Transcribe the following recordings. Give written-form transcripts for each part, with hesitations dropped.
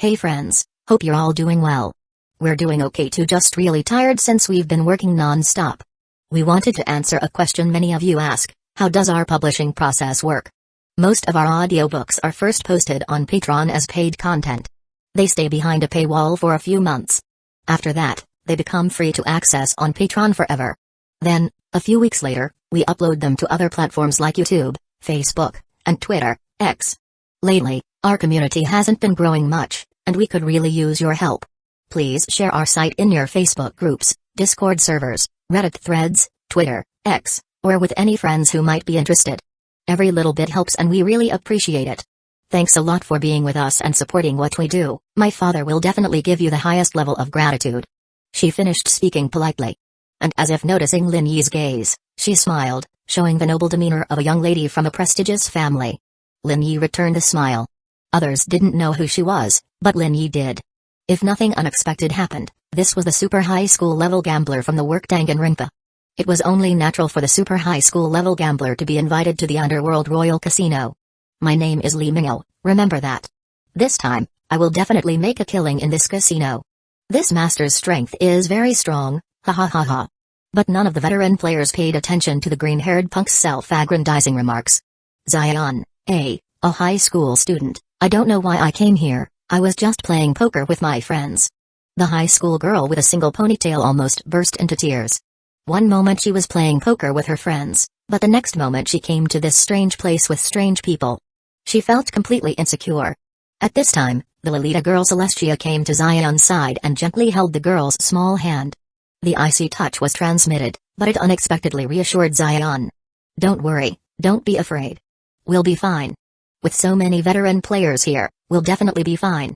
Hey friends, hope you're all doing well. We're doing okay too, just really tired since we've been working non-stop. We wanted to answer a question many of you ask: how does our publishing process work? Most of our audiobooks are first posted on Patreon as paid content. They stay behind a paywall for a few months. After that, they become free to access on Patreon forever. Then, a few weeks later, we upload them to other platforms like YouTube, Facebook, and Twitter, X. Lately, our community hasn't been growing much, and we could really use your help. Please share our site in your Facebook groups, Discord servers, Reddit threads, Twitter, X, or with any friends who might be interested. Every little bit helps and we really appreciate it. Thanks a lot for being with us and supporting what we do. My father will definitely give you the highest level of gratitude. She finished speaking politely. And as if noticing Lin Yi's gaze, she smiled, showing the noble demeanor of a young lady from a prestigious family. Lin Yi returned the smile. Others didn't know who she was, but Lin Yi did. If nothing unexpected happened, this was the super high school level gambler from the Workdangan Rinpa. It was only natural for the super high school level gambler to be invited to the Underworld Royal Casino. My name is Li Mingao, remember that. This time, I will definitely make a killing in this casino. This master's strength is very strong, ha ha ha ha. But none of the veteran players paid attention to the green-haired punk's self-aggrandizing remarks. Zion, a high school student, I don't know why I came here, I was just playing poker with my friends. The high school girl with a single ponytail almost burst into tears. One moment she was playing poker with her friends, but the next moment she came to this strange place with strange people. She felt completely insecure. At this time, the Lolita girl Celestia came to Zion's side and gently held the girl's small hand. The icy touch was transmitted, but it unexpectedly reassured Zion. Don't worry, don't be afraid. We'll be fine. With so many veteran players here, we'll definitely be fine.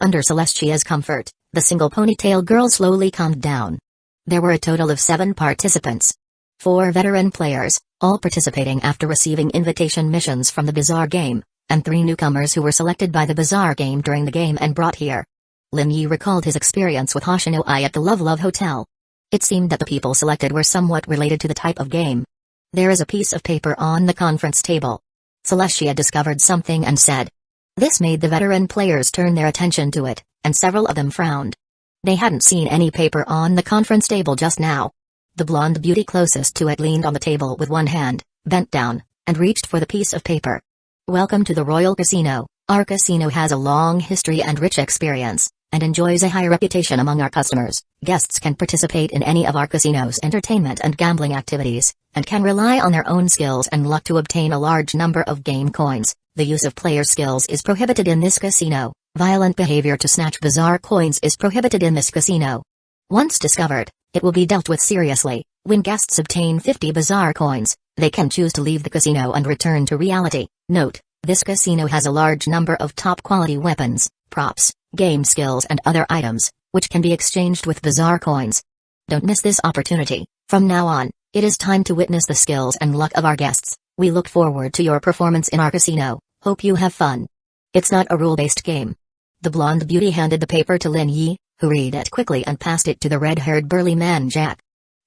Under Celestia's comfort, the single ponytail girl slowly calmed down. There were a total of 7 participants. 4 veteran players, all participating after receiving invitation missions from the Bazaar game, and 3 newcomers who were selected by the Bazaar game during the game and brought here. Lin Yi recalled his experience with Hoshino Ai at the Love Love Hotel. It seemed that the people selected were somewhat related to the type of game. There is a piece of paper on the conference table. Celestia discovered something and said. This made the veteran players turn their attention to it, and several of them frowned. They hadn't seen any paper on the conference table just now. The blonde beauty closest to it leaned on the table with one hand, bent down, and reached for the piece of paper. Welcome to the Royal Casino. Our casino has a long history and rich experience, and enjoys a high reputation among our customers. Guests can participate in any of our casino's entertainment and gambling activities, and can rely on their own skills and luck to obtain a large number of game coins. The use of player skills is prohibited in this casino. Violent behavior to snatch Bazaar coins is prohibited in this casino. Once discovered, it will be dealt with seriously. When guests obtain 50 Bazaar coins, they can choose to leave the casino and return to reality. Note, this casino has a large number of top-quality weapons, props, game skills and other items, which can be exchanged with Bazaar coins. Don't miss this opportunity. From now on, it is time to witness the skills and luck of our guests. We look forward to your performance in our casino. Hope you have fun. It's not a rule-based game. The blonde beauty handed the paper to Lin Yi, who read it quickly and passed it to the red-haired burly man Jack.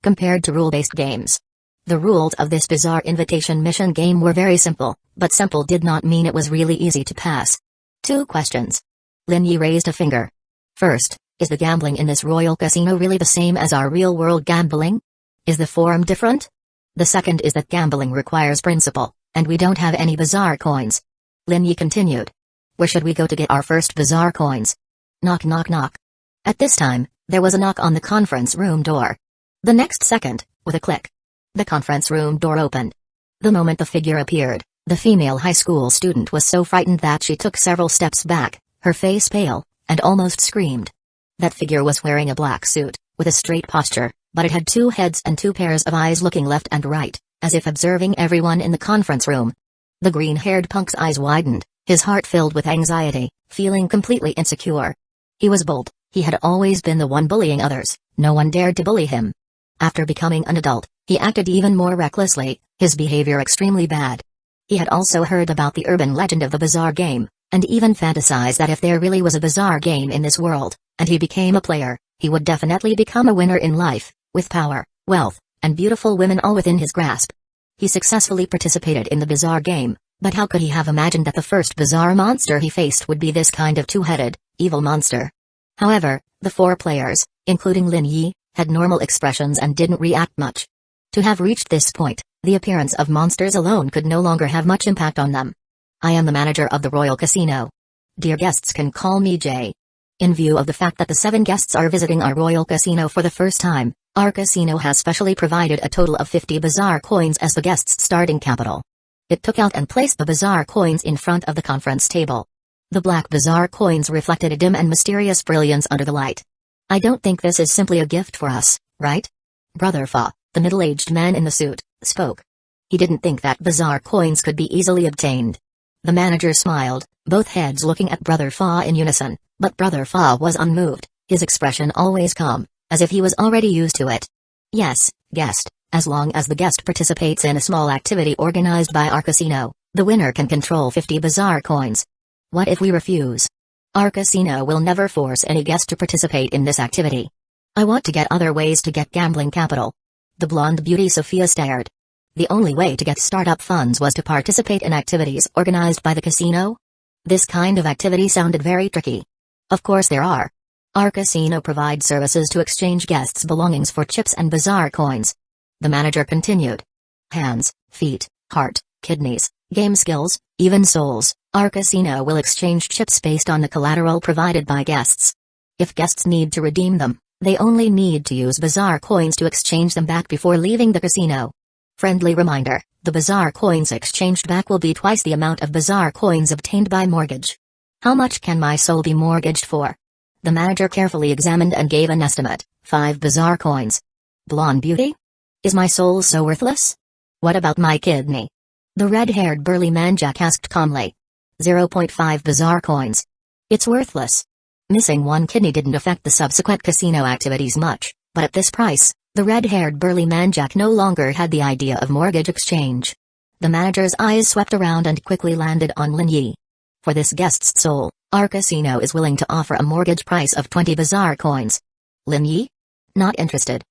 Compared to rule-based games, the rules of this Bazaar invitation mission game were very simple, but simple did not mean it was really easy to pass. 2 questions. Lin Yi raised a finger. First, is the gambling in this royal casino really the same as our real-world gambling? Is the form different? The second is that gambling requires principle, and we don't have any Bazaar coins. Lin Yi continued. Where should we go to get our first Bazaar coins? Knock knock knock. At this time, there was a knock on the conference room door. The next second, with a click, the conference room door opened. The moment the figure appeared, the female high school student was so frightened that she took several steps back, her face pale, and almost screamed. That figure was wearing a black suit, with a straight posture, but it had 2 heads and 2 pairs of eyes looking left and right, as if observing everyone in the conference room. The green-haired punk's eyes widened, his heart filled with anxiety, feeling completely insecure. He was bold, he had always been the one bullying others, no one dared to bully him. After becoming an adult, he acted even more recklessly, his behavior extremely bad. He had also heard about the urban legend of the Bazaar game, and even fantasized that if there really was a Bazaar game in this world, and he became a player, he would definitely become a winner in life, with power, wealth, and beautiful women all within his grasp. He successfully participated in the Bazaar game, but how could he have imagined that the first Bazaar monster he faced would be this kind of 2-headed, Evil monster. However, the 4 players, including Lin Yi, had normal expressions and didn't react much. To have reached this point, the appearance of monsters alone could no longer have much impact on them. I am the manager of the Royal Casino. Dear guests can call me Jay. In view of the fact that the 7 guests are visiting our Royal Casino for the first time, our casino has specially provided a total of 50 bazaar coins as the guests' starting capital. It took out and placed the bazaar coins in front of the conference table. The black bazaar coins reflected a dim and mysterious brilliance under the light. I don't think this is simply a gift for us, right? Brother Fa, the middle-aged man in the suit, spoke. He didn't think that bazaar coins could be easily obtained. The manager smiled, both heads looking at Brother Fa in unison, but Brother Fa was unmoved, his expression always calm, as if he was already used to it. Yes, guest, as long as the guest participates in a small activity organized by our casino, the winner can control 50 bazaar coins. What if we refuse? Our casino will never force any guest to participate in this activity. I want to get other ways to get gambling capital. The blonde beauty Sophia stared. The only way to get startup funds was to participate in activities organized by the casino? This kind of activity sounded very tricky. Of course there are. Our casino provides services to exchange guests' belongings for chips and bazaar coins. The manager continued. Hands, feet, heart, kidneys, game skills, even souls, our casino will exchange chips based on the collateral provided by guests. If guests need to redeem them, they only need to use bazaar coins to exchange them back before leaving the casino. Friendly reminder, the bazaar coins exchanged back will be twice the amount of bazaar coins obtained by mortgage. How much can my soul be mortgaged for? The manager carefully examined and gave an estimate, 5 bazaar coins. Blonde beauty? Is my soul so worthless? What about my kidney? The red-haired burly man Jack asked calmly. 0.5 bazaar coins. It's worthless. Missing 1 kidney didn't affect the subsequent casino activities much, but at this price, the red-haired burly man Jack no longer had the idea of mortgage exchange. The manager's eyes swept around and quickly landed on Lin Yi. For this guest's soul, our casino is willing to offer a mortgage price of 20 bazaar coins. Lin Yi? Not interested.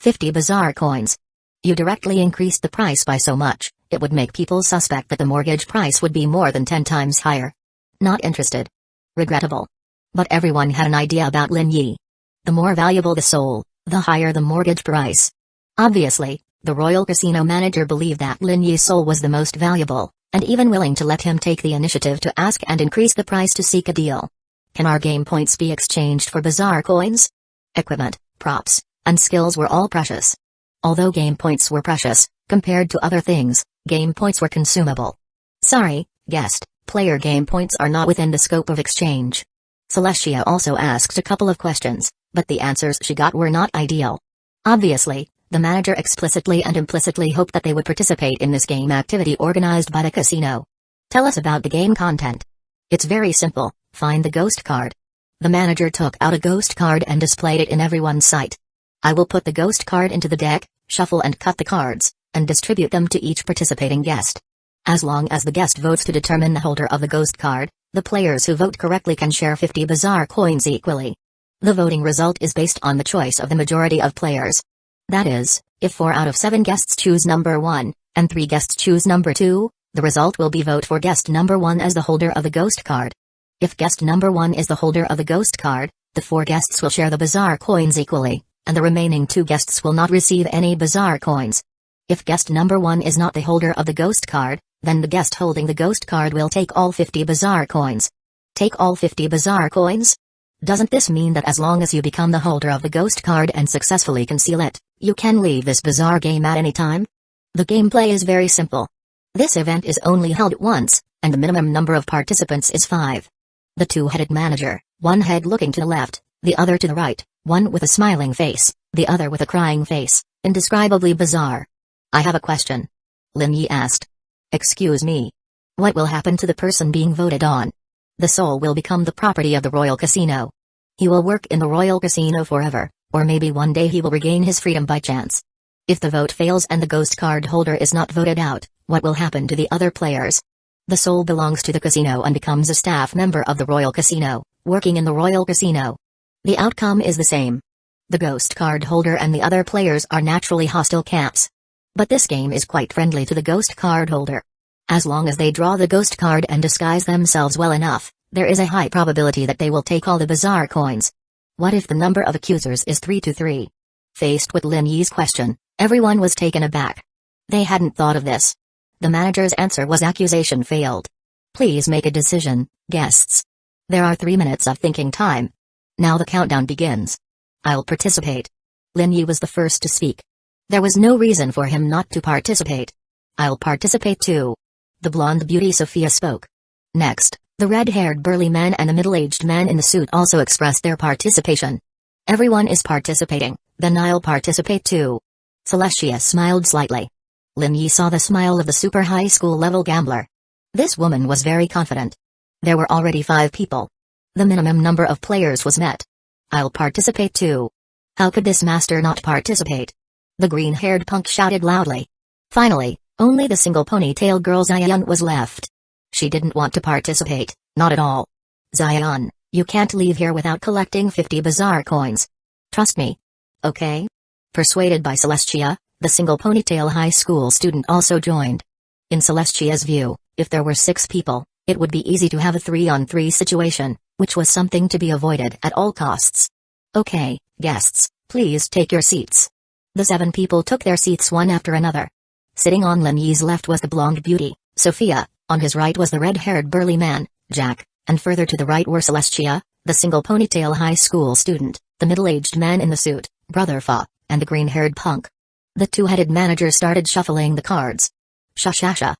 50 bazaar coins. You directly increased the price by so much, it would make people suspect that the mortgage price would be more than 10 times higher. Not interested. Regrettable. But everyone had an idea about Lin Yi. The more valuable the soul, the higher the mortgage price. Obviously, the Royal Casino manager believed that Lin Yi's soul was the most valuable, and even willing to let him take the initiative to ask and increase the price to seek a deal. Can our game points be exchanged for bazaar coins? Equipment, props, and skills were all precious. Although game points were precious, compared to other things, game points were consumable. Sorry, guest, player game points are not within the scope of exchange. Celestia also asked a couple of questions, but the answers she got were not ideal. Obviously, the manager explicitly and implicitly hoped that they would participate in this game activity organized by the casino. Tell us about the game content. It's very simple, find the ghost card. The manager took out a ghost card and displayed it in everyone's sight. I will put the ghost card into the deck, shuffle and cut the cards, and distribute them to each participating guest. As long as the guest votes to determine the holder of the ghost card, the players who vote correctly can share 50 bazaar coins equally. The voting result is based on the choice of the majority of players. That is, if 4 out of 7 guests choose number 1, and 3 guests choose number 2, the result will be vote for guest number 1 as the holder of the ghost card. If guest number 1 is the holder of the ghost card, the 4 guests will share the bazaar coins equally, and the remaining 2 guests will not receive any bazaar coins. If guest number 1 is not the holder of the ghost card, then the guest holding the ghost card will take all 50 bazaar coins. Take all 50 bazaar coins? Doesn't this mean that as long as you become the holder of the ghost card and successfully conceal it, you can leave this bizarre game at any time? The gameplay is very simple. This event is only held once, and the minimum number of participants is 5. The two-headed manager, one head looking to the left, the other to the right, one with a smiling face, the other with a crying face, indescribably bizarre. I have a question. Lin Yi asked. Excuse me. What will happen to the person being voted on? The soul will become the property of the Royal Casino. He will work in the Royal Casino forever, or maybe one day he will regain his freedom by chance. If the vote fails and the ghost card holder is not voted out, what will happen to the other players? The soul belongs to the casino and becomes a staff member of the Royal Casino, working in the Royal Casino. The outcome is the same. The ghost card holder and the other players are naturally hostile camps. But this game is quite friendly to the ghost card holder. As long as they draw the ghost card and disguise themselves well enough, There is a high probability that they will take all the bizarre coins. What if the number of accusers is 3 to 3? Faced with Lin Yi's question, everyone was taken aback. They hadn't thought of this. The manager's answer was accusation failed. Please make a decision, guests. There are 3 minutes of thinking time. Now the countdown begins. I'll participate. Lin Yi was the first to speak. There was no reason for him not to participate. I'll participate too. The blonde beauty Sophia spoke. Next, the red-haired burly man and the middle-aged man in the suit also expressed their participation. Everyone is participating, then I'll participate too. Celestia smiled slightly. Lin Yi saw the smile of the super high school level gambler. This woman was very confident. There were already 5 people. The minimum number of players was met. I'll participate too. How could this master not participate? The green-haired punk shouted loudly. Finally, only the single ponytail girl Zion was left. She didn't want to participate, not at all. Zion, you can't leave here without collecting 50 bizarre coins. Trust me. Okay? Persuaded by Celestia, the single ponytail high school student also joined. In Celestia's view, if there were 6 people, it would be easy to have a 3-on-3 situation, which was something to be avoided at all costs. Okay, guests, please take your seats. The 7 people took their seats one after another. Sitting on Lin Yi's left was the blonde beauty, Sophia, on his right was the red-haired burly man, Jack, and further to the right were Celestia, the single ponytail high school student, the middle-aged man in the suit, Brother Fa, and the green-haired punk. The two-headed manager started shuffling the cards. Shashasha.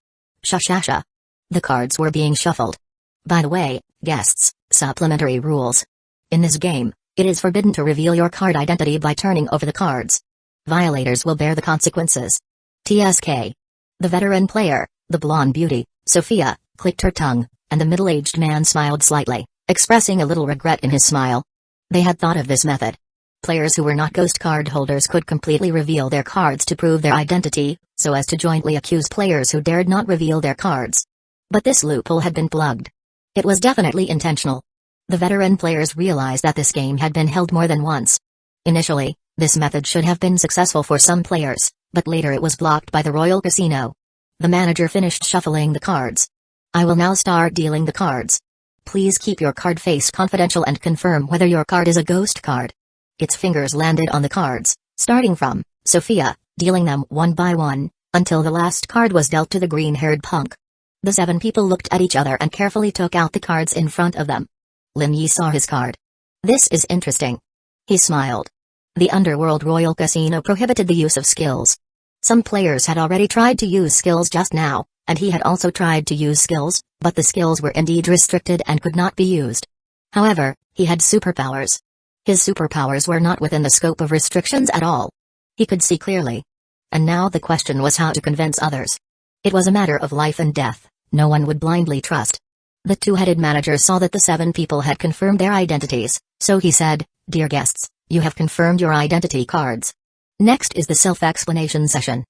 Shashasha. The cards were being shuffled. By the way, guests, supplementary rules. In this game, it is forbidden to reveal your card identity by turning over the cards. Violators will bear the consequences. TSK. The veteran player, the blonde beauty, Sophia, clicked her tongue, and the middle-aged man smiled slightly, expressing a little regret in his smile. They had thought of this method. Players who were not ghost card holders could completely reveal their cards to prove their identity, so as to jointly accuse players who dared not reveal their cards. But this loophole had been plugged. It was definitely intentional. The veteran players realized that this game had been held more than once. Initially, this method should have been successful for some players, but later it was blocked by the Royal Casino. The manager finished shuffling the cards. I will now start dealing the cards. Please keep your card face confidential and confirm whether your card is a ghost card. Its fingers landed on the cards, starting from Sophia, dealing them one by one, until the last card was dealt to the green-haired punk. The 7 people looked at each other and carefully took out the cards in front of them. Lin Yi saw his card. This is interesting. He smiled. The Underworld Royal Casino prohibited the use of skills. Some players had already tried to use skills just now, and he had also tried to use skills, but the skills were indeed restricted and could not be used. However, he had superpowers. His superpowers were not within the scope of restrictions at all. He could see clearly. And now the question was how to convince others. It was a matter of life and death, no one would blindly trust. The two-headed manager saw that the 7 people had confirmed their identities, so he said, "Dear guests, you have confirmed your identity cards. Next is the self-explanation session.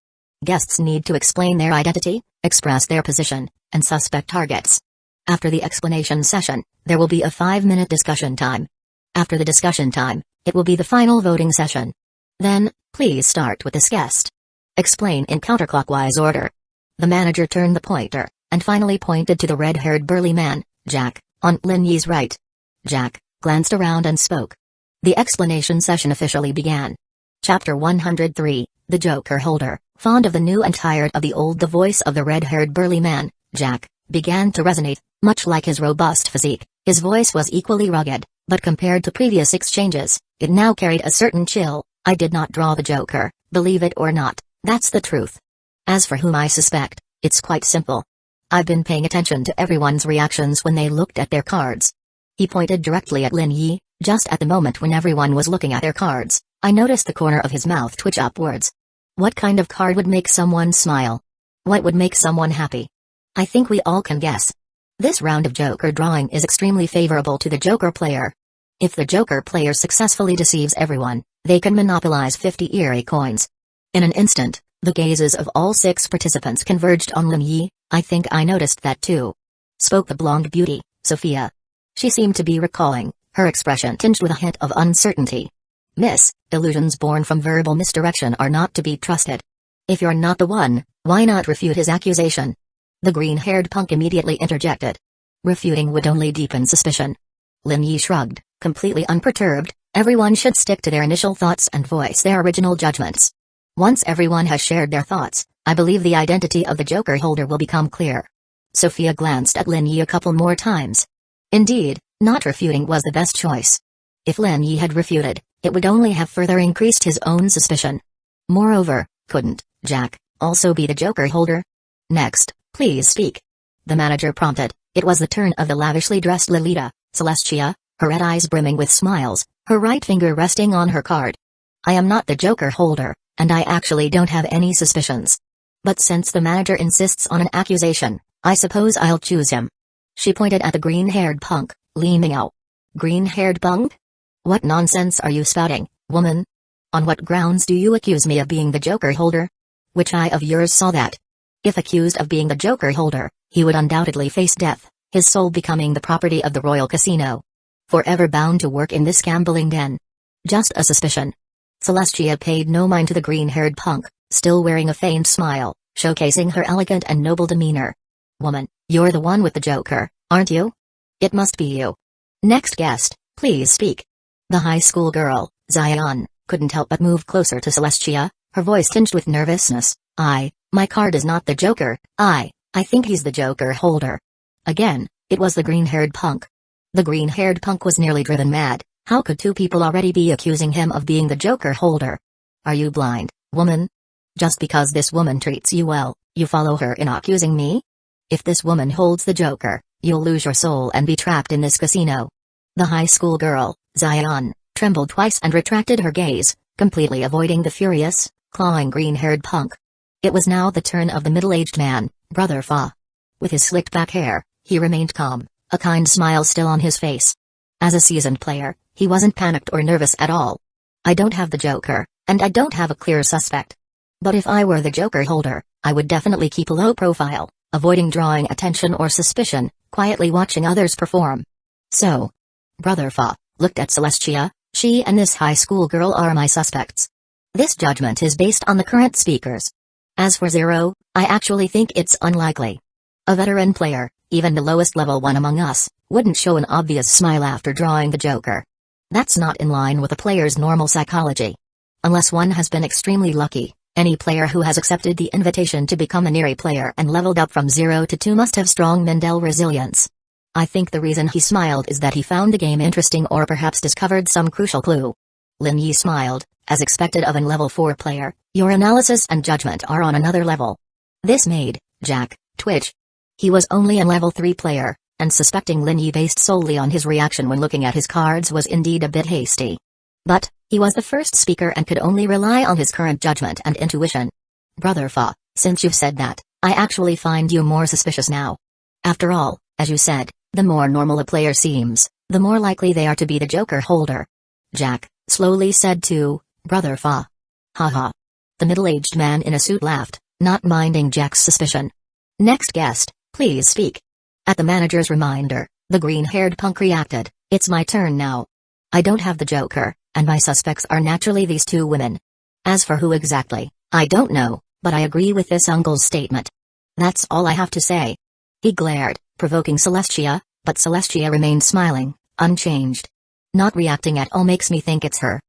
Guests need to explain their identity, express their position, and suspect targets. After the explanation session, there will be a 5-minute discussion time. After the discussion time, it will be the final voting session. Then, please start with this guest. Explain in counterclockwise order." The manager turned the pointer, and finally pointed to the red-haired burly man, Jack, on Lin Yi's right. Jack glanced around and spoke. The explanation session officially began. Chapter 103, The Joker Holder. Fond of the new and tired of the old. The voice of the red-haired burly man, Jack, began to resonate. Much like his robust physique, his voice was equally rugged, but compared to previous exchanges, it now carried a certain chill. I did not draw the Joker, believe it or not, that's the truth. As for whom I suspect, it's quite simple. I've been paying attention to everyone's reactions when they looked at their cards. He pointed directly at Lin Yi. Just at the moment when everyone was looking at their cards, I noticed the corner of his mouth twitch upwards. What kind of card would make someone smile? What would make someone happy? I think we all can guess. This round of Joker drawing is extremely favorable to the Joker player. If the Joker player successfully deceives everyone, they can monopolize 50 eerie coins. In an instant, the gazes of all 6 participants converged on Lin Yi. I think I noticed that too. Spoke the blonde beauty, Sophia. She seemed to be recalling, her expression tinged with a hint of uncertainty. Miss, illusions born from verbal misdirection are not to be trusted. If you're not the one, why not refute his accusation? The green-haired punk immediately interjected. Refuting would only deepen suspicion. Lin Yi shrugged, completely unperturbed. Everyone should stick to their initial thoughts and voice their original judgments. Once everyone has shared their thoughts, I believe the identity of the Joker holder will become clear. Sophia glanced at Lin Yi a couple more times. Indeed, not refuting was the best choice. If Lin Yi had refuted, it would only have further increased his own suspicion. Moreover, couldn't Jack also be the Joker holder? Next, please speak. The manager prompted. It was the turn of the lavishly dressed Lolita, Celestia, her red eyes brimming with smiles, her right finger resting on her card. I am not the Joker holder, and I actually don't have any suspicions. But since the manager insists on an accusation, I suppose I'll choose him. She pointed at the green-haired punk, Li Miao. Green-haired punk? What nonsense are you spouting, woman? On what grounds do you accuse me of being the Joker holder? Which eye of yours saw that? If accused of being the Joker holder, he would undoubtedly face death, his soul becoming the property of the Royal Casino. Forever bound to work in this gambling den. Just a suspicion. Celestia paid no mind to the green-haired punk, still wearing a faint smile, showcasing her elegant and noble demeanor. Woman, you're the one with the Joker, aren't you? It must be you. Next guest, please speak. The high school girl, Zion, couldn't help but move closer to Celestia, her voice tinged with nervousness. My card is not the Joker. I think he's the Joker holder. Again, it was the green-haired punk. The green-haired punk was nearly driven mad. How could two people already be accusing him of being the Joker holder? Are you blind, woman? Just because this woman treats you well, you follow her in accusing me? If this woman holds the Joker, you'll lose your soul and be trapped in this casino. The high school girl, Zion, trembled twice and retracted her gaze, completely avoiding the furious, clawing green-haired punk. It was now the turn of the middle-aged man, Brother Fa. With his slicked-back hair, he remained calm, a kind smile still on his face. As a seasoned player, he wasn't panicked or nervous at all. I don't have the Joker, and I don't have a clear suspect. But if I were the Joker holder, I would definitely keep a low profile, avoiding drawing attention or suspicion, quietly watching others perform. So, Brother Fa looked at Celestia. She and this high school girl are my suspects. This judgment is based on the current speakers. As for Zero, I actually think it's unlikely. A veteran player, even the lowest level one among us, wouldn't show an obvious smile after drawing the Joker. That's not in line with a player's normal psychology. Unless one has been extremely lucky, any player who has accepted the invitation to become an Eerie player and leveled up from 0 to 2 must have strong mental resilience. I think the reason he smiled is that he found the game interesting or perhaps discovered some crucial clue. Lin Yi smiled, as expected of an level 4 player. Your analysis and judgment are on another level. This made Jack twitch. He was only a level 3 player, and suspecting Lin Yi based solely on his reaction when looking at his cards was indeed a bit hasty. But he was the first speaker and could only rely on his current judgment and intuition. Brother Fa, since you've said that, I actually find you more suspicious now. After all, as you said, the more normal a player seems, the more likely they are to be the Joker holder. Jack slowly said to Brother Fa. Haha. The middle-aged man in a suit laughed, not minding Jack's suspicion. Next guest, please speak. At the manager's reminder, the green-haired punk reacted. It's my turn now. I don't have the Joker, and my suspects are naturally these two women. As for who exactly, I don't know, but I agree with this uncle's statement. That's all I have to say. He glared, provoking Celestia, but Celestia remained smiling, unchanged. Not reacting at all makes me think it's her.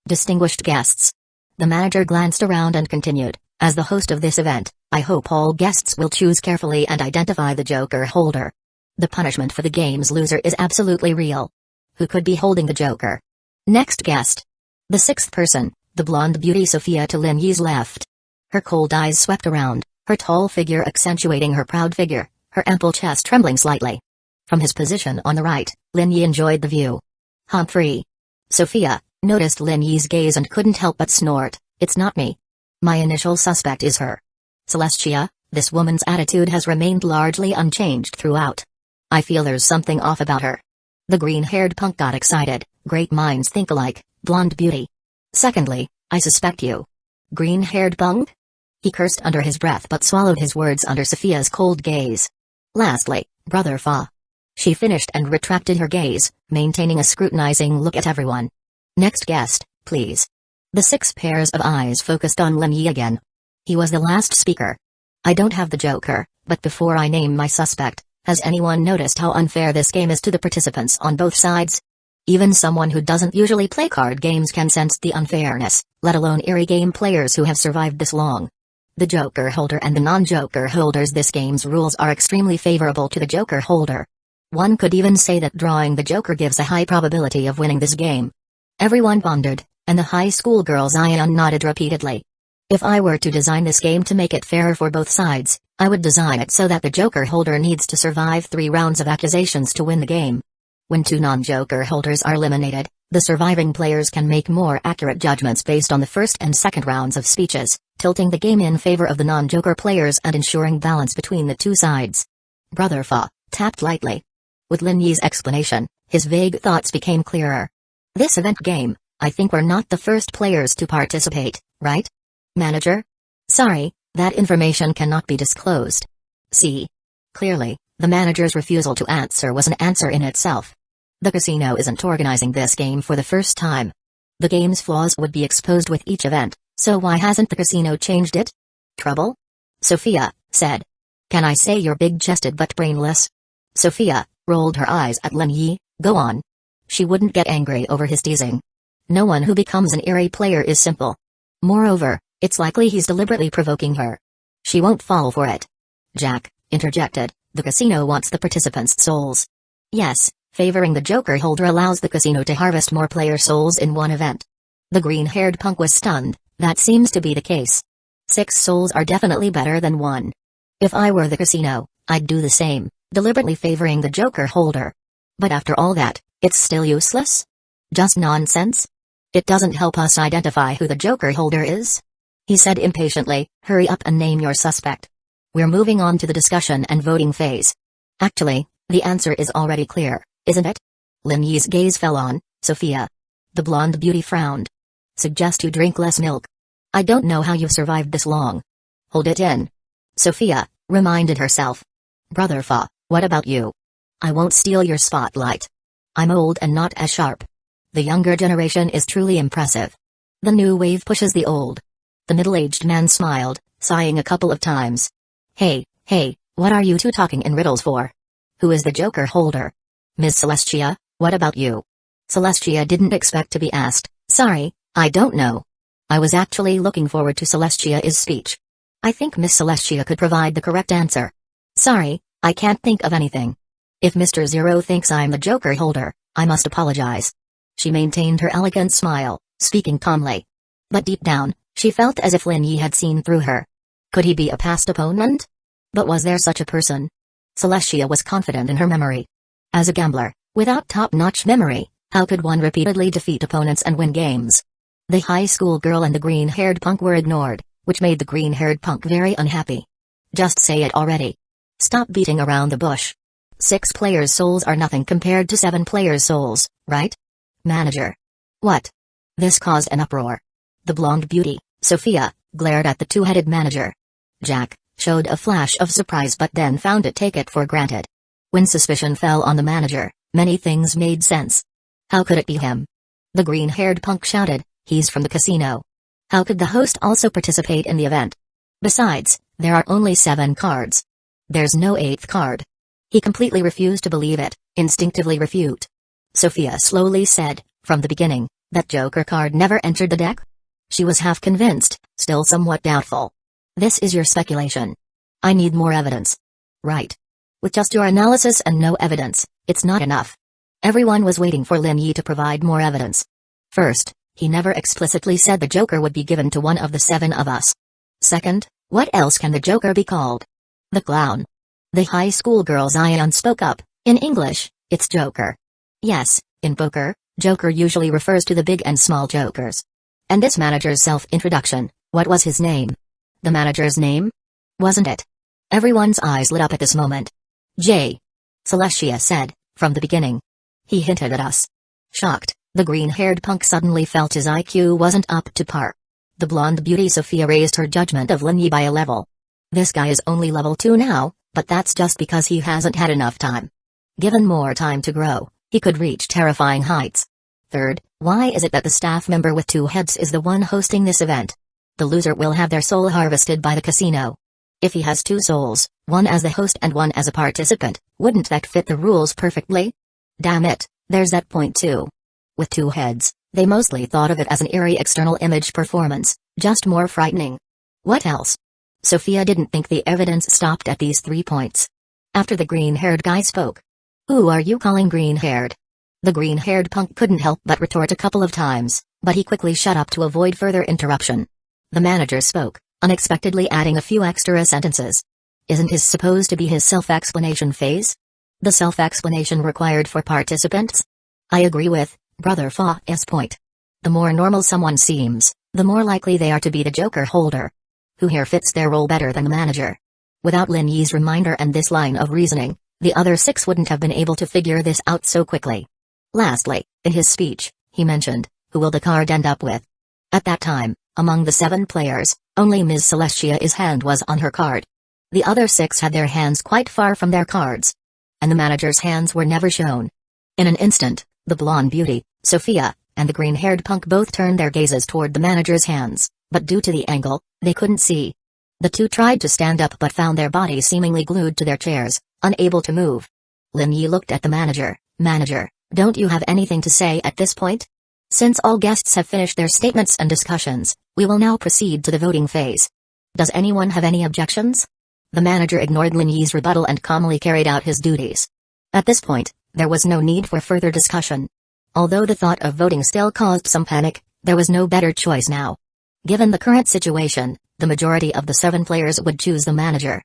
Distinguished guests. The manager glanced around and continued, as the host of this event, I hope all guests will choose carefully and identify the Joker holder. The punishment for the game's loser is absolutely real. Who could be holding the Joker? Next guest. The sixth person, the blonde beauty Sophia to Lin Yi's left. Her cold eyes swept around, her tall figure accentuating her proud figure, her ample chest trembling slightly. From his position on the right, Lin Yi enjoyed the view. Humphrey. Sophia noticed Lin Yi's gaze and couldn't help but snort. It's not me. My initial suspect is her. Celestia, this woman's attitude has remained largely unchanged throughout. I feel there's something off about her. The green-haired punk got excited. Great minds think alike, blonde beauty. Secondly, I suspect you. Green-haired punk? He cursed under his breath but swallowed his words under Sophia's cold gaze. Lastly, Brother Fa. She finished and retracted her gaze, maintaining a scrutinizing look at everyone. Next guest, please. The 6 pairs of eyes focused on Lin Yi again. He was the last speaker. I don't have the Joker, but before I name my suspect, Has anyone noticed how unfair this game is to the participants on both sides? Even someone who doesn't usually play card games can sense the unfairness, let alone eerie game players who have survived this long. The Joker holder and the non-Joker holders. This game's rules are extremely favorable to the Joker holder. One could even say that drawing the Joker gives a high probability of winning this game. Everyone pondered, and the high school girl Zion nodded repeatedly. If I were to design this game to make it fairer for both sides, I would design it so that the Joker holder needs to survive 3 rounds of accusations to win the game. When 2 non-Joker holders are eliminated, the surviving players can make more accurate judgments based on the first and second rounds of speeches, tilting the game in favor of the non-Joker players and ensuring balance between the 2 sides. Brother Fa tapped lightly. With Lin Yi's explanation, his vague thoughts became clearer. This event game, I think we're not the first players to participate, right? Manager? Sorry, that information cannot be disclosed. See? Clearly, the manager's refusal to answer was an answer in itself. The casino isn't organizing this game for the first time. The game's flaws would be exposed with each event, so why hasn't the casino changed it? Trouble? Sophia said. Can I say you're big-chested but brainless? Sophia rolled her eyes at Lin Yi. Go on. She wouldn't get angry over his teasing. No one who becomes an eerie player is simple. Moreover, it's likely he's deliberately provoking her. She won't fall for it. Jack interjected. The casino wants the participants' souls. Yes, favoring the Joker holder allows the casino to harvest more player souls in one event. The green-haired punk was stunned. That seems to be the case. 6 souls are definitely better than 1. If I were the casino, I'd do the same, deliberately favoring the Joker holder. But after all that, it's still useless? Just nonsense? It doesn't help us identify who the Joker holder is? He said impatiently. Hurry up and name your suspect. We're moving on to the discussion and voting phase. Actually, the answer is already clear, isn't it? Lin Yi's gaze fell on Sophia. The blonde beauty frowned. Suggest you drink less milk. I don't know how you've survived this long. Hold it in. Sophia reminded herself. Brother Fa, what about you? I won't steal your spotlight. I'm old and not as sharp. The younger generation is truly impressive. The new wave pushes the old. The middle-aged man smiled, sighing a couple of times. Hey, what are you two talking in riddles for? Who is the Joker holder? Miss Celestia, what about you? Celestia didn't expect to be asked. Sorry, I don't know. I was actually looking forward to Celestia's speech. I think Miss Celestia could provide the correct answer. Sorry, I can't think of anything. If Mr. Zero thinks I'm the Joker holder, I must apologize. She maintained her elegant smile, speaking calmly. But deep down, she felt as if Lin Yi had seen through her. Could he be a past opponent? But was there such a person? Celestia was confident in her memory. As a gambler, without top-notch memory, how could one repeatedly defeat opponents and win games? The high school girl and the green-haired punk were ignored, which made the green-haired punk very unhappy. Just say it already. Stop beating around the bush. 6 players' souls are nothing compared to 7 players' souls, right? Manager. What? This caused an uproar. The blonde beauty, Sophia, glared at the 2-headed manager. Jack showed a flash of surprise but then found it take it for granted. When suspicion fell on the manager, many things made sense. How could it be him? The green-haired punk shouted, he's from the casino. How could the host also participate in the event? Besides, there are only 7 cards. There's no 8th card. He completely refused to believe it, instinctively refute. Sophia slowly said, from the beginning, that Joker card never entered the deck? She was half convinced, still somewhat doubtful. This is your speculation. I need more evidence. Right. With just your analysis and no evidence, it's not enough. Everyone was waiting for Lin Yi to provide more evidence. First, he never explicitly said the Joker would be given to one of the 7 of us. Second, what else can the Joker be called? The clown. The high school girl Zion spoke up. In English, it's Joker. Yes, in poker, Joker usually refers to the big and small jokers. And this manager's self-introduction, what was his name? The manager's name? Wasn't it? Everyone's eyes lit up at this moment. J. Celestia said, from the beginning. He hinted at us. Shocked, the green-haired punk suddenly felt his IQ wasn't up to par. The blonde beauty Sophia raised her judgment of Lin Yi by a level. This guy is only level 2 now, but that's just because he hasn't had enough time. Given more time to grow, he could reach terrifying heights. Third, why is it that the staff member with 2 heads is the one hosting this event? The loser will have their soul harvested by the casino. If he has 2 souls, one as the host and one as a participant, Wouldn't that fit the rules perfectly? Damn it, there's that point too. With two heads, they mostly thought of it as an eerie external image performance, just more frightening. What else? Sophia didn't think the evidence stopped at these 3 points. After the green-haired guy spoke. Who are you calling green-haired? The green-haired punk couldn't help but retort a couple of times, but he quickly shut up to avoid further interruption. The manager spoke, unexpectedly adding a few extra sentences. Isn't this supposed to be his self-explanation phase? The self-explanation required for participants? I agree with Brother Fa's point. The more normal someone seems, the more likely they are to be the joker holder. Who here fits their role better than the manager? Without Lin Yi's reminder and this line of reasoning, the other 6 wouldn't have been able to figure this out so quickly. Lastly, in his speech, he mentioned, who will the card end up with? At that time, among the 7 players, only Ms. Celestia's hand was on her card. The other 6 had their hands quite far from their cards. And the manager's hands were never shown. In an instant, the blonde beauty, Sophia, and the green-haired punk both turned their gazes toward the manager's hands, but due to the angle, they couldn't see. The two tried to stand up but found their bodies seemingly glued to their chairs, unable to move. Lin Yi looked at the manager. Manager, don't you have anything to say at this point? Since all guests have finished their statements and discussions, we will now proceed to the voting phase. Does anyone have any objections? The manager ignored Lin Yi's rebuttal and calmly carried out his duties. At this point, there was no need for further discussion. Although the thought of voting still caused some panic, there was no better choice now. Given the current situation, the majority of the 7 players would choose the manager.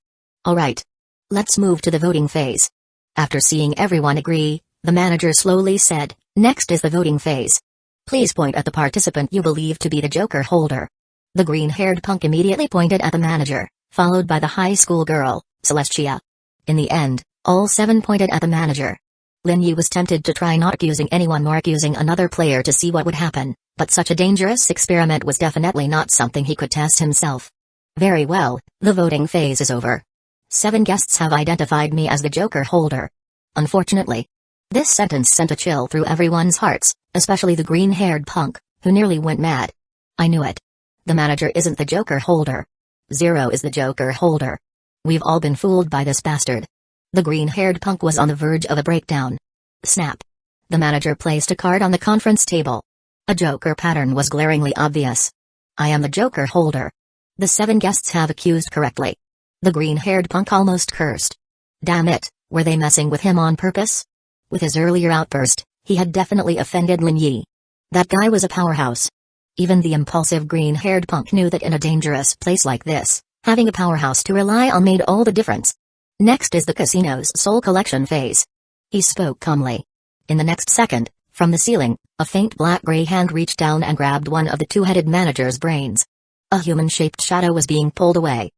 Alright. Let's move to the voting phase. After seeing everyone agree, the manager slowly said, next is the voting phase. Please point at the participant you believe to be the joker holder. The green-haired punk immediately pointed at the manager, followed by the high school girl, Celestia. In the end, all 7 pointed at the manager. Lin Yi was tempted to try not accusing anyone or accusing another player to see what would happen, but such a dangerous experiment was definitely not something he could test himself. Very well, the voting phase is over. 7 guests have identified me as the joker holder. Unfortunately. This sentence sent a chill through everyone's hearts, especially the green-haired punk, who nearly went mad. I knew it. The manager isn't the joker holder. 0 is the joker holder. We've all been fooled by this bastard. The green-haired punk was on the verge of a breakdown. Snap. The manager placed a card on the conference table. A joker pattern was glaringly obvious. I am the joker holder. The 7 guests have accused correctly. The green-haired punk almost cursed. Damn it, were they messing with him on purpose? With his earlier outburst, he had definitely offended Lin Yi. That guy was a powerhouse. Even the impulsive green-haired punk knew that in a dangerous place like this, having a powerhouse to rely on made all the difference. Next is the casino's soul collection phase. He spoke calmly. In the next second, from the ceiling, a faint black-gray hand reached down and grabbed one of the 2-headed manager's brains. A human-shaped shadow was being pulled away.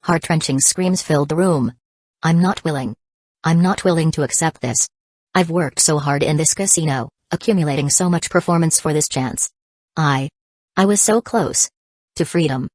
Heart-wrenching screams filled the room. I'm not willing. I'm not willing to accept this. I've worked so hard in this casino, accumulating so much performance for this chance. I was so close to freedom.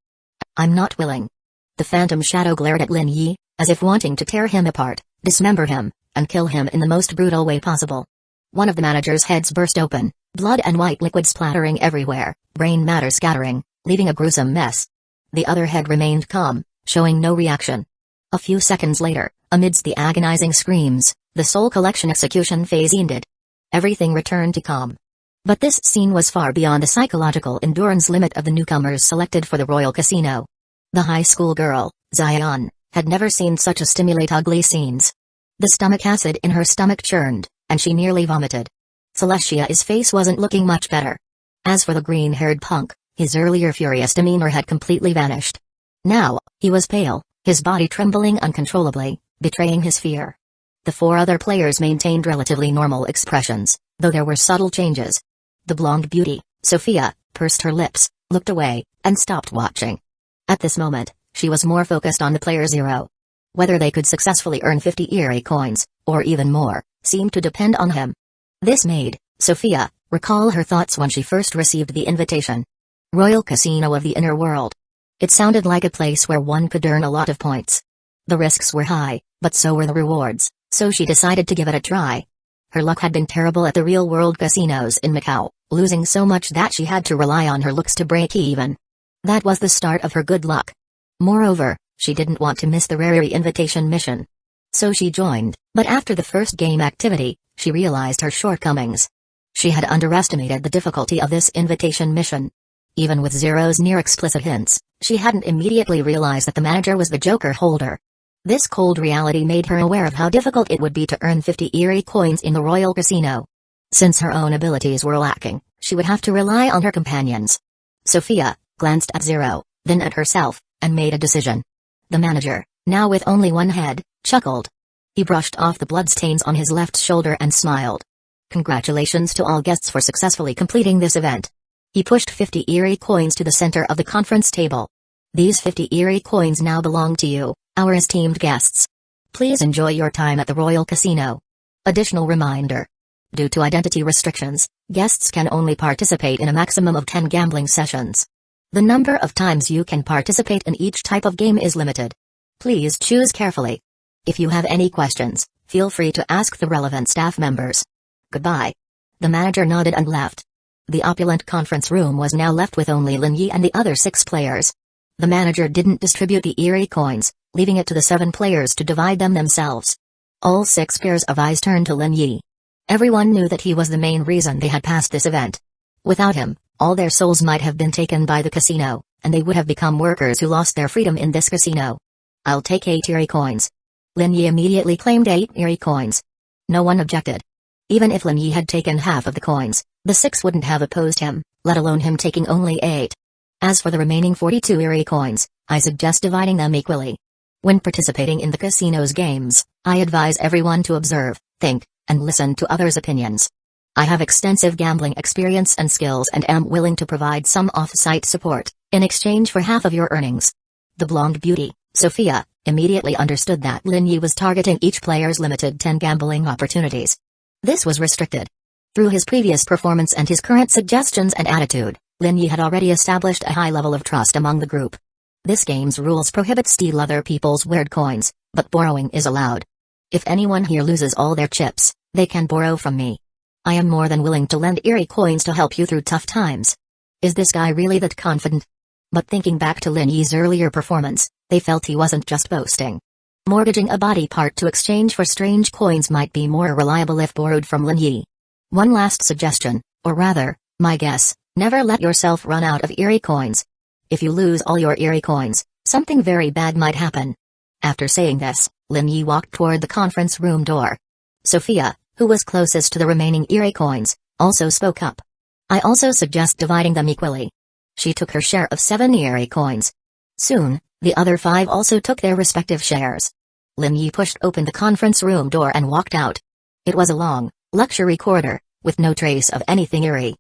I'm not willing. The phantom shadow glared at Lin Yi, as if wanting to tear him apart, dismember him, and kill him in the most brutal way possible. One of the manager's heads burst open, blood and white liquid splattering everywhere, brain matter scattering, leaving a gruesome mess. The other head remained calm, showing no reaction. A few seconds later, amidst the agonizing screams, the soul collection execution phase ended. Everything returned to calm. But this scene was far beyond the psychological endurance limit of the newcomers selected for the Royal Casino. The high school girl, Zion, had never seen such a stimulate ugly scenes. The stomach acid in her stomach churned, and she nearly vomited. Celestia's face wasn't looking much better. As for the green-haired punk, his earlier furious demeanor had completely vanished. Now, he was pale, his body trembling uncontrollably, betraying his fear. The 4 other players maintained relatively normal expressions, though there were subtle changes. The blonde beauty, Sophia, pursed her lips, looked away, and stopped watching. At this moment, she was more focused on the player 0. Whether they could successfully earn 50 eerie coins, or even more, seemed to depend on him. This made Sophia recall her thoughts when she first received the invitation. Royal Casino of the Inner World. It sounded like a place where one could earn a lot of points. The risks were high, but so were the rewards, so she decided to give it a try. Her luck had been terrible at the real-world casinos in Macau, losing so much that she had to rely on her looks to break even. That was the start of her good luck. Moreover, she didn't want to miss the rare invitation mission. So she joined, but after the first game activity, she realized her shortcomings. She had underestimated the difficulty of this invitation mission. Even with Zero's near-explicit hints, she hadn't immediately realized that the manager was the Joker holder. This cold reality made her aware of how difficult it would be to earn 50 eerie coins in the Royal Casino. Since her own abilities were lacking, she would have to rely on her companions. Sophia glanced at Zero, then at herself, and made a decision. The manager, now with only one head, chuckled. He brushed off the bloodstains on his left shoulder and smiled. Congratulations to all guests for successfully completing this event. He pushed 50 eerie coins to the center of the conference table. These 50 eerie coins now belong to you, our esteemed guests. Please enjoy your time at the Royal Casino. Additional reminder. Due to identity restrictions, guests can only participate in a maximum of 10 gambling sessions. The number of times you can participate in each type of game is limited. Please choose carefully. If you have any questions, feel free to ask the relevant staff members. Goodbye. The manager nodded and left. The opulent conference room was now left with only Lin Yi and the other 6 players. The manager didn't distribute the eerie coins, leaving it to the 7 players to divide them themselves. All 6 pairs of eyes turned to Lin Yi. Everyone knew that he was the main reason they had passed this event. Without him, all their souls might have been taken by the casino, and they would have become workers who lost their freedom in this casino. I'll take 8 eerie coins. Lin Yi immediately claimed 8 eerie coins. No one objected. Even if Lin Yi had taken half of the coins, the 6 wouldn't have opposed him, let alone him taking only 8. As for the remaining 42 eerie coins, I suggest dividing them equally. When participating in the casino's games, I advise everyone to observe, think, and listen to others' opinions. I have extensive gambling experience and skills and am willing to provide some off-site support, in exchange for half of your earnings. The blonde beauty, Sophia, immediately understood that Lin Yi was targeting each player's limited 10 gambling opportunities. This was restricted. Through his previous performance and his current suggestions and attitude, Lin Yi had already established a high level of trust among the group. This game's rules prohibit steal other people's weird coins, but borrowing is allowed. If anyone here loses all their chips, they can borrow from me. I am more than willing to lend eerie coins to help you through tough times. Is this guy really that confident? But thinking back to Lin Yi's earlier performance, they felt he wasn't just boasting. Mortgaging a body part to exchange for strange coins might be more reliable if borrowed from Lin Yi. One last suggestion, or rather, my guess, never let yourself run out of eerie coins. If you lose all your eerie coins, something very bad might happen. After saying this, Lin Yi walked toward the conference room door. Sophia, who was closest to the remaining eerie coins, also spoke up. I also suggest dividing them equally. She took her share of 7 eerie coins. Soon, the other 5 also took their respective shares. Lin Yi pushed open the conference room door and walked out. It was a long, luxury corridor, with no trace of anything eerie.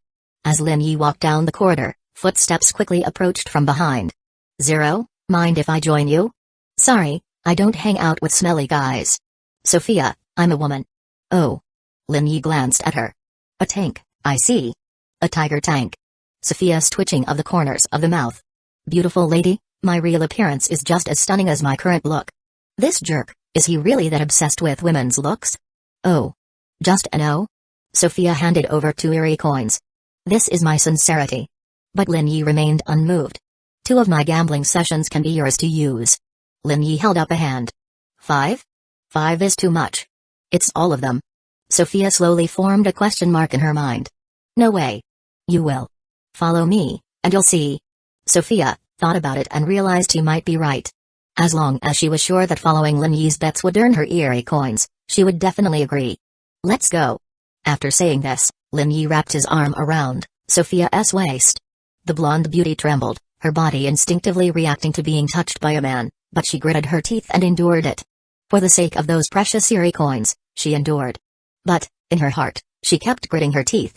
As Lin Yi walked down the corridor, footsteps quickly approached from behind. Zero, mind if I join you? Sorry, I don't hang out with smelly guys. Sophia, I'm a woman. Oh. Lin Yi glanced at her. A tank, I see. A tiger tank. Sophia's twitching of the corners of the mouth. Beautiful lady, my real appearance is just as stunning as my current look. This jerk, is he really that obsessed with women's looks? Oh. Just a no? Sophia handed over 2 eerie coins. This is my sincerity. But Lin Yi remained unmoved. 2 of my gambling sessions can be yours to use. Lin Yi held up a hand. 5? 5 is too much. It's all of them. Sophia slowly formed a question mark in her mind. No way. You will. Follow me, and you'll see. Sophia thought about it and realized he might be right. As long as she was sure that following Lin Yi's bets would earn her eerie coins, she would definitely agree. Let's go. After saying this, Lin Yi wrapped his arm around Sophia's waist. The blonde beauty trembled, her body instinctively reacting to being touched by a man, but she gritted her teeth and endured it. For the sake of those precious eerie coins, she endured. But, in her heart, she kept gritting her teeth.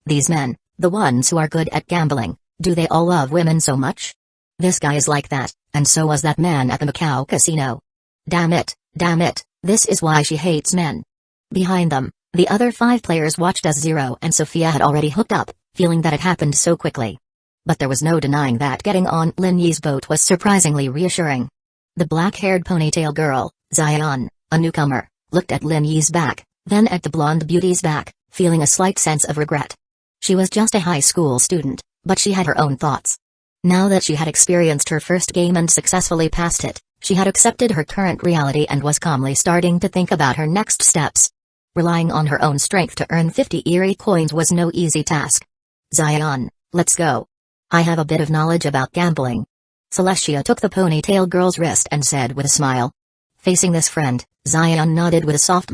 These men, the ones who are good at gambling, do they all love women so much? This guy is like that, and so was that man at the Macau casino. Damn it, this is why she hates men. Behind them, the other 5 players watched as Zero and Sophia had already hooked up, feeling that it happened so quickly. But there was no denying that getting on Lin Yi's boat was surprisingly reassuring. The black-haired ponytail girl, Zion, a newcomer, looked at Lin Yi's back, then at the blonde beauty's back, feeling a slight sense of regret. She was just a high school student, but she had her own thoughts. Now that she had experienced her first game and successfully passed it, She had accepted her current reality and was calmly starting to think about her next steps. Relying on her own strength to earn 50 eerie coins was no easy task. Zion, let's go. I have a bit of knowledge about gambling. Celestia took the ponytail girl's wrist and said with a smile. Facing this friend, Zion nodded with a soft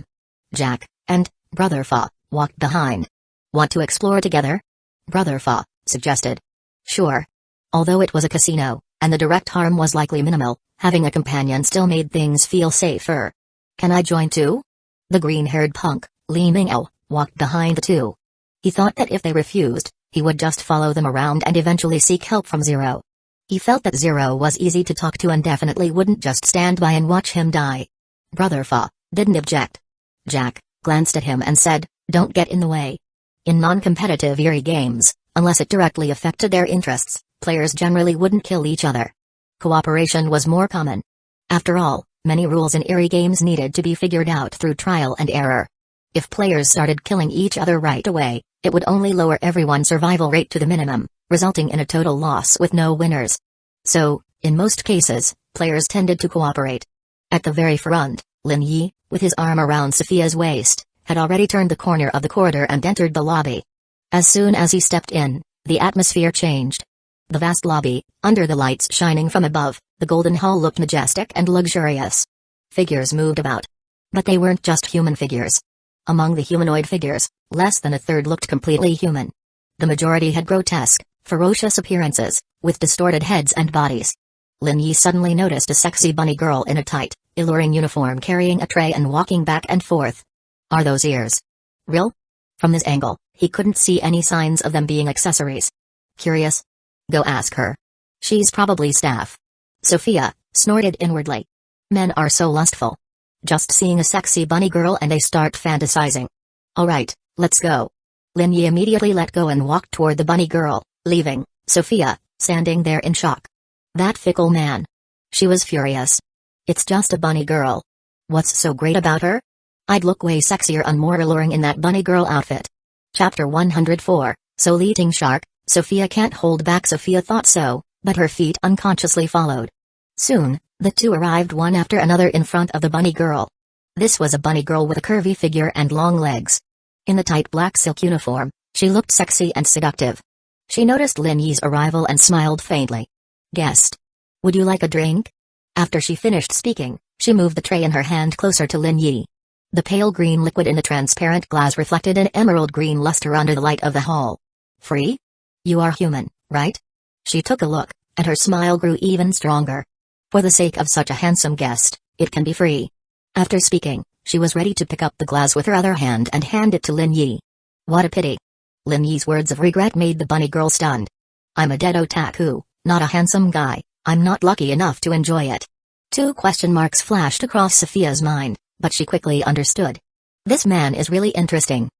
Jack and Brother Fa walked behind. Want to explore together? Brother Fa suggested. Sure. Although it was a casino, and the direct harm was likely minimal, having a companion still made things feel safer. Can I join too? The green-haired punk, Li Mingao, walked behind the two. He thought that if they refused, he would just follow them around and eventually seek help from Zero. He felt that Zero was easy to talk to and definitely wouldn't just stand by and watch him die. Brother Fa didn't object. Jack glanced at him and said, don't get in the way. In non-competitive eerie games, unless it directly affected their interests, players generally wouldn't kill each other. Cooperation was more common. After all, many rules in eerie games needed to be figured out through trial and error. If players started killing each other right away, it would only lower everyone's survival rate to the minimum, resulting in a total loss with no winners. So, in most cases, players tended to cooperate. At the very front, Lin Yi, with his arm around Sophia's waist, had already turned the corner of the corridor and entered the lobby. As soon as he stepped in, the atmosphere changed. The vast lobby, under the lights shining from above, the golden hall looked majestic and luxurious. Figures moved about. But they weren't just human figures. Among the humanoid figures, less than a third looked completely human. The majority had grotesque, ferocious appearances, with distorted heads and bodies. Lin Yi suddenly noticed a sexy bunny girl in a tight, alluring uniform carrying a tray and walking back and forth. Are those ears real? From this angle, he couldn't see any signs of them being accessories. Curious? Go ask her. She's probably staff. Sophia snorted inwardly. Men are so lustful. Just seeing a sexy bunny girl and they start fantasizing. Alright, let's go. Lin Yi immediately let go and walked toward the bunny girl, leaving Sophia standing there in shock. That fickle man. She was furious. It's just a bunny girl. What's so great about her? I'd look way sexier and more alluring in that bunny girl outfit. Chapter 104, So Eating Shark. Sophia can't hold back. Sophia thought so, but her feet unconsciously followed. Soon, the two arrived one after another in front of the bunny girl. This was a bunny girl with a curvy figure and long legs. In the tight black silk uniform, she looked sexy and seductive. She noticed Lin Yi's arrival and smiled faintly. Guest. Would you like a drink? After she finished speaking, she moved the tray in her hand closer to Lin Yi. The pale green liquid in the transparent glass reflected an emerald green luster under the light of the hall. Free? You are human, right? She took a look, and her smile grew even stronger. For the sake of such a handsome guest, it can be free. After speaking, she was ready to pick up the glass with her other hand and hand it to Lin Yi. What a pity. Lin Yi's words of regret made the bunny girl stunned. I'm a dead otaku, not a handsome guy. I'm not lucky enough to enjoy it. 2 question marks flashed across Sophia's mind, but she quickly understood. This man is really interesting.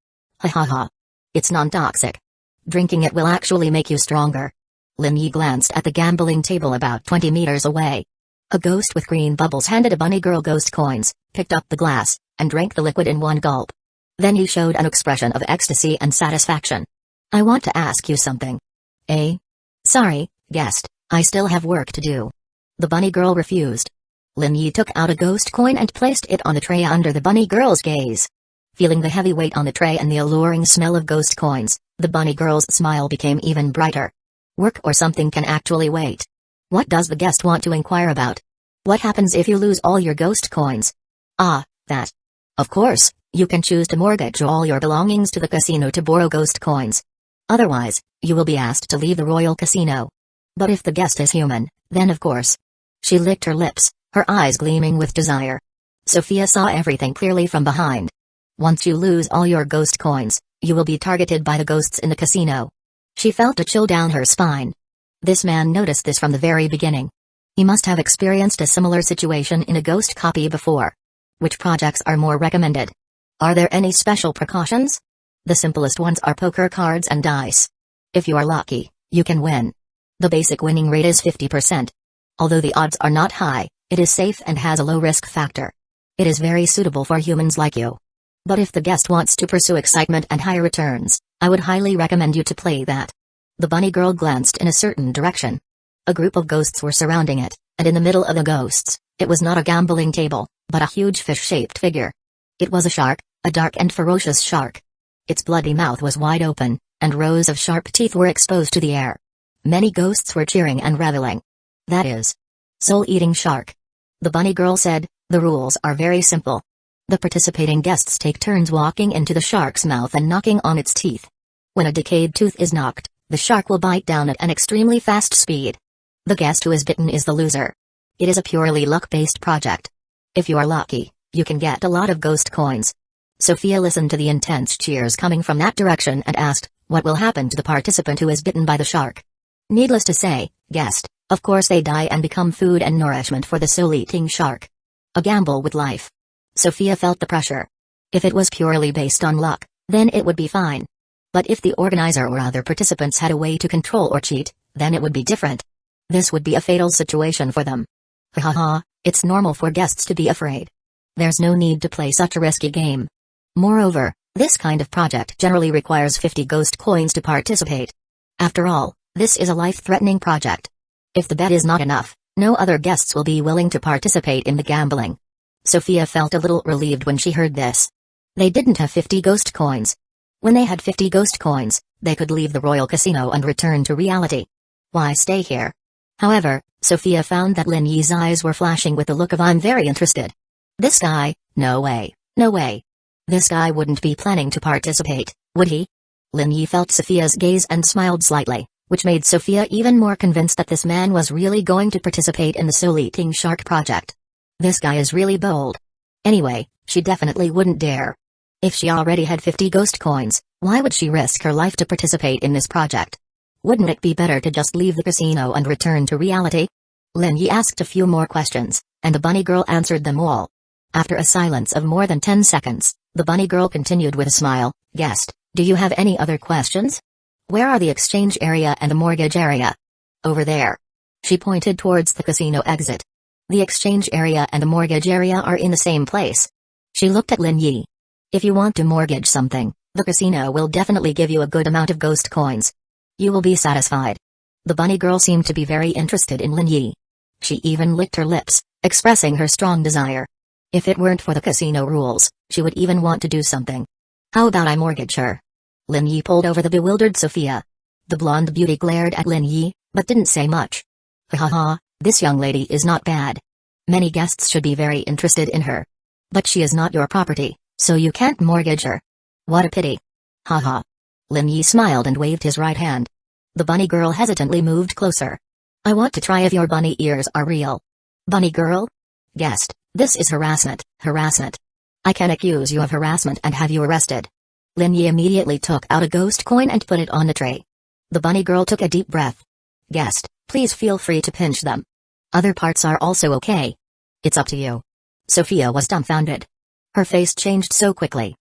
Ha ha ha. It's non-toxic. Drinking it will actually make you stronger. Lin Yi glanced at the gambling table about 20 meters away. A ghost with green bubbles handed a bunny girl ghost coins, picked up the glass, and drank the liquid in one gulp. Then he showed an expression of ecstasy and satisfaction. I want to ask you something. Eh? Sorry, guest, I still have work to do. The bunny girl refused. Lin Yi took out a ghost coin and placed it on the tray under the bunny girl's gaze. Feeling the heavy weight on the tray and the alluring smell of ghost coins, the bunny girl's smile became even brighter. Work or something can actually wait. What does the guest want to inquire about? What happens if you lose all your ghost coins? Ah, that. Of course, you can choose to mortgage all your belongings to the casino to borrow ghost coins. Otherwise, you will be asked to leave the royal casino. But if the guest is human, then of course. She licked her lips, her eyes gleaming with desire. Sophia saw everything clearly from behind. Once you lose all your ghost coins, you will be targeted by the ghosts in the casino. She felt a chill down her spine. This man noticed this from the very beginning. He must have experienced a similar situation in a ghost copy before. Which projects are more recommended? Are there any special precautions? The simplest ones are poker cards and dice. If you are lucky, you can win. The basic winning rate is 50%. Although the odds are not high, it is safe and has a low risk factor. It is very suitable for humans like you. But if the guest wants to pursue excitement and high returns, I would highly recommend you to play that. The bunny girl glanced in a certain direction. A group of ghosts were surrounding it, and in the middle of the ghosts, It was not a gambling table, but a huge fish-shaped figure. It was a shark, a dark and ferocious shark. Its bloody mouth was wide open, and rows of sharp teeth were exposed to the air. Many ghosts were cheering and reveling. That is soul-eating shark. The bunny girl said, the rules are very simple. The participating guests take turns walking into the shark's mouth and knocking on its teeth. When a decayed tooth is knocked, the shark will bite down at an extremely fast speed. The guest who is bitten is the loser. It is a purely luck-based project. If you are lucky, you can get a lot of ghost coins. Sophia listened to the intense cheers coming from that direction and asked, what will happen to the participant who is bitten by the shark? Needless to say, guest, of course they die and become food and nourishment for the soul-eating shark. A gamble with life. Sophia felt the pressure. If it was purely based on luck, then it would be fine. But if the organizer or other participants had a way to control or cheat, then it would be different. This would be a fatal situation for them. Haha, it's normal for guests to be afraid. There's no need to play such a risky game. Moreover, this kind of project generally requires 50 ghost coins to participate. After all, this is a life-threatening project. If the bet is not enough, no other guests will be willing to participate in the gambling. Sophia felt a little relieved when she heard this. They didn't have 50 ghost coins. When they had 50 ghost coins, they could leave the royal casino and return to reality. Why stay here? However, Sophia found that Lin Yi's eyes were flashing with the look of I'm very interested. This guy, no way, no way. This guy wouldn't be planning to participate, would he? Lin Yi felt Sophia's gaze and smiled slightly, which made Sophia even more convinced that this man was really going to participate in the soul-eating shark project. This guy is really bold. Anyway, she definitely wouldn't dare. If she already had 50 ghost coins, why would she risk her life to participate in this project? Wouldn't it be better to just leave the casino and return to reality? Lin Yi asked a few more questions, and the bunny girl answered them all. After a silence of more than 10 seconds, the bunny girl continued with a smile, guest, do you have any other questions? Where are the exchange area and the mortgage area? Over there. She pointed towards the casino exit. The exchange area and the mortgage area are in the same place. She looked at Lin Yi. If you want to mortgage something, the casino will definitely give you a good amount of ghost coins. You will be satisfied. The bunny girl seemed to be very interested in Lin Yi. She even licked her lips, expressing her strong desire. If it weren't for the casino rules, she would even want to do something. How about I mortgage her? Lin Yi pulled over the bewildered Sophia. The blonde beauty glared at Lin Yi, but didn't say much. Haha, this young lady is not bad. Many guests should be very interested in her. But she is not your property, so you can't mortgage her. What a pity. Haha. Lin Yi smiled and waved his right hand. The bunny girl hesitantly moved closer. I want to try if your bunny ears are real. Bunny girl? Guest, this is harassment, harassment. I can accuse you of harassment and have you arrested. Lin Yi immediately took out a ghost coin and put it on the tray. The bunny girl took a deep breath. Guest, please feel free to pinch them. Other parts are also okay. It's up to you. Sophia was dumbfounded. Her face changed so quickly.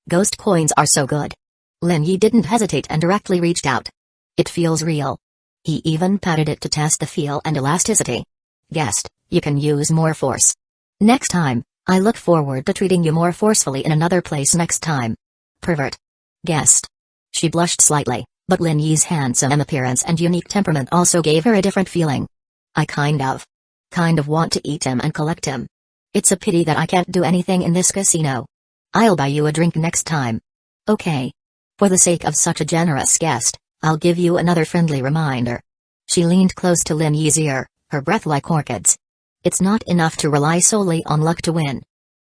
Ghost coins are so good. Lin Yi didn't hesitate and directly reached out. It feels real. He even patted it to test the feel and elasticity. Guest, you can use more force. Next time, I look forward to treating you more forcefully in another place next time. Pervert. Guest. She blushed slightly, but Lin Yi's handsome appearance and unique temperament also gave her a different feeling. I kind of want to eat him and collect him. It's a pity that I can't do anything in this casino. I'll buy you a drink next time. Okay. For the sake of such a generous guest, I'll give you another friendly reminder. She leaned close to Lin Yi's ear, her breath like orchids. It's not enough to rely solely on luck to win.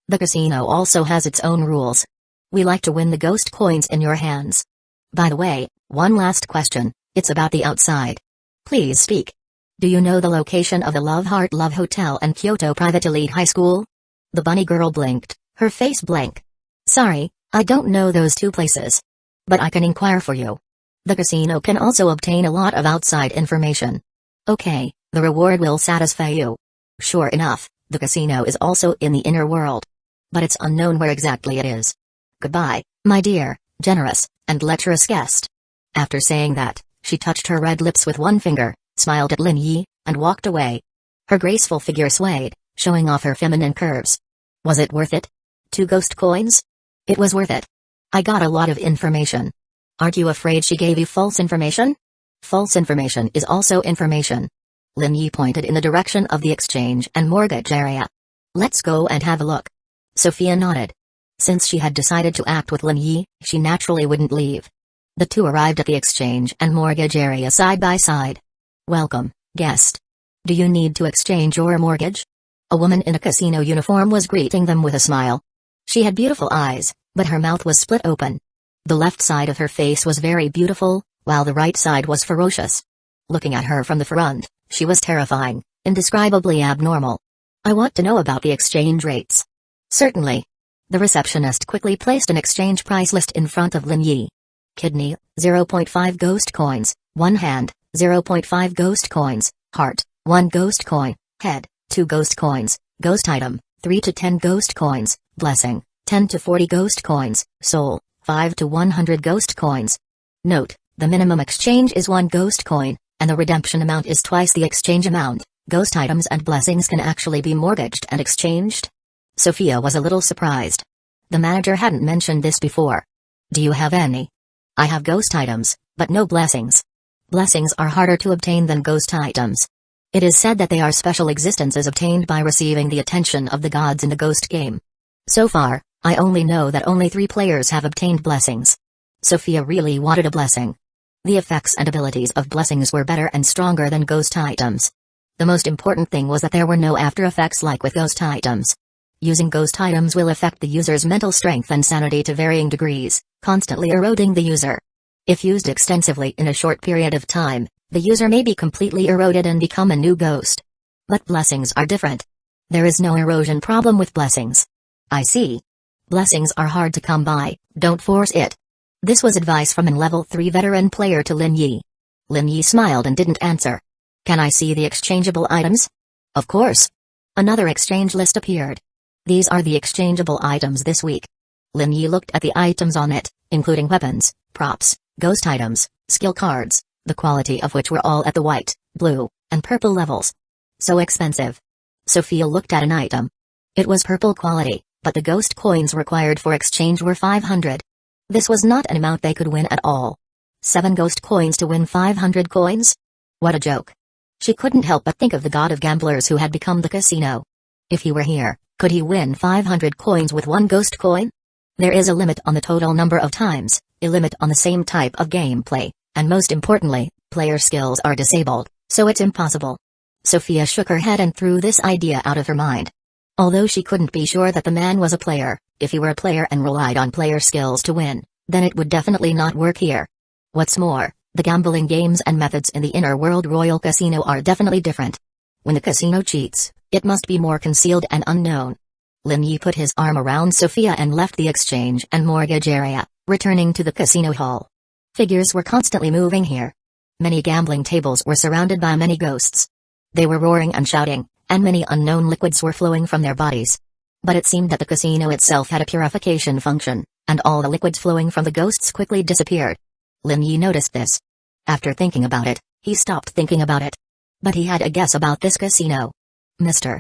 The casino also has its own rules. We like to win the ghost coins in your hands. By the way, one last question, it's about the outside. Please speak. Do you know the location of the Love Heart Love Hotel and Kyoto Private Elite High School? The bunny girl blinked, her face blank. Sorry, I don't know those two places. But I can inquire for you. The casino can also obtain a lot of outside information. Okay, the reward will satisfy you. Sure enough, the casino is also in the inner world. But it's unknown where exactly it is. Goodbye, my dear, generous, and lecherous guest. After saying that, she touched her red lips with one finger, smiled at Lin Yi, and walked away. Her graceful figure swayed, showing off her feminine curves. Was it worth it? 2 ghost coins? It was worth it. I got a lot of information. Aren't you afraid she gave you false information? False information is also information. Lin Yi pointed in the direction of the exchange and mortgage area. Let's go and have a look. Sophia nodded. Since she had decided to act with Lin Yi, she naturally wouldn't leave. The two arrived at the exchange and mortgage area side by side. Welcome, guest. Do you need to exchange your mortgage? A woman in a casino uniform was greeting them with a smile. She had beautiful eyes, but her mouth was split open. The left side of her face was very beautiful, while the right side was ferocious. Looking at her from the front, she was terrifying, indescribably abnormal. I want to know about the exchange rates. Certainly. The receptionist quickly placed an exchange price list in front of Lin Yi. Kidney, 0.5 ghost coins, 1 hand, 0.5 ghost coins, heart, 1 ghost coin, head, 2 ghost coins, ghost item, 3 to 10 ghost coins, blessing, 10 to 40 ghost coins, soul, 5 to 100 ghost coins. Note, the minimum exchange is 1 ghost coin, and the redemption amount is twice the exchange amount. Ghost items and blessings can actually be mortgaged and exchanged. Sophia was a little surprised. The manager hadn't mentioned this before. Do you have any? I have ghost items, but no blessings. Blessings are harder to obtain than ghost items. It is said that they are special existences obtained by receiving the attention of the gods in the ghost game. So far, I only know that only 3 players have obtained blessings. Sophia really wanted a blessing. The effects and abilities of blessings were better and stronger than ghost items. The most important thing was that there were no after effects like with ghost items. Using ghost items will affect the user's mental strength and sanity to varying degrees, constantly eroding the user. If used extensively in a short period of time, the user may be completely eroded and become a new ghost. But blessings are different. There is no erosion problem with blessings. I see. Blessings are hard to come by, don't force it. This was advice from an level 3 veteran player to Lin Yi. Lin Yi smiled and didn't answer. Can I see the exchangeable items? Of course. Another exchange list appeared. These are the exchangeable items this week. Lin Yi looked at the items on it, including weapons, props, ghost items, skill cards, the quality of which were all at the white, blue, and purple levels. So expensive. Sophia looked at an item. It was purple quality, but the ghost coins required for exchange were 500. This was not an amount they could win at all. 7 ghost coins to win 500 coins? What a joke. She couldn't help but think of the god of gamblers who had become the casino. If he were here, could he win 500 coins with 1 ghost coin? There is a limit on the total number of times, a limit on the same type of gameplay, and most importantly, player skills are disabled, so it's impossible. Sophia shook her head and threw this idea out of her mind. Although she couldn't be sure that the man was a player, if he were a player and relied on player skills to win, then it would definitely not work here. What's more, the gambling games and methods in the inner world Royal Casino are definitely different. When the casino cheats, it must be more concealed and unknown. Lin Yi put his arm around Sophia and left the exchange and mortgage area, returning to the casino hall. Figures were constantly moving here. Many gambling tables were surrounded by many ghosts. They were roaring and shouting, and many unknown liquids were flowing from their bodies. But it seemed that the casino itself had a purification function, and all the liquids flowing from the ghosts quickly disappeared. Lin Yi noticed this. After thinking about it, he stopped thinking about it. But he had a guess about this casino. Mr.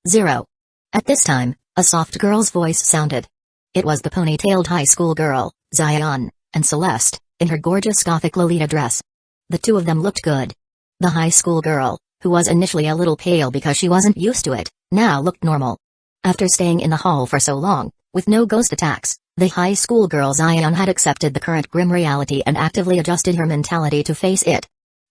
Zero. At this time, a soft girl's voice sounded. It was the ponytailed high school girl, Zion, and Celeste, in her gorgeous gothic Lolita dress. The two of them looked good. The high school girl, who was initially a little pale because she wasn't used to it, now looked normal. After staying in the hall for so long, with no ghost attacks, the high school girl Zion had accepted the current grim reality and actively adjusted her mentality to face it.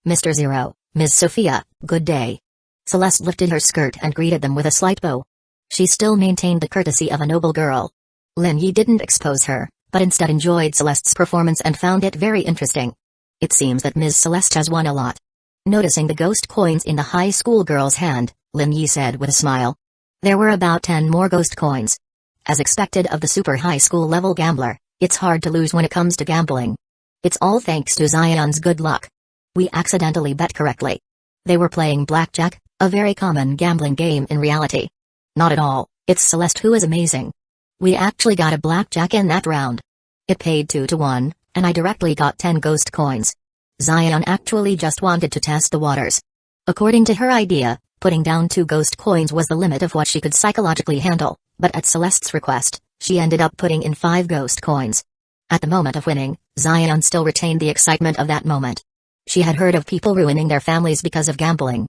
Mr. Zero, Ms. Sophia, good day. Celeste lifted her skirt and greeted them with a slight bow. She still maintained the courtesy of a noble girl. Lin Yi didn't expose her, but instead enjoyed Celeste's performance and found it very interesting. It seems that Ms. Celeste has won a lot. Noticing the ghost coins in the high school girl's hand, Lin Yi said with a smile. There were about 10 more ghost coins. As expected of the super high school level gambler, it's hard to lose when it comes to gambling. It's all thanks to Zion's good luck. We accidentally bet correctly. They were playing blackjack, a very common gambling game in reality. Not at all, it's Celeste who is amazing. We actually got a blackjack in that round. It paid 2 to 1, and I directly got 10 ghost coins. Zion actually just wanted to test the waters. According to her idea, putting down 2 ghost coins was the limit of what she could psychologically handle, but at Celeste's request, she ended up putting in 5 ghost coins. At the moment of winning, Zion still retained the excitement of that moment. She had heard of people ruining their families because of gambling.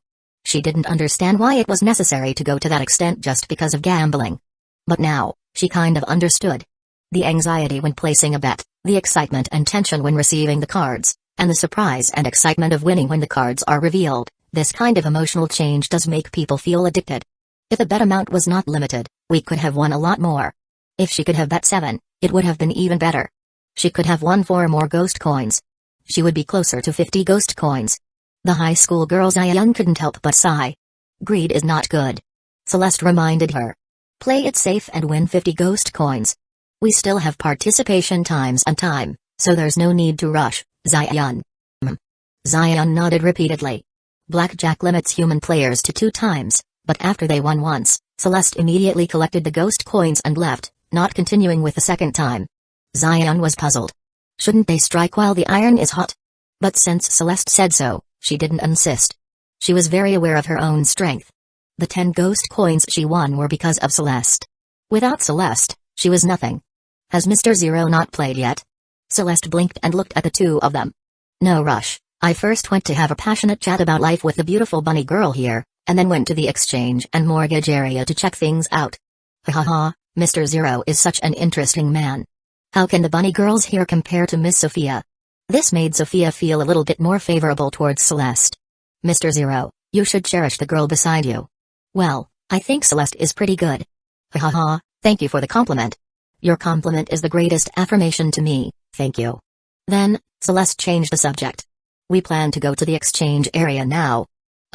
She didn't understand why it was necessary to go to that extent just because of gambling. But now, she kind of understood. The anxiety when placing a bet, the excitement and tension when receiving the cards, and the surprise and excitement of winning when the cards are revealed, this kind of emotional change does make people feel addicted. If the bet amount was not limited, we could have won a lot more. If she could have bet 7, it would have been even better. She could have won 4 more ghost coins. She would be closer to 50 ghost coins. The high school girl Zion couldn't help but sigh. Greed is not good. Celeste reminded her. Play it safe and win 50 ghost coins. We still have participation times and time, so there's no need to rush, Zion. Zion nodded repeatedly. Blackjack limits human players to 2 times, but after they won once, Celeste immediately collected the ghost coins and left, not continuing with the second time. Zion was puzzled. Shouldn't they strike while the iron is hot? But since Celeste said so, she didn't insist. She was very aware of her own strength. The 10 ghost coins she won were because of Celeste. Without Celeste, she was nothing. Has Mr. Zero not played yet? Celeste blinked and looked at the 2 of them. No rush, I first went to have a passionate chat about life with the beautiful bunny girl here, and then went to the exchange and mortgage area to check things out. Ha ha, Mr. Zero is such an interesting man. How can the bunny girls here compare to Miss Sophia? This made Sophia feel a little bit more favorable towards Celeste. Mr. Zero, you should cherish the girl beside you. Well, I think Celeste is pretty good. Ha ha ha, thank you for the compliment. Your compliment is the greatest affirmation to me, thank you. Then, Celeste changed the subject. We plan to go to the exchange area now.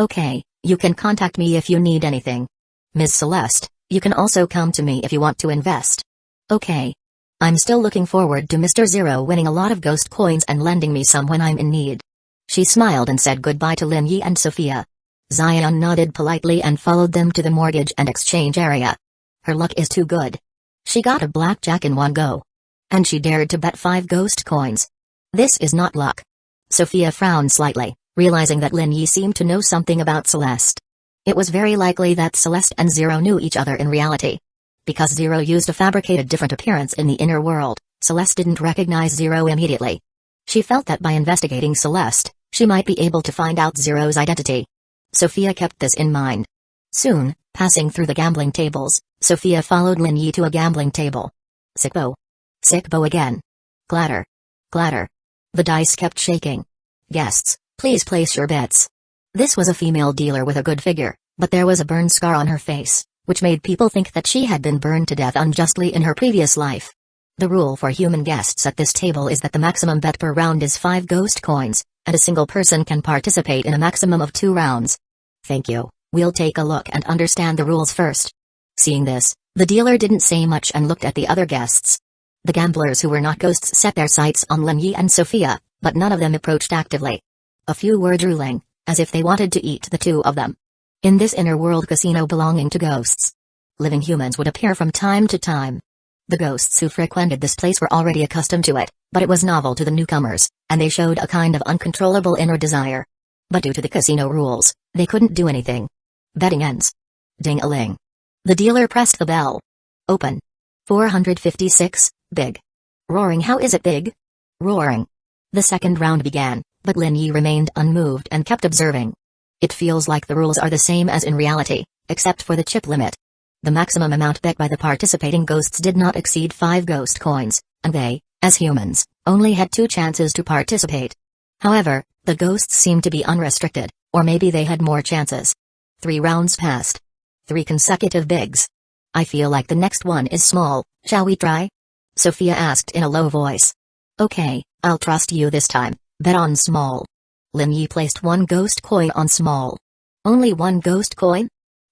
Okay, you can contact me if you need anything. Ms. Celeste, you can also come to me if you want to invest. Okay. I'm still looking forward to Mr. Zero winning a lot of ghost coins and lending me some when I'm in need. She smiled and said goodbye to Lin Yi and Sophia. Zion nodded politely and followed them to the mortgage and exchange area. Her luck is too good. She got a blackjack in one go. And she dared to bet 5 ghost coins. This is not luck. Sophia frowned slightly, realizing that Lin Yi seemed to know something about Celeste. It was very likely that Celeste and Zero knew each other in reality. Because Zero used a fabricated different appearance in the inner world, Celeste didn't recognize Zero immediately. She felt that by investigating Celeste, she might be able to find out Zero's identity. Sophia kept this in mind. Soon, passing through the gambling tables, Sophia followed Lin Yi to a gambling table. Sickbo. Sickbo again. Clatter. Clatter. The dice kept shaking. Guests, please place your bets. This was a female dealer with a good figure, but there was a burn scar on her face, which made people think that she had been burned to death unjustly in her previous life. The rule for human guests at this table is that the maximum bet per round is 5 ghost coins, and a single person can participate in a maximum of 2 rounds. Thank you, we'll take a look and understand the rules first. Seeing this, the dealer didn't say much and looked at the other guests. The gamblers who were not ghosts set their sights on Lin Yi and Sophia, but none of them approached actively. A few were drooling, as if they wanted to eat the 2 of them. In this inner world casino belonging to ghosts, living humans would appear from time to time. The ghosts who frequented this place were already accustomed to it, but it was novel to the newcomers, and they showed a kind of uncontrollable inner desire. But due to the casino rules, they couldn't do anything. Betting ends. Ding-a-ling. The dealer pressed the bell. Open. 456, big. Roaring. How is it big? Roaring. The second round began, but Lin Yi remained unmoved and kept observing. It feels like the rules are the same as in reality, except for the chip limit. The maximum amount bet by the participating ghosts did not exceed 5 ghost coins, and they, as humans, only had 2 chances to participate. However, the ghosts seemed to be unrestricted, or maybe they had more chances. 3 rounds passed. 3 consecutive bigs. I feel like the next one is small, shall we try? Sophia asked in a low voice. Okay, I'll trust you this time, bet on small. Lin Yi placed 1 ghost coin on small. Only 1 ghost coin?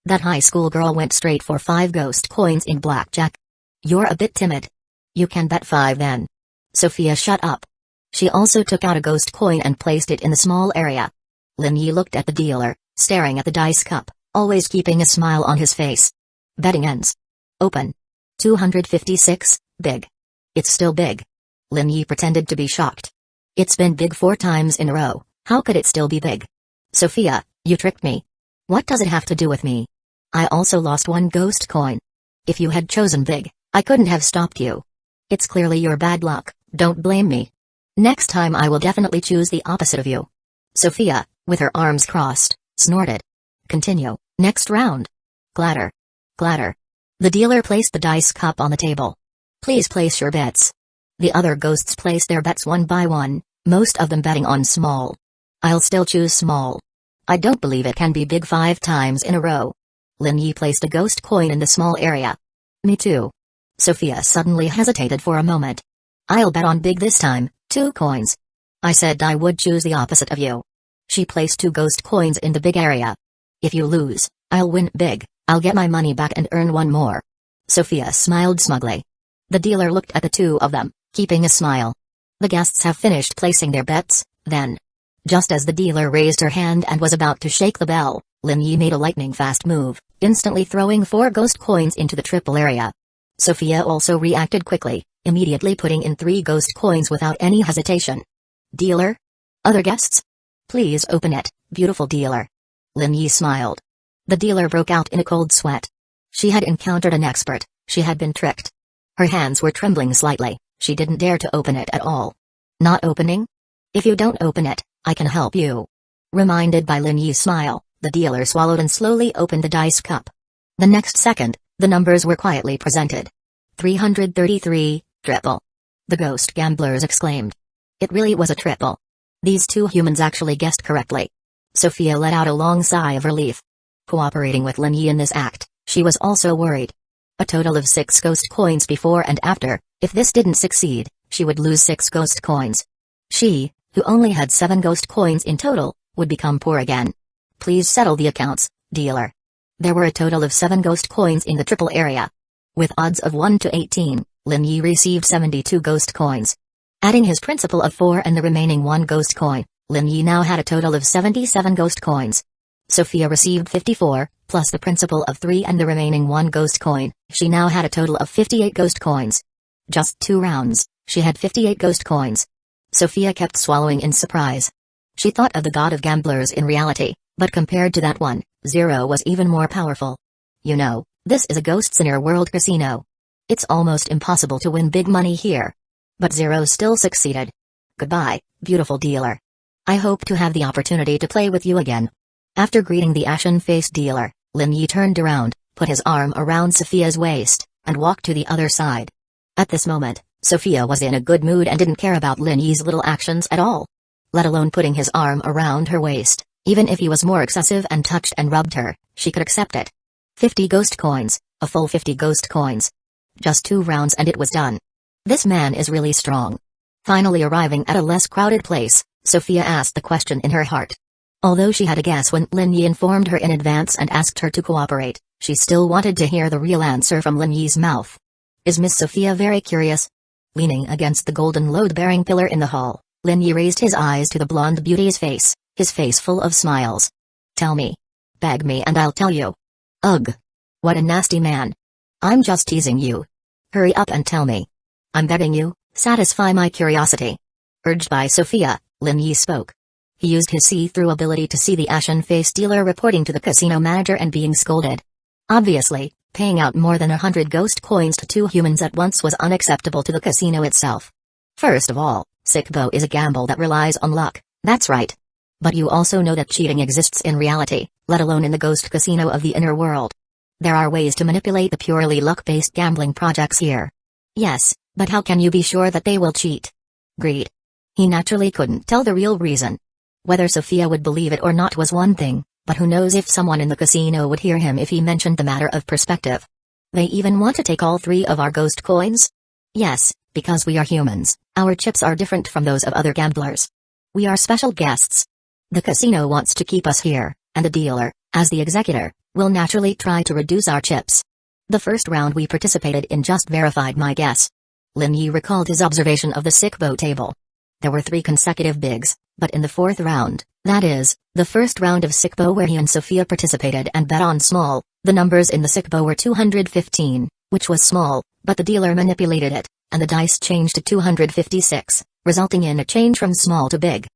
That high school girl went straight for 5 ghost coins in blackjack. You're a bit timid. You can bet 5 then. Sophia shut up. She also took out a ghost coin and placed it in the small area. Lin Yi looked at the dealer, staring at the dice cup, always keeping a smile on his face. Betting ends. Open. 256, big. It's still big. Lin Yi pretended to be shocked. It's been big 4 times in a row, how could it still be big? Sophia, you tricked me. What does it have to do with me? I also lost 1 ghost coin. If you had chosen big, I couldn't have stopped you. It's clearly your bad luck, don't blame me. Next time I will definitely choose the opposite of you. Sophia, with her arms crossed, snorted. Continue. Next round. Clatter. Clatter. The dealer placed the dice cup on the table. Please place your bets. The other ghosts placed their bets one by one, most of them betting on small. I'll still choose small. I don't believe it can be big 5 times in a row. Lin Yi placed a ghost coin in the small area. Me too. Sophia suddenly hesitated for a moment. I'll bet on big this time, 2 coins. I said I would choose the opposite of you. She placed 2 ghost coins in the big area. If you lose, I'll win big, I'll get my money back and earn 1 more. Sophia smiled smugly. The dealer looked at the 2 of them, keeping a smile. The guests have finished placing their bets, then. Just as the dealer raised her hand and was about to shake the bell, Lin Yi made a lightning-fast move, instantly throwing 4 ghost coins into the triple area. Sophia also reacted quickly, immediately putting in 3 ghost coins without any hesitation. Dealer? Other guests? Please open it, beautiful dealer. Lin Yi smiled. The dealer broke out in a cold sweat. She had encountered an expert, she had been tricked. Her hands were trembling slightly, she didn't dare to open it at all. Not opening? If you don't open it, I can help you. Reminded by Lin Yi's smile, the dealer swallowed and slowly opened the dice cup. The next second, the numbers were quietly presented. 333, triple. The ghost gamblers exclaimed. It really was a triple. These 2 humans actually guessed correctly. Sophia let out a long sigh of relief. Cooperating with Lin Yi in this act, she was also worried. A total of 6 ghost coins before and after, if this didn't succeed, she would lose 6 ghost coins. She, who only had 7 ghost coins in total, would become poor again. Please settle the accounts, dealer. There were a total of 7 ghost coins in the triple area. With odds of 1 to 18, Lin Yi received 72 ghost coins. Adding his principal of 4 and the remaining 1 ghost coin, Lin Yi now had a total of 77 ghost coins. Sophia received 54, plus the principal of 3 and the remaining 1 ghost coin, she now had a total of 58 ghost coins. Just 2 rounds, she had 58 ghost coins. Sophia kept swallowing in surprise. She thought of the god of gamblers in reality, but compared to that one, Zero was even more powerful. You know, this is a ghost's inner world casino. It's almost impossible to win big money here. But Zero still succeeded. Goodbye, beautiful dealer. I hope to have the opportunity to play with you again. After greeting the ashen-faced dealer, Lin Yi turned around, put his arm around Sophia's waist, and walked to the other side. At this moment, Sophia was in a good mood and didn't care about Lin Yi's little actions at all. Let alone putting his arm around her waist, even if he was more excessive and touched and rubbed her, she could accept it. 50 ghost coins, a full 50 ghost coins. Just 2 rounds and it was done. This man is really strong. Finally arriving at a less crowded place, Sophia asked the question in her heart. Although she had a guess when Lin Yi informed her in advance and asked her to cooperate, she still wanted to hear the real answer from Lin Yi's mouth. Is Miss Sophia very curious? Leaning against the golden load-bearing pillar in the hall, Lin Yi raised his eyes to the blonde beauty's face, his face full of smiles. Tell me. Beg me and I'll tell you. Ugh. What a nasty man. I'm just teasing you. Hurry up and tell me. I'm begging you, satisfy my curiosity. Urged by Sophia, Lin Yi spoke. He used his see-through ability to see the ashen-faced dealer reporting to the casino manager and being scolded. Obviously, paying out more than 100 ghost coins to 2 humans at once was unacceptable to the casino itself. First of all, Sickbo is a gamble that relies on luck, that's right. But you also know that cheating exists in reality, let alone in the ghost casino of the inner world. There are ways to manipulate the purely luck-based gambling projects here. Yes, but how can you be sure that they will cheat? Greed. He naturally couldn't tell the real reason. Whether Sophia would believe it or not was one thing, but who knows if someone in the casino would hear him if he mentioned the matter of perspective. They even want to take all 3 of our ghost coins? Yes, because we are humans, our chips are different from those of other gamblers. We are special guests. The casino wants to keep us here, and the dealer, as the executor, will naturally try to reduce our chips. The first round we participated in just verified my guess. Lin Yi recalled his observation of the Sickbo table. There were 3 consecutive bigs, but in the 4th round, that is, the first round of Sickbo where he and Sophia participated and bet on small, the numbers in the Sickbo were 215, which was small, but the dealer manipulated it, and the dice changed to 256, resulting in a change from small to big.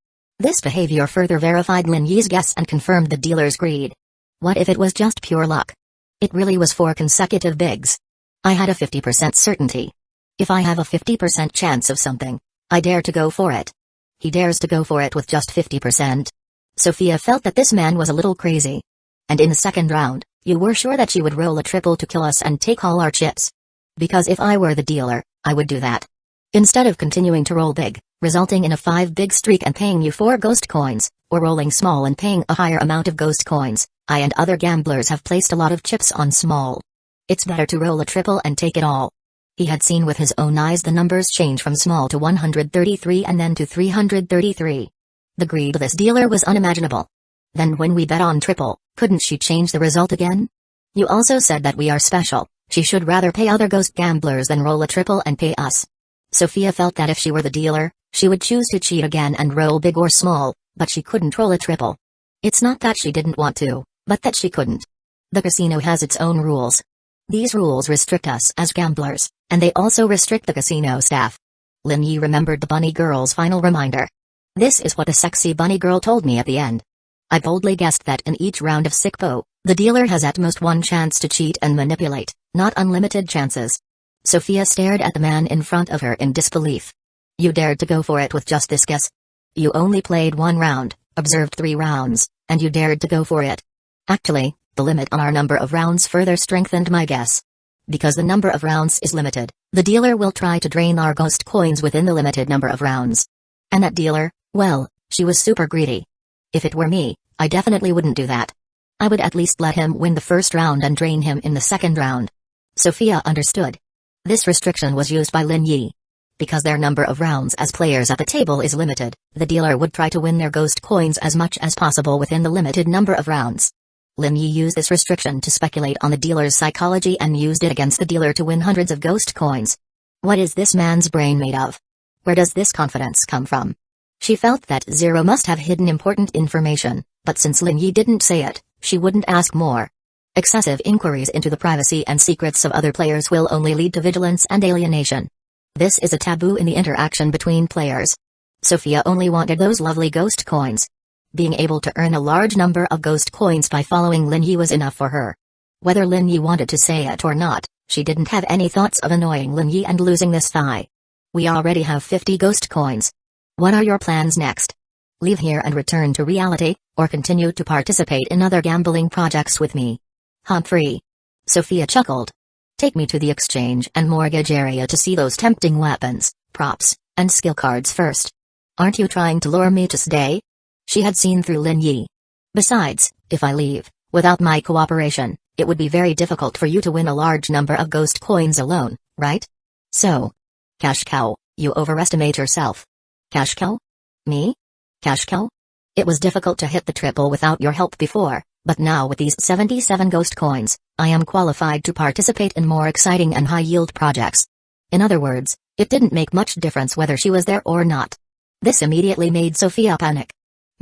This behavior further verified Lin Yi's guess and confirmed the dealer's greed. What if it was just pure luck? It really was 4 consecutive bigs. I had a 50% certainty. If I have a 50% chance of something, I dare to go for it. He dares to go for it with just 50%. Sophia felt that this man was a little crazy. And in the second round, you were sure that she would roll a triple to kill us and take all our chips. Because if I were the dealer, I would do that. Instead of continuing to roll big, resulting in a 5 big streak and paying you 4 ghost coins, or rolling small and paying a higher amount of ghost coins, I and other gamblers have placed a lot of chips on small. It's better to roll a triple and take it all. He had seen with his own eyes the numbers change from small to 133 and then to 333. The greed of this dealer was unimaginable. Then when we bet on triple, couldn't she change the result again? You also said that we are special. She should rather pay other ghost gamblers than roll a triple and pay us. Sophia felt that if she were the dealer, she would choose to cheat again and roll big or small, but she couldn't roll a triple. It's not that she didn't want to, but that she couldn't. The casino has its own rules. These rules restrict us as gamblers, and they also restrict the casino staff. Lin Yi remembered the bunny girl's final reminder. This is what the sexy bunny girl told me at the end. I boldly guessed that in each round of Sickpo, the dealer has at most one chance to cheat and manipulate, not unlimited chances. Sophia stared at the man in front of her in disbelief. You dared to go for it with just this guess? You only played 1 round, observed 3 rounds, and you dared to go for it. Actually, the limit on our number of rounds further strengthened my guess. Because the number of rounds is limited, the dealer will try to drain our ghost coins within the limited number of rounds. And that dealer, well, she was super greedy. If it were me, I definitely wouldn't do that. I would at least let him win the first round and drain him in the second round. Sophia understood. This restriction was used by Lin Yi. Because their number of rounds as players at the table is limited, the dealer would try to win their ghost coins as much as possible within the limited number of rounds. Lin Yi used this restriction to speculate on the dealer's psychology and used it against the dealer to win hundreds of ghost coins. What is this man's brain made of? Where does this confidence come from? She felt that Zero must have hidden important information, but since Lin Yi didn't say it, she wouldn't ask more. Excessive inquiries into the privacy and secrets of other players will only lead to vigilance and alienation. This is a taboo in the interaction between players. Sophia only wanted those lovely ghost coins. Being able to earn a large number of ghost coins by following Lin Yi was enough for her. Whether Lin Yi wanted to say it or not, she didn't have any thoughts of annoying Lin Yi and losing this thigh. We already have 50 ghost coins. What are your plans next? Leave here and return to reality, or continue to participate in other gambling projects with me? Humphrey. Sophia chuckled. Take me to the exchange and mortgage area to see those tempting weapons, props, and skill cards first. Aren't you trying to lure me to stay? She had seen through Lin Yi. Besides, if I leave, without my cooperation, it would be very difficult for you to win a large number of ghost coins alone, right? So. Cash cow, you overestimate yourself. Cash cow? Me? Cash cow? It was difficult to hit the triple without your help before, but now with these 77 ghost coins, I am qualified to participate in more exciting and high-yield projects. In other words, it didn't make much difference whether she was there or not. This immediately made Sophia panic.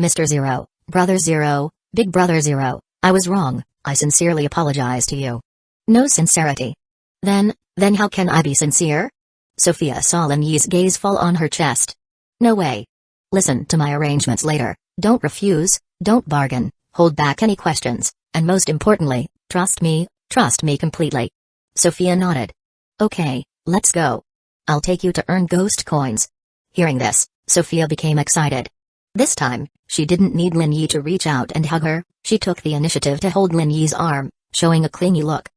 Mr. Zero, Brother Zero, Big Brother Zero, I was wrong, I sincerely apologize to you. No sincerity. Then how can I be sincere? Sophia saw Lin Yi's gaze fall on her chest. No way. Listen to my arrangements later, don't refuse, don't bargain, hold back any questions, and most importantly, trust me completely. Sophia nodded. Okay, let's go. I'll take you to earn ghost coins. Hearing this, Sophia became excited. This time, she didn't need Lin Yi to reach out and hug her, she took the initiative to hold Lin Yi's arm, showing a clingy look.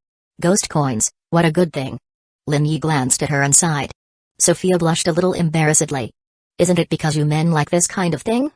Ghost coins, what a good thing. Lin Yi glanced at her and sighed. Sophia blushed a little embarrassedly. Isn't it because you men like this kind of thing?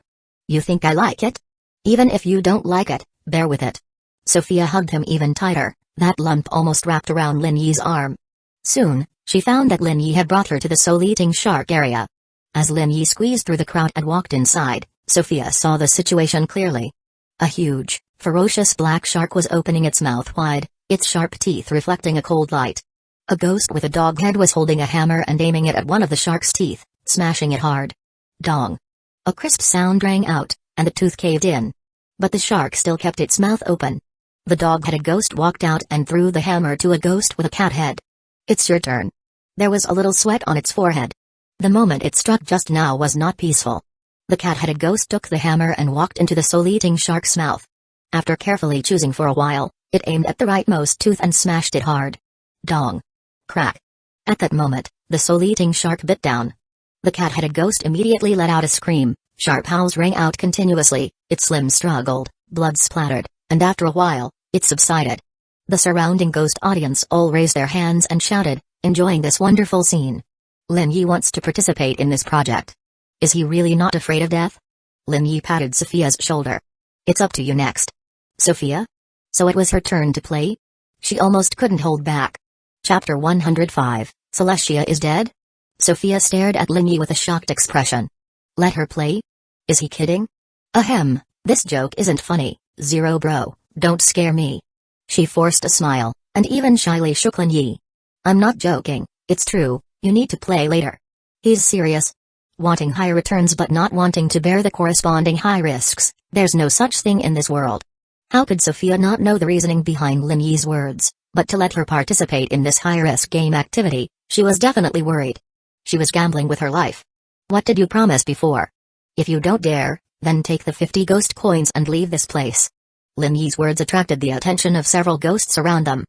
You think I like it? Even if you don't like it, bear with it. Sophia hugged him even tighter, that lump almost wrapped around Lin Yi's arm. Soon, she found that Lin Yi had brought her to the soul-eating shark area. As Lin Yi squeezed through the crowd and walked inside, Sophia saw the situation clearly. A huge, ferocious black shark was opening its mouth wide, its sharp teeth reflecting a cold light. A ghost with a dog head was holding a hammer and aiming it at one of the shark's teeth, smashing it hard. Dong. A crisp sound rang out, and the tooth caved in. But the shark still kept its mouth open. The dog-headed ghost walked out and threw the hammer to a ghost with a cat head. It's your turn. There was a little sweat on its forehead. The moment it struck just now was not peaceful. The cat-headed ghost took the hammer and walked into the soul-eating shark's mouth. After carefully choosing for a while, it aimed at the rightmost tooth and smashed it hard. Dong. Crack. At that moment, the soul-eating shark bit down. The cat-headed ghost immediately let out a scream, sharp howls rang out continuously, its limbs struggled, blood splattered, And after a while, it subsided. The surrounding ghost audience all raised their hands and shouted, enjoying this wonderful scene. Lin Yi wants to participate in this project. Is he really not afraid of death? Lin Yi patted Sophia's shoulder. It's up to you next. Sophia? So it was her turn to play? She almost couldn't hold back. Chapter 105, Celestia is dead? Sophia stared at Lin Yi with a shocked expression. Let her play? Is he kidding? Ahem, this joke isn't funny, Zero bro, don't scare me. She forced a smile, and even shyly shook Lin Yi. I'm not joking, it's true, you need to play later. He's serious. Wanting high returns but not wanting to bear the corresponding high risks, there's no such thing in this world. How could Sophia not know the reasoning behind Lin Yi's words, but to let her participate in this high-risk game activity, she was definitely worried. She was gambling with her life. What did you promise before? If you don't dare, then take the 50 ghost coins and leave this place. Lin Yi's words attracted the attention of several ghosts around them.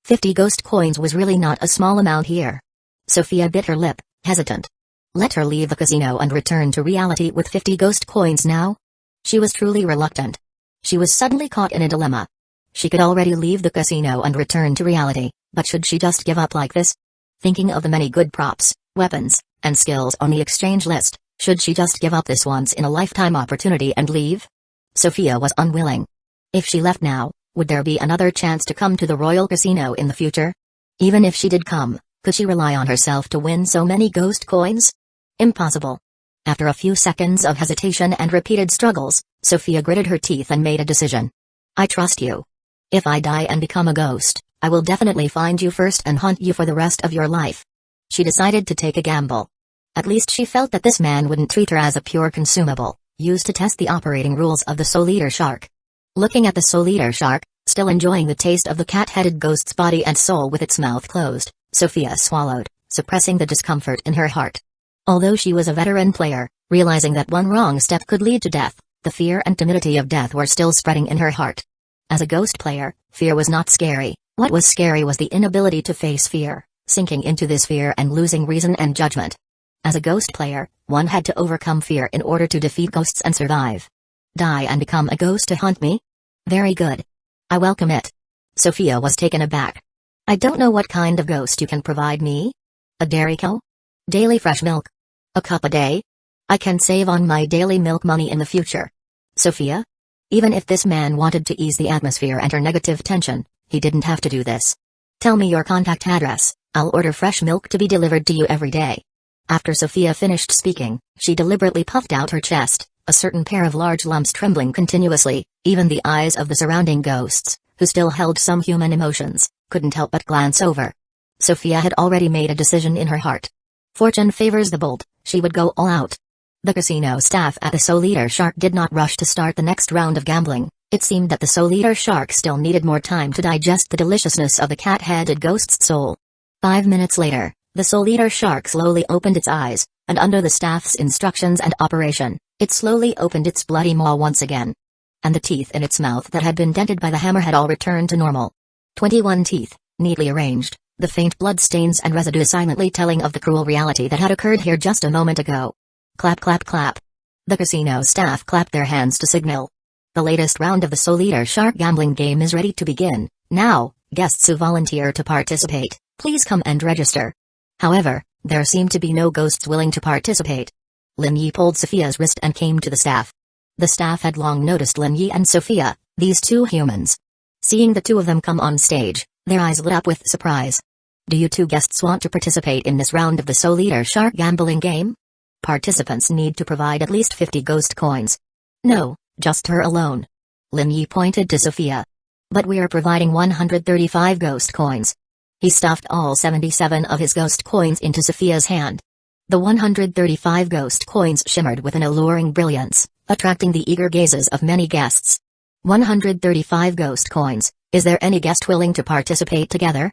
50 ghost coins was really not a small amount here. Sophia bit her lip, hesitant. Let her leave the casino and return to reality with 50 ghost coins now? She was truly reluctant. She was suddenly caught in a dilemma. She could already leave the casino and return to reality, but should she just give up like this? Thinking of the many good props, weapons, and skills on the exchange list, should she just give up this once-in-a-lifetime opportunity and leave? Sophia was unwilling. If she left now, would there be another chance to come to the Royal Casino in the future? Even if she did come, could she rely on herself to win so many ghost coins? Impossible. After a few seconds of hesitation and repeated struggles, Sophia gritted her teeth and made a decision. I trust you. If I die and become a ghost, I will definitely find you first and hunt you for the rest of your life. She decided to take a gamble. At least she felt that this man wouldn't treat her as a pure consumable, used to test the operating rules of the Soul Eater shark. Looking at the Soul Eater shark, still enjoying the taste of the cat-headed ghost's body and soul with its mouth closed, Sophia swallowed, suppressing the discomfort in her heart. Although she was a veteran player, realizing that one wrong step could lead to death, the fear and timidity of death were still spreading in her heart. As a ghost player, fear was not scary. What was scary was the inability to face fear, sinking into this fear and losing reason and judgment. As a ghost player, one had to overcome fear in order to defeat ghosts and survive. Die and become a ghost to hunt me? Very good. I welcome it. Sophia was taken aback. I don't know what kind of ghost you can provide me. A dairy cow? Daily fresh milk? A cup a day? I can save on my daily milk money in the future. Sophia? Even if this man wanted to ease the atmosphere and her negative tension, he didn't have to do this. Tell me your contact address, I'll order fresh milk to be delivered to you every day. After Sophia finished speaking, she deliberately puffed out her chest, a certain pair of large lumps trembling continuously. Even the eyes of the surrounding ghosts, who still held some human emotions, couldn't help but glance over. Sophia had already made a decision in her heart. Fortune favors the bold, she would go all out. The casino staff at the Soul Eater Shark did not rush to start the next round of gambling. It seemed that the Soul Eater Shark still needed more time to digest the deliciousness of the cat-headed ghost's soul. 5 minutes later, the Soul Eater Shark slowly opened its eyes, and under the staff's instructions and operation, it slowly opened its bloody maw once again. And the teeth in its mouth that had been dented by the hammer had all returned to normal. 21 teeth, neatly arranged, the faint blood stains and residue silently telling of the cruel reality that had occurred here just a moment ago. Clap clap clap. The casino staff clapped their hands to signal. The latest round of the Soul Eater Shark gambling game is ready to begin. Now, guests who volunteer to participate, please come and register. However, there seemed to be no ghosts willing to participate. Lin Yi pulled Sophia's wrist and came to the staff. The staff had long noticed Lin Yi and Sophia, these two humans. Seeing the two of them come on stage, their eyes lit up with surprise. Do you two guests want to participate in this round of the Soul Eater Shark gambling game? Participants need to provide at least 50 ghost coins. No, just her alone. Lin Yi pointed to Sophia. But we are providing 135 ghost coins. He stuffed all 77 of his ghost coins into Sophia's hand. The 135 ghost coins shimmered with an alluring brilliance, attracting the eager gazes of many guests. 135 ghost coins, is there any guest willing to participate together?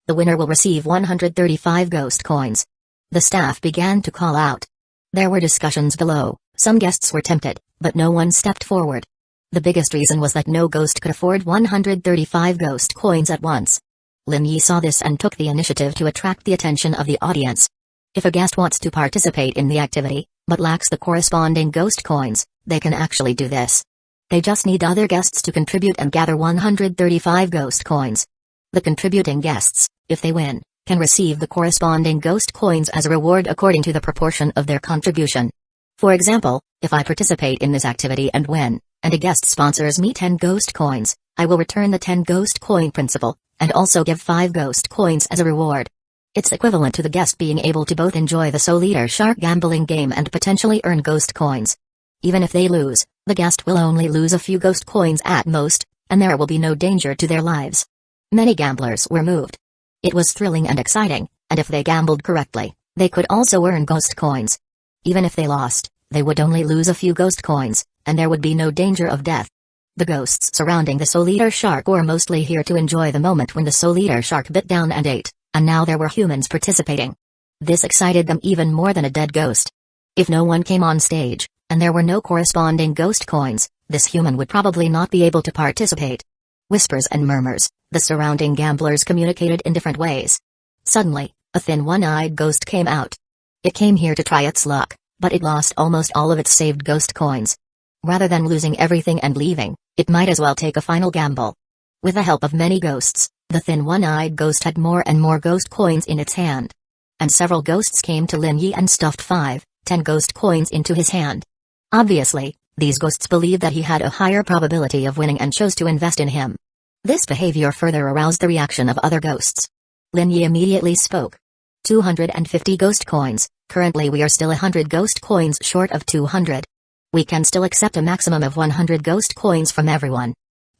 The winner will receive 135 ghost coins. The staff began to call out. There were discussions below, some guests were tempted, but no one stepped forward. The biggest reason was that no ghost could afford 135 ghost coins at once. Lin Yi saw this and took the initiative to attract the attention of the audience. If a guest wants to participate in the activity, but lacks the corresponding ghost coins, they can actually do this. They just need other guests to contribute and gather 135 ghost coins. The contributing guests, if they win, can receive the corresponding ghost coins as a reward according to the proportion of their contribution. For example, if I participate in this activity and win, and a guest sponsors me 10 ghost coins, I will return the 10 ghost coin principal, and also give 5 ghost coins as a reward. It's equivalent to the guest being able to both enjoy the Soul Eater Shark gambling game and potentially earn ghost coins. Even if they lose, the guest will only lose a few ghost coins at most, and there will be no danger to their lives. Many gamblers were moved. It was thrilling and exciting, and if they gambled correctly, they could also earn ghost coins. Even if they lost, they would only lose a few ghost coins, and there would be no danger of death. The ghosts surrounding the Soul Eater Shark were mostly here to enjoy the moment when the Soul Eater Shark bit down and ate, and now there were humans participating. This excited them even more than a dead ghost. If no one came on stage, and there were no corresponding ghost coins, this human would probably not be able to participate. Whispers and murmurs, the surrounding gamblers communicated in different ways. Suddenly, a thin one-eyed ghost came out. It came here to try its luck, but it lost almost all of its saved ghost coins. Rather than losing everything and leaving, it might as well take a final gamble. With the help of many ghosts, the thin one-eyed ghost had more and more ghost coins in its hand. And several ghosts came to Lin Yi and stuffed 5-10 ghost coins into his hand. Obviously, these ghosts believed that he had a higher probability of winning and chose to invest in him. This behavior further aroused the reaction of other ghosts. Lin Yi immediately spoke. 250 ghost coins, currently we are still 100 ghost coins short of 200. We can still accept a maximum of 100 ghost coins from everyone.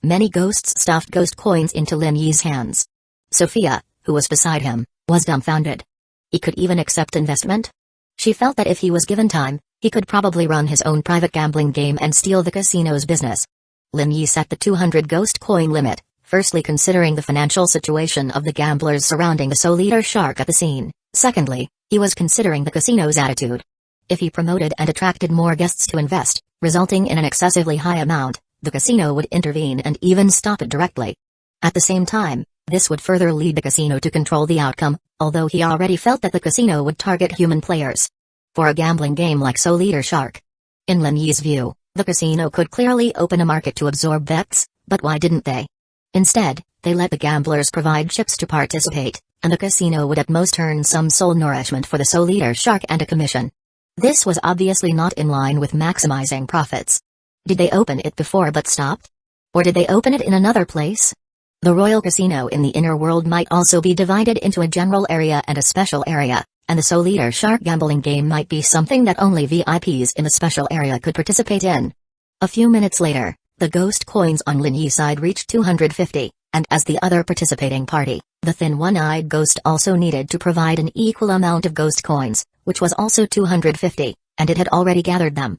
Many ghosts stuffed ghost coins into Lin Yi's hands. Sophia, who was beside him, was dumbfounded. He could even accept investment? She felt that if he was given time, he could probably run his own private gambling game and steal the casino's business. Lin Yi set the 200 ghost coin limit, firstly considering the financial situation of the gamblers surrounding the Soul Eater Shark at the scene. Secondly, he was considering the casino's attitude. If he promoted and attracted more guests to invest, resulting in an excessively high amount, the casino would intervene and even stop it directly. At the same time, this would further lead the casino to control the outcome, although he already felt that the casino would target human players. For a gambling game like Soul Eater Shark, in Lin Yi's view, the casino could clearly open a market to absorb bets, but why didn't they? Instead, they let the gamblers provide chips to participate, and the casino would at most earn some soul nourishment for the Soul Eater Shark and a commission. This was obviously not in line with maximizing profits. Did they open it before but stopped? Or did they open it in another place? The Royal Casino in the inner world might also be divided into a general area and a special area, and the Soul Eater Shark gambling game might be something that only VIPs in the special area could participate in. A few minutes later, the ghost coins on Lin Yi's side reached 250, and as the other participating party, the thin one-eyed ghost also needed to provide an equal amount of ghost coins, which was also 250, and it had already gathered them.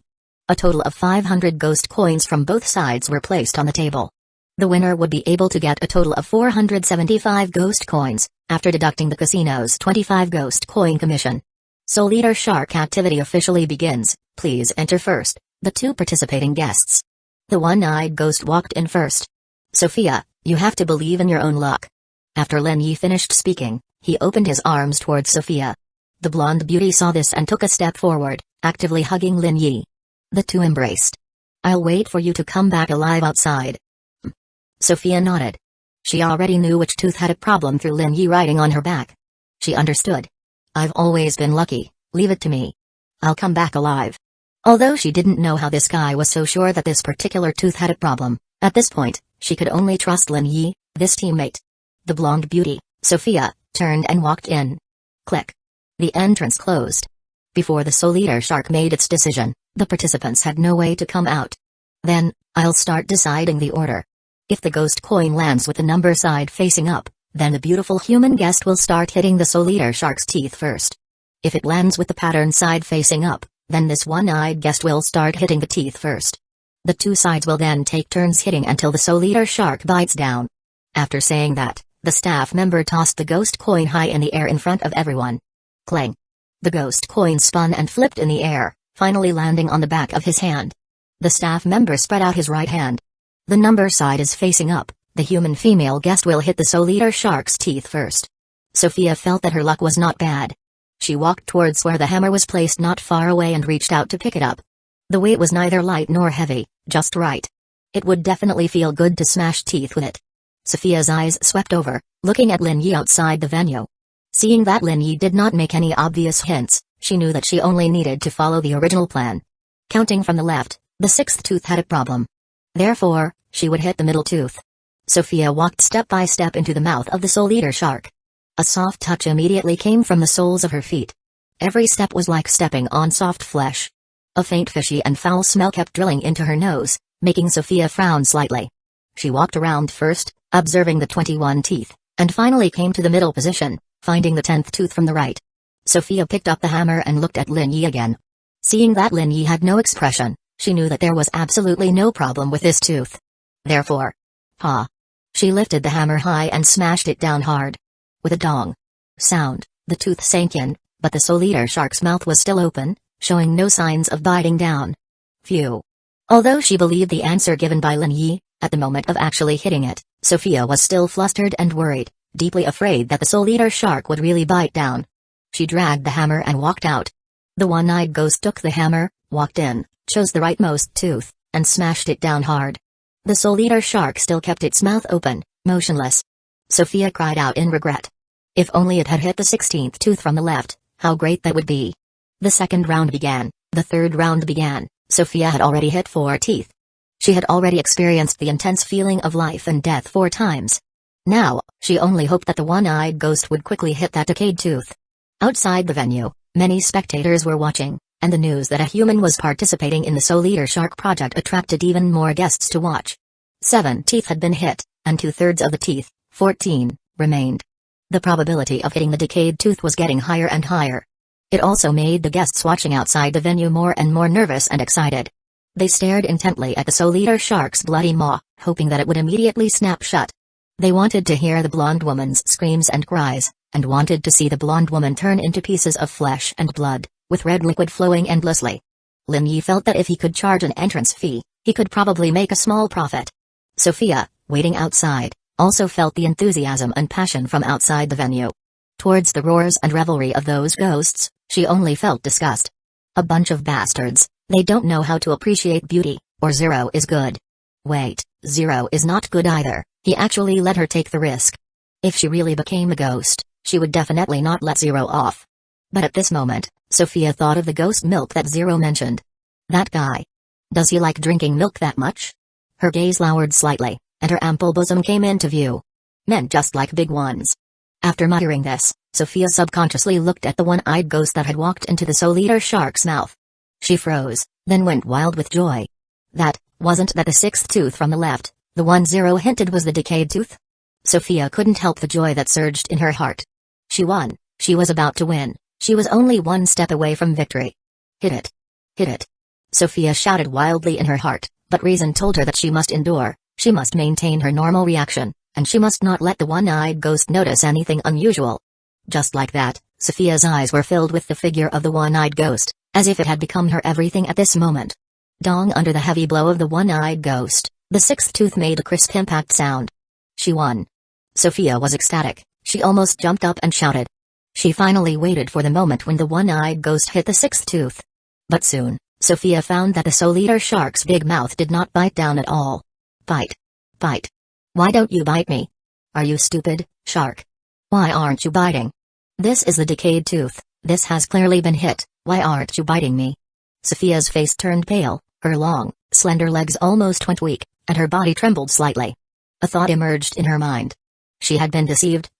A total of 500 ghost coins from both sides were placed on the table. The winner would be able to get a total of 475 ghost coins, after deducting the casino's 25 ghost coin commission. Soul Eater Shark activity officially begins. Please enter first, the two participating guests. The one-eyed ghost walked in first. Sophia, you have to believe in your own luck. After Lin Yi finished speaking, he opened his arms towards Sophia. The blonde beauty saw this and took a step forward, actively hugging Lin Yi. The two embraced. I'll wait for you to come back alive outside. Sophia nodded. She already knew which tooth had a problem through Lin Yi riding on her back. She understood. I've always been lucky, leave it to me. I'll come back alive. Although she didn't know how this guy was so sure that this particular tooth had a problem, at this point, she could only trust Lin Yi, this teammate. The blonde beauty, Sophia, turned and walked in. Click. The entrance closed. Before the Soul Eater Shark made its decision, the participants had no way to come out. Then, I'll start deciding the order. If the ghost coin lands with the number side facing up, then the beautiful human guest will start hitting the Soul Eater Shark's teeth first. If it lands with the pattern side facing up, then this one-eyed guest will start hitting the teeth first. The two sides will then take turns hitting until the Soul Eater Shark bites down. After saying that, the staff member tossed the ghost coin high in the air in front of everyone. Clang. The ghost coin spun and flipped in the air, finally landing on the back of his hand. The staff member spread out his right hand. The number side is facing up, the human female guest will hit the Soul Eater Shark's teeth first. Sophia felt that her luck was not bad. She walked towards where the hammer was placed not far away and reached out to pick it up. The weight was neither light nor heavy, just right. It would definitely feel good to smash teeth with it. Sophia's eyes swept over, looking at Lin Yi outside the venue. Seeing that Lin Yi did not make any obvious hints, she knew that she only needed to follow the original plan. Counting from the left, the sixth tooth had a problem. Therefore, she would hit the middle tooth. Sophia walked step by step into the mouth of the Soul Eater shark. A soft touch immediately came from the soles of her feet. Every step was like stepping on soft flesh. A faint fishy and foul smell kept drilling into her nose, making Sophia frown slightly. She walked around first, observing the 21 teeth, and finally came to the middle position, finding the 10th tooth from the right. Sophia picked up the hammer and looked at Lin Yi again. Seeing that Lin Yi had no expression, she knew that there was absolutely no problem with this tooth. Therefore, she lifted the hammer high and smashed it down hard. With a dong sound, the tooth sank in, but the Soul Eater shark's mouth was still open, showing no signs of biting down. Phew. Although she believed the answer given by Lin Yi, at the moment of actually hitting it, Sophia was still flustered and worried, deeply afraid that the Soul Eater shark would really bite down. She dragged the hammer and walked out. The one-eyed ghost took the hammer, walked in, chose the rightmost tooth, and smashed it down hard. The Soul Eater shark still kept its mouth open, motionless. Sophia cried out in regret. If only it had hit the 16th tooth from the left, how great that would be. The second round began, the third round began. Sophia had already hit 4 teeth. She had already experienced the intense feeling of life and death 4 times. Now, she only hoped that the one-eyed ghost would quickly hit that decayed tooth. Outside the venue, many spectators were watching, and the news that a human was participating in the Soul Eater Shark project attracted even more guests to watch. 7 teeth had been hit, and 2/3 of the teeth, 14, remained. The probability of hitting the decayed tooth was getting higher and higher. It also made the guests watching outside the venue more and more nervous and excited. They stared intently at the Soul Eater shark's bloody maw, hoping that it would immediately snap shut. They wanted to hear the blonde woman's screams and cries, and wanted to see the blonde woman turn into pieces of flesh and blood, with red liquid flowing endlessly. Lin Yi felt that if he could charge an entrance fee, he could probably make a small profit. Sophia, waiting outside, also felt the enthusiasm and passion from outside the venue. Towards the roars and revelry of those ghosts, she only felt disgust. A bunch of bastards, they don't know how to appreciate beauty, or Zero is good. Wait, Zero is not good either, he actually let her take the risk. If she really became a ghost, she would definitely not let Zero off. But at this moment, Sophia thought of the ghost milk that Zero mentioned. That guy. Does he like drinking milk that much? Her gaze lowered slightly, and her ample bosom came into view. Men just like big ones. After muttering this, Sophia subconsciously looked at the one-eyed ghost that had walked into the Soul Eater shark's mouth. She froze, then went wild with joy. That, wasn't that the 6th tooth from the left, the one Zero hinted was the decayed tooth? Sophia couldn't help the joy that surged in her heart. She won, she was about to win, she was only 1 step away from victory. Hit it. Hit it. Sophia shouted wildly in her heart, but reason told her that she must endure, she must maintain her normal reaction, and she must not let the one-eyed ghost notice anything unusual. Just like that, Sophia's eyes were filled with the figure of the one-eyed ghost, as if it had become her everything at this moment. Dong! Under the heavy blow of the one-eyed ghost, the 6th tooth made a crisp impact sound. She won. Sophia was ecstatic, she almost jumped up and shouted. She finally waited for the moment when the one-eyed ghost hit the 6th tooth. But soon, Sophia found that the Soul Eater shark's big mouth did not bite down at all. Bite. Bite. Why don't you bite me? Are you stupid, shark? Why aren't you biting? This is the decayed tooth, this has clearly been hit, why aren't you biting me? Sophia's face turned pale, her long, slender legs almost went weak, and her body trembled slightly. A thought emerged in her mind. She had been deceived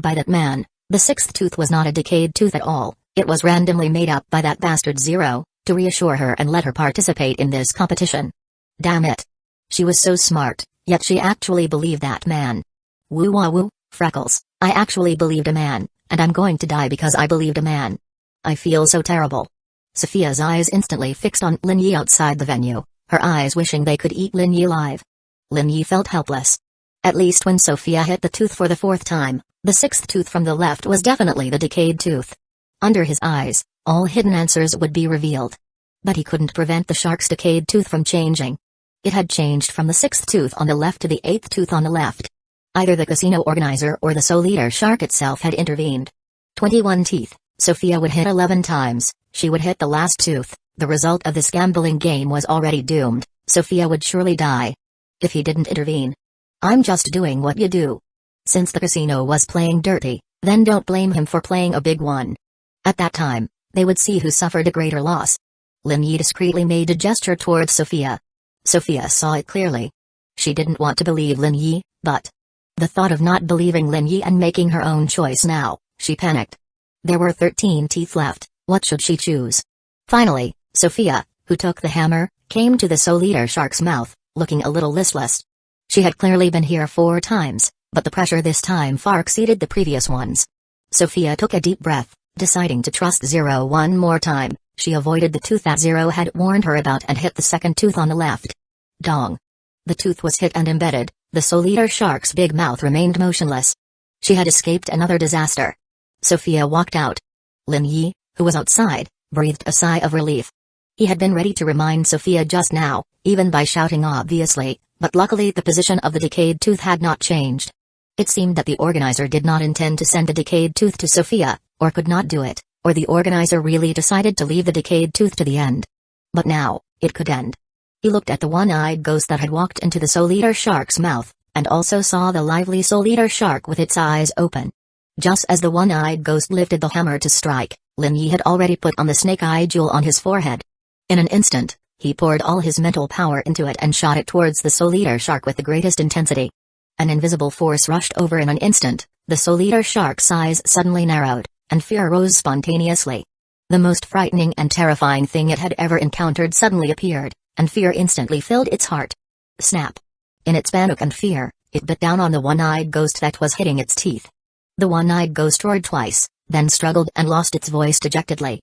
by that man. The 6th tooth was not a decayed tooth at all, it was randomly made up by that bastard Zero, to reassure her and let her participate in this competition. Damn it. She was so smart, yet she actually believed that man. Woo-wah-woo, Freckles, I actually believed a man, and I'm going to die because I believed a man. I feel so terrible. Sophia's eyes instantly fixed on Lin Yi outside the venue, her eyes wishing they could eat Lin Yi alive. Lin Yi felt helpless. At least when Sophia hit the tooth for the 4th time, the 6th tooth from the left was definitely the decayed tooth. Under his eyes, all hidden answers would be revealed. But he couldn't prevent the shark's decayed tooth from changing. It had changed from the 6th tooth on the left to the 8th tooth on the left. Either the casino organizer or the Soul Eater shark itself had intervened. 21 teeth, Sophia would hit 11 times, she would hit the last tooth. The result of this gambling game was already doomed. Sophia would surely die if he didn't intervene. I'm just doing what you do. Since the casino was playing dirty, then don't blame him for playing a big one. At that time, they would see who suffered a greater loss. Lin Yi discreetly made a gesture towards Sophia. Sophia saw it clearly. She didn't want to believe Lin Yi, but the thought of not believing Lin Yi and making her own choice now, she panicked. There were 13 teeth left, what should she choose? Finally, Sophia, who took the hammer, came to the soul eater shark's mouth, looking a little listless. She had clearly been here 4 times, but the pressure this time far exceeded the previous ones. Sophia took a deep breath, deciding to trust Zero one more time. She avoided the tooth that Zero had warned her about and hit the second tooth on the left. Dong. The tooth was hit and embedded. The soul eater shark's big mouth remained motionless. She had escaped another disaster. Sophia walked out. Lin Yi, who was outside, breathed a sigh of relief. He had been ready to remind Sophia just now, even by shouting obviously, but luckily the position of the decayed tooth had not changed. It seemed that the organizer did not intend to send a decayed tooth to Sophia, or could not do it, or the organizer really decided to leave the decayed tooth to the end. But now, it could end. He looked at the one-eyed ghost that had walked into the soul eater shark's mouth, and also saw the lively soul eater shark with its eyes open. Just as the one-eyed ghost lifted the hammer to strike, Lin Yi had already put on the snake-eye jewel on his forehead. In an instant, he poured all his mental power into it and shot it towards the soul eater shark with the greatest intensity. An invisible force rushed over in an instant. The soul eater shark's eyes suddenly narrowed, and fear rose spontaneously. The most frightening and terrifying thing it had ever encountered suddenly appeared, and fear instantly filled its heart. Snap! In its panic and fear, it bit down on the one-eyed ghost that was hitting its teeth. The one-eyed ghost roared twice, then struggled and lost its voice dejectedly.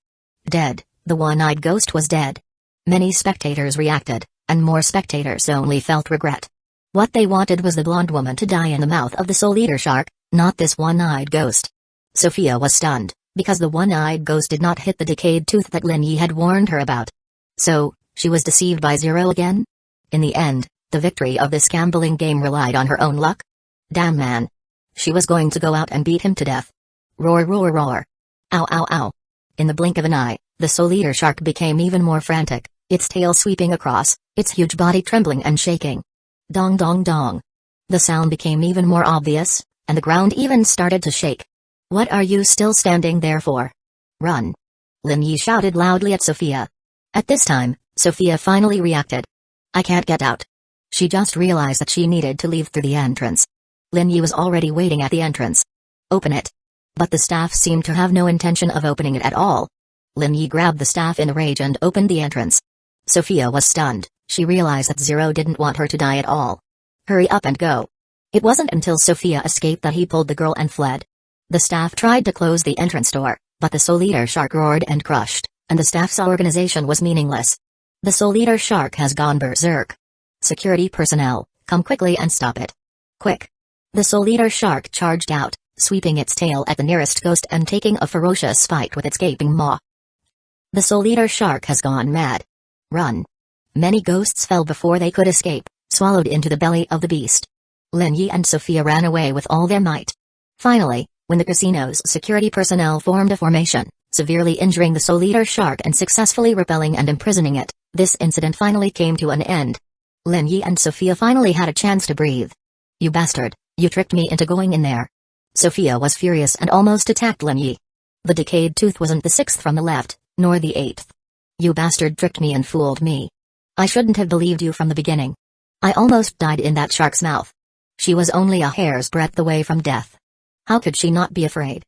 Dead, the one-eyed ghost was dead. Many spectators reacted, and more spectators only felt regret. What they wanted was the blonde woman to die in the mouth of the soul eater shark, not this one-eyed ghost. Sophia was stunned, because the one-eyed ghost did not hit the decayed tooth that Lin Yi had warned her about. So, she was deceived by Zero again? In the end, the victory of this gambling game relied on her own luck? Damn man. She was going to go out and beat him to death. Roar roar roar. Ow ow ow. In the blink of an eye, the soul eater shark became even more frantic, its tail sweeping across, its huge body trembling and shaking. Dong dong dong. The sound became even more obvious, and the ground even started to shake. What are you still standing there for? Run. Lin Yi shouted loudly at Sophia. At this time, Sophia finally reacted. I can't get out. She just realized that she needed to leave through the entrance. Lin Yi was already waiting at the entrance. Open it. But the staff seemed to have no intention of opening it at all. Lin Yi grabbed the staff in a rage and opened the entrance. Sophia was stunned. She realized that Zero didn't want her to die at all. Hurry up and go. It wasn't until Sophia escaped that he pulled the girl and fled. The staff tried to close the entrance door, but the soul eater shark roared and crushed, and the staff's organization was meaningless. The soul eater shark has gone berserk. Security personnel, come quickly and stop it. Quick. The soul eater shark charged out, sweeping its tail at the nearest ghost and taking a ferocious fight with its gaping maw. The soul eater shark has gone mad. Run. Many ghosts fell before they could escape, swallowed into the belly of the beast. Lin Yi and Sophia ran away with all their might. Finally, when the casino's security personnel formed a formation, severely injuring the soul eater shark and successfully repelling and imprisoning it, this incident finally came to an end. Lin Yi and Sophia finally had a chance to breathe. You bastard, you tricked me into going in there. Sophia was furious and almost attacked Lin Yi. The decayed tooth wasn't the 6th from the left, nor the 8th. You bastard tricked me and fooled me. I shouldn't have believed you from the beginning. I almost died in that shark's mouth. She was only a hair's breadth away from death. How could she not be afraid?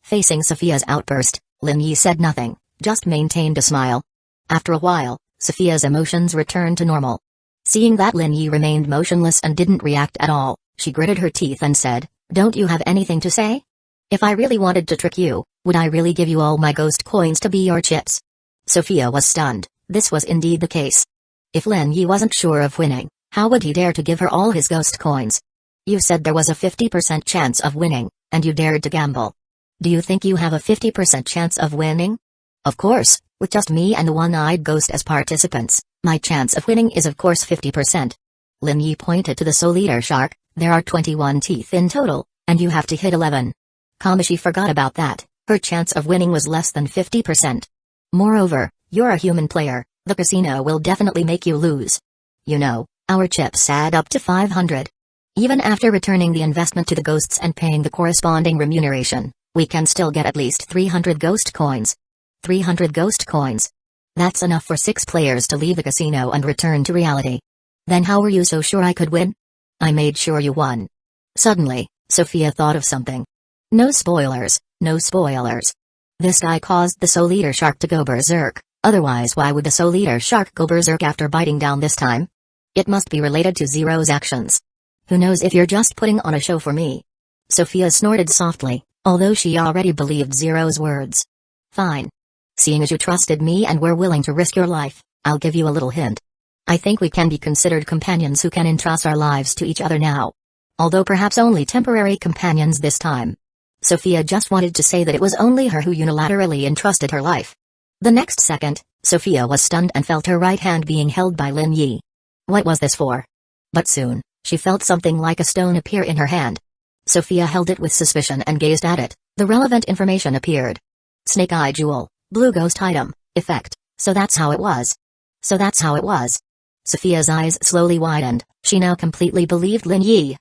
Facing Sophia's outburst, Lin Yi said nothing, just maintained a smile. After a while, Sophia's emotions returned to normal. Seeing that Lin Yi remained motionless and didn't react at all, she gritted her teeth and said, Don't you have anything to say? If I really wanted to trick you, would I really give you all my ghost coins to be your chips? Sophia was stunned. This was indeed the case. If Lin Yi wasn't sure of winning, how would he dare to give her all his ghost coins? You said there was a 50% chance of winning, and you dared to gamble. Do you think you have a 50% chance of winning? Of course, with just me and the one-eyed ghost as participants, my chance of winning is of course 50%. Lin Yi pointed to the soul eater shark. There are 21 teeth in total, and you have to hit 11. Kamashi forgot about that. Her chance of winning was less than 50%. Moreover, you're a human player. The casino will definitely make you lose. You know, our chips add up to 500. Even after returning the investment to the ghosts and paying the corresponding remuneration, we can still get at least 300 ghost coins. 300 ghost coins. That's enough for 6 players to leave the casino and return to reality. Then how were you so sure I could win? I made sure you won. Suddenly, Sophia thought of something. No spoilers, no spoilers. This guy caused the Soul Eater Shark to go berserk, otherwise why would the Soul Eater Shark go berserk after biting down this time? It must be related to Zero's actions. Who knows if you're just putting on a show for me? Sophia snorted softly, although she already believed Zero's words. Fine. Seeing as you trusted me and were willing to risk your life, I'll give you a little hint. I think we can be considered companions who can entrust our lives to each other now. Although perhaps only temporary companions this time. Sophia just wanted to say that it was only her who unilaterally entrusted her life. The next second, Sophia was stunned and felt her right hand being held by Lin Yi. What was this for? But soon, she felt something like a stone appear in her hand. Sophia held it with suspicion and gazed at it. The relevant information appeared. Snake Eye Jewel, Blue Ghost Item, Effect, so that's how it was. So that's how it was. Sophia's eyes slowly widened, she now completely believed Lin Yi.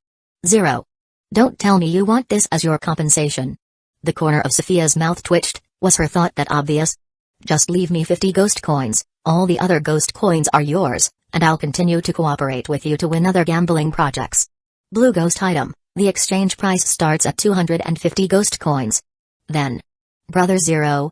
Zero. Don't tell me you want this as your compensation. The corner of Sophia's mouth twitched. Was her thought that obvious? Just leave me 50 ghost coins, all the other ghost coins are yours, and I'll continue to cooperate with you to win other gambling projects. Blue Ghost Item, the exchange price starts at 250 ghost coins. Then. Brother Zero.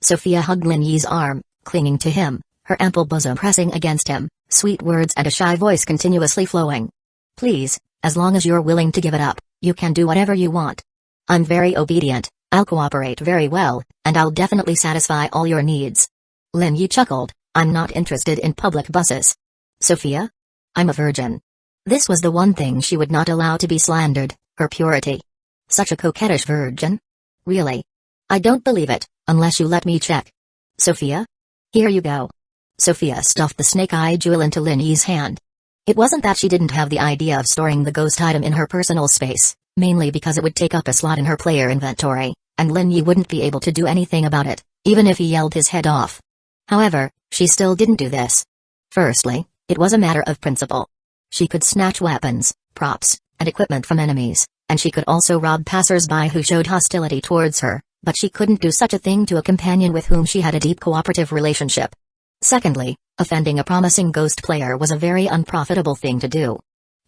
Sophia hugged Lin Yi's arm, clinging to him, her ample bosom pressing against him, sweet words and a shy voice continuously flowing. Please, as long as you're willing to give it up, you can do whatever you want. I'm very obedient, I'll cooperate very well, and I'll definitely satisfy all your needs. Lin Yi chuckled, I'm not interested in public buses. Sophia? I'm a virgin. This was the one thing she would not allow to be slandered, her purity. Such a coquettish virgin? Really? I don't believe it, unless you let me check. Sophia? Here you go. Sophia stuffed the snake eye jewel into Lin Yi's hand. It wasn't that she didn't have the idea of storing the ghost item in her personal space, mainly because it would take up a slot in her player inventory, and Lin Yi wouldn't be able to do anything about it, even if he yelled his head off. However, she still didn't do this. Firstly, it was a matter of principle. She could snatch weapons, props, and equipment from enemies, and she could also rob passers-by who showed hostility towards her, but she couldn't do such a thing to a companion with whom she had a deep cooperative relationship. Secondly, offending a promising ghost player was a very unprofitable thing to do.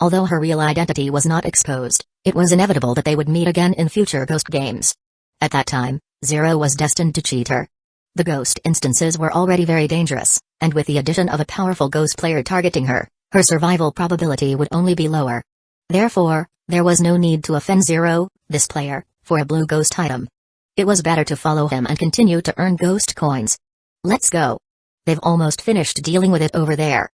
Although her real identity was not exposed, it was inevitable that they would meet again in future ghost games. At that time, Zero was destined to cheat her. The ghost instances were already very dangerous, and with the addition of a powerful ghost player targeting her, her survival probability would only be lower. Therefore, there was no need to offend Zero, this player, for a blue ghost item. It was better to follow him and continue to earn ghost coins. Let's go. They've almost finished dealing with it over there.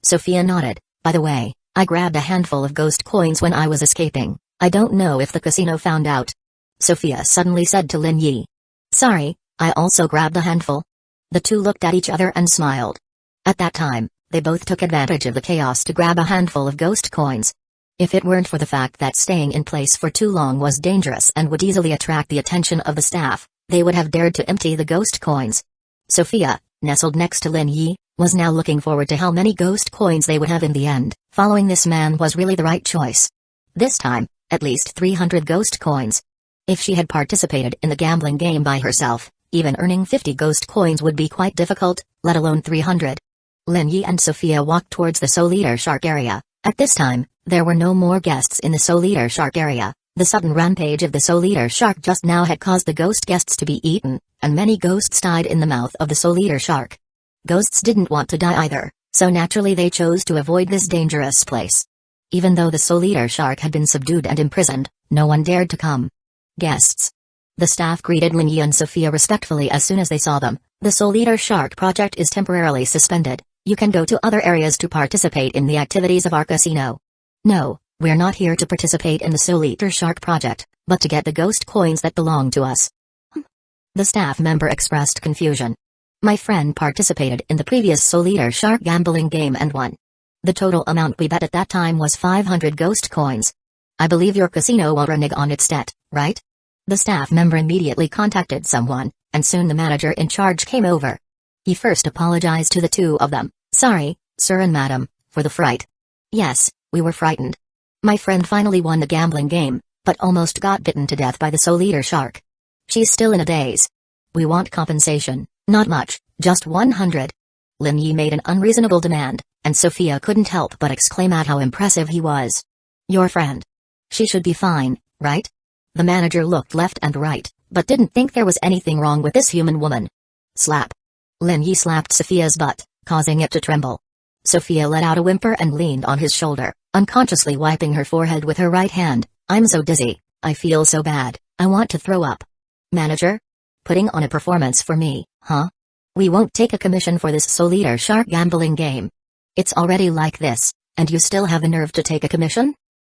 Sophia nodded. By the way, I grabbed a handful of ghost coins when I was escaping. I don't know if the casino found out. Sophia suddenly said to Lin Yi. Sorry, I also grabbed a handful. The two looked at each other and smiled. At that time, they both took advantage of the chaos to grab a handful of ghost coins. If it weren't for the fact that staying in place for too long was dangerous and would easily attract the attention of the staff, they would have dared to empty the ghost coins. Sophia, nestled next to Lin Yi, was now looking forward to how many ghost coins they would have in the end. Following this man was really the right choice. This time, at least 300 ghost coins. If she had participated in the gambling game by herself, even earning 50 ghost coins would be quite difficult, let alone 300. Lin Yi and Sophia walked towards the Soul Eater Shark area. At this time, there were no more guests in the Soul Eater Shark area. The sudden rampage of the Soul Eater Shark just now had caused the ghost guests to be eaten, and many ghosts died in the mouth of the Soul Eater Shark. Ghosts didn't want to die either, so naturally they chose to avoid this dangerous place. Even though the Soul Eater Shark had been subdued and imprisoned, no one dared to come. Guests. The staff greeted Lin Yi and Sophia respectfully as soon as they saw them. The Soul Eater Shark project is temporarily suspended. You can go to other areas to participate in the activities of our casino. No, we're not here to participate in the Soul Eater Shark project, but to get the ghost coins that belong to us. The staff member expressed confusion. My friend participated in the previous Soul Eater Shark gambling game and won. The total amount we bet at that time was 500 ghost coins. I believe your casino will renege on its debt, right? The staff member immediately contacted someone, and soon the manager in charge came over. He first apologized to the two of them. Sorry, Sir and madam, for the fright. Yes, we were frightened. My friend finally won the gambling game, but almost got bitten to death by the soul eater shark. She's still in a daze. We want compensation, not much, just 100. Lin Yi made an unreasonable demand, and Sophia couldn't help but exclaim at how impressive he was. Your friend. She should be fine, right? The manager looked left and right, but didn't think there was anything wrong with this human woman. Slap. Lin Yi slapped Sophia's butt, causing it to tremble. Sophia let out a whimper and leaned on his shoulder, unconsciously wiping her forehead with her right hand. I'm so dizzy, I feel so bad, I want to throw up. Manager? Putting on a performance for me, huh? We won't take a commission for this soul eater shark gambling game. It's already like this, and you still have the nerve to take a commission?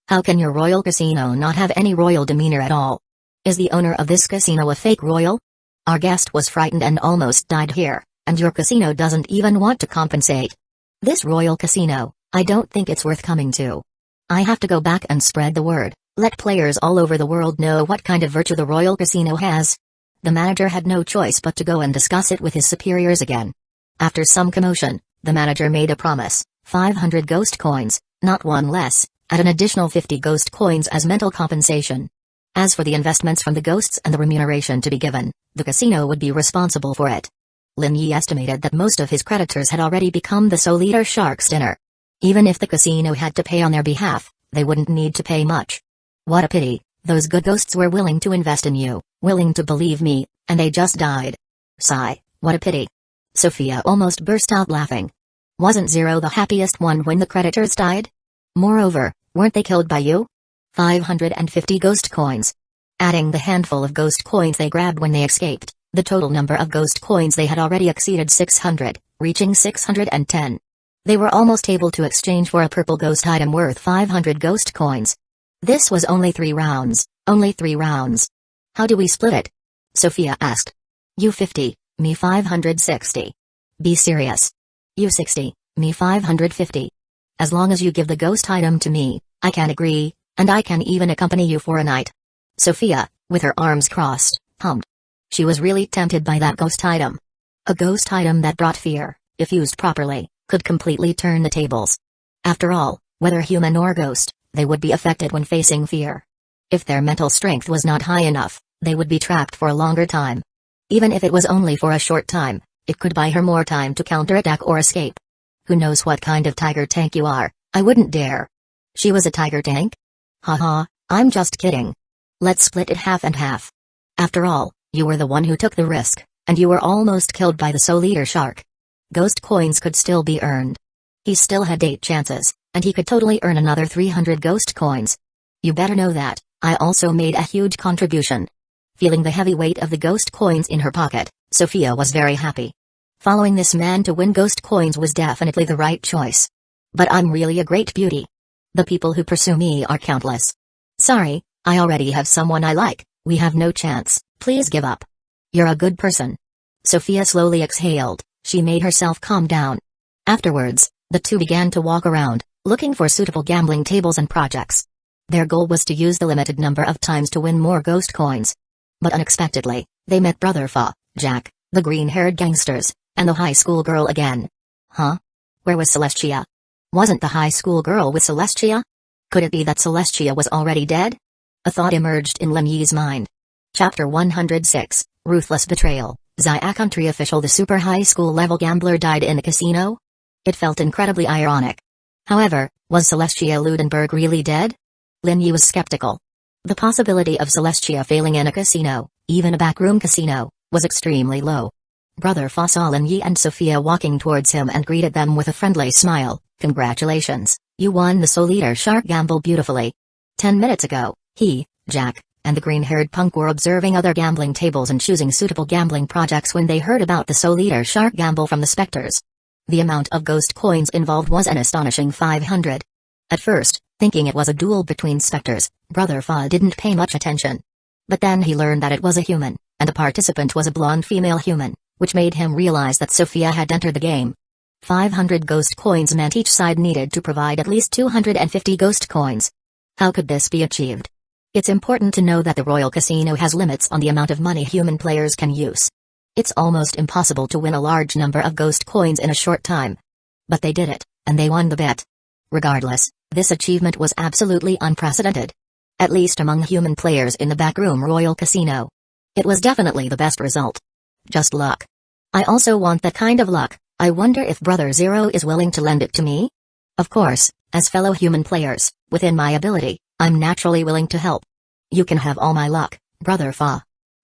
How can your royal casino not have any royal demeanor at all? Is the owner of this casino a fake royal? Our guest was frightened and almost died here, and your casino doesn't even want to compensate. This royal casino, I don't think it's worth coming to. I have to go back and spread the word, let players all over the world know what kind of virtue the royal casino has. The manager had no choice but to go and discuss it with his superiors again. After some commotion, the manager made a promise, 500 ghost coins, not one less, at an additional 50 ghost coins as mental compensation. As for the investments from the ghosts and the remuneration to be given, the casino would be responsible for it. Lin Yi estimated that most of his creditors had already become the soul eater shark's dinner. Even if the casino had to pay on their behalf, they wouldn't need to pay much. What a pity, those good ghosts were willing to invest in you, willing to believe me, and they just died. Sigh, what a pity. Sophia almost burst out laughing. Wasn't Zero the happiest one when the creditors died? Moreover, weren't they killed by you? 550 ghost coins. Adding the handful of ghost coins they grabbed when they escaped, the total number of ghost coins they had already exceeded 600, reaching 610. They were almost able to exchange for a purple ghost item worth 500 ghost coins. This was only 3 rounds, only 3 rounds. How do we split it? Sophia asked. You 50, me 560. Be serious. You 60, me 550. As long as you give the ghost item to me, I can agree, and I can even accompany you for a night. Sophia, with her arms crossed, hummed. She was really tempted by that ghost item. A ghost item that brought fear, if used properly, could completely turn the tables. After all, whether human or ghost, they would be affected when facing fear. If their mental strength was not high enough, they would be trapped for a longer time. Even if it was only for a short time, it could buy her more time to counterattack or escape. Who knows what kind of tiger tank you are, I wouldn't dare. She was a tiger tank? Haha, I'm just kidding. Let's split it half and half. After all, you were the one who took the risk, and you were almost killed by the soul eater shark. Ghost coins could still be earned. He still had 8 chances, and he could totally earn another 300 ghost coins. You better know that, I also made a huge contribution. Feeling the heavy weight of the ghost coins in her pocket, Sophia was very happy. Following this man to win ghost coins was definitely the right choice. But I'm really a great beauty. The people who pursue me are countless. Sorry, I already have someone I like, we have no chance, please give up. You're a good person. Sophia slowly exhaled, she made herself calm down. Afterwards, the two began to walk around, looking for suitable gambling tables and projects. Their goal was to use the limited number of times to win more ghost coins. But unexpectedly, they met Brother Fa, Jack, the green-haired gangsters, and the high school girl again. Huh? Where was Celestia? Wasn't the high school girl with Celestia? Could it be that Celestia was already dead? A thought emerged in Lin Yi's mind. Chapter 106, Ruthless Betrayal. Xia country official the super high school level gambler died in a casino? It felt incredibly ironic. However, was Celestia Ludenberg really dead? Lin Yi was skeptical. The possibility of Celestia failing in a casino, even a backroom casino, was extremely low. Brother Fa saw Lin Yi and Sophia walking towards him and greeted them with a friendly smile. Congratulations, you won the soul eater shark gamble beautifully. 10 minutes ago, he, Jack, and the green-haired punk were observing other gambling tables and choosing suitable gambling projects when they heard about the soul eater shark gamble from the specters. The amount of ghost coins involved was an astonishing 500. At first, thinking it was a duel between specters, Brother Fa didn't pay much attention. But then he learned that it was a human, and the participant was a blonde female human, which made him realize that Sophia had entered the game. 500 ghost coins meant each side needed to provide at least 250 ghost coins. How could this be achieved? It's important to know that the Royal Casino has limits on the amount of money human players can use. It's almost impossible to win a large number of ghost coins in a short time. But they did it, and they won the bet. Regardless, this achievement was absolutely unprecedented. At least among human players in the backroom Royal Casino. It was definitely the best result. Just luck. I also want that kind of luck. I wonder if Brother Zero is willing to lend it to me? Of course, as fellow human players, within my ability, I'm naturally willing to help. You can have all my luck, Brother Fa.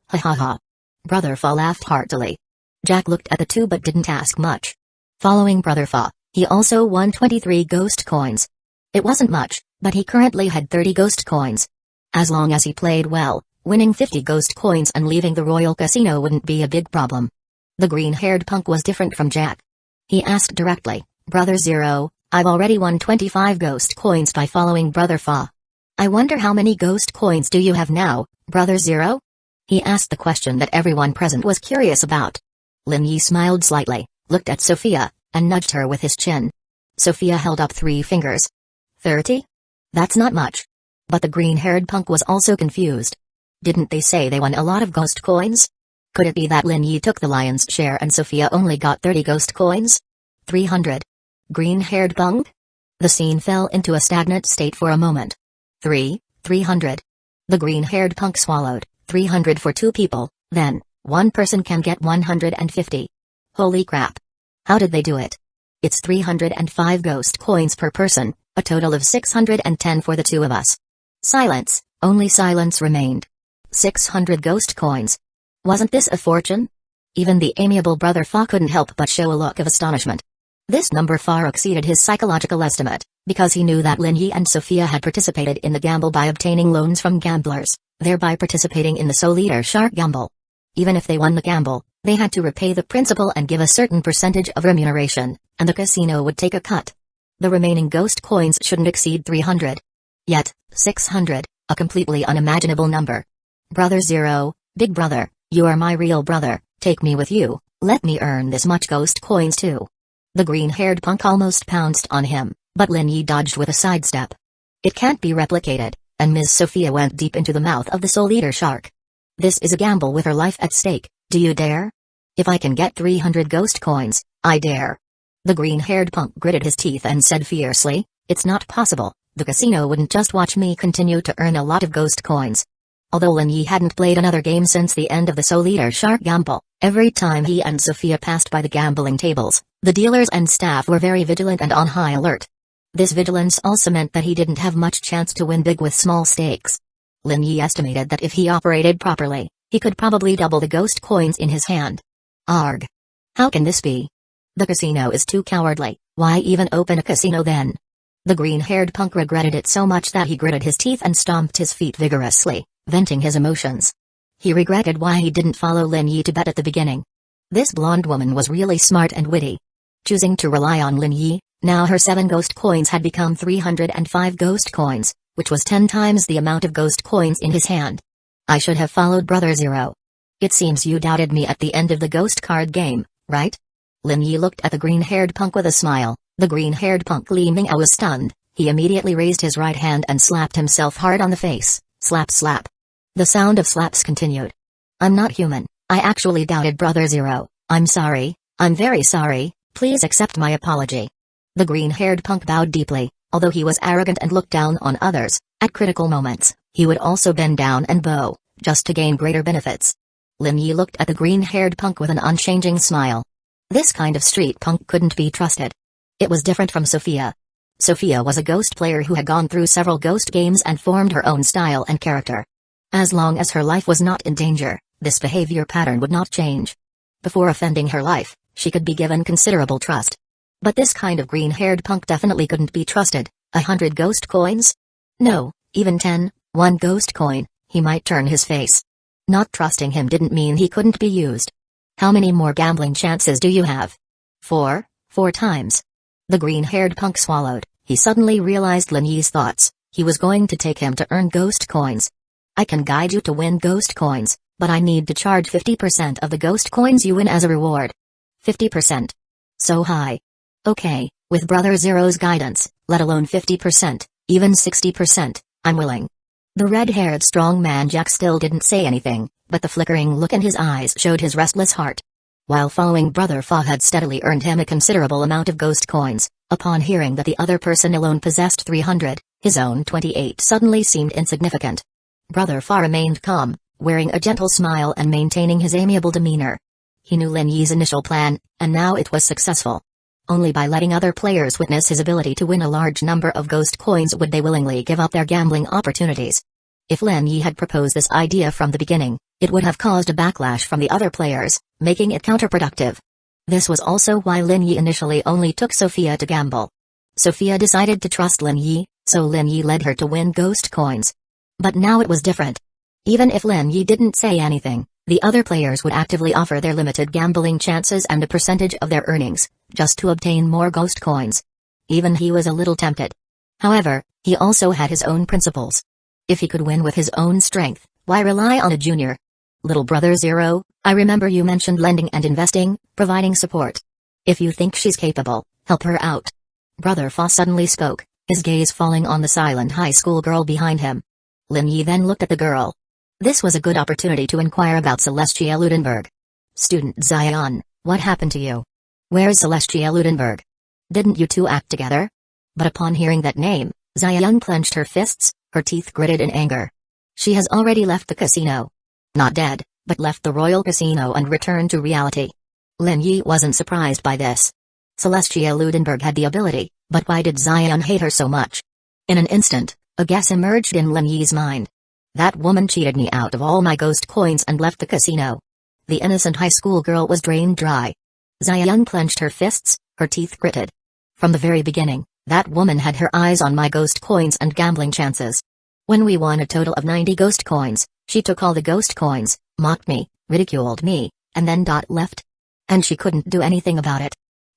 Ha ha ha. Brother Fa laughed heartily. Jack looked at the two but didn't ask much. Following Brother Fa, he also won 23 ghost coins. It wasn't much, but he currently had 30 ghost coins. As long as he played well, winning 50 ghost coins and leaving the Royal Casino wouldn't be a big problem. The green-haired punk was different from Jack. He asked directly, Brother Zero, I've already won 25 ghost coins by following Brother Fa. I wonder how many ghost coins do you have now, Brother Zero? He asked the question that everyone present was curious about. Lin Yi smiled slightly, looked at Sophia, and nudged her with his chin. Sophia held up 3 fingers. 30? That's not much. But the green-haired punk was also confused. Didn't they say they won a lot of ghost coins? Could it be that Lin Yi took the lion's share and Sophia only got 30 ghost coins? 300. Green-haired punk? The scene fell into a stagnant state for a moment. 300. The green-haired punk swallowed. 300 for 2 people, then, one person can get 150. Holy crap. How did they do it? It's 305 ghost coins per person, a total of 610 for the 2 of us. Silence, only silence remained. 600 ghost coins. Wasn't this a fortune? Even the amiable Brother Fa couldn't help but show a look of astonishment. This number far exceeded his psychological estimate, because he knew that Lin Yi and Sophia had participated in the gamble by obtaining loans from gamblers, thereby participating in the Soul Eater Shark gamble. Even if they won the gamble, they had to repay the principal and give a certain percentage of remuneration, and the casino would take a cut. The remaining ghost coins shouldn't exceed 300. Yet, 600, a completely unimaginable number. Brother Zero, big brother, you are my real brother, take me with you, let me earn this much ghost coins too. The green-haired punk almost pounced on him, but Lin Yi dodged with a sidestep. It can't be replicated, and Ms. Sophia went deep into the mouth of the Soul Eater Shark. This is a gamble with her life at stake, do you dare? If I can get 300 ghost coins, I dare. The green-haired punk gritted his teeth and said fiercely, it's not possible, the casino wouldn't just watch me continue to earn a lot of ghost coins. Although Lin Yi hadn't played another game since the end of the Soul Eater Shark gamble, every time he and Sophia passed by the gambling tables, the dealers and staff were very vigilant and on high alert. This vigilance also meant that he didn't have much chance to win big with small stakes. Lin Yi estimated that if he operated properly, he could probably double the ghost coins in his hand. Arg! How can this be? The casino is too cowardly, why even open a casino then? The green-haired punk regretted it so much that he gritted his teeth and stomped his feet vigorously, venting his emotions. He regretted why he didn't follow Lin Yi to bet at the beginning. This blonde woman was really smart and witty. Choosing to rely on Lin Yi, now her 7 ghost coins had become 305 ghost coins, which was 10 times the amount of ghost coins in his hand. I should have followed Brother Zero. It seems you doubted me at the end of the ghost card game, right? Lin Yi looked at the green-haired punk with a smile. The green-haired punk Li Ming'ao was stunned. He immediately raised his right hand and slapped himself hard on the face. Slap slap. The sound of slaps continued. I'm not human. I actually doubted Brother Zero. I'm sorry. I'm very sorry. Please accept my apology. The green-haired punk bowed deeply. Although he was arrogant and looked down on others, at critical moments, he would also bend down and bow, just to gain greater benefits. Lin Yi looked at the green-haired punk with an unchanging smile. This kind of street punk couldn't be trusted. It was different from Sophia. Sophia was a ghost player who had gone through several ghost games and formed her own style and character. As long as her life was not in danger, this behavior pattern would not change. Before offending her life, she could be given considerable trust. But this kind of green-haired punk definitely couldn't be trusted. 100 ghost coins? No, even 10, 1 ghost coin, he might turn his face. Not trusting him didn't mean he couldn't be used. How many more gambling chances do you have? 4 times. The green-haired punk swallowed. He suddenly realized Lin Yi's thoughts. He was going to take him to earn ghost coins. I can guide you to win ghost coins, but I need to charge 50% of the ghost coins you win as a reward. 50%. So high. Okay, with Brother Zero's guidance, let alone 50%, even 60%, I'm willing. The red-haired strong man Jack still didn't say anything, but the flickering look in his eyes showed his restless heart. While following Brother Fa had steadily earned him a considerable amount of ghost coins, upon hearing that the other person alone possessed 300, his own 28 suddenly seemed insignificant. Brother Fa remained calm, wearing a gentle smile and maintaining his amiable demeanor. He knew Lin Yi's initial plan, and now it was successful. Only by letting other players witness his ability to win a large number of ghost coins would they willingly give up their gambling opportunities. If Lin Yi had proposed this idea from the beginning, it would have caused a backlash from the other players, making it counterproductive. This was also why Lin Yi initially only took Sophia to gamble. Sophia decided to trust Lin Yi, so Lin Yi led her to win ghost coins. But now it was different. Even if Lin Yi didn't say anything, the other players would actively offer their limited gambling chances and a percentage of their earnings, just to obtain more ghost coins. Even he was a little tempted. However, he also had his own principles. If he could win with his own strength, why rely on a junior? Little brother Zero, I remember you mentioned lending and investing, providing support. If you think she's capable, help her out. Brother Fa suddenly spoke, his gaze falling on the silent high school girl behind him. Lin Yi then looked at the girl. This was a good opportunity to inquire about Celestia Ludenberg. Student Zion, what happened to you? Where's Celestia Ludenberg? Didn't you two act together? But upon hearing that name, Zion clenched her fists, her teeth gritted in anger. She has already left the casino. Not dead, but left the royal casino and returned to reality. Lin Yi wasn't surprised by this. Celestia Ludenberg had the ability, but why did Zion hate her so much? In an instant, a guess emerged in Lin Yi's mind. That woman cheated me out of all my ghost coins and left the casino. The innocent high school girl was drained dry. Zion clenched her fists, her teeth gritted. From the very beginning, that woman had her eyes on my ghost coins and gambling chances. When we won a total of 90 ghost coins, she took all the ghost coins, mocked me, ridiculed me, and then left. And she couldn't do anything about it.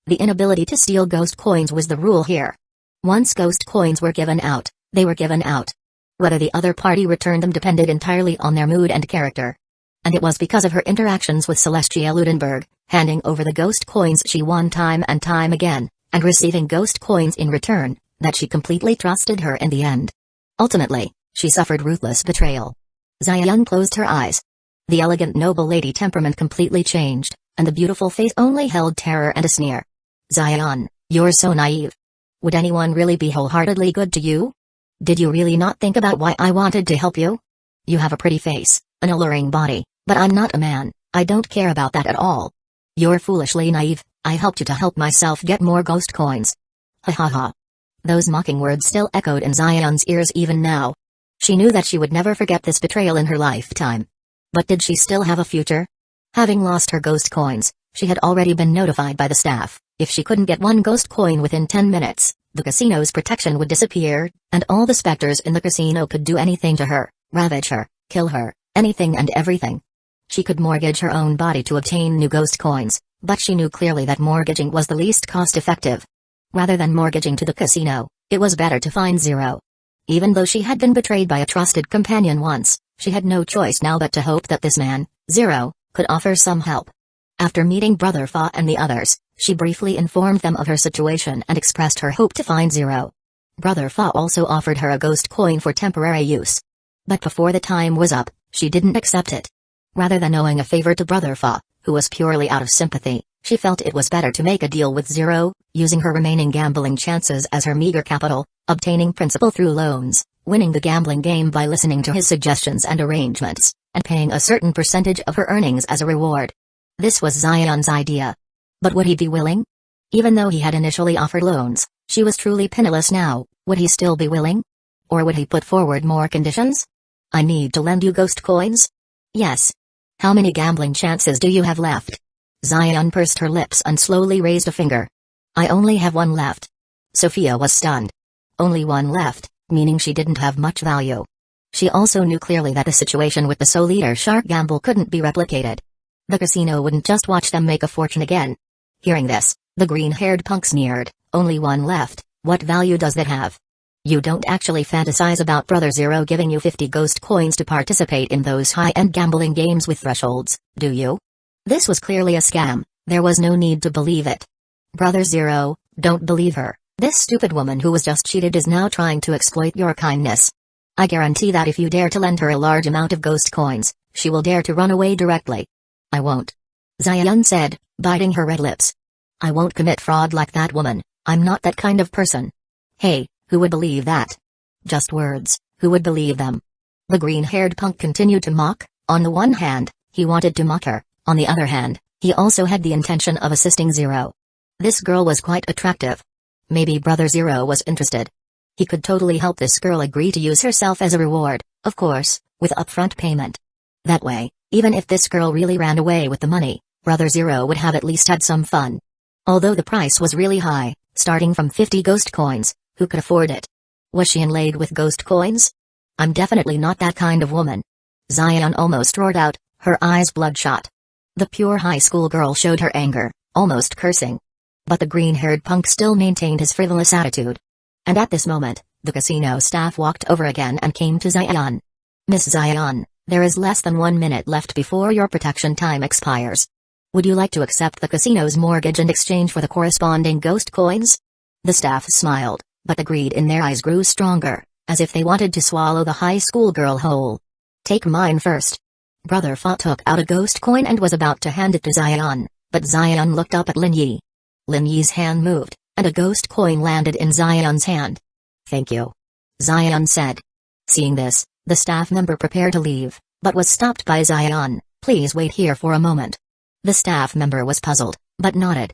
The inability to steal ghost coins was the rule here. Once ghost coins were given out, they were given out. Whether the other party returned them depended entirely on their mood and character. And it was because of her interactions with Celestia Ludenberg, handing over the ghost coins she won time and time again, and receiving ghost coins in return, that she completely trusted her in the end. Ultimately, she suffered ruthless betrayal. Zion closed her eyes. The elegant noble lady temperament completely changed, and the beautiful face only held terror and a sneer. Zion, you're so naive. Would anyone really be wholeheartedly good to you? Did you really not think about why I wanted to help you? You have a pretty face, an alluring body, but I'm not a man, I don't care about that at all. You're foolishly naive, I helped you to help myself get more ghost coins. Ha ha ha. Those mocking words still echoed in Zion's ears even now. She knew that she would never forget this betrayal in her lifetime. But did she still have a future? Having lost her ghost coins, she had already been notified by the staff. If she couldn't get one ghost coin within 10 minutes, the casino's protection would disappear, and all the specters in the casino could do anything to her, ravage her, kill her, anything and everything. She could mortgage her own body to obtain new ghost coins, but she knew clearly that mortgaging was the least cost-effective. Rather than mortgaging to the casino, it was better to find Zero. Even though she had been betrayed by a trusted companion once, she had no choice now but to hope that this man, Zero, could offer some help. After meeting Brother Fa and the others, she briefly informed them of her situation and expressed her hope to find Zero. Brother Fa also offered her a ghost coin for temporary use. But before the time was up, she didn't accept it. Rather than owing a favor to Brother Fa, who was purely out of sympathy, she felt it was better to make a deal with Zero, using her remaining gambling chances as her meager capital, obtaining principal through loans, winning the gambling game by listening to his suggestions and arrangements, and paying a certain percentage of her earnings as a reward. This was Zion's idea. But would he be willing? Even though he had initially offered loans, she was truly penniless now, would he still be willing? Or would he put forward more conditions? I need to lend you ghost coins? Yes. How many gambling chances do you have left? Zion pursed her lips and slowly raised a finger. I only have one left. Sophia was stunned. Only one left, meaning she didn't have much value. She also knew clearly that the situation with the Soul Eater Shark gamble couldn't be replicated. The casino wouldn't just watch them make a fortune again. Hearing this, the green-haired punk sneered, only one left, what value does that have? You don't actually fantasize about Brother Zero giving you 50 ghost coins to participate in those high-end gambling games with thresholds, do you? This was clearly a scam, there was no need to believe it. Brother Zero, don't believe her, this stupid woman who was just cheated is now trying to exploit your kindness. I guarantee that if you dare to lend her a large amount of ghost coins, she will dare to run away directly. I won't. Zion said, biting her red lips. I won't commit fraud like that woman, I'm not that kind of person. Hey, who would believe that? Just words, who would believe them? The green-haired punk continued to mock. On the one hand, he wanted to mock her, on the other hand, he also had the intention of assisting Zero. This girl was quite attractive. Maybe Brother Zero was interested. He could totally help this girl agree to use herself as a reward, of course, with upfront payment. That way, even if this girl really ran away with the money, Brother Zero would have at least had some fun. Although the price was really high, starting from 50 ghost coins, who could afford it? Was she inlaid with ghost coins? I'm definitely not that kind of woman. Zion almost roared out, her eyes bloodshot. The pure high school girl showed her anger, almost cursing. But the green-haired punk still maintained his frivolous attitude. And at this moment, the casino staff walked over again and came to Zion. Miss Zion, there is less than 1 minute left before your protection time expires. Would you like to accept the casino's mortgage in exchange for the corresponding ghost coins? The staff smiled, but the greed in their eyes grew stronger, as if they wanted to swallow the high school girl whole. Take mine first. Brother Fa took out a ghost coin and was about to hand it to Zion, but Zion looked up at Lin Yi. Lin Yi's hand moved, and a ghost coin landed in Zion's hand. Thank you. Zion said. Seeing this, the staff member prepared to leave, but was stopped by Zion. Please wait here for a moment. The staff member was puzzled, but nodded.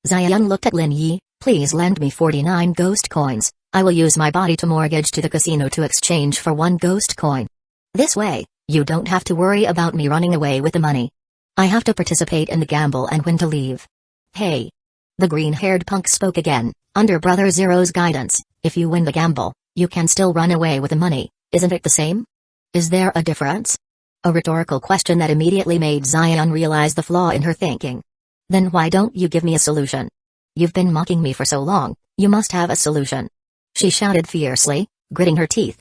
Zion looked at Lin Yi. Please lend me 49 ghost coins. I will use my body to mortgage to the casino to exchange for 1 ghost coin. This way, you don't have to worry about me running away with the money. I have to participate in the gamble and when to leave. Hey. The green-haired punk spoke again. Under Brother Zero's guidance, if you win the gamble, you can still run away with the money, isn't it the same? Is there a difference? A rhetorical question that immediately made Zion realize the flaw in her thinking. Then why don't you give me a solution? You've been mocking me for so long, you must have a solution. She shouted fiercely, gritting her teeth.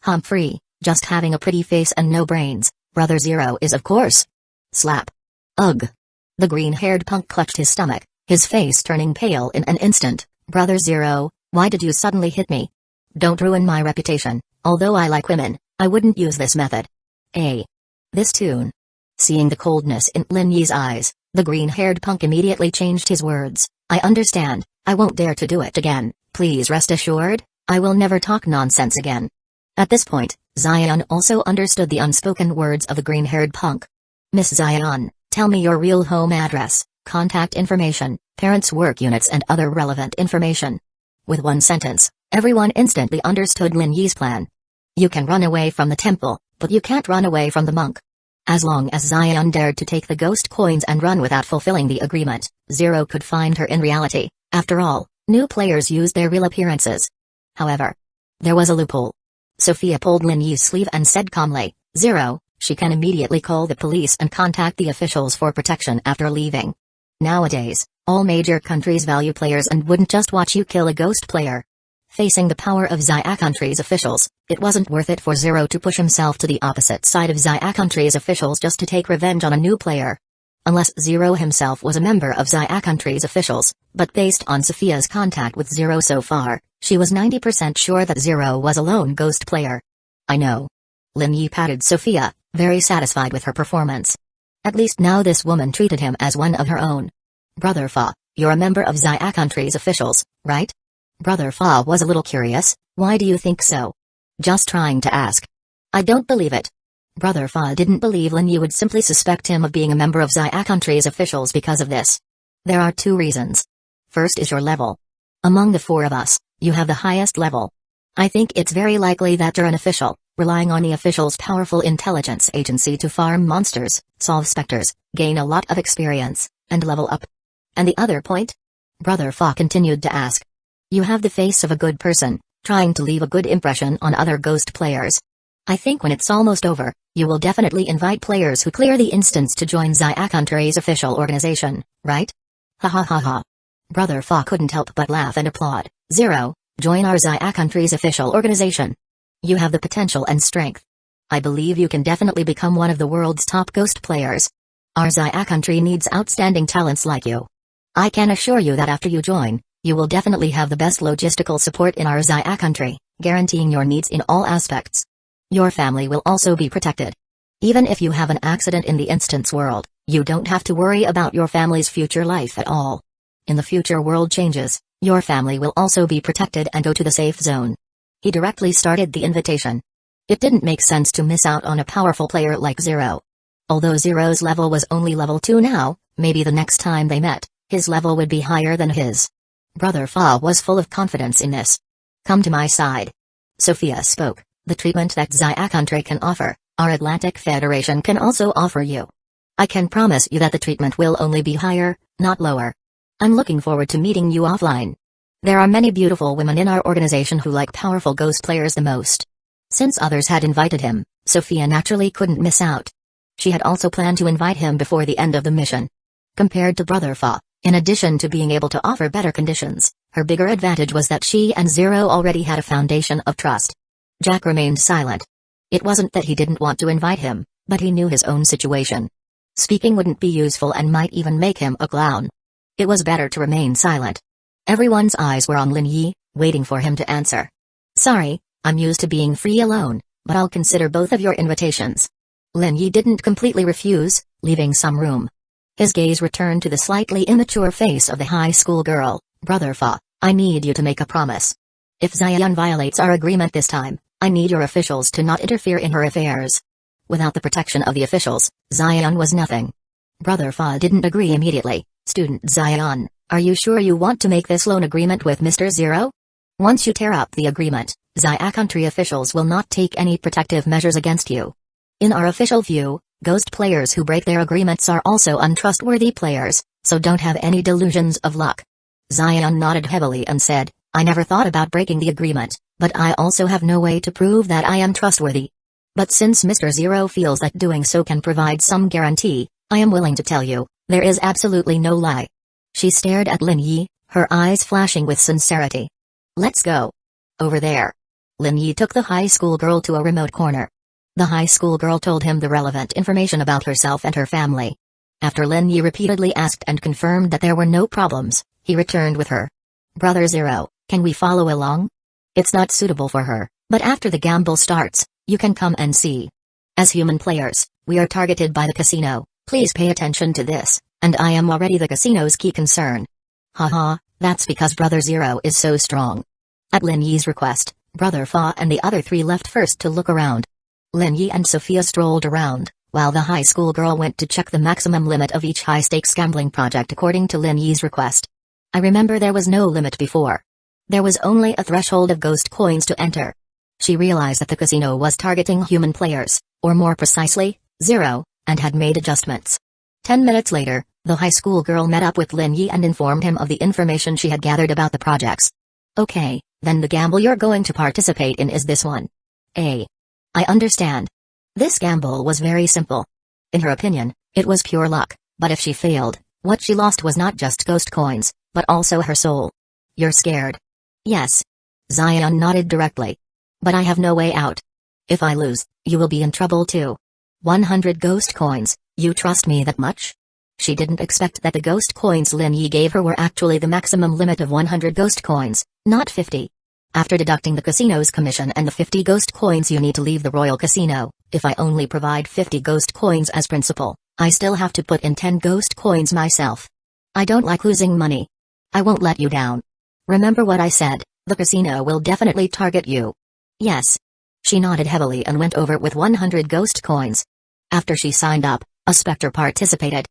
Humphrey, just having a pretty face and no brains, Brother Zero is of course. Slap. Ugh. The green-haired punk clutched his stomach, his face turning pale in an instant. Brother Zero, why did you suddenly hit me? Don't ruin my reputation. Although I like women, I wouldn't use this method. This tune. Seeing the coldness in Lin Yi's eyes, the green-haired punk immediately changed his words. I understand, I won't dare to do it again, please rest assured, I will never talk nonsense again. At this point, Zion also understood the unspoken words of the green-haired punk. Miss Zion, tell me your real home address, contact information, parents' work units and other relevant information. With one sentence, everyone instantly understood Lin Yi's plan. You can run away from the temple, but you can't run away from the monk. As long as Zion dared to take the ghost coins and run without fulfilling the agreement, Zero could find her in reality. After all, new players used their real appearances. However, there was a loophole. Sophia pulled Lin Yi's sleeve and said calmly, Zero, she can immediately call the police and contact the officials for protection after leaving. Nowadays, all major countries value players and wouldn't just watch you kill a ghost player. Facing the power of Xia country's officials, it wasn't worth it for Zero to push himself to the opposite side of Xia country's officials just to take revenge on a new player. Unless Zero himself was a member of Xia country's officials, but based on Sophia's contact with Zero so far, she was 90% sure that Zero was a lone ghost player. I know. Lin Yi patted Sophia, very satisfied with her performance. At least now this woman treated him as one of her own. Brother Fa, you're a member of Xia country's officials, right? Brother Fa was a little curious. Why do you think so? Just trying to ask. I don't believe it. Brother Fa didn't believe Lin Yi would simply suspect him of being a member of Xia country's officials because of this. There are 2 reasons. First is your level. Among the 4 of us, you have the highest level. I think it's very likely that you're an official, relying on the official's powerful intelligence agency to farm monsters, solve specters, gain a lot of experience, and level up. And the other point? Brother Fa continued to ask. You have the face of a good person, trying to leave a good impression on other ghost players. I think when it's almost over, you will definitely invite players who clear the instance to join Xia country's official organization, right? Ha ha ha ha. Brother Fa couldn't help but laugh and applaud. Zero, join our Xia country's official organization. You have the potential and strength. I believe you can definitely become one of the world's top ghost players. Our Xia country needs outstanding talents like you. I can assure you that after you join, you will definitely have the best logistical support in our Xia country, guaranteeing your needs in all aspects. Your family will also be protected. Even if you have an accident in the instance world, You don't have to worry about your family's future life at all. In the future world changes, your family will also be protected and go to the safe zone. He directly started the invitation. It didn't make sense to miss out on a powerful player like Zero. Although Zero's level was only level 2 now, maybe the next time they met, his level would be higher than his. Brother Fa was full of confidence in this. Come to my side. Sophia spoke. The treatment that Xia country can offer, our Atlantic Federation can also offer you. I can promise you that the treatment will only be higher, not lower. I'm looking forward to meeting you offline. There are many beautiful women in our organization who like powerful ghost players the most. Since others had invited him, Sophia naturally couldn't miss out. She had also planned to invite him before the end of the mission. Compared to Brother Fa, in addition to being able to offer better conditions, her bigger advantage was that she and Zero already had a foundation of trust. Jack remained silent. It wasn't that he didn't want to invite him, but he knew his own situation. Speaking wouldn't be useful and might even make him a clown. It was better to remain silent. Everyone's eyes were on Lin Yi, waiting for him to answer. Sorry, I'm used to being free alone, but I'll consider both of your invitations. Lin Yi didn't completely refuse, leaving some room. His gaze returned to the slightly immature face of the high school girl. Brother Fa, I need you to make a promise. If Xian violates our agreement this time, I need your officials to not interfere in her affairs. Without the protection of the officials, Xian was nothing. Brother Fa didn't agree immediately. Student Xian, are you sure you want to make this loan agreement with Mr. Zero? Once you tear up the agreement, Xia country officials will not take any protective measures against you. In our official view, ghost players who break their agreements are also untrustworthy players, so don't have any delusions of luck. Xian nodded heavily and said, I never thought about breaking the agreement, but I also have no way to prove that I am trustworthy. But since Mr. Zero feels that doing so can provide some guarantee, I am willing to tell you, there is absolutely no lie. She stared at Lin Yi, her eyes flashing with sincerity. Let's go. Over there. Lin Yi took the high school girl to a remote corner. The high school girl told him the relevant information about herself and her family. After Lin Yi repeatedly asked and confirmed that there were no problems, he returned with her. Brother Zero, can we follow along? It's not suitable for her, but after the gamble starts, you can come and see. As human players, we are targeted by the casino, please pay attention to this, and I am already the casino's key concern. Haha, that's because Brother Zero is so strong. At Lin Yi's request, Brother Fa and the other three left first to look around. Lin Yi and Sophia strolled around, while the high school girl went to check the maximum limit of each high-stakes gambling project according to Lin Yi's request. I remember there was no limit before. There was only a threshold of ghost coins to enter. She realized that the casino was targeting human players, or more precisely, Zero, and had made adjustments. 10 minutes later, the high school girl met up with Lin Yi and informed him of the information she had gathered about the projects. Okay, then the gamble you're going to participate in is this one. I understand. This gamble was very simple. In her opinion, it was pure luck, but if she failed, what she lost was not just ghost coins, but also her soul. You're scared? Yes. Xian nodded directly. But I have no way out. If I lose, you will be in trouble too. 100 ghost coins, you trust me that much? She didn't expect that the ghost coins Lin Yi gave her were actually the maximum limit of 100 ghost coins, not 50. After deducting the casino's commission and the 50 ghost coins you need to leave the Royal Casino, if I only provide 50 ghost coins as principal, I still have to put in 10 ghost coins myself. I don't like losing money. I won't let you down. Remember what I said, the casino will definitely target you. Yes. She nodded heavily and went over with 100 ghost coins. After she signed up, a specter participated.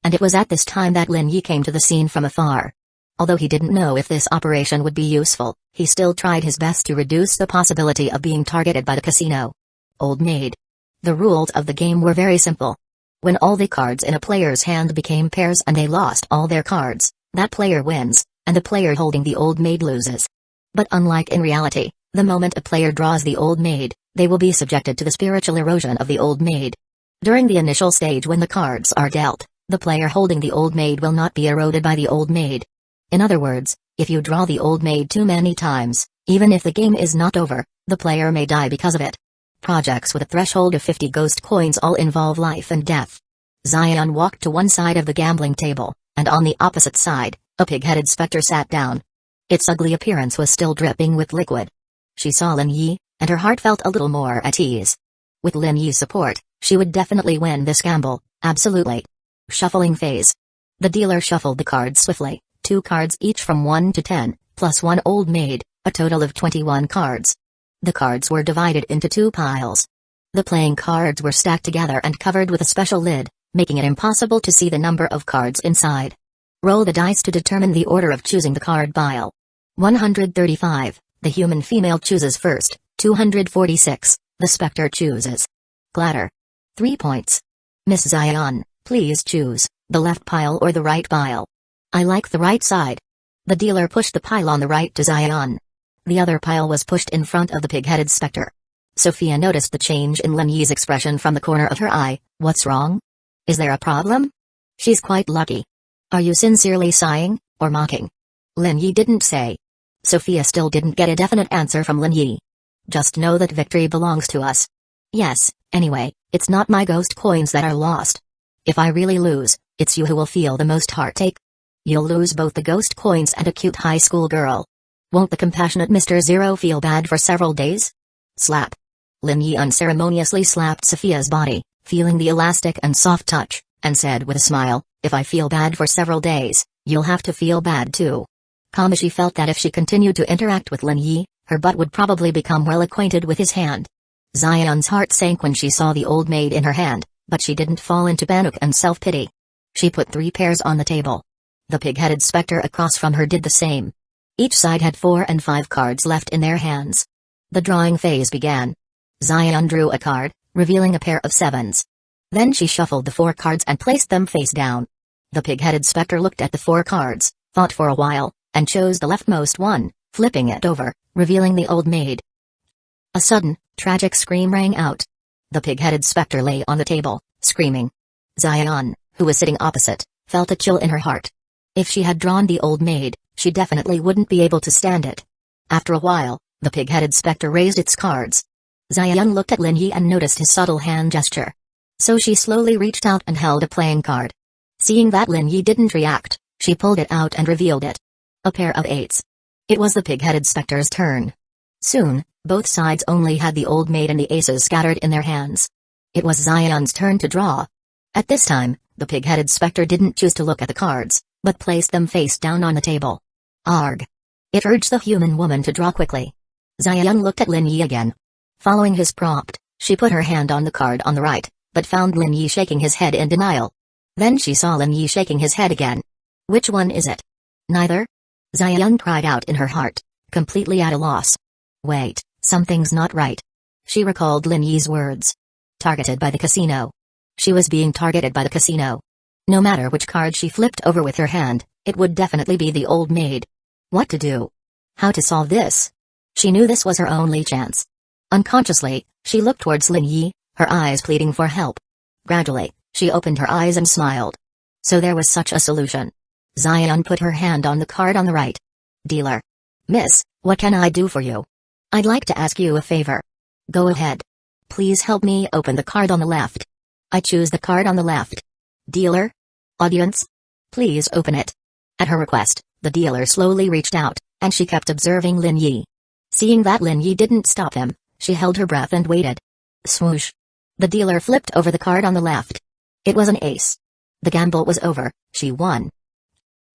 And it was at this time that Lin Yi came to the scene from afar. Although he didn't know if this operation would be useful, he still tried his best to reduce the possibility of being targeted by the casino. Old Maid. The rules of the game were very simple. When all the cards in a player's hand became pairs and they lost all their cards, that player wins, and the player holding the Old Maid loses. But unlike in reality, the moment a player draws the Old Maid, they will be subjected to the spiritual erosion of the Old Maid. During the initial stage when the cards are dealt, the player holding the Old Maid will not be eroded by the Old Maid. In other words, if you draw the Old Maid too many times, even if the game is not over, the player may die because of it. Projects with a threshold of 50 ghost coins all involve life and death. Xian walked to one side of the gambling table, and on the opposite side, a pig-headed specter sat down. Its ugly appearance was still dripping with liquid. She saw Lin Yi, and her heart felt a little more at ease. With Lin Yi's support, she would definitely win this gamble, absolutely. Shuffling phase. The dealer shuffled the cards swiftly, 2 cards each from 1 to 10, plus 1 old maid, a total of 21 cards. The cards were divided into 2 piles. The playing cards were stacked together and covered with a special lid, making it impossible to see the number of cards inside. Roll the dice to determine the order of choosing the card pile. 135, the human female chooses first. 246, the specter chooses. Clatter. 3 points. Miss Zion, please choose the left pile or the right pile. I like the right side. The dealer pushed the pile on the right to Zion. The other pile was pushed in front of the pig-headed specter. Sophia noticed the change in Lin Yi's expression from the corner of her eye. What's wrong? Is there a problem? She's quite lucky. Are you sincerely sighing, or mocking? Lin Yi didn't say. Sophia still didn't get a definite answer from Lin Yi. Just know that victory belongs to us. Yes, anyway, it's not my ghost coins that are lost. If I really lose, it's you who will feel the most heartache. You'll lose both the ghost coins and a cute high school girl. Won't the compassionate Mr. Zero feel bad for several days? Slap. Lin Yi unceremoniously slapped Sophia's body, feeling the elastic and soft touch, and said with a smile, if I feel bad for several days, you'll have to feel bad too. She felt that if she continued to interact with Lin Yi, her butt would probably become well acquainted with his hand. Zion's heart sank when she saw the old maid in her hand, but she didn't fall into panic and self-pity. She put 3 pairs on the table. The pig-headed specter across from her did the same. Each side had 4 and 5 cards left in their hands. The drawing phase began. Zion drew a card, revealing a pair of 7s. Then she shuffled the 4 cards and placed them face down. The pig-headed specter looked at the 4 cards, thought for a while, and chose the leftmost one, flipping it over, revealing the old maid. A sudden, tragic scream rang out. The pig-headed specter lay on the table, screaming. Zion, who was sitting opposite, felt a chill in her heart. If she had drawn the old maid, she definitely wouldn't be able to stand it. After a while, the pig-headed specter raised its cards. Zion looked at Lin Yi and noticed his subtle hand gesture. So she slowly reached out and held a playing card. Seeing that Lin Yi didn't react, she pulled it out and revealed it. A pair of 8s. It was the pig-headed specter's turn. Soon, both sides only had the old maid and the aces scattered in their hands. It was Zion's turn to draw. At this time, the pig-headed specter didn't choose to look at the cards, but placed them face down on the table. Arg! It urged the human woman to draw quickly. Zion looked at Lin Yi again. Following his prompt, she put her hand on the card on the right, but found Lin Yi shaking his head in denial. Then she saw Lin Yi shaking his head again. Which one is it? Neither? Zion cried out in her heart, completely at a loss. Wait, something's not right. She recalled Lin Yi's words. Targeted by the casino. She was being targeted by the casino. No matter which card she flipped over with her hand, it would definitely be the old maid. What to do? How to solve this? She knew this was her only chance. Unconsciously, she looked towards Lin Yi, her eyes pleading for help. Gradually, she opened her eyes and smiled. So there was such a solution. Zion put her hand on the card on the right. Dealer. Miss, what can I do for you? I'd like to ask you a favor. Go ahead. Please help me open the card on the left. I choose the card on the left. Dealer? Audience? Please open it. At her request, the dealer slowly reached out, and she kept observing Lin Yi. Seeing that Lin Yi didn't stop him, she held her breath and waited. Swoosh. The dealer flipped over the card on the left. It was an ace. The gamble was over, she won.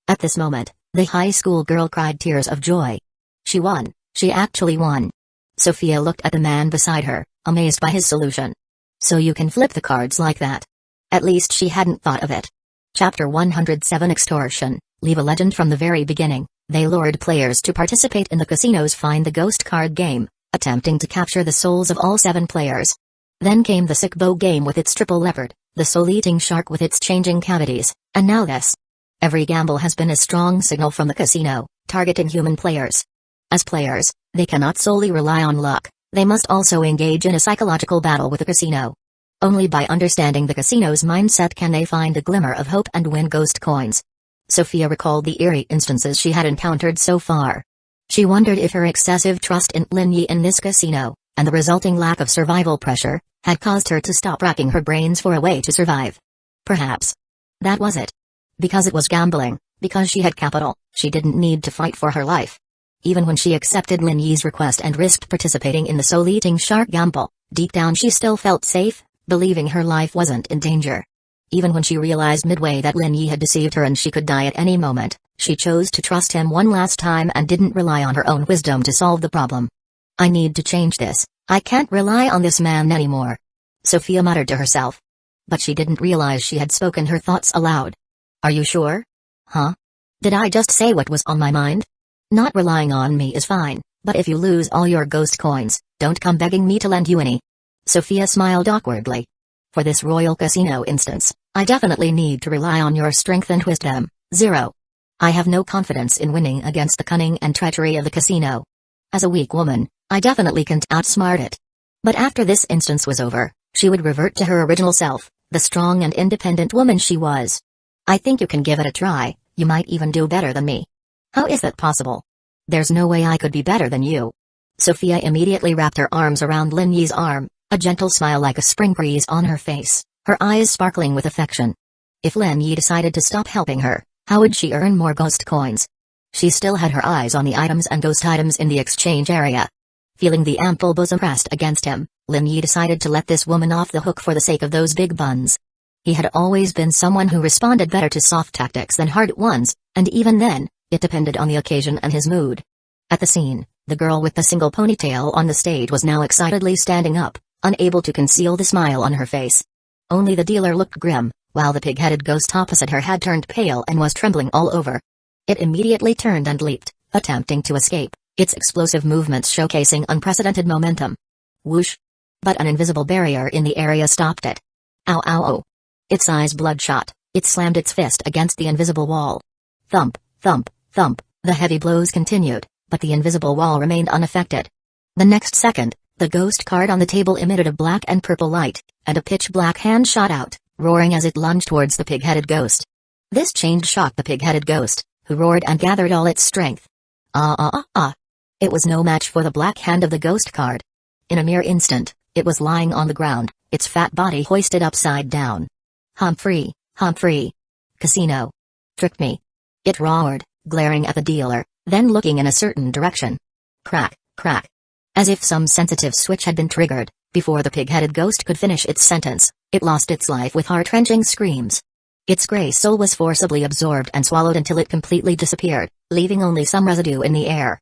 At this moment, the high school girl cried tears of joy. She won, she actually won. Sophia looked at the man beside her, amazed by his solution. So you can flip the cards like that. At least she hadn't thought of it. Chapter 107 Extortion. Leave a legend from the very beginning. They lured players to participate in the casino's Find the Ghost card game, attempting to capture the souls of all 7 players. Then came the sick bow game with its triple leopard, the soul-eating shark with its changing cavities, and now this. Every gamble has been a strong signal from the casino, targeting human players. As players, they cannot solely rely on luck, they must also engage in a psychological battle with the casino. Only by understanding the casino's mindset can they find a glimmer of hope and win ghost coins. Sophia recalled the eerie instances she had encountered so far. She wondered if her excessive trust in Lin Yi in this casino, and the resulting lack of survival pressure, had caused her to stop racking her brains for a way to survive. Perhaps. That was it. Because it was gambling, because she had capital, she didn't need to fight for her life. Even when she accepted Lin Yi's request and risked participating in the soul-eating shark gamble, deep down she still felt safe, believing her life wasn't in danger. Even when she realized midway that Lin Yi had deceived her and she could die at any moment, she chose to trust him one last time and didn't rely on her own wisdom to solve the problem. I need to change this. I can't rely on this man anymore, Sophia muttered to herself. But she didn't realize she had spoken her thoughts aloud. Are you sure? Huh? Did I just say what was on my mind? Not relying on me is fine, but if you lose all your ghost coins, don't come begging me to lend you any. Sophia smiled awkwardly. For this royal casino instance, I definitely need to rely on your strength and wisdom. 0. I have no confidence in winning against the cunning and treachery of the casino. As a weak woman, I definitely can't outsmart it. But after this instance was over, she would revert to her original self, the strong and independent woman she was. I think you can give it a try, you might even do better than me. How is that possible? There's no way I could be better than you. Sophia immediately wrapped her arms around Lin Yi's arm, a gentle smile like a spring breeze on her face, her eyes sparkling with affection. If Lin Yi decided to stop helping her, how would she earn more ghost coins? She still had her eyes on the items and ghost items in the exchange area. Feeling the ample bosom pressed against him, Lin Yi decided to let this woman off the hook for the sake of those big buns. He had always been someone who responded better to soft tactics than hard ones, and even then, it depended on the occasion and his mood. At the scene, the girl with the single ponytail on the stage was now excitedly standing up, unable to conceal the smile on her face. Only the dealer looked grim, while the pig-headed ghost opposite her had turned pale and was trembling all over. It immediately turned and leaped, attempting to escape, its explosive movements showcasing unprecedented momentum. Whoosh! But an invisible barrier in the area stopped it. Ow ow ow! Its eyes bloodshot, it slammed its fist against the invisible wall. Thump, thump, thump, the heavy blows continued, but the invisible wall remained unaffected. The next second, the ghost card on the table emitted a black and purple light, and a pitch-black hand shot out, roaring as it lunged towards the pig-headed ghost. This change shocked the pig-headed ghost, who roared and gathered all its strength. It was no match for the black hand of the ghost card. In a mere instant, it was lying on the ground, its fat body hoisted upside down. Humphrey, Humphrey. Casino. Tricked me. It roared, glaring at the dealer, then looking in a certain direction. Crack, crack. As if some sensitive switch had been triggered, before the pig-headed ghost could finish its sentence, it lost its life with heart-wrenching screams. Its gray soul was forcibly absorbed and swallowed until it completely disappeared, leaving only some residue in the air.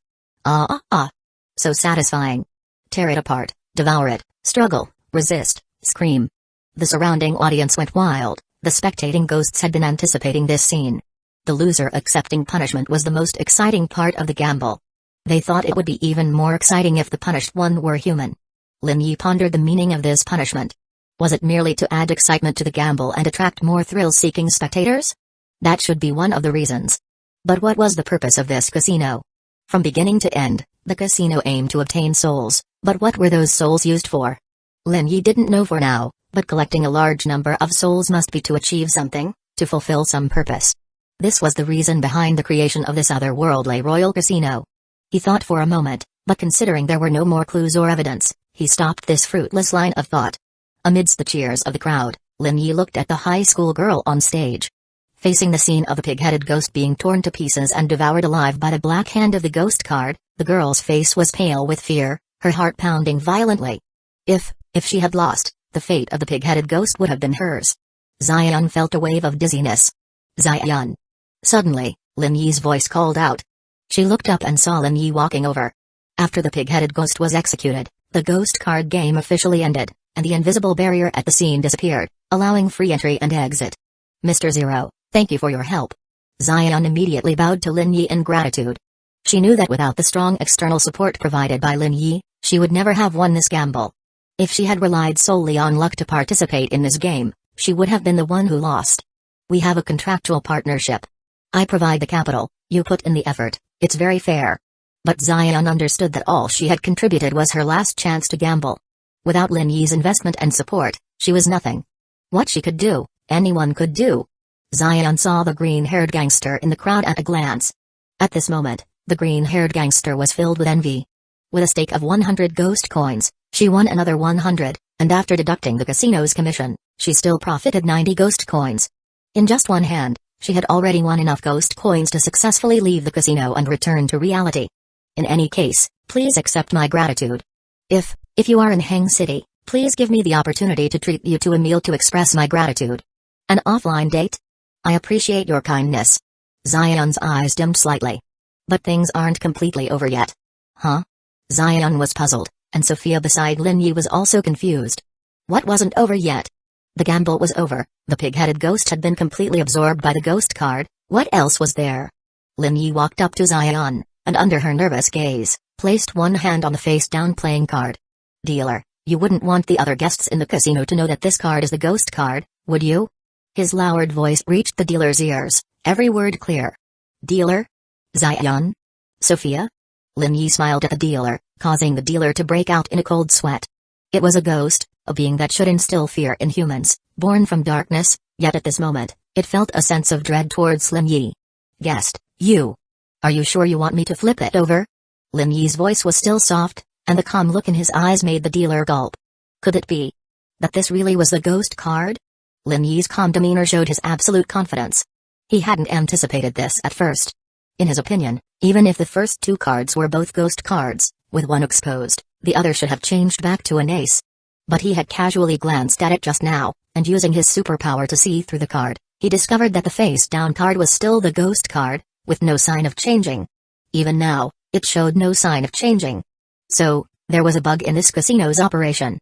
So satisfying. Tear it apart, devour it, struggle, resist, scream. The surrounding audience went wild, the spectating ghosts had been anticipating this scene. The loser accepting punishment was the most exciting part of the gamble. They thought it would be even more exciting if the punished one were human. Lin Yi pondered the meaning of this punishment. Was it merely to add excitement to the gamble and attract more thrill-seeking spectators? That should be one of the reasons. But what was the purpose of this casino? From beginning to end, the casino aimed to obtain souls, but what were those souls used for? Lin Yi didn't know for now, but collecting a large number of souls must be to achieve something, to fulfill some purpose. This was the reason behind the creation of this otherworldly royal casino. He thought for a moment, but considering there were no more clues or evidence, he stopped this fruitless line of thought. Amidst the cheers of the crowd, Lin Yi looked at the high school girl on stage. Facing the scene of the pig-headed ghost being torn to pieces and devoured alive by the black hand of the ghost card, the girl's face was pale with fear, her heart pounding violently. If she had lost, the fate of the pig-headed ghost would have been hers. Xian felt a wave of dizziness. Xian. Suddenly, Lin Yi's voice called out. She looked up and saw Lin Yi walking over. After the pig-headed ghost was executed, the ghost card game officially ended, and the invisible barrier at the scene disappeared, allowing free entry and exit. Mr. Zero, thank you for your help. Xian immediately bowed to Lin Yi in gratitude. She knew that without the strong external support provided by Lin Yi, she would never have won this gamble. If she had relied solely on luck to participate in this game, she would have been the one who lost. We have a contractual partnership. I provide the capital, you put in the effort, it's very fair. But Xian understood that all she had contributed was her last chance to gamble. Without Lin Yi's investment and support, she was nothing. What she could do, anyone could do. Xian saw the green-haired gangster in the crowd at a glance. At this moment, the green-haired gangster was filled with envy. With a stake of 100 ghost coins, she won another 100, and after deducting the casino's commission, she still profited 90 ghost coins. In just one hand, she had already won enough ghost coins to successfully leave the casino and return to reality. In any case, please accept my gratitude. If you are in Heng City, please give me the opportunity to treat you to a meal to express my gratitude. An offline date? I appreciate your kindness. Zion's eyes dimmed slightly. But things aren't completely over yet. Huh? Zion was puzzled, and Sophia beside Lin Yi was also confused. What wasn't over yet? The gamble was over, the pig-headed ghost had been completely absorbed by the ghost card, what else was there? Lin Yi walked up to Zion, and under her nervous gaze, placed one hand on the face-down playing card. Dealer, you wouldn't want the other guests in the casino to know that this card is the ghost card, would you? His lowered voice reached the dealer's ears, every word clear. Dealer? Zion? Sophia? Lin Yi smiled at the dealer, causing the dealer to break out in a cold sweat. It was a ghost, a being that should instill fear in humans, born from darkness, yet at this moment, it felt a sense of dread towards Lin Yi. Guest, you. Are you sure you want me to flip it over? Lin Yi's voice was still soft, and the calm look in his eyes made the dealer gulp. Could it be that this really was the ghost card? Lin Yi's calm demeanor showed his absolute confidence. He hadn't anticipated this at first. In his opinion, even if the first two cards were both ghost cards, with one exposed, the other should have changed back to an ace. But he had casually glanced at it just now, and using his superpower to see through the card, he discovered that the face-down card was still the ghost card, with no sign of changing. Even now, it showed no sign of changing. So, there was a bug in this casino's operation.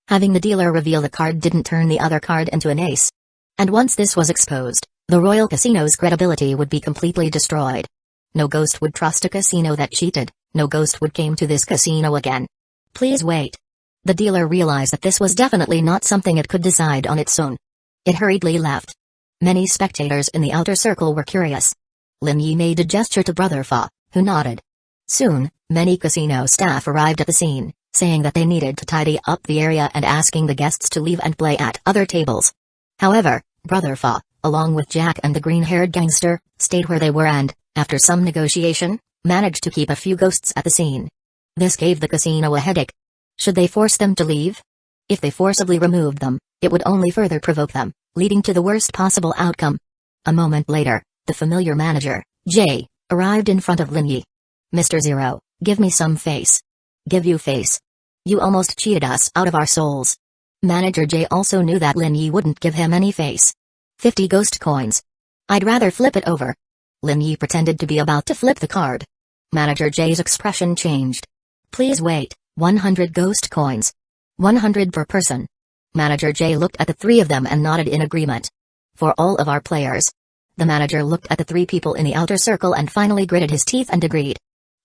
Having the dealer reveal the card didn't turn the other card into an ace. And once this was exposed, the Royal Casino's credibility would be completely destroyed. No ghost would trust a casino that cheated, no ghost would come to this casino again. Please wait. The dealer realized that this was definitely not something it could decide on its own. It hurriedly left. Many spectators in the outer circle were curious. Lin Yi made a gesture to Brother Fa, who nodded. Soon, many casino staff arrived at the scene, saying that they needed to tidy up the area and asking the guests to leave and play at other tables. However, Brother Fa, along with Jack and the green-haired gangster, stayed where they were and, after some negotiation, managed to keep a few ghosts at the scene. This gave the casino a headache. Should they force them to leave? If they forcibly removed them, it would only further provoke them, leading to the worst possible outcome. A moment later, the familiar manager, Jay, arrived in front of Lin Yi. Mr. Zero, give me some face. Give you face. You almost cheated us out of our souls. Manager Jay also knew that Lin Yi wouldn't give him any face. 50 ghost coins. I'd rather flip it over. Lin Yi pretended to be about to flip the card. Manager Jay's expression changed. Please wait, 100 ghost coins. 100 per person. Manager Jay looked at the three of them and nodded in agreement. For all of our players. The manager looked at the three people in the outer circle and finally gritted his teeth and agreed.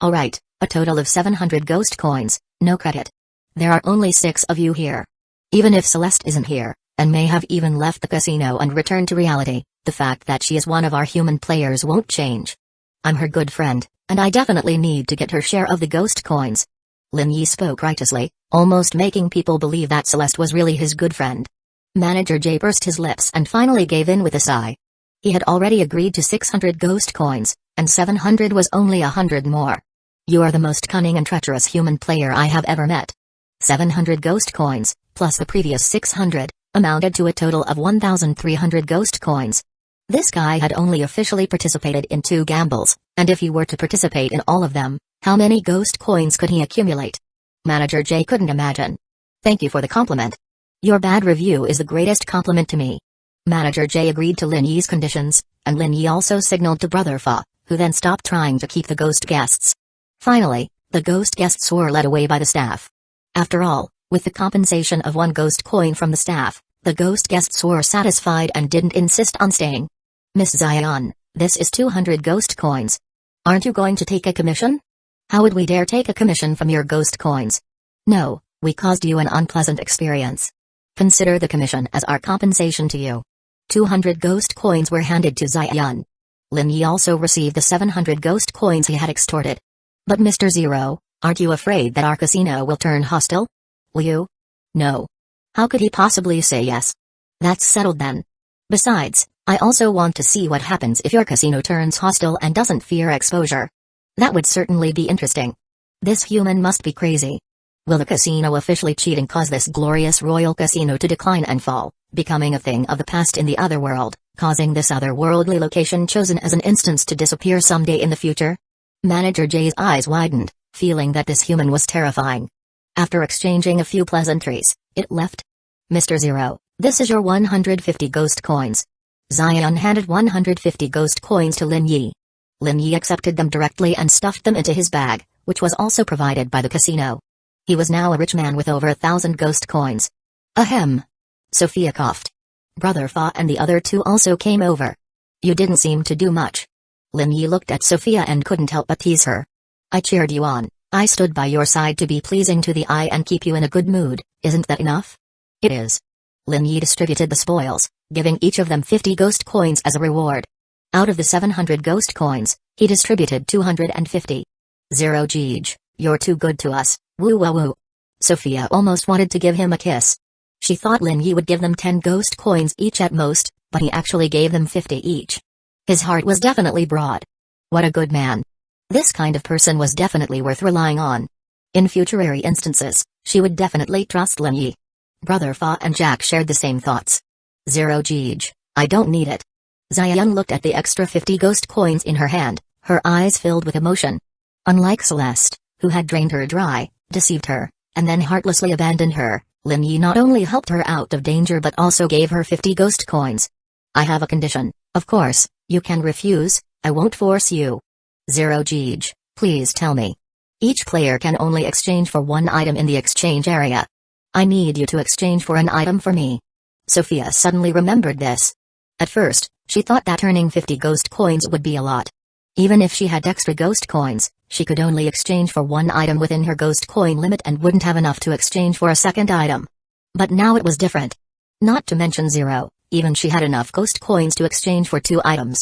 Alright, a total of 700 ghost coins, no credit. There are only 6 of you here. Even if Celeste isn't here, and may have even left the casino and returned to reality, the fact that she is one of our human players won't change. I'm her good friend, and I definitely need to get her share of the ghost coins. Lin Yi spoke righteously, almost making people believe that Celeste was really his good friend. Manager Jay pursed his lips and finally gave in with a sigh. He had already agreed to 600 ghost coins, and 700 was only 100 more. You are the most cunning and treacherous human player I have ever met. 700 ghost coins, plus the previous 600, amounted to a total of 1,300 ghost coins. This guy had only officially participated in 2 gambles, and if he were to participate in all of them, how many ghost coins could he accumulate? Manager Jay couldn't imagine. Thank you for the compliment. Your bad review is the greatest compliment to me. Manager Jay agreed to Lin Yi's conditions, and Lin Yi also signaled to Brother Fa, who then stopped trying to keep the ghost guests. Finally, the ghost guests were led away by the staff. After all, with the compensation of 1 ghost coin from the staff, the ghost guests were satisfied and didn't insist on staying. Miss Zion, this is 200 ghost coins. Aren't you going to take a commission? How would we dare take a commission from your ghost coins? No, we caused you an unpleasant experience. Consider the commission as our compensation to you. 200 ghost coins were handed to Zion. Lin Yi also received the 700 ghost coins he had extorted. But Mr. Zero, aren't you afraid that our casino will turn hostile? Will you? No. How could he possibly say yes? That's settled then. Besides, I also want to see what happens if your casino turns hostile and doesn't fear exposure. That would certainly be interesting. This human must be crazy. Will the casino officially cheat and cause this glorious royal casino to decline and fall, becoming a thing of the past in the other world, causing this otherworldly location chosen as an instance to disappear someday in the future? Manager Jay's eyes widened, feeling that this human was terrifying. After exchanging a few pleasantries, it left. Mr. Zero, this is your 150 ghost coins. Zion handed 150 ghost coins to Lin Yi. Lin Yi accepted them directly and stuffed them into his bag, which was also provided by the casino. He was now a rich man with over 1,000 ghost coins. Ahem. Sophia coughed. Brother Fa and the other two also came over. You didn't seem to do much. Lin Yi looked at Sophia and couldn't help but tease her. I cheered you on. I stood by your side to be pleasing to the eye and keep you in a good mood, isn't that enough? It is. Lin Yi distributed the spoils, giving each of them 50 ghost coins as a reward. Out of the 700 ghost coins, he distributed 250. Zero Jeej, you're too good to us, woo woo woo. Sophia almost wanted to give him a kiss. She thought Lin Yi would give them 10 ghost coins each at most, but he actually gave them 50 each. His heart was definitely broad. What a good man. This kind of person was definitely worth relying on. In future instances, she would definitely trust Lin Yi. Brother Fa and Jack shared the same thoughts. Zero Jeej, I don't need it. Zion looked at the extra 50 ghost coins in her hand, her eyes filled with emotion. Unlike Celeste, who had drained her dry, deceived her, and then heartlessly abandoned her, Lin Yi not only helped her out of danger but also gave her 50 ghost coins. I have a condition, of course, you can refuse, I won't force you. Zero Jeej, please tell me. Each player can only exchange for one item in the exchange area. I need you to exchange for an item for me. Sophia suddenly remembered this. At first, she thought that earning 50 ghost coins would be a lot. Even if she had extra ghost coins, she could only exchange for one item within her ghost coin limit and wouldn't have enough to exchange for a second item. But now it was different. Not to mention zero, even she had enough ghost coins to exchange for 2 items.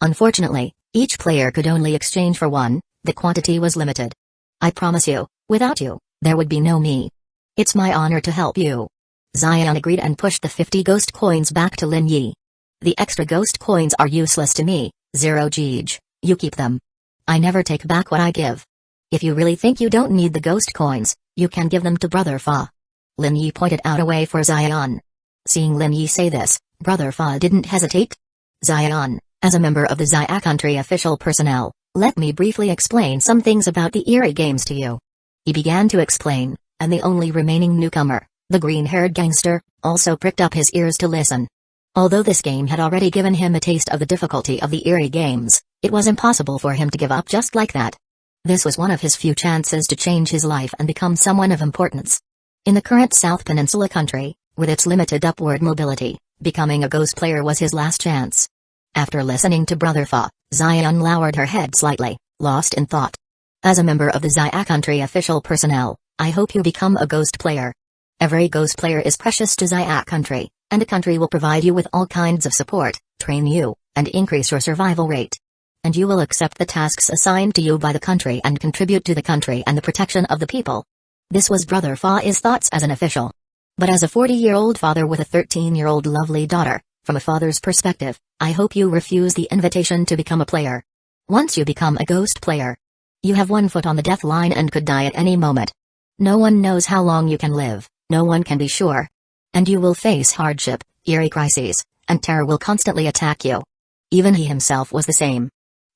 Unfortunately, each player could only exchange for one, the quantity was limited. I promise you, without you, there would be no me. It's my honor to help you. Zion agreed and pushed the 50 ghost coins back to Lin Yi. The extra ghost coins are useless to me, Zero Jeej, you keep them. I never take back what I give. If you really think you don't need the ghost coins, you can give them to Brother Fa. Lin Yi pointed out a way for Zion. Seeing Lin Yi say this, Brother Fa didn't hesitate. Zion, as a member of the Xia country official personnel, let me briefly explain some things about the Eerie Games to you. He began to explain, and the only remaining newcomer, the green-haired gangster, also pricked up his ears to listen. Although this game had already given him a taste of the difficulty of the Eerie Games, it was impossible for him to give up just like that. This was one of his few chances to change his life and become someone of importance. In the current South Peninsula country, with its limited upward mobility, becoming a ghost player was his last chance. After listening to Brother Fa, Zion lowered her head slightly, lost in thought. As a member of the Xia country official personnel, I hope you become a ghost player. Every ghost player is precious to Xia country, and the country will provide you with all kinds of support, train you, and increase your survival rate. And you will accept the tasks assigned to you by the country and contribute to the country and the protection of the people. This was Brother Fa's thoughts as an official. But as a 40-year-old father with a 13-year-old lovely daughter, from a father's perspective, I hope you refuse the invitation to become a player. Once you become a ghost player, you have one foot on the death line and could die at any moment. No one knows how long you can live, no one can be sure. And you will face hardship, eerie crises, and terror will constantly attack you. Even he himself was the same.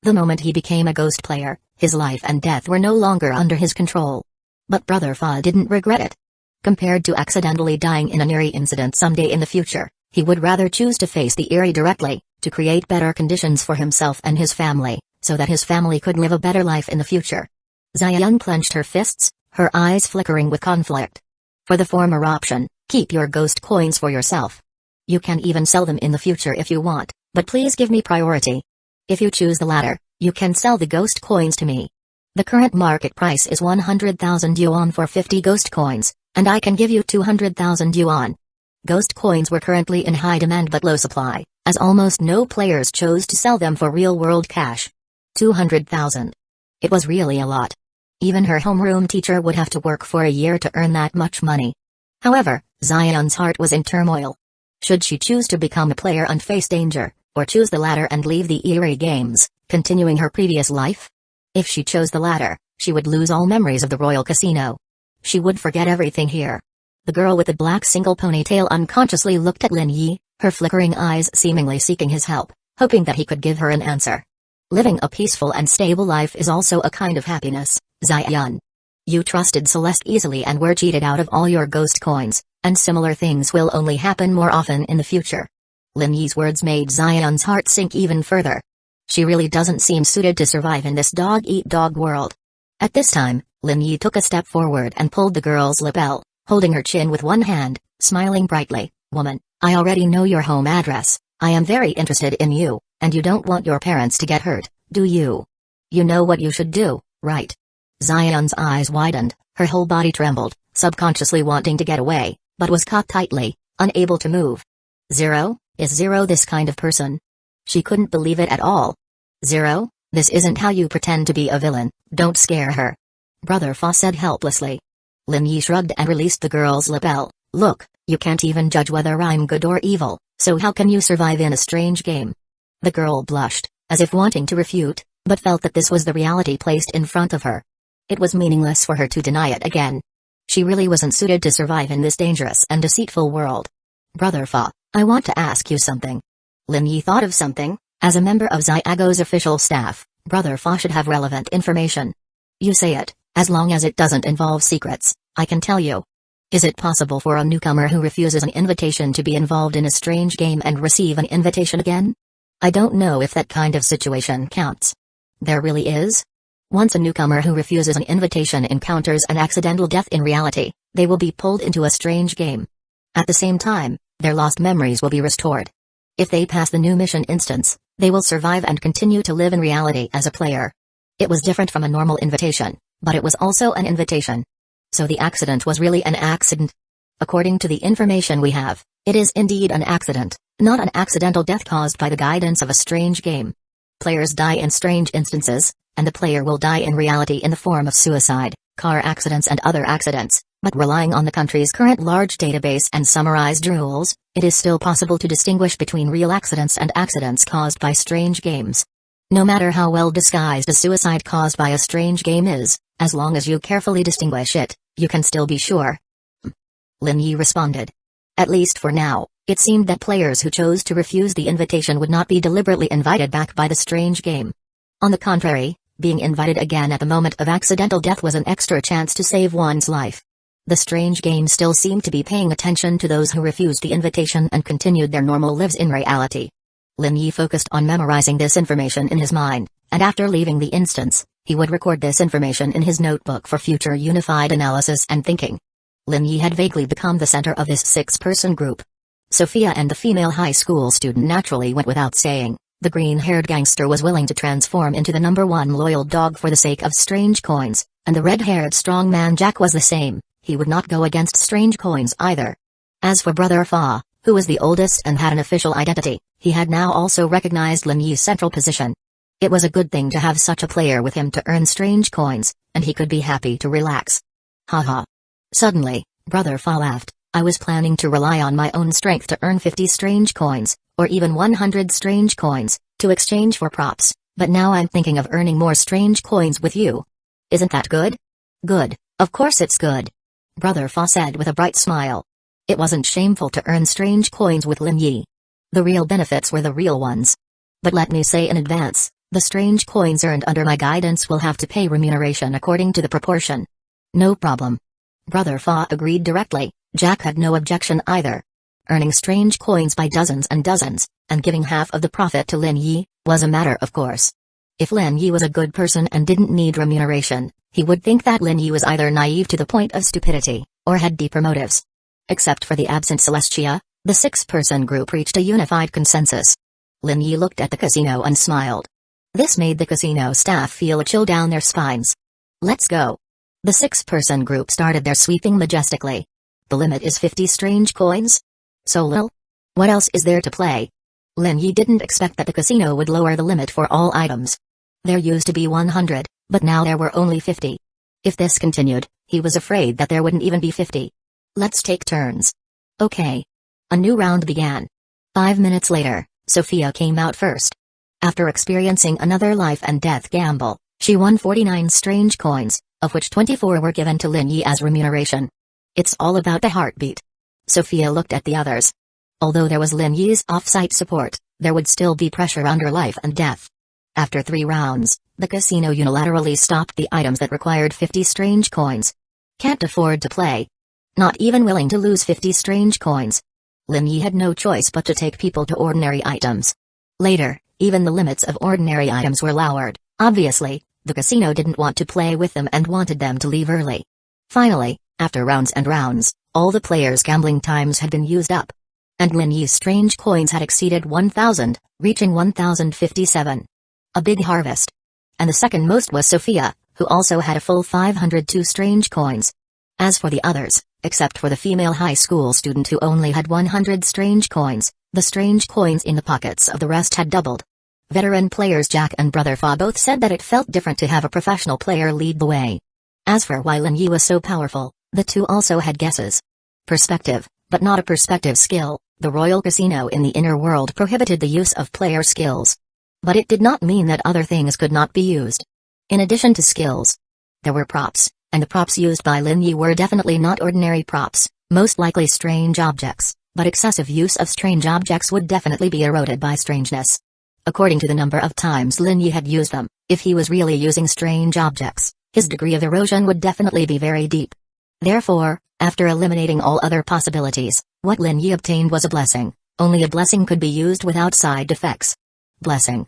The moment he became a ghost player, his life and death were no longer under his control. But Brother Fa didn't regret it. Compared to accidentally dying in an eerie incident someday in the future, he would rather choose to face the eerie directly, to create better conditions for himself and his family, so that his family could live a better life in the future. Zion clenched her fists, her eyes flickering with conflict. For the former option, keep your ghost coins for yourself. You can even sell them in the future if you want, but please give me priority. If you choose the latter, you can sell the ghost coins to me. The current market price is 100,000 yuan for 50 ghost coins, and I can give you 200,000 yuan. Ghost coins were currently in high demand but low supply, as almost no players chose to sell them for real-world cash. 200,000. It was really a lot. Even her homeroom teacher would have to work for a year to earn that much money. However, Zion's heart was in turmoil. Should she choose to become a player and face danger, or choose the latter and leave the Eerie Games, continuing her previous life? If she chose the latter, she would lose all memories of the Royal Casino. She would forget everything here. The girl with the black single ponytail unconsciously looked at Lin Yi, her flickering eyes seemingly seeking his help, hoping that he could give her an answer. Living a peaceful and stable life is also a kind of happiness, Zion. You trusted Celeste easily and were cheated out of all your ghost coins, and similar things will only happen more often in the future. Lin Yi's words made Zion's heart sink even further. She really doesn't seem suited to survive in this dog-eat-dog world. At this time, Lin Yi took a step forward and pulled the girl's lapel, holding her chin with one hand, smiling brightly. "Woman, I already know your home address. I am very interested in you, and you don't want your parents to get hurt, do you? You know what you should do, right?" Zion's eyes widened, her whole body trembled, subconsciously wanting to get away, but was caught tightly, unable to move. "Zero? Is Zero this kind of person?" She couldn't believe it at all. "Zero? This isn't how you pretend to be a villain, don't scare her." Brother Fa said helplessly. Lin Yi shrugged and released the girl's lapel. "Look, you can't even judge whether I'm good or evil, so how can you survive in a strange game?" The girl blushed, as if wanting to refute, but felt that this was the reality placed in front of her. It was meaningless for her to deny it again. She really wasn't suited to survive in this dangerous and deceitful world. "Brother Fa, I want to ask you something." Lin Yi thought of something. As a member of Xiaogo's official staff, Brother Fa should have relevant information. "You say it, as long as it doesn't involve secrets, I can tell you. Is it possible for a newcomer who refuses an invitation to be involved in a strange game and receive an invitation again? I don't know if that kind of situation counts." "There really is? Once a newcomer who refuses an invitation encounters an accidental death in reality, they will be pulled into a strange game. At the same time, their lost memories will be restored. If they pass the new mission instance, they will survive and continue to live in reality as a player." It was different from a normal invitation, but it was also an invitation. So the accident was really an accident? According to the information we have, it is indeed an accident, not an accidental death caused by the guidance of a strange game. Players die in strange instances, and the player will die in reality in the form of suicide, car accidents and other accidents, but relying on the country's current large database and summarized rules, it is still possible to distinguish between real accidents and accidents caused by strange games. No matter how well disguised a suicide caused by a strange game is, as long as you carefully distinguish it, you can still be sure. Lin Yi responded. At least for now, it seemed that players who chose to refuse the invitation would not be deliberately invited back by the strange game. On the contrary, being invited again at the moment of accidental death was an extra chance to save one's life. The strange game still seemed to be paying attention to those who refused the invitation and continued their normal lives in reality. Lin Yi focused on memorizing this information in his mind, and after leaving the instance, he would record this information in his notebook for future unified analysis and thinking. Lin Yi had vaguely become the center of this six-person group. Sophia and the female high school student naturally went without saying. The green-haired gangster was willing to transform into the #1 loyal dog for the sake of strange coins, and the red-haired strongman Jack was the same. He would not go against strange coins either. As for Brother Fa, who was the oldest and had an official identity, he had now also recognized Lin Yi's central position. It was a good thing to have such a player with him to earn strange coins, and he could be happy to relax. Haha. Suddenly, Brother Fa laughed. "I was planning to rely on my own strength to earn 50 strange coins, or even 100 strange coins, to exchange for props, but now I'm thinking of earning more strange coins with you. Isn't that good?" "Good, of course it's good," Brother Fa said with a bright smile. It wasn't shameful to earn strange coins with Lin Yi. The real benefits were the real ones. But let me say in advance, the strange coins earned under my guidance will have to pay remuneration according to the proportion. "No problem." Brother Fa agreed directly. Jack had no objection either. Earning strange coins by dozens and dozens, and giving half of the profit to Lin Yi, was a matter of course. If Lin Yi was a good person and didn't need remuneration, he would think that Lin Yi was either naive to the point of stupidity, or had deeper motives. Except for the absent Celestia, the six-person group reached a unified consensus. Lin Yi looked at the casino and smiled. This made the casino staff feel a chill down their spines. "Let's go." The six-person group started their sweeping majestically. The limit is 50 strange coins? So little? What else is there to play? Lin Yi didn't expect that the casino would lower the limit for all items. There used to be 100, but now there were only 50. If this continued, he was afraid that there wouldn't even be 50. "Let's take turns." Okay. A new round began. 5 minutes later, Sophia came out first. After experiencing another life and death gamble, she won 49 strange coins, of which 24 were given to Lin Yi as remuneration. It's all about the heartbeat. Sophia looked at the others. Although there was Lin Yi's off-site support, there would still be pressure under life and death. After 3 rounds, the casino unilaterally stopped the items that required 50 strange coins. Can't afford to play. Not even willing to lose 50 strange coins. Lin Yi had no choice but to take people to ordinary items. Later, even the limits of ordinary items were lowered. Obviously, the casino didn't want to play with them and wanted them to leave early. Finally, after rounds and rounds, all the players' gambling times had been used up. And Lin Yi's strange coins had exceeded 1,000, reaching 1,057. A big harvest. And the second most was Sophia, who also had a full 502 strange coins. As for the others, except for the female high school student who only had 100 strange coins, the strange coins in the pockets of the rest had doubled. Veteran players Jack and Brother Fa both said that it felt different to have a professional player lead the way. As for why Lin Yi was so powerful, the two also had guesses. Perspective, but not a perspective skill. The Royal Casino in the inner world prohibited the use of player skills. But it did not mean that other things could not be used. In addition to skills, there were props, and the props used by Lin Yi were definitely not ordinary props, most likely strange objects, but excessive use of strange objects would definitely be eroded by strangeness. According to the number of times Lin Yi had used them, if he was really using strange objects, his degree of erosion would definitely be very deep. Therefore, after eliminating all other possibilities, what Lin Yi obtained was a blessing. Only a blessing could be used without side effects. Blessing.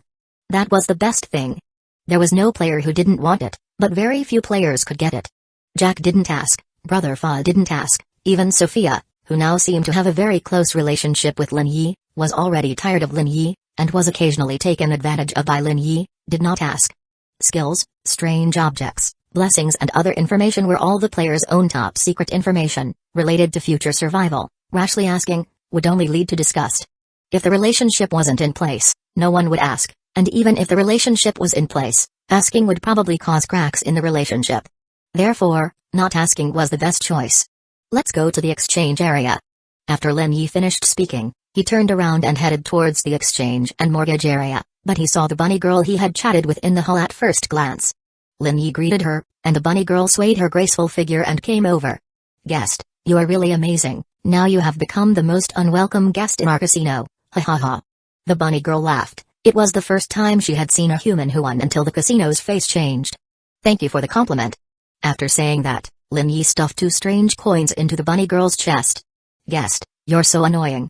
That was the best thing. There was no player who didn't want it, but very few players could get it. Jack didn't ask, Brother Fa didn't ask, even Sophia, who now seemed to have a very close relationship with Lin Yi, was already tired of Lin Yi, and was occasionally taken advantage of by Lin Yi, did not ask. Skills, strange objects, blessings and other information were all the player's own top secret information, related to future survival. Rashly asking, would only lead to disgust. If the relationship wasn't in place, no one would ask, and even if the relationship was in place, asking would probably cause cracks in the relationship. Therefore, not asking was the best choice. Let's go to the exchange area. After Lin Yi finished speaking, he turned around and headed towards the exchange and mortgage area, but he saw the bunny girl he had chatted with in the hall at first glance. Lin Yi greeted her, and the bunny girl swayed her graceful figure and came over. Guest, you are really amazing, now you have become the most unwelcome guest in our casino, ha ha ha. The bunny girl laughed, it was the first time she had seen a human who won until the casino's face changed. Thank you for the compliment. After saying that, Lin Yi stuffed 2 strange coins into the bunny girl's chest. Guest, you're so annoying.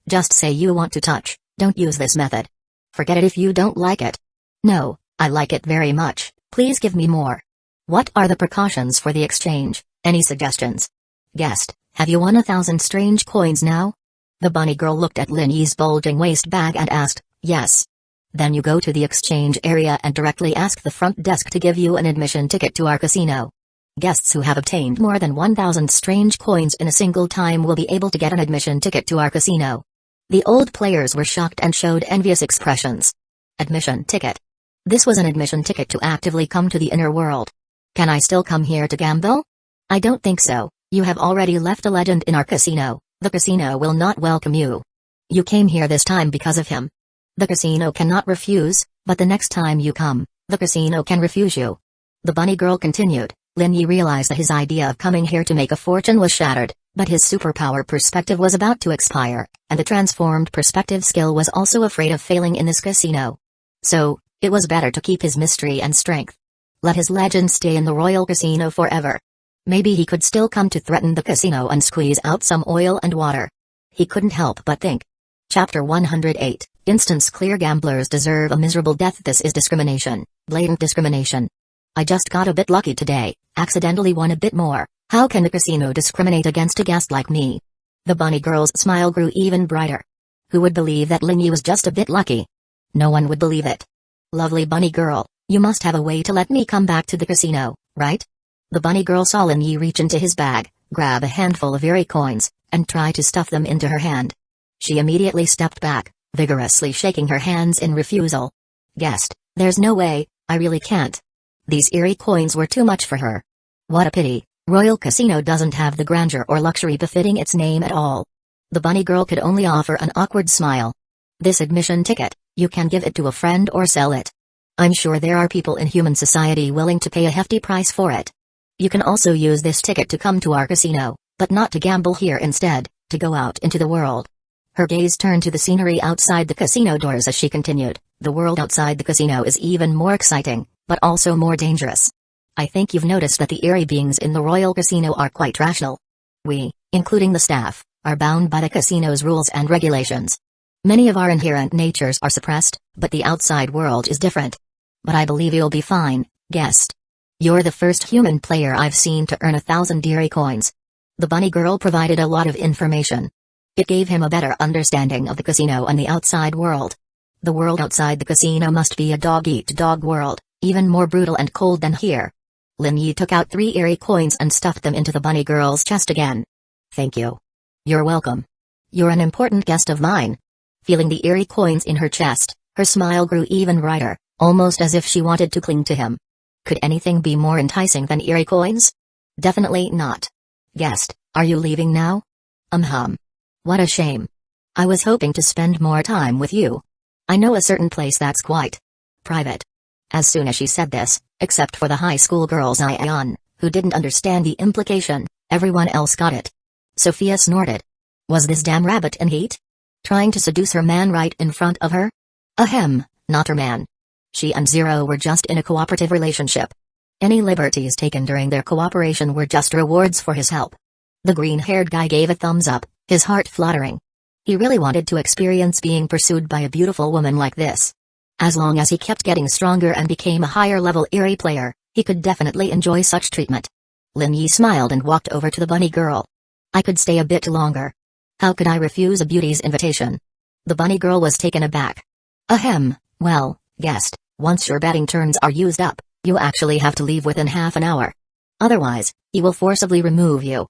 Just say you want to touch, don't use this method. Forget it if you don't like it. No, I like it very much, please give me more. What are the precautions for the exchange, any suggestions? Guest, have you won 1,000 strange coins now? The bunny girl looked at Lin Yi's bulging waist bag and asked, yes. Then you go to the exchange area and directly ask the front desk to give you an admission ticket to our casino. Guests who have obtained more than 1,000 strange coins in a single time will be able to get an admission ticket to our casino. The old players were shocked and showed envious expressions. Admission ticket. This was an admission ticket to actively come to the inner world. Can I still come here to gamble? I don't think so, you have already left a legend in our casino, the casino will not welcome you. You came here this time because of him. The casino cannot refuse, but the next time you come, the casino can refuse you. The bunny girl continued. Lin Yi realized that his idea of coming here to make a fortune was shattered, but his superpower perspective was about to expire, and the transformed perspective skill was also afraid of failing in this casino. So, it was better to keep his mystery and strength. Let his legend stay in the Royal Casino forever. Maybe he could still come to threaten the casino and squeeze out some oil and water. He couldn't help but think. Chapter 108, Instance Clear Gamblers deserve a miserable death. This is discrimination, blatant discrimination. I just got a bit lucky today, accidentally won a bit more. How can the casino discriminate against a guest like me? The bunny girl's smile grew even brighter. Who would believe that Lin Yi was just a bit lucky? No one would believe it. Lovely bunny girl, you must have a way to let me come back to the casino, right? The bunny girl saw Lin Yi reach into his bag, grab a handful of airy coins, and try to stuff them into her hand. She immediately stepped back, vigorously shaking her hands in refusal. Guest, there's no way, I really can't. These eerie coins were too much for her. What a pity, Royal Casino doesn't have the grandeur or luxury befitting its name at all. The bunny girl could only offer an awkward smile. This admission ticket, you can give it to a friend or sell it. I'm sure there are people in human society willing to pay a hefty price for it. You can also use this ticket to come to our casino, but not to gamble here instead, to go out into the world. Her gaze turned to the scenery outside the casino doors as she continued, the world outside the casino is even more exciting, but also more dangerous. I think you've noticed that the eerie beings in the Royal Casino are quite rational. We, including the staff, are bound by the casino's rules and regulations. Many of our inherent natures are suppressed, but the outside world is different. But I believe you'll be fine, guest. You're the first human player I've seen to earn 1,000 Deary coins. The bunny girl provided a lot of information. It gave him a better understanding of the casino and the outside world. The world outside the casino must be a dog-eat-dog world, even more brutal and cold than here. Lin Yi took out 3 Erie coins and stuffed them into the bunny girl's chest again. Thank you. You're welcome. You're an important guest of mine. Feeling the Erie coins in her chest, her smile grew even brighter, almost as if she wanted to cling to him. Could anything be more enticing than Erie coins? Definitely not. Guest, are you leaving now? What a shame. I was hoping to spend more time with you. I know a certain place that's quite private. As soon as she said this, except for the high school girls Ion, who didn't understand the implication, everyone else got it. Sophia snorted. Was this damn rabbit in heat? Trying to seduce her man right in front of her? Not her man. She and Zero were just in a cooperative relationship. Any liberties taken during their cooperation were just rewards for his help. The green-haired guy gave a thumbs up, his heart fluttering. He really wanted to experience being pursued by a beautiful woman like this. As long as he kept getting stronger and became a higher-level Erie player, he could definitely enjoy such treatment. Lin Yi smiled and walked over to the bunny girl. I could stay a bit longer. How could I refuse a beauty's invitation? The bunny girl was taken aback. Well, guest, once your betting turns are used up, you actually have to leave within half an hour. Otherwise, he will forcibly remove you.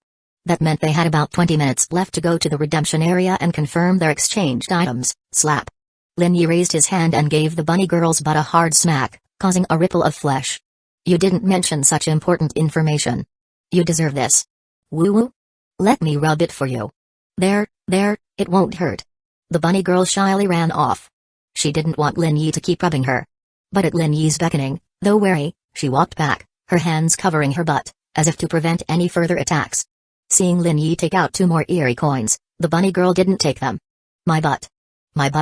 That meant they had about 20 minutes left to go to the redemption area and confirm their exchanged items. Slap. Lin Yi raised his hand and gave the bunny girl's butt a hard smack, causing a ripple of flesh. You didn't mention such important information. You deserve this. Woo-woo? Let me rub it for you. There, it won't hurt. The bunny girl shyly ran off. She didn't want Lin Yi to keep rubbing her. But at Lin Yi's beckoning, though wary, she walked back, her hands covering her butt, as if to prevent any further attacks. Seeing Lin Yi take out 2 more Erie coins, the bunny girl didn't take them. My butt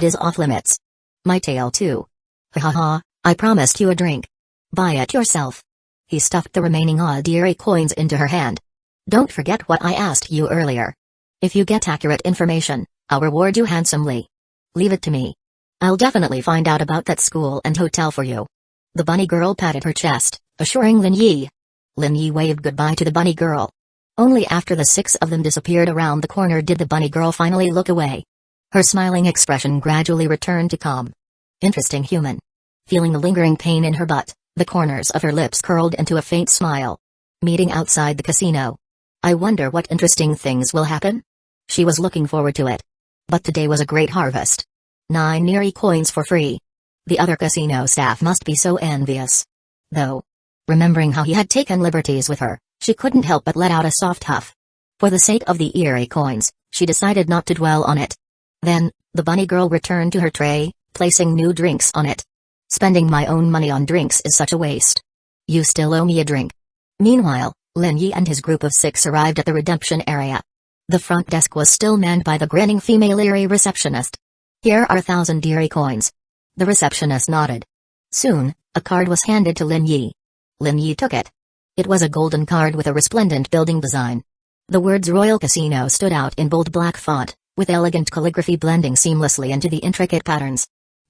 is off limits. My tail too. Ha, I promised you a drink. Buy it yourself. He stuffed the remaining odd Erie coins into her hand. Don't forget what I asked you earlier. If you get accurate information, I'll reward you handsomely. Leave it to me. I'll definitely find out about that school and hotel for you. The bunny girl patted her chest, assuring Lin Yi. Lin Yi waved goodbye to the bunny girl. Only after the 6 of them disappeared around the corner did the bunny girl finally look away. Her smiling expression gradually returned to calm. Interesting human. Feeling the lingering pain in her butt, the corners of her lips curled into a faint smile. Meeting outside the casino. I wonder what interesting things will happen? She was looking forward to it. But today was a great harvest. 9 Erie coins for free. The other casino staff must be so envious. Though, remembering how he had taken liberties with her, she couldn't help but let out a soft huff. For the sake of the Erie coins, she decided not to dwell on it. Then, the bunny girl returned to her tray, placing new drinks on it. Spending my own money on drinks is such a waste. You still owe me a drink. Meanwhile, Lin Yi and his group of 6 arrived at the redemption area. The front desk was still manned by the grinning female Erie receptionist. Here are 1,000 Erie coins. The receptionist nodded. Soon, a card was handed to Lin Yi. Lin Yi took it. It was a golden card with a resplendent building design. The words Royal Casino stood out in bold black font, with elegant calligraphy blending seamlessly into the intricate patterns.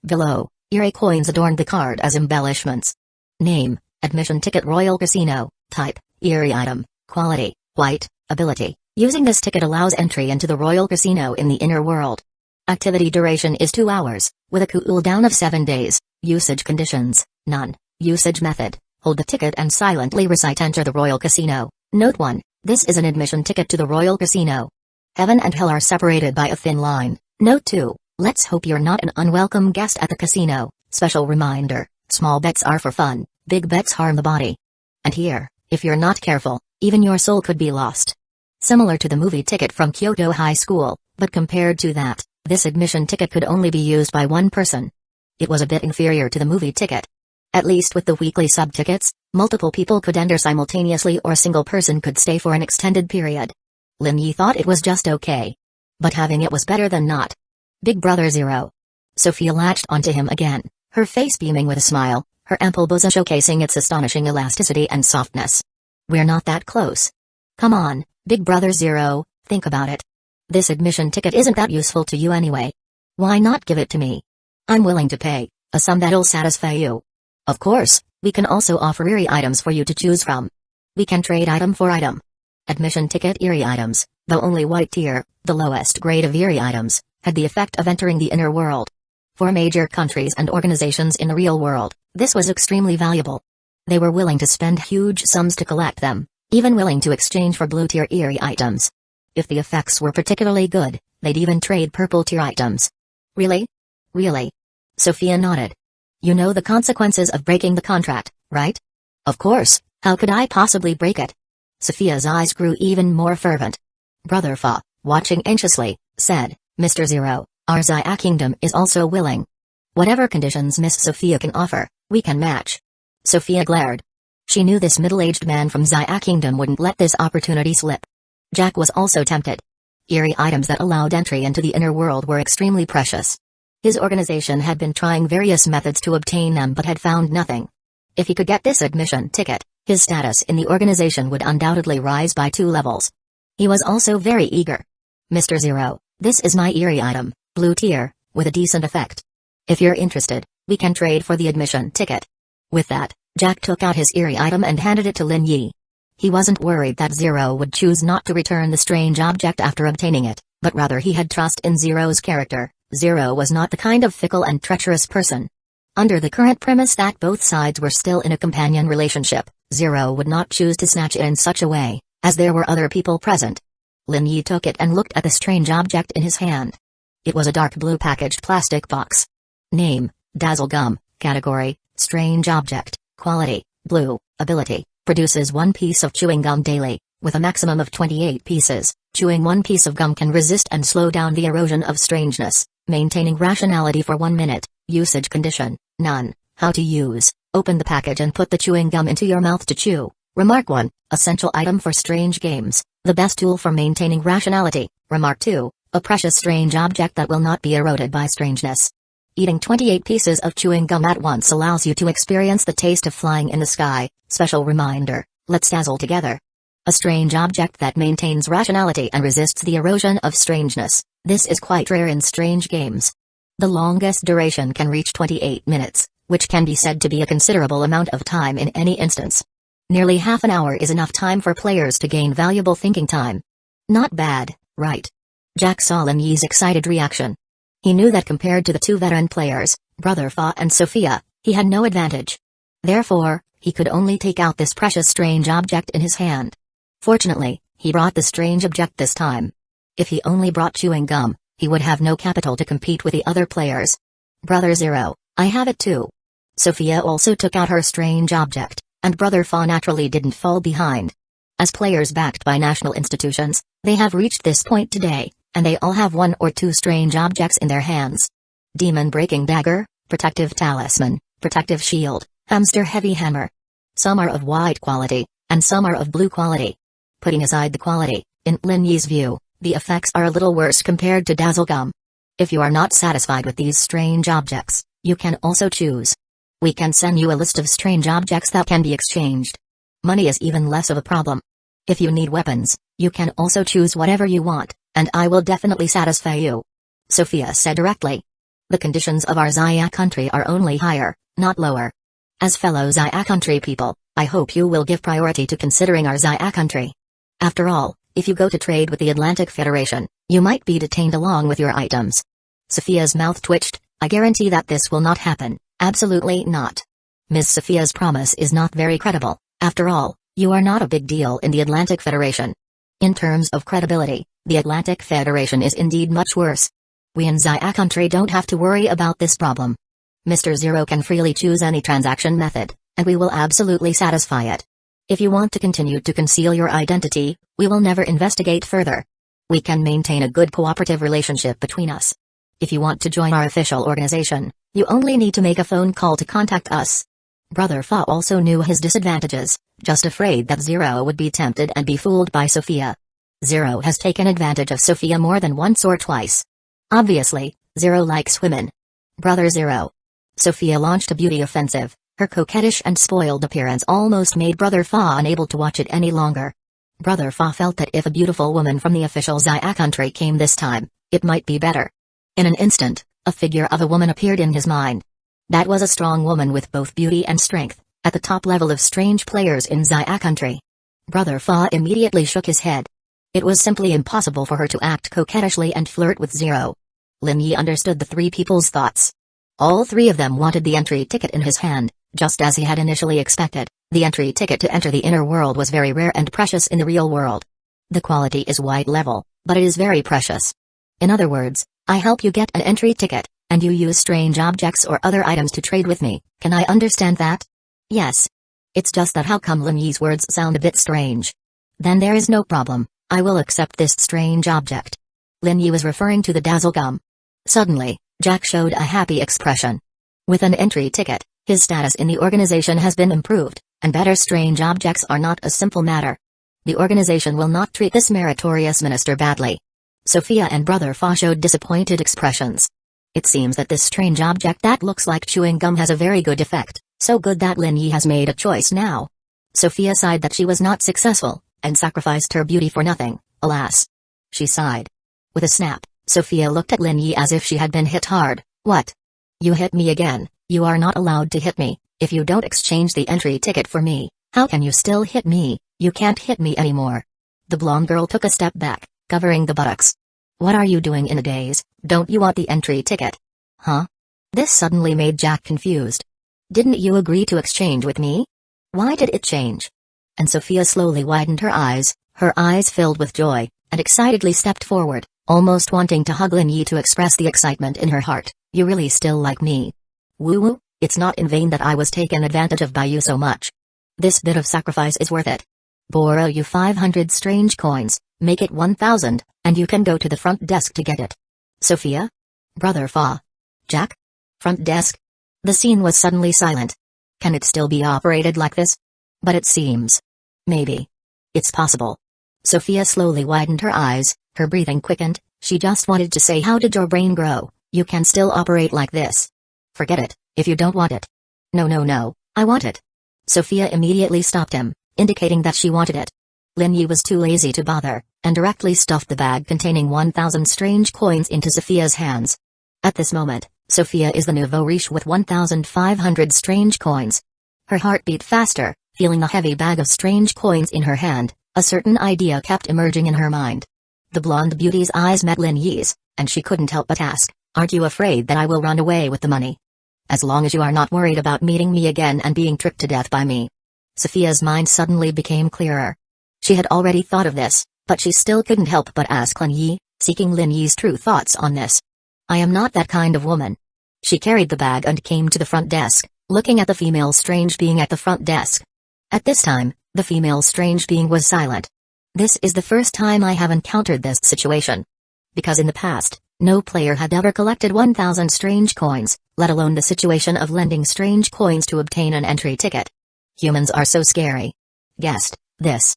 Below, Erie coins adorned the card as embellishments. Name, admission ticket Royal Casino, type, Erie item, quality, white, ability. Using this ticket allows entry into the Royal Casino in the inner world. Activity duration is 2 hours, with a cooldown of 7 days. Usage conditions, none. Usage method, hold the ticket and silently recite enter the Royal Casino. Note 1, this is an admission ticket to the Royal Casino. Heaven and hell are separated by a thin line. Note 2, let's hope you're not an unwelcome guest at the casino. Special reminder, small bets are for fun, big bets harm the body. And here, if you're not careful, even your soul could be lost. Similar to the movie ticket from Kyoto High School, but compared to that, this admission ticket could only be used by one person. It was a bit inferior to the movie ticket. At least with the weekly sub-tickets, multiple people could enter simultaneously or a single person could stay for an extended period. Lin Yi thought it was just okay. But having it was better than not. Big Brother Zero. Sophia latched onto him again, her face beaming with a smile, her ample bosom showcasing its astonishing elasticity and softness. We're not that close. Come on, Big Brother Zero, think about it. This admission ticket isn't that useful to you anyway. Why not give it to me? I'm willing to pay a sum that'll satisfy you. Of course, we can also offer eerie items for you to choose from. We can trade item for item. Admission ticket eerie items, though only white tier, the lowest grade of eerie items, had the effect of entering the inner world. For major countries and organizations in the real world, this was extremely valuable. They were willing to spend huge sums to collect them, even willing to exchange for blue tier eerie items. If the effects were particularly good, they'd even trade purple tier items. Really? Really? Sophia nodded. You know the consequences of breaking the contract, right? Of course, how could I possibly break it? Sophia's eyes grew even more fervent. Brother Fa, watching anxiously, said, Mr. Zero, our Zaya Kingdom is also willing. Whatever conditions Miss Sophia can offer, we can match. Sophia glared. She knew this middle-aged man from Zaya Kingdom wouldn't let this opportunity slip. Jack was also tempted. Eerie items that allowed entry into the inner world were extremely precious. His organization had been trying various methods to obtain them but had found nothing. If he could get this admission ticket, his status in the organization would undoubtedly rise by 2 levels. He was also very eager. Mr. Zero, this is my eerie item, blue tier, with a decent effect. If you're interested, we can trade for the admission ticket. With that, Jack took out his eerie item and handed it to Lin Yi. He wasn't worried that Zero would choose not to return the strange object after obtaining it, but rather he had trust in Zero's character. Zero was not the kind of fickle and treacherous person. Under the current premise that both sides were still in a companion relationship, Zero would not choose to snatch it in such a way, as there were other people present. Lin Yi took it and looked at the strange object in his hand. It was a dark blue packaged plastic box. Name, Dazzle Gum. Category, strange object. Quality, blue. Ability, produces 1 piece of chewing gum daily, with a maximum of 28 pieces. Chewing 1 piece of gum can resist and slow down the erosion of strangeness, maintaining rationality for 1 minute. Usage condition, none. How to use, open the package and put the chewing gum into your mouth to chew. Remark 1, essential item for strange games, the best tool for maintaining rationality. Remark 2, a precious strange object that will not be eroded by strangeness. Eating 28 pieces of chewing gum at once allows you to experience the taste of flying in the sky. Special reminder, let's dazzle together. A strange object that maintains rationality and resists the erosion of strangeness. This is quite rare in strange games. The longest duration can reach 28 minutes, which can be said to be a considerable amount of time in any instance. Nearly half an hour is enough time for players to gain valuable thinking time. Not bad, right? Jack saw Lin Yi's excited reaction. He knew that compared to the 2 veteran players, Brother Fa and Sophia, he had no advantage. Therefore, he could only take out this precious strange object in his hand. Fortunately, he brought the strange object this time. If he only brought chewing gum, he would have no capital to compete with the other players. Brother Zero, I have it too. Sophia also took out her strange object, and Brother Fa naturally didn't fall behind. As players backed by national institutions, they have reached this point today, and they all have 1 or 2 strange objects in their hands. Demon Breaking Dagger, Protective Talisman, Protective Shield, Hamster Heavy Hammer. Some are of white quality, and some are of blue quality. Putting aside the quality, in Lin Yi's view, the effects are a little worse compared to Dazzle Gum. If you are not satisfied with these strange objects, you can also choose. We can send you a list of strange objects that can be exchanged. Money is even less of a problem. If you need weapons, you can also choose whatever you want, and I will definitely satisfy you. Sophia said directly. The conditions of our Zaya country are only higher, not lower. As fellow Zaya country people, I hope you will give priority to considering our Zaya country. After all, if you go to trade with the Atlantic Federation, you might be detained along with your items. Sophia's mouth twitched. I guarantee that this will not happen, absolutely not. Ms. Sophia's promise is not very credible. After all, you are not a big deal in the Atlantic Federation. In terms of credibility, the Atlantic Federation is indeed much worse. We in Zaya country don't have to worry about this problem. Mr. Zero can freely choose any transaction method, and we will absolutely satisfy it. If you want to continue to conceal your identity, we will never investigate further. We can maintain a good cooperative relationship between us. If you want to join our official organization, you only need to make a phone call to contact us. Brother Fa also knew his disadvantages, just afraid that Zero would be tempted and be fooled by Sophia. Zero has taken advantage of Sophia more than once or twice. Obviously, Zero likes women. Brother Zero. Sophia launched a beauty offensive. Her coquettish and spoiled appearance almost made Brother Fa unable to watch it any longer. Brother Fa felt that if a beautiful woman from the official Xia country came this time, it might be better. In an instant, a figure of a woman appeared in his mind. That was a strong woman with both beauty and strength, at the top level of strange players in Xia country. Brother Fa immediately shook his head. It was simply impossible for her to act coquettishly and flirt with Zero. Lin Yi understood the three people's thoughts. All three of them wanted the entry ticket in his hand, just as he had initially expected. The entry ticket to enter the inner world was very rare and precious in the real world. The quality is white level, but it is very precious. In other words, I help you get an entry ticket, and you use strange objects or other items to trade with me. Can I understand that? Yes. It's just that how come Lin Yi's words sound a bit strange? Then there is no problem, I will accept this strange object. Lin Yi was referring to the dazzle gum. Suddenly, Jack showed a happy expression. With an entry ticket, his status in the organization has been improved, and better strange objects are not a simple matter. The organization will not treat this meritorious minister badly. Sophia and Brother Fa showed disappointed expressions. It seems that this strange object that looks like chewing gum has a very good effect, so good that Lin Yi has made a choice now. Sophia sighed that she was not successful, and sacrificed her beauty for nothing, alas. She sighed. With a snap, Sophia looked at Lin Yi as if she had been hit hard. What? You hit me again? You are not allowed to hit me. If you don't exchange the entry ticket for me, how can you still hit me? You can't hit me anymore. The blonde girl took a step back, covering the buttocks. What are you doing in a daze? Don't you want the entry ticket? Huh? This suddenly made Jack confused. Didn't you agree to exchange with me? Why did it change? And Sophia slowly widened her eyes filled with joy, and excitedly stepped forward, almost wanting to hug Lin Yi to express the excitement in her heart. You really still like me? Woo-woo, it's not in vain that I was taken advantage of by you so much. This bit of sacrifice is worth it. Borrow you 500 strange coins, make it 1,000, and you can go to the front desk to get it. Sophia? Brother Fa? Jack? Front desk? The scene was suddenly silent. Can it still be operated like this? But it seems. Maybe. It's possible. Sophia slowly widened her eyes, her breathing quickened. She just wanted to say, how did your brain grow? You can still operate like this. Forget it, if you don't want it. No, I want it. Sophia immediately stopped him, indicating that she wanted it. Lin Yi was too lazy to bother, and directly stuffed the bag containing 1,000 strange coins into Sophia's hands. At this moment, Sophia is the nouveau riche with 1,500 strange coins. Her heart beat faster, feeling the heavy bag of strange coins in her hand. A certain idea kept emerging in her mind. The blonde beauty's eyes met Lin Yi's, and she couldn't help but ask, aren't you afraid that I will run away with the money? As long as you are not worried about meeting me again and being tricked to death by me. Sophia's mind suddenly became clearer. She had already thought of this, but she still couldn't help but ask Lin Yi, seeking Lin Yi's true thoughts on this. I am not that kind of woman. She carried the bag and came to the front desk, looking at the female strange being at the front desk. At this time, the female strange being was silent. This is the first time I have encountered this situation. Because in the past, no player had ever collected 1,000 strange coins, let alone the situation of lending strange coins to obtain an entry ticket. Humans are so scary. Guessed this.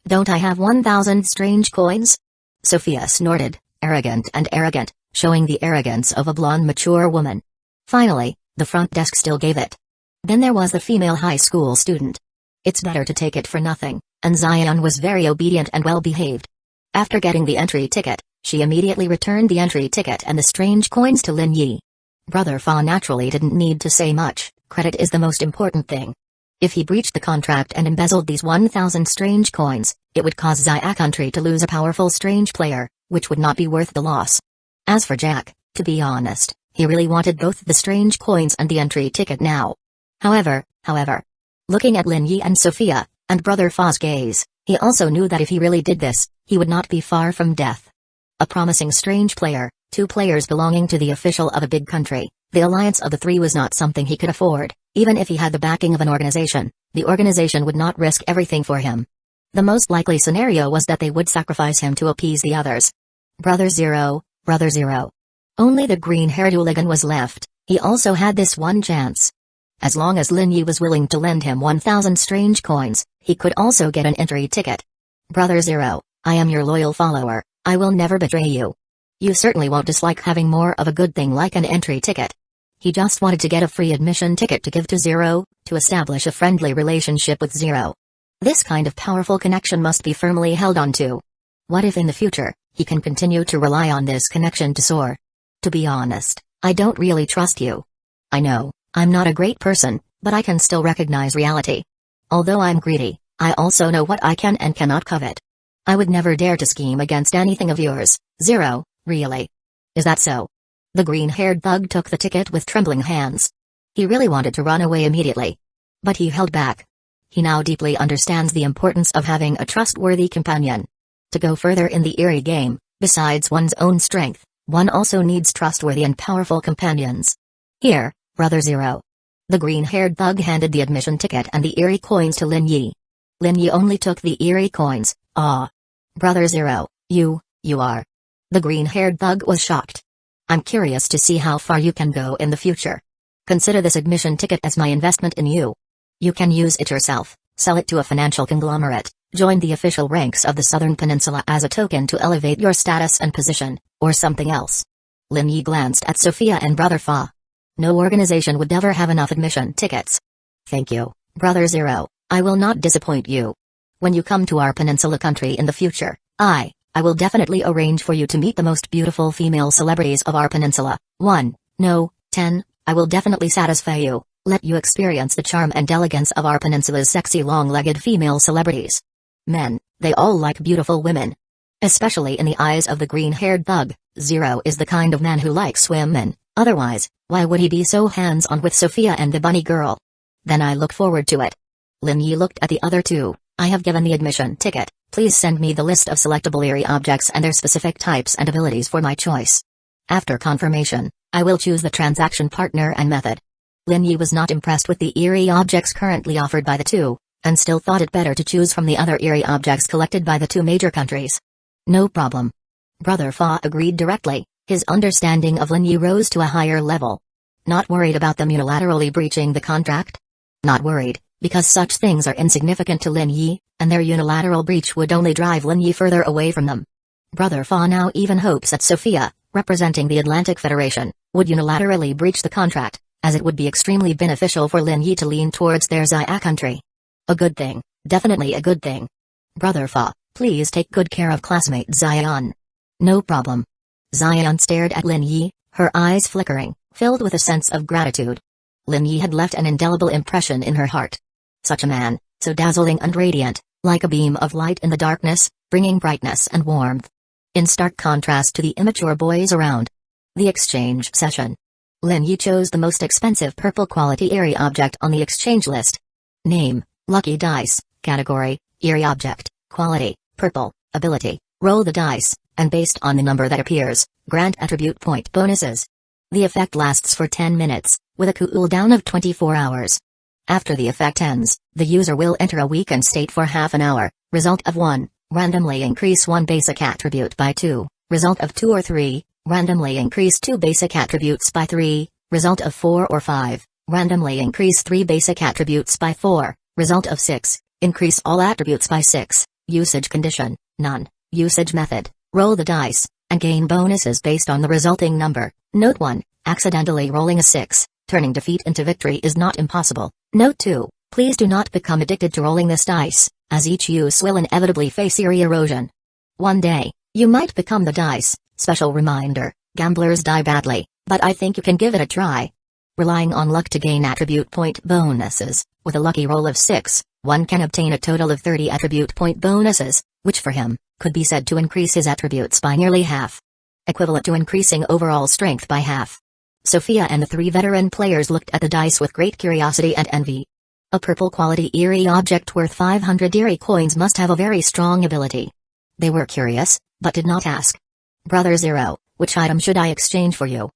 Don't I have 1,000 strange coins? Sophia snorted, arrogant, showing the arrogance of a blonde mature woman. Finally, the front desk still gave it. Then there was the female high school student. It's better to take it for nothing, and Zion was very obedient and well behaved. After getting the entry ticket, she immediately returned the entry ticket and the strange coins to Lin Yi. Brother Fa naturally didn't need to say much, credit is the most important thing. If he breached the contract and embezzled these 1,000 strange coins, it would cause Xia country to lose a powerful strange player, which would not be worth the loss. As for Jack, to be honest, he really wanted both the strange coins and the entry ticket now. However, looking at Lin Yi and Sophia, and Brother Fa's gaze, he also knew that if he really did this, he would not be far from death. A promising strange player, two players belonging to the official of a big country, the alliance of the three was not something he could afford. Even if he had the backing of an organization, the organization would not risk everything for him. The most likely scenario was that they would sacrifice him to appease the others. Brother Zero. Only the green-haired hooligan was left. He also had this one chance. As long as Lin Yi was willing to lend him 1,000 strange coins, he could also get an entry ticket. Brother Zero, I am your loyal follower, I will never betray you. You certainly won't dislike having more of a good thing like an entry ticket. He just wanted to get a free admission ticket to give to Zero, to establish a friendly relationship with Zero. This kind of powerful connection must be firmly held onto. What if in the future, he can continue to rely on this connection to soar? To be honest, I don't really trust you. I know, I'm not a great person, but I can still recognize reality. Although I'm greedy, I also know what I can and cannot covet. I would never dare to scheme against anything of yours, Zero, really. Is that so? The green-haired thug took the ticket with trembling hands. He really wanted to run away immediately. But he held back. He now deeply understands the importance of having a trustworthy companion. To go further in the eerie game, besides one's own strength, one also needs trustworthy and powerful companions. Here, Brother Zero. The green-haired thug handed the admission ticket and the eerie coins to Lin Yi. Lin Yi only took the eerie coins. Ah. Brother Zero, you are. The green-haired thug was shocked. I'm curious to see how far you can go in the future. Consider this admission ticket as my investment in you. You can use it yourself, sell it to a financial conglomerate, join the official ranks of the Southern Peninsula as a token to elevate your status and position, or something else. Lin Yi glanced at Sophia and Brother Fa. No organization would ever have enough admission tickets. Thank you, Brother Zero, I will not disappoint you. When you come to our peninsula country in the future, I will definitely arrange for you to meet the most beautiful female celebrities of our peninsula. 1, no, 10, I will definitely satisfy you, let you experience the charm and elegance of our peninsula's sexy long-legged female celebrities. Men, they all like beautiful women. Especially in the eyes of the green-haired thug, Zero is the kind of man who likes women, otherwise, why would he be so hands-on with Sophia and the bunny girl? Then I look forward to it. Lin Yi looked at the other two. I have given the admission ticket, please send me the list of selectable eerie objects and their specific types and abilities for my choice. After confirmation, I will choose the transaction partner and method. Lin Yi was not impressed with the eerie objects currently offered by the two, and still thought it better to choose from the other eerie objects collected by the two major countries. No problem. Brother Fa agreed directly, his understanding of Lin Yi rose to a higher level. Not worried about them unilaterally breaching the contract? Not worried, because such things are insignificant to Lin Yi, and their unilateral breach would only drive Lin Yi further away from them. Brother Fa now even hopes that Sophia, representing the Atlantic Federation, would unilaterally breach the contract, as it would be extremely beneficial for Lin Yi to lean towards their Xia country. A good thing, definitely a good thing. Brother Fa, please take good care of classmate Xian. No problem. Xian stared at Lin Yi, her eyes flickering, filled with a sense of gratitude. Lin Yi had left an indelible impression in her heart. Such a man, so dazzling and radiant, like a beam of light in the darkness, bringing brightness and warmth. In stark contrast to the immature boys around. The exchange session. Lin Yi chose the most expensive purple quality eerie object on the exchange list. Name, Lucky Dice, category, eerie object, quality, purple, ability, roll the dice, and based on the number that appears, grant attribute point bonuses. The effect lasts for 10 minutes, with a cooldown of 24 hours. After the effect ends, the user will enter a weakened state for half an hour. Result of 1, randomly increase 1 basic attribute by 2, result of 2 or 3, randomly increase 2 basic attributes by 3, result of 4 or 5, randomly increase 3 basic attributes by 4, result of 6, increase all attributes by 6, usage condition, none, usage method, roll the dice, and gain bonuses based on the resulting number. Note 1, accidentally rolling a 6, turning defeat into victory is not impossible. Note 2, please do not become addicted to rolling this dice, as each use will inevitably face eerie erosion. One day, you might become the dice. Special reminder, gamblers die badly, but I think you can give it a try. Relying on luck to gain attribute point bonuses, with a lucky roll of 6, one can obtain a total of 30 attribute point bonuses, which for him, could be said to increase his attributes by nearly half. Equivalent to increasing overall strength by half. Sophia and the 3 veteran players looked at the dice with great curiosity and envy. A purple quality eerie object worth 500 eerie coins must have a very strong ability. They were curious, but did not ask. Brother Zero, which item should I exchange for you?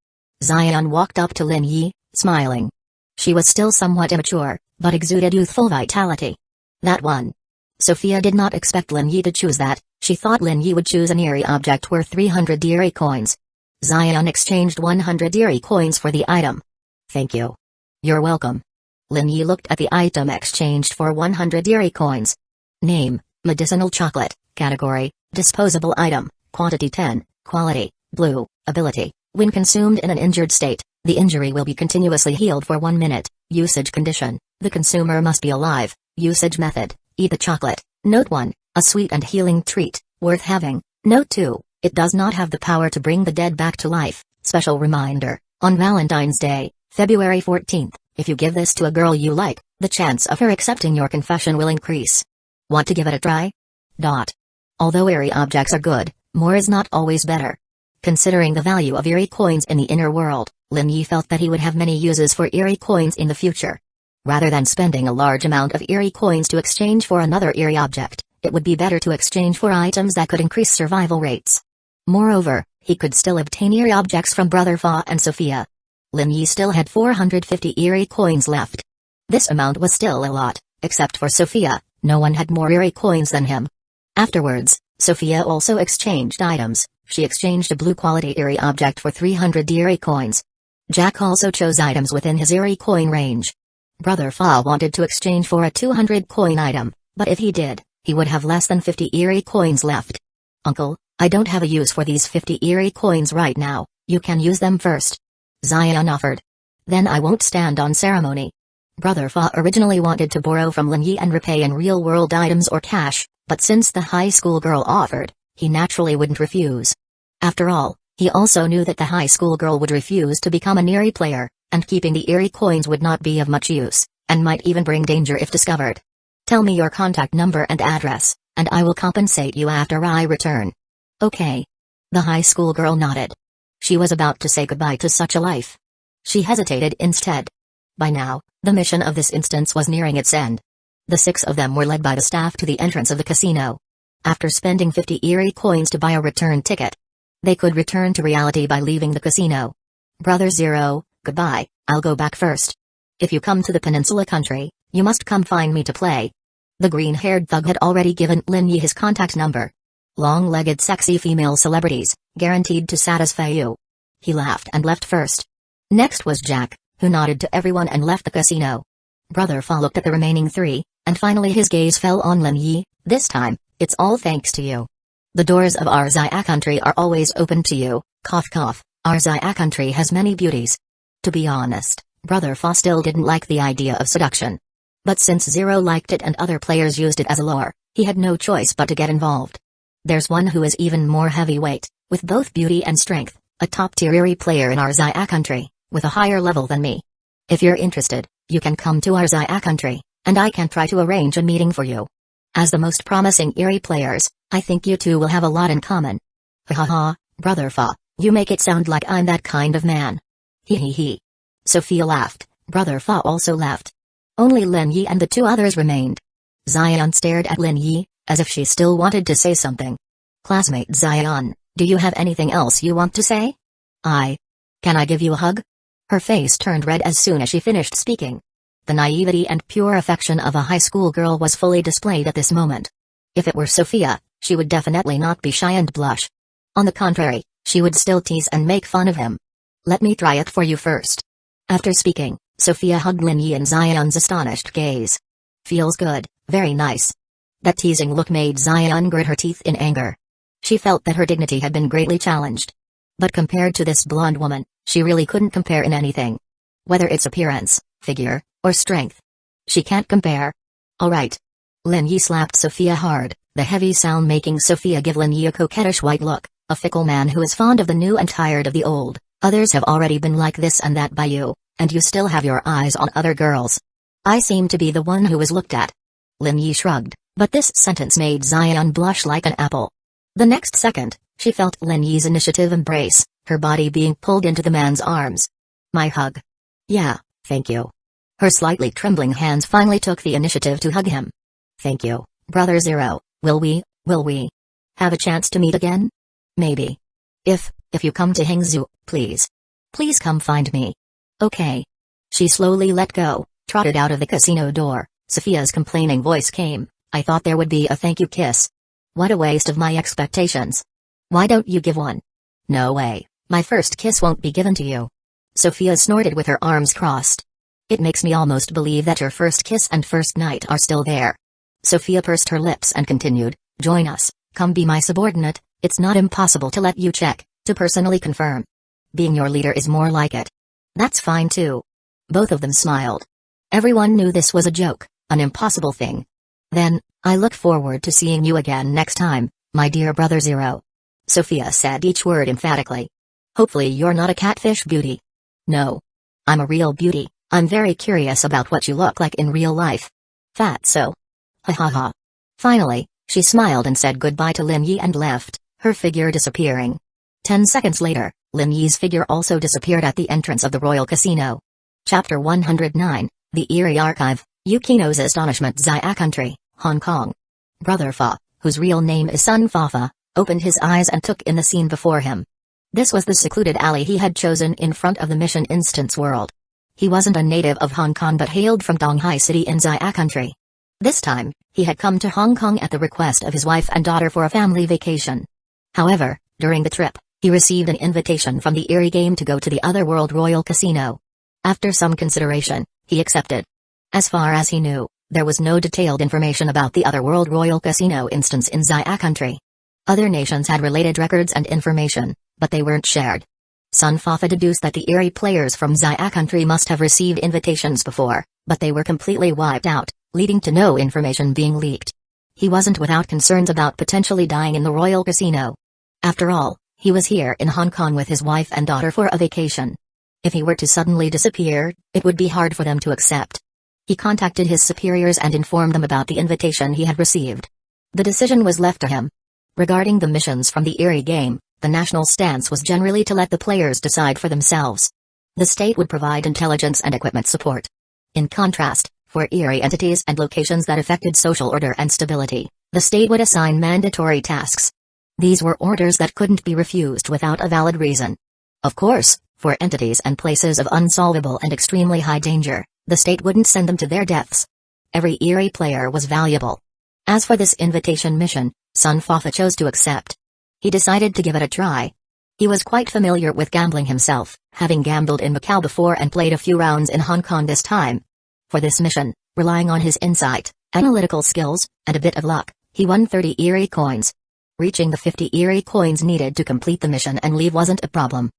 Xian walked up to Lin Yi, smiling. She was still somewhat immature, but exuded youthful vitality. That one. Sophia did not expect Lin Yi to choose that, she thought Lin Yi would choose an eerie object worth 300 eerie coins. Xian exchanged 100 eerie coins for the item. Thank you. You're welcome. Lin Yi looked at the item exchanged for 100 eerie coins. Name, medicinal chocolate, category, disposable item, quantity 10, quality, blue, ability, when consumed in an injured state, the injury will be continuously healed for 1 minute, usage condition, the consumer must be alive, usage method, Eat the chocolate. Note 1. A sweet and healing treat, worth having. Note 2. It does not have the power to bring the dead back to life. Special reminder. On Valentine's Day, February 14th, if you give this to a girl you like, the chance of her accepting your confession will increase. Want to give it a try? Although eerie objects are good, more is not always better. Considering the value of eerie coins in the inner world, Lin Yi felt that he would have many uses for eerie coins in the future. Rather than spending a large amount of eerie coins to exchange for another eerie object, it would be better to exchange for items that could increase survival rates. Moreover, he could still obtain eerie objects from Brother Fa and Sophia. Lin Yi still had 450 eerie coins left. This amount was still a lot, except for Sophia. No one had more eerie coins than him. Afterwards, Sophia also exchanged items. She exchanged a blue-quality eerie object for 300 eerie coins. Jack also chose items within his eerie coin range. Brother Fa wanted to exchange for a 200-coin item, but if he did, he would have less than 50 eerie coins left. Uncle, I don't have a use for these 50 eerie coins right now, you can use them first. Zion offered. Then I won't stand on ceremony. Brother Fa originally wanted to borrow from Lin Yi and repay in real-world items or cash, but since the high school girl offered, he naturally wouldn't refuse. After all, he also knew that the high school girl would refuse to become an eerie player, and keeping the eerie coins would not be of much use, and might even bring danger if discovered. Tell me your contact number and address, and I will compensate you after I return. Okay. The high school girl nodded. She was about to say goodbye to such a life. She hesitated instead. By now, the mission of this instance was nearing its end. The 6 of them were led by the staff to the entrance of the casino. After spending 50 eerie coins to buy a return ticket, they could return to reality by leaving the casino. Brother Zero, goodbye, I'll go back first. If you come to the Peninsula country, you must come find me to play. The green-haired thug had already given Lin Yi his contact number. Long-legged sexy female celebrities, guaranteed to satisfy you. He laughed and left first. Next was Jack, who nodded to everyone and left the casino. Brother Fa looked at the remaining 3, and finally his gaze fell on Lin Yi. This time, it's all thanks to you. The doors of our Zia country are always open to you. Cough cough, our Zia country has many beauties. To be honest, Brother Fa still didn't like the idea of seduction. But since Zero liked it and other players used it as a lure, he had no choice but to get involved. There's one who is even more heavyweight, with both beauty and strength, a top-tier eerie player in our Zia country, with a higher level than me. If you're interested, you can come to our Zia country, and I can try to arrange a meeting for you. As the most promising eerie players, I think you two will have a lot in common. Ha ha ha, Brother Fa, you make it sound like I'm that kind of man. Hee hee hee. Sophia laughed, Brother Fa also laughed. Only Lin Yi and the 2 others remained. Zion stared at Lin Yi, as if she still wanted to say something. Classmate Zion, do you have anything else you want to say? Can I give you a hug? Her face turned red as soon as she finished speaking. The naivety and pure affection of a high school girl was fully displayed at this moment. If it were Sophia, she would definitely not be shy and blush. On the contrary, she would still tease and make fun of him. Let me try it for you first. After speaking, Sophia hugged Lin Yi in Zion's astonished gaze. Feels good, very nice. That teasing look made Zion grit her teeth in anger. She felt that her dignity had been greatly challenged. But compared to this blonde woman, she really couldn't compare in anything. Whether it's appearance, figure, or strength. She can't compare. Alright. Lin Yi slapped Sophia hard, the heavy sound making Sophia give Lin Yi a coquettish white look, a fickle man who is fond of the new and tired of the old. Others have already been like this and that by you, and you still have your eyes on other girls. I seem to be the one who is looked at. Lin Yi shrugged, but this sentence made Zion blush like an apple. The next second, she felt Lin Yi's initiative embrace, her body being pulled into the man's arms. My hug. Yeah, thank you. Her slightly trembling hands finally took the initiative to hug him. Thank you, Brother Zero. Will we have a chance to meet again? Maybe. If you come to Hangzhou, please. Please come find me. Okay. She slowly let go, trotted out of the casino door. Sophia's complaining voice came, I thought there would be a thank you kiss. What a waste of my expectations. Why don't you give one? No way, my first kiss won't be given to you. Sophia snorted with her arms crossed. It makes me almost believe that your first kiss and first night are still there. Sophia pursed her lips and continued, join us, come be my subordinate, it's not impossible to let you check, to personally confirm. Being your leader is more like it. That's fine too. Both of them smiled. Everyone knew this was a joke, an impossible thing. Then, I look forward to seeing you again next time, my dear brother Zero. Sophia said each word emphatically. Hopefully you're not a catfish beauty. No. I'm a real beauty. I'm very curious about what you look like in real life. Fatso. Ha ha ha. Finally, she smiled and said goodbye to Lin Yi and left, her figure disappearing. 10 seconds later, Lin Yi's figure also disappeared at the entrance of the Royal Casino. Chapter 109, The Eerie Archive, Yukino's Astonishment. Zia Country, Hong Kong. Brother Fa, whose real name is Sun Fa, opened his eyes and took in the scene before him. This was the secluded alley he had chosen in front of the Mission Instance World. He wasn't a native of Hong Kong but hailed from Donghai City in Zia Country. This time, he had come to Hong Kong at the request of his wife and daughter for a family vacation. However, during the trip, he received an invitation from the Eerie Game to go to the Otherworld Royal Casino. After some consideration, he accepted. As far as he knew, there was no detailed information about the Otherworld Royal Casino instance in Zia Country. Other nations had related records and information, but they weren't shared. Sun Fafa deduced that the Eerie players from Zia Country must have received invitations before, but they were completely wiped out, leading to no information being leaked. He wasn't without concerns about potentially dying in the Royal Casino. After all, he was here in Hong Kong with his wife and daughter for a vacation. If he were to suddenly disappear, it would be hard for them to accept. He contacted his superiors and informed them about the invitation he had received. The decision was left to him. Regarding the missions from the Eerie Game, the national stance was generally to let the players decide for themselves. The state would provide intelligence and equipment support. In contrast, for Eerie entities and locations that affected social order and stability, the state would assign mandatory tasks. These were orders that couldn't be refused without a valid reason. Of course, for entities and places of unsolvable and extremely high danger, the state wouldn't send them to their deaths. Every Eerie player was valuable. As for this invitation mission, Sun Fafa chose to accept. He decided to give it a try. He was quite familiar with gambling himself, having gambled in Macau before and played a few rounds in Hong Kong this time. For this mission, relying on his insight, analytical skills, and a bit of luck, he won 30 Eerie coins. Reaching the 50 Eerie coins needed to complete the mission and leave wasn't a problem.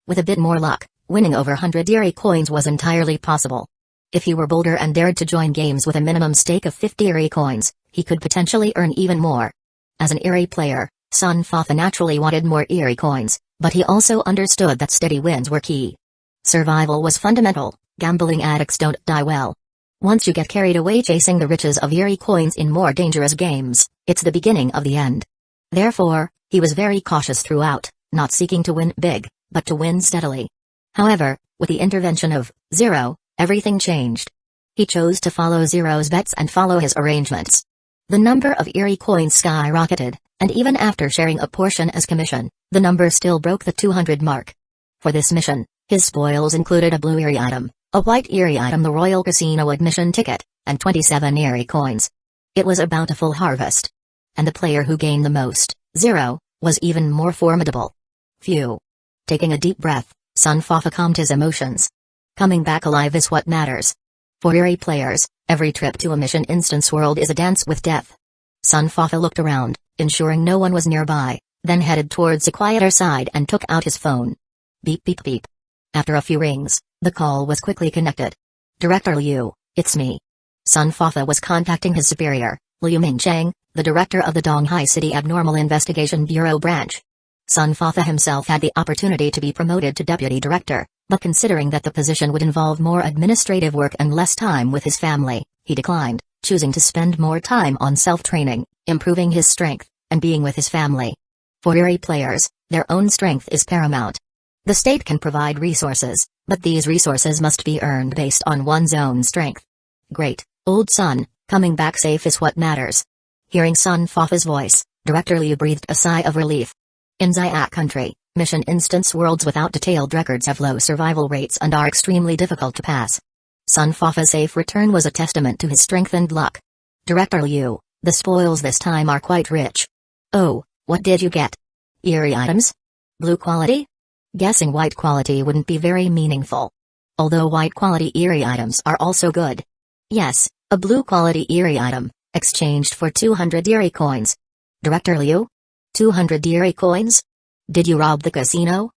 With a bit more luck, winning over 100 Eerie coins was entirely possible. If he were bolder and dared to join games with a minimum stake of 50 Eerie coins, he could potentially earn even more. As an Eerie player, Sun Fafa naturally wanted more Eerie coins, but he also understood that steady wins were key. Survival was fundamental. Gambling addicts don't die well. Once you get carried away chasing the riches of Eerie coins in more dangerous games, it's the beginning of the end. Therefore, he was very cautious throughout, not seeking to win big, but to win steadily. However, with the intervention of Zero, everything changed. He chose to follow Zero's bets and follow his arrangements. The number of Eerie coins skyrocketed, and even after sharing a portion as commission, the number still broke the 200 mark. For this mission, his spoils included a blue Eerie item, a white Eerie item, the Royal Casino admission ticket, and 27 Eerie coins. It was a bountiful harvest. And the player who gained the most, Zero, was even more formidable. Phew. Taking a deep breath, Sun Fafa calmed his emotions. Coming back alive is what matters. For Eerie players, every trip to a Mission Instance World is a dance with death. Sun Fafa looked around, ensuring no one was nearby, then headed towards the quieter side and took out his phone. Beep beep beep. After a few rings, the call was quickly connected. Director Liu, it's me. Sun Fafa was contacting his superior, Liu Mingcheng, the director of the Donghai City Abnormal Investigation Bureau branch. Sun Fafa himself had the opportunity to be promoted to deputy director, but considering that the position would involve more administrative work and less time with his family, he declined, choosing to spend more time on self-training, improving his strength, and being with his family. For Eerie players, their own strength is paramount. The state can provide resources, but these resources must be earned based on one's own strength. Great, old son, coming back safe is what matters. Hearing Sun Fafa's voice, Director Liu breathed a sigh of relief. In Zia Country, Mission Instance Worlds without detailed records have low survival rates and are extremely difficult to pass. Sun Fafa's safe return was a testament to his strength and luck. Director Liu, the spoils this time are quite rich. Oh, what did you get? Eerie items? Blue quality? Guessing white quality wouldn't be very meaningful. Although white quality Eerie items are also good. Yes, a blue quality Eerie item, exchanged for 200 Eerie coins. Director Liu? 200 Eerie coins? Did you rob the casino?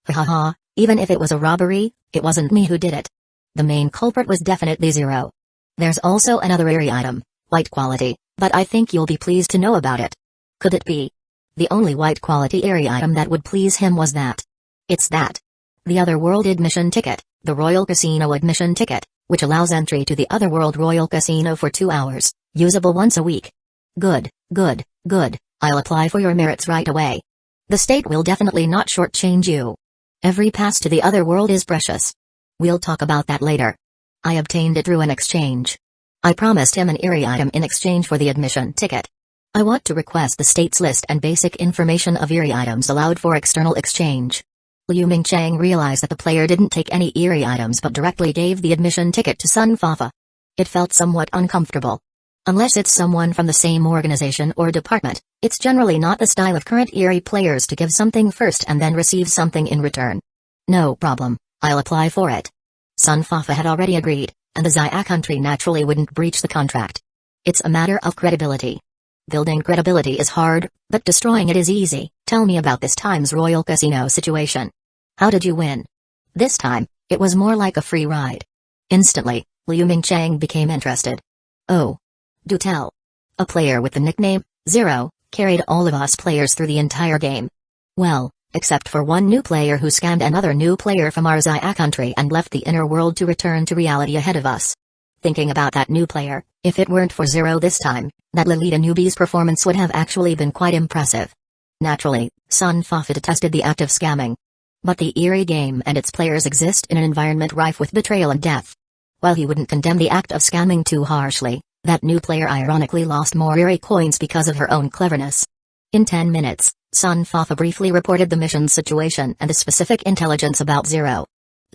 Haha, even if it was a robbery, it wasn't me who did it. The main culprit was definitely Zero. There's also another Eerie item, white quality, But I think you'll be pleased to know about it. Could it be? The only white quality area item that would please him was that. It's that. The Otherworld admission ticket, the Royal Casino admission ticket, which allows entry to the Otherworld Royal Casino for 2 hours, usable once a week. Good, good, good, I'll apply for your merits right away. The state will definitely not shortchange you. Every pass to the Otherworld is precious. We'll talk about that later. I obtained it through an exchange. I promised him an eerie item in exchange for the admission ticket. I want to request the state's list and basic information of eerie items allowed for external exchange. Liu Mingchang realized that the player didn't take any eerie items but directly gave the admission ticket to Sun Fafa. It felt somewhat uncomfortable. Unless it's someone from the same organization or department, it's generally not the style of current eerie players to give something first and then receive something in return. No problem, I'll apply for it. Sun Fafa had already agreed, and the Xia country naturally wouldn't breach the contract. It's a matter of credibility. Building credibility is hard, but destroying it is easy. Tell me about this time's Royal Casino situation. How did you win? This time, it was more like a free ride. Instantly, Liu Mingchang became interested. Oh. Do tell. A player with the nickname, Zero, carried all of us players through the entire game. Well, except for one new player who scammed another new player from our Xia country and left the inner world to return to reality ahead of us. Thinking about that new player, if it weren't for Zero this time, that Lolita newbie's performance would have actually been quite impressive. Naturally, Sun Fafa detested the act of scamming. But the eerie game and its players exist in an environment rife with betrayal and death. While he wouldn't condemn the act of scamming too harshly, that new player ironically lost more eerie coins because of her own cleverness. In 10 minutes, Sun Fafa briefly reported the mission's situation and the specific intelligence about Zero.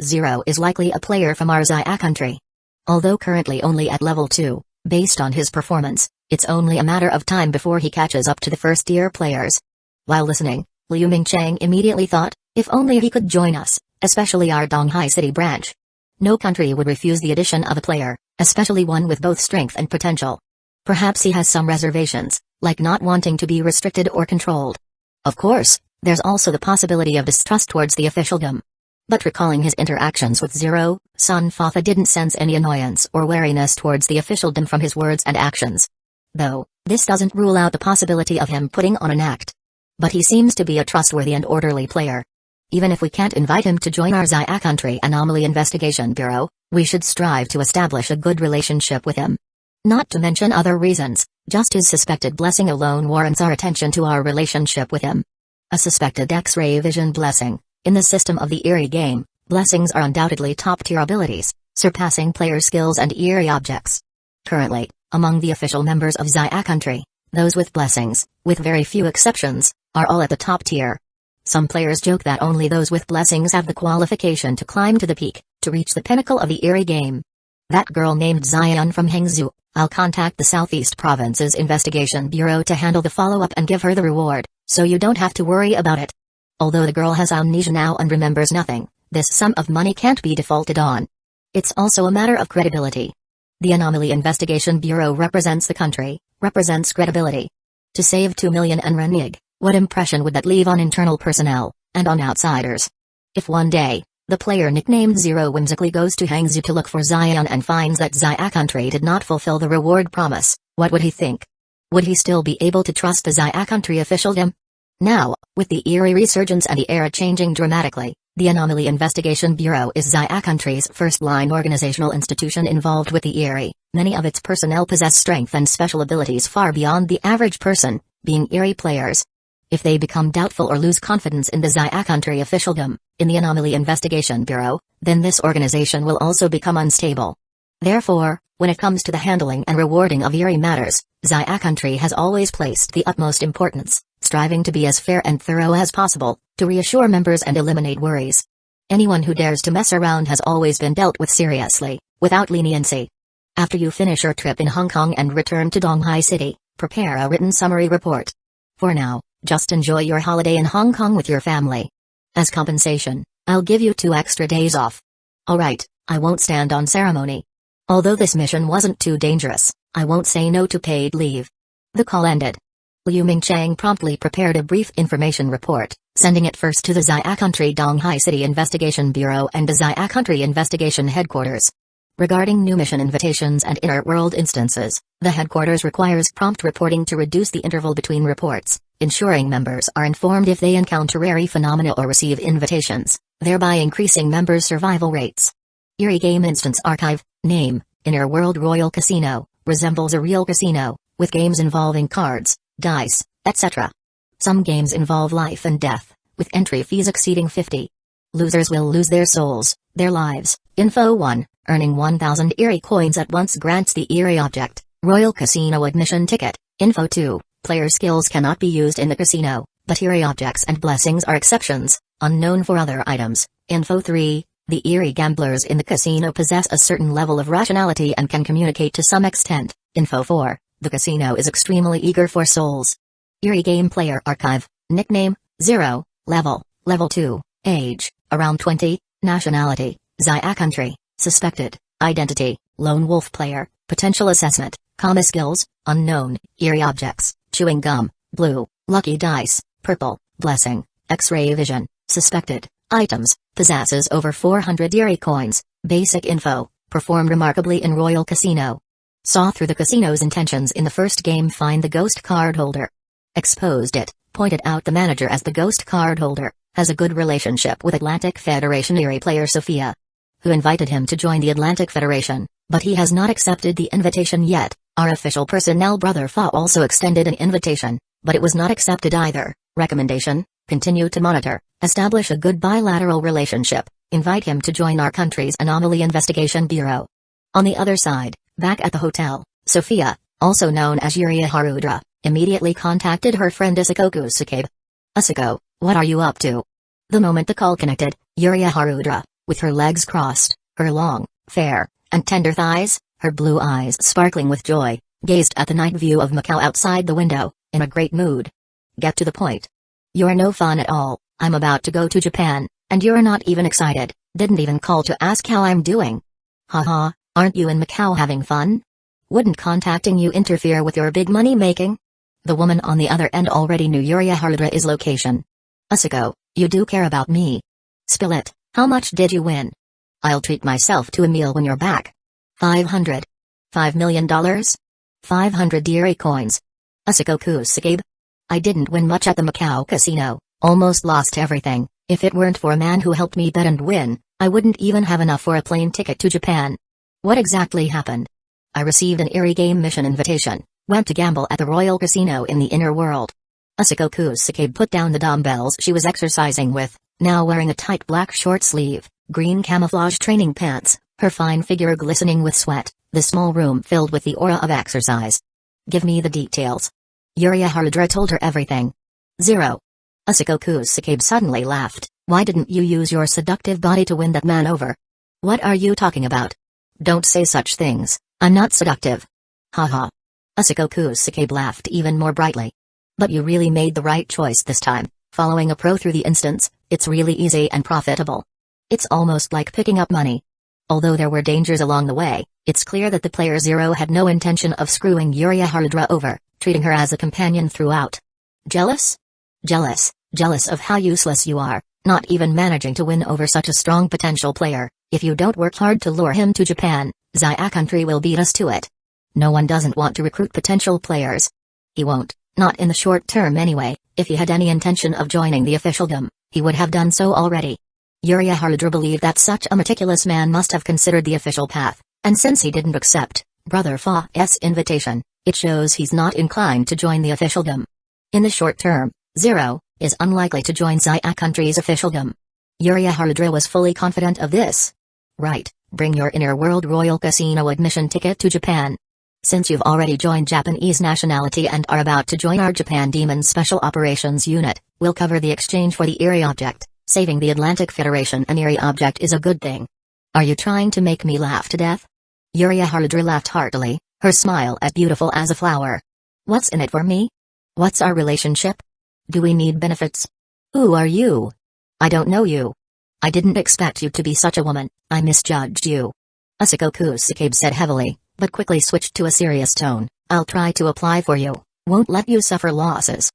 Zero is likely a player from our Xia country. Although currently only at level 2, based on his performance, it's only a matter of time before he catches up to the first-tier players. While listening, Liu Mingchang immediately thought, if only he could join us, especially our Donghai City branch. No country would refuse the addition of a player, especially one with both strength and potential. Perhaps he has some reservations, like not wanting to be restricted or controlled. Of course, there's also the possibility of distrust towards the officialdom. But recalling his interactions with Zero, Sun Fafa didn't sense any annoyance or wariness towards the officialdom from his words and actions. Though, this doesn't rule out the possibility of him putting on an act. But he seems to be a trustworthy and orderly player. Even if we can't invite him to join our Xia country Anomaly Investigation Bureau, we should strive to establish a good relationship with him. Not to mention other reasons, just his suspected blessing alone warrants our attention to our relationship with him. A suspected X-ray vision blessing. In the system of the eerie game, blessings are undoubtedly top-tier abilities, surpassing player skills and eerie objects. Currently, among the official members of Xia country, those with blessings, with very few exceptions, are all at the top tier. Some players joke that only those with blessings have the qualification to climb to the peak, to reach the pinnacle of the eerie game. That girl named Xian from Hangzhou, I'll contact the Southeast Province's Investigation Bureau to handle the follow-up and give her the reward, so you don't have to worry about it. Although the girl has amnesia now and remembers nothing, this sum of money can't be defaulted on. It's also a matter of credibility. The Anomaly Investigation Bureau represents the country, represents credibility. To save 2 million renminbi, what impression would that leave on internal personnel, and on outsiders? If one day, the player nicknamed Zero whimsically goes to Hangzhou to look for Xian and finds that Xia country did not fulfill the reward promise, what would he think? Would he still be able to trust the Xia country officialdom? Now, with the eerie resurgence and the era changing dramatically, the Anomaly Investigation Bureau is Xia country's first-line organizational institution involved with the eerie. Many of its personnel possess strength and special abilities far beyond the average person, being eerie players. If they become doubtful or lose confidence in the Xia country officialdom, in the Anomaly Investigation Bureau, then this organization will also become unstable. Therefore, when it comes to the handling and rewarding of eerie matters, Xia country has always placed the utmost importance, striving to be as fair and thorough as possible, to reassure members and eliminate worries. Anyone who dares to mess around has always been dealt with seriously, without leniency. After you finish your trip in Hong Kong and return to Donghai City, prepare a written summary report. For now, just enjoy your holiday in Hong Kong with your family. As compensation, I'll give you 2 extra days off. Alright, I won't stand on ceremony. Although this mission wasn't too dangerous, I won't say no to paid leave. The call ended. Liu Mingchang promptly prepared a brief information report, sending it first to the Xia Country Donghai City Investigation Bureau and the Xia Country Investigation Headquarters. Regarding new mission invitations and inner world instances, the headquarters requires prompt reporting to reduce the interval between reports, ensuring members are informed if they encounter rare phenomena or receive invitations, thereby increasing members' survival rates. Eerie Game Instance Archive. Name: Inner World Royal Casino, resembles a real casino, with games involving cards, dice, etc. Some games involve life and death, with entry fees exceeding 50. Losers will lose their souls, their lives. Info 1. Earning 1,000 Eerie coins at once grants the Eerie object, Royal Casino admission ticket. Info 2. Player skills cannot be used in the casino, but Eerie objects and blessings are exceptions, unknown for other items. Info 3. The Eerie gamblers in the casino possess a certain level of rationality and can communicate to some extent. Info 4. The casino is extremely eager for souls. Eerie Game Player Archive. Nickname: 0, Level 2, Age, around 20, Nationality: Zia country, Suspected, Identity: Lone Wolf Player, Potential Assessment, Skills: Unknown, Eerie Objects: Chewing Gum, Blue, Lucky Dice, Purple, Blessing, X-Ray Vision, Suspected, Items: Possesses over 400 Eerie coins. Basic info: Performed remarkably in Royal Casino. Saw through the casino's intentions in the first game. Find the ghost card holder. Exposed it, pointed out the manager as the ghost card holder, has a good relationship with Atlantic Federation Eerie player Sophia, who invited him to join the Atlantic Federation, but he has not accepted the invitation yet. Our official personnel Brother Fa also extended an invitation, but it was not accepted either. Recommendation: continue to monitor, establish a good bilateral relationship, invite him to join our country's Anomaly Investigation Bureau. On the other side, back at the hotel, Sophia, also known as Yuria Harudra, immediately contacted her friend Asako Kusakabe. Asako, what are you up to? The moment the call connected, Yuria Harudra, with her legs crossed, her long, fair, and tender thighs, her blue eyes sparkling with joy, gazed at the night view of Macau outside the window, in a great mood. Get to the point. You're no fun at all. I'm about to go to Japan, and you're not even excited, didn't even call to ask how I'm doing. Haha, aren't you in Macau having fun? Wouldn't contacting you interfere with your big money making? The woman on the other end already knew Yuria Harudra's location. Asako, you do care about me. Spill it. How much did you win? I'll treat myself to a meal when you're back. 500. $5 million? 500 Eerie coins. Asako Kusakabe. I didn't win much at the Macau casino, almost lost everything. If it weren't for a man who helped me bet and win, I wouldn't even have enough for a plane ticket to Japan. What exactly happened? I received an Eerie game mission invitation, went to gamble at the Royal Casino in the inner world. Asako Kusakabe put down the dumbbells she was exercising with, now wearing a tight black short-sleeve, green camouflage training pants, her fine figure glistening with sweat, the small room filled with the aura of exercise. Give me the details. Yuria Harudra told her everything. 0. Asako Kusakabe suddenly laughed. Why didn't you use your seductive body to win that man over? What are you talking about? Don't say such things, I'm not seductive. Haha. Asako Kusakabe laughed even more brightly. But you really made the right choice this time. Following a pro through the instance, it's really easy and profitable. It's almost like picking up money. Although there were dangers along the way, it's clear that the player 0 had no intention of screwing Yuria Harudra over, treating her as a companion throughout. Jealous? Jealous of how useless you are, not even managing to win over such a strong potential player. If you don't work hard to lure him to Japan, Zia country will beat us to it. No one doesn't want to recruit potential players. He won't, not in the short term anyway. If he had any intention of joining the officialdom, he would have done so already. Yuria Harudra believed that such a meticulous man must have considered the official path, and since he didn't accept Brother Fa's invitation, it shows he's not inclined to join the officialdom. In the short term, 0 is unlikely to join Zia country's officialdom. Yuria Harudra was fully confident of this. Right, bring your inner world Royal Casino admission ticket to Japan. Since you've already joined Japanese nationality and are about to join our Japan Demon Special Operations Unit, we'll cover the exchange for the Eerie object. Saving the Atlantic Federation an Eerie object is a good thing. Are you trying to make me laugh to death? Yuria Harudra laughed heartily, her smile as beautiful as a flower. What's in it for me? What's our relationship? Do we need benefits? Who are you? I don't know you. I didn't expect you to be such a woman, I misjudged you. Asako Kusakabe said heavily, but quickly switched to a serious tone. I'll try to apply for you, won't let you suffer losses.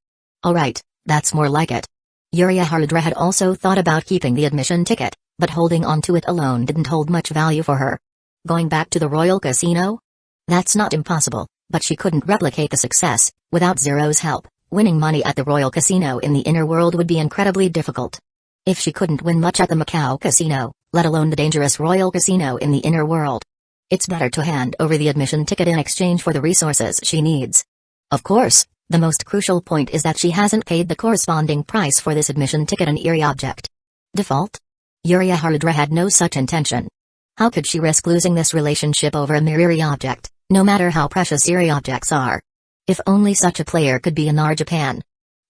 Alright, that's more like it. Yuria Harudra had also thought about keeping the admission ticket, but holding on to it alone didn't hold much value for her. Going back to the Royal Casino? That's not impossible, but she couldn't replicate the success. Without Zero's help, winning money at the Royal Casino in the inner world would be incredibly difficult. If she couldn't win much at the Macau Casino, let alone the dangerous Royal Casino in the inner world, it's better to hand over the admission ticket in exchange for the resources she needs. Of course, the most crucial point is that she hasn't paid the corresponding price for this admission ticket, an eerie object. Default? Yuria Harudra had no such intention. How could she risk losing this relationship over a mere eerie object, no matter how precious eerie objects are? If only such a player could be in our Japan.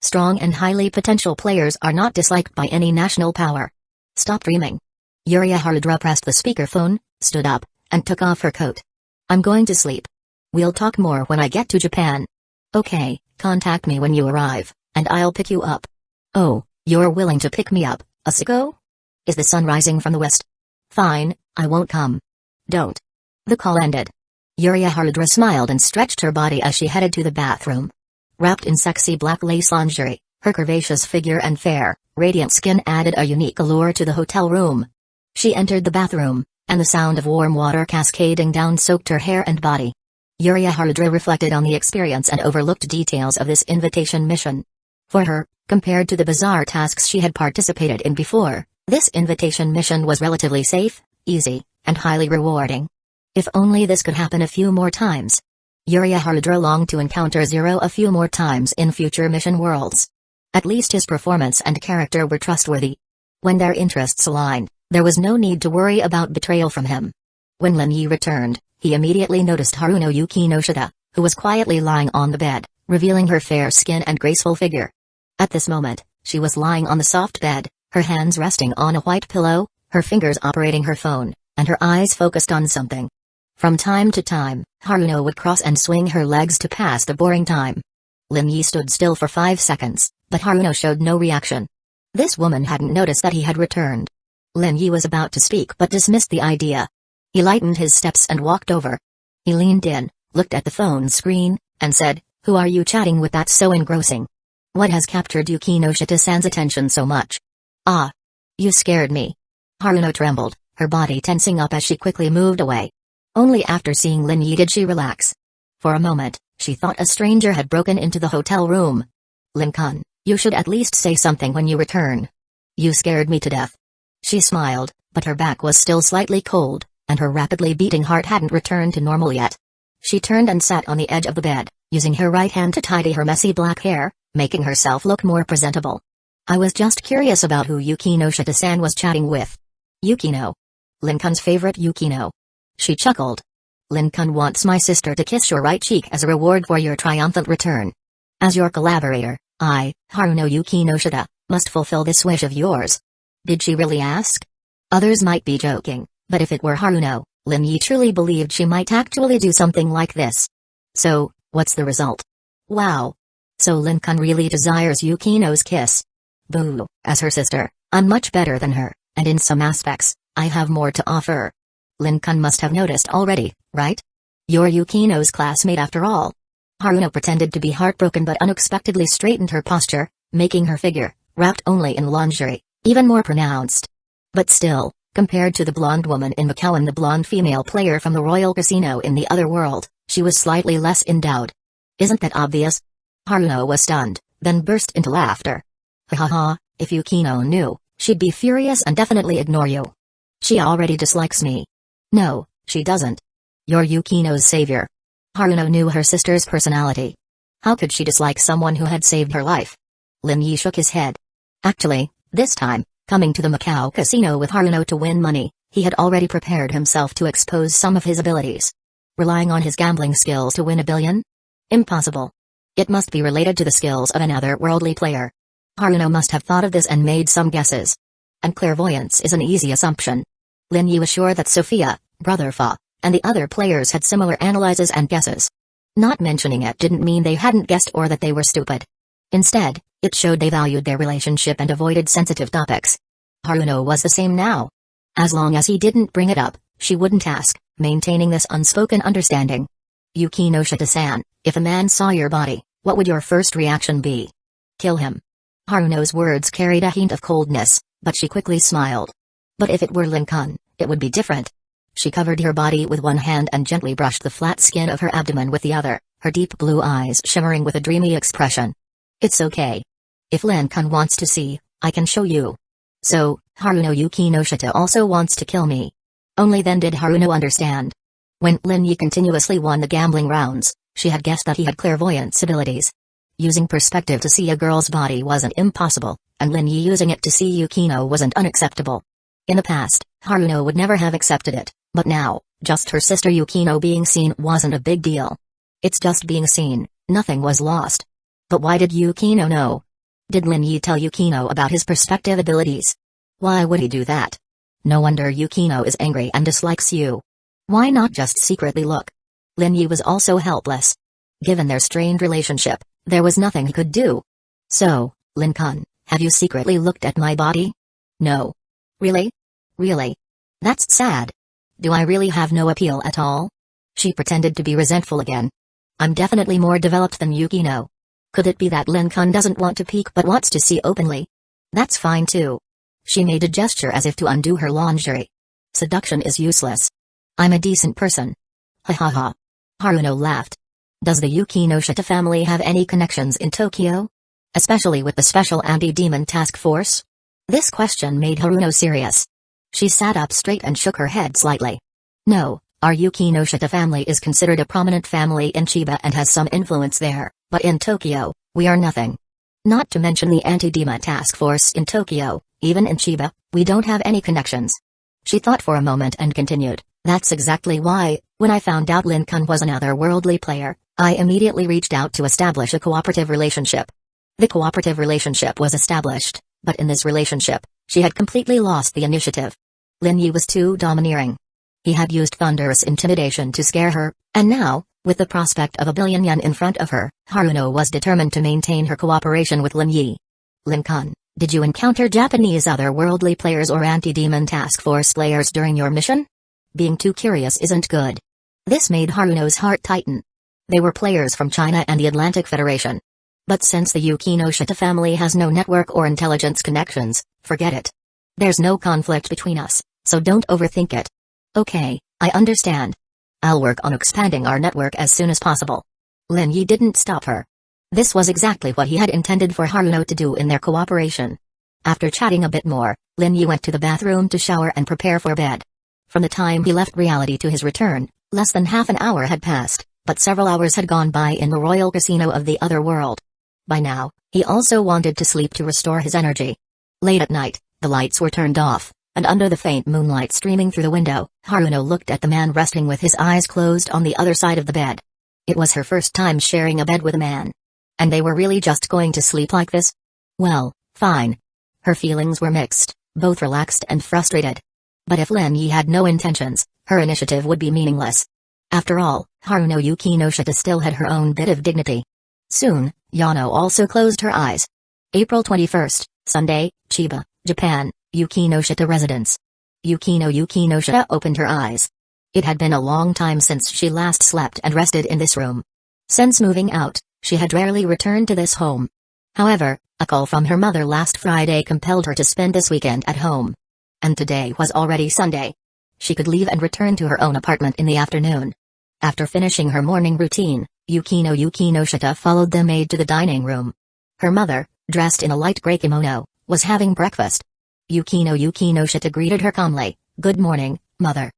Strong and highly potential players are not disliked by any national power. Stop dreaming. Yuria Harudra pressed the speakerphone, stood up, and took off her coat. I'm going to sleep. We'll talk more when I get to Japan. Okay, contact me when you arrive, and I'll pick you up. Oh, you're willing to pick me up, Asako? Is the sun rising from the west? Fine, I won't come. Don't. The call ended. Yuria Harudra smiled and stretched her body as she headed to the bathroom. Wrapped in sexy black lace lingerie, her curvaceous figure and fair, radiant skin added a unique allure to the hotel room. She entered the bathroom, and the sound of warm water cascading down soaked her hair and body. Yuria Harudra reflected on the experience and overlooked details of this invitation mission. For her, compared to the bizarre tasks she had participated in before, this invitation mission was relatively safe, easy, and highly rewarding. If only this could happen a few more times. Yuria Harudra longed to encounter Zero a few more times in future mission worlds. At least his performance and character were trustworthy. When their interests aligned, there was no need to worry about betrayal from him. When Lin Yi returned, he immediately noticed Haruno Yukinoshita, who was quietly lying on the bed, revealing her fair skin and graceful figure. At this moment, she was lying on the soft bed, her hands resting on a white pillow, her fingers operating her phone, and her eyes focused on something. From time to time, Haruno would cross and swing her legs to pass the boring time. Lin Yi stood still for 5 seconds, but Haruno showed no reaction. This woman hadn't noticed that he had returned. Lin Yi was about to speak but dismissed the idea. He lightened his steps and walked over. He leaned in, looked at the phone screen, and said, "Who are you chatting with that's so engrossing? What has captured Yukinoshita-san's attention so much?" "Ah. You scared me." Haruno trembled, her body tensing up as she quickly moved away. Only after seeing Lin Yi did she relax. For a moment, she thought a stranger had broken into the hotel room. "Lin-kun, you should at least say something when you return. You scared me to death." She smiled, but her back was still slightly cold, and her rapidly beating heart hadn't returned to normal yet. She turned and sat on the edge of the bed, using her right hand to tidy her messy black hair, making herself look more presentable. "I was just curious about who Yukinoshita-san was chatting with." "Yukino. Lin-kun's favorite Yukino." She chuckled. "Lin-kun wants my sister to kiss your right cheek as a reward for your triumphant return. As your collaborator, I, Haruno Yukinoshita, must fulfill this wish of yours." Did she really ask? Others might be joking, but if it were Haruno, Lin Yi truly believed she might actually do something like this. So, what's the result? Wow. So Lin-kun really desires Yukino's kiss. Boo, as her sister, I'm much better than her, and in some aspects, I have more to offer. Lin-kun must have noticed already, right? You're Yukino's classmate after all. Haruno pretended to be heartbroken but unexpectedly straightened her posture, making her figure, wrapped only in lingerie, even more pronounced. But still, compared to the blonde woman in Macau and the blonde female player from the Royal Casino in the other world, she was slightly less endowed. Isn't that obvious? Haruno was stunned, then burst into laughter. Ha ha ha, if Yukino knew, she'd be furious and definitely ignore you. She already dislikes me. No, she doesn't. You're Yukino's savior. Haruno knew her sister's personality. How could she dislike someone who had saved her life? Lin Yi shook his head. Actually, this time, coming to the Macau casino with Haruno to win money, he had already prepared himself to expose some of his abilities. Relying on his gambling skills to win $1 billion? Impossible. It must be related to the skills of another worldly player. Haruno must have thought of this and made some guesses. And clairvoyance is an easy assumption. Lin Yi was sure that Sophia, Brother Fa, and the other players had similar analyses and guesses. Not mentioning it didn't mean they hadn't guessed or that they were stupid. Instead, it showed they valued their relationship and avoided sensitive topics. Haruno was the same now. As long as he didn't bring it up, she wouldn't ask, maintaining this unspoken understanding. Yukinoshita-san, if a man saw your body, what would your first reaction be? Kill him. Haruno's words carried a hint of coldness, but she quickly smiled. But if it were Lin-kun, it would be different. She covered her body with one hand and gently brushed the flat skin of her abdomen with the other, her deep blue eyes shimmering with a dreamy expression. It's okay. If Lin-kun wants to see, I can show you. So, Haruno Yukinoshita also wants to kill me. Only then did Haruno understand. When Lin Yi continuously won the gambling rounds, she had guessed that he had clairvoyance abilities. Using perspective to see a girl's body wasn't impossible, and Lin Yi using it to see Yukino wasn't unacceptable. In the past, Haruno would never have accepted it, but now, just her sister Yukino being seen wasn't a big deal. It's just being seen, nothing was lost. But why did Yukino know? Did Lin Yi tell Yukino about his perspective abilities? Why would he do that? No wonder Yukino is angry and dislikes you. Why not just secretly look? Lin Yi was also helpless. Given their strained relationship, there was nothing he could do. So, Lin-kun, have you secretly looked at my body? No. Really? Really? That's sad. Do I really have no appeal at all? She pretended to be resentful again. I'm definitely more developed than Yukino. Could it be that Lin-kun doesn't want to peek but wants to see openly? That's fine too. She made a gesture as if to undo her lingerie. Seduction is useless. I'm a decent person. Ha ha ha. Haruno laughed. Does the Yukinoshita family have any connections in Tokyo? Especially with the Special Anti-Demon Task Force? This question made Haruno serious. She sat up straight and shook her head slightly. No, our Yukinoshita family is considered a prominent family in Chiba and has some influence there, but in Tokyo, we are nothing. Not to mention the Anti-Demon Task Force in Tokyo, even in Chiba, we don't have any connections. She thought for a moment and continued, that's exactly why, when I found out Lin-kun was another worldly player, I immediately reached out to establish a cooperative relationship. The cooperative relationship was established, but in this relationship, she had completely lost the initiative. Lin Yi was too domineering. He had used thunderous intimidation to scare her, and now, with the prospect of 1 billion yen in front of her, Haruno was determined to maintain her cooperation with Lin Yi. Lin-kun, did you encounter Japanese otherworldly players or anti-demon task force players during your mission? Being too curious isn't good. This made Haruno's heart tighten. They were players from China and the Atlantic Federation. But since the Yukinoshita family has no network or intelligence connections, forget it. There's no conflict between us, so don't overthink it. Okay, I understand. I'll work on expanding our network as soon as possible. Lin Yi didn't stop her. This was exactly what he had intended for Haruno to do in their cooperation. After chatting a bit more, Lin Yi went to the bathroom to shower and prepare for bed. From the time he left reality to his return, less than half an hour had passed, but several hours had gone by in the royal casino of the other world. By now, he also wanted to sleep to restore his energy. Late at night, the lights were turned off, and under the faint moonlight streaming through the window, Haruno looked at the man resting with his eyes closed on the other side of the bed. It was her first time sharing a bed with a man. And they were really just going to sleep like this? Well, fine. Her feelings were mixed, both relaxed and frustrated. But if Lin Yi had no intentions, her initiative would be meaningless. After all, Haruno Yukinoshita still had her own bit of dignity. Soon, Yano also closed her eyes. April 21st, Sunday, Chiba, Japan, Yukinoshita residence. Yukinoshita opened her eyes. It had been a long time since she last slept and rested in this room. Since moving out, she had rarely returned to this home. However, a call from her mother last Friday compelled her to spend this weekend at home. And today was already Sunday. She could leave and return to her own apartment in the afternoon. After finishing her morning routine, Yukinoshita followed the maid to the dining room. Her mother, dressed in a light gray kimono, was having breakfast. Yukinoshita greeted her calmly, "Good morning, mother."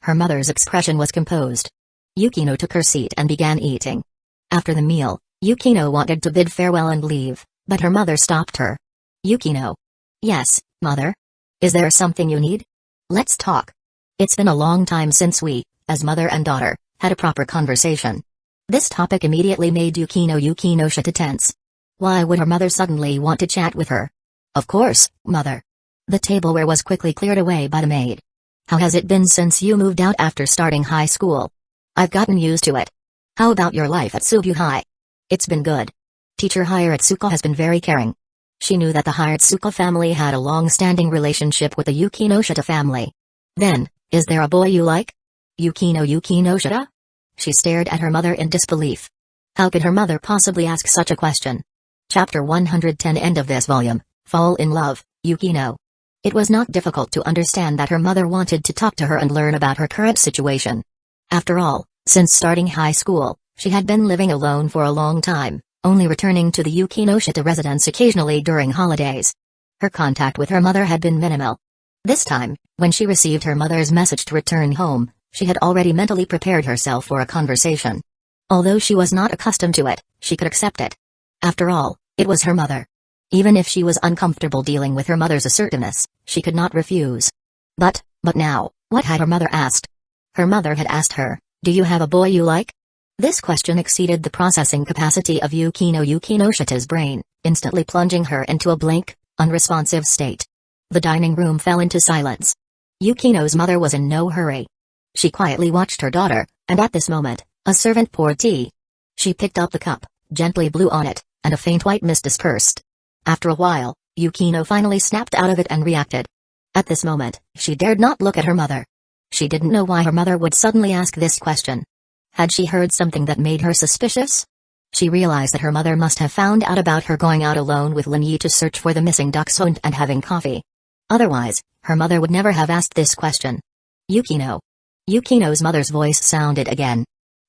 Her mother's expression was composed. Yukino took her seat and began eating. After the meal, Yukino wanted to bid farewell and leave, but her mother stopped her. "Yukino." "Yes, mother? Is there something you need? Let's talk. It's been a long time since we, as mother and daughter, had a proper conversation." This topic immediately made Yukinoshita tense. Why would her mother suddenly want to chat with her? "Of course, mother." The tableware was quickly cleared away by the maid. "How has it been since you moved out after starting high school?" "I've gotten used to it. How about your life at Subu High?" "It's been good. Teacher Hiratsuka has been very caring." She knew that the Hiratsuka family had a long-standing relationship with the Yukinoshita family. "Then, is there a boy you like?" Yukinoshita?" She stared at her mother in disbelief. How could her mother possibly ask such a question? Chapter 110. End of this volume. Fall in love, Yukino. It was not difficult to understand that her mother wanted to talk to her and learn about her current situation. After all, since starting high school, she had been living alone for a long time, only returning to the Yukinoshita residence occasionally during holidays. Her contact with her mother had been minimal. This time, when she received her mother's message to return home, she had already mentally prepared herself for a conversation. Although she was not accustomed to it, she could accept it. After all, it was her mother. Even if she was uncomfortable dealing with her mother's assertiveness, she could not refuse. But now, what had her mother asked? Her mother had asked her, "Do you have a boy you like?" This question exceeded the processing capacity of Yukinoshita's brain, instantly plunging her into a blank, unresponsive state. The dining room fell into silence. Yukino's mother was in no hurry. She quietly watched her daughter, and at this moment, a servant poured tea. She picked up the cup, gently blew on it, and a faint white mist dispersed. After a while, Yukino finally snapped out of it and reacted. At this moment, she dared not look at her mother. She didn't know why her mother would suddenly ask this question. Had she heard something that made her suspicious? She realized that her mother must have found out about her going out alone with Linyi to search for the missing dachshund and having coffee. Otherwise, her mother would never have asked this question. Yukino. Yukino's mother's voice sounded again.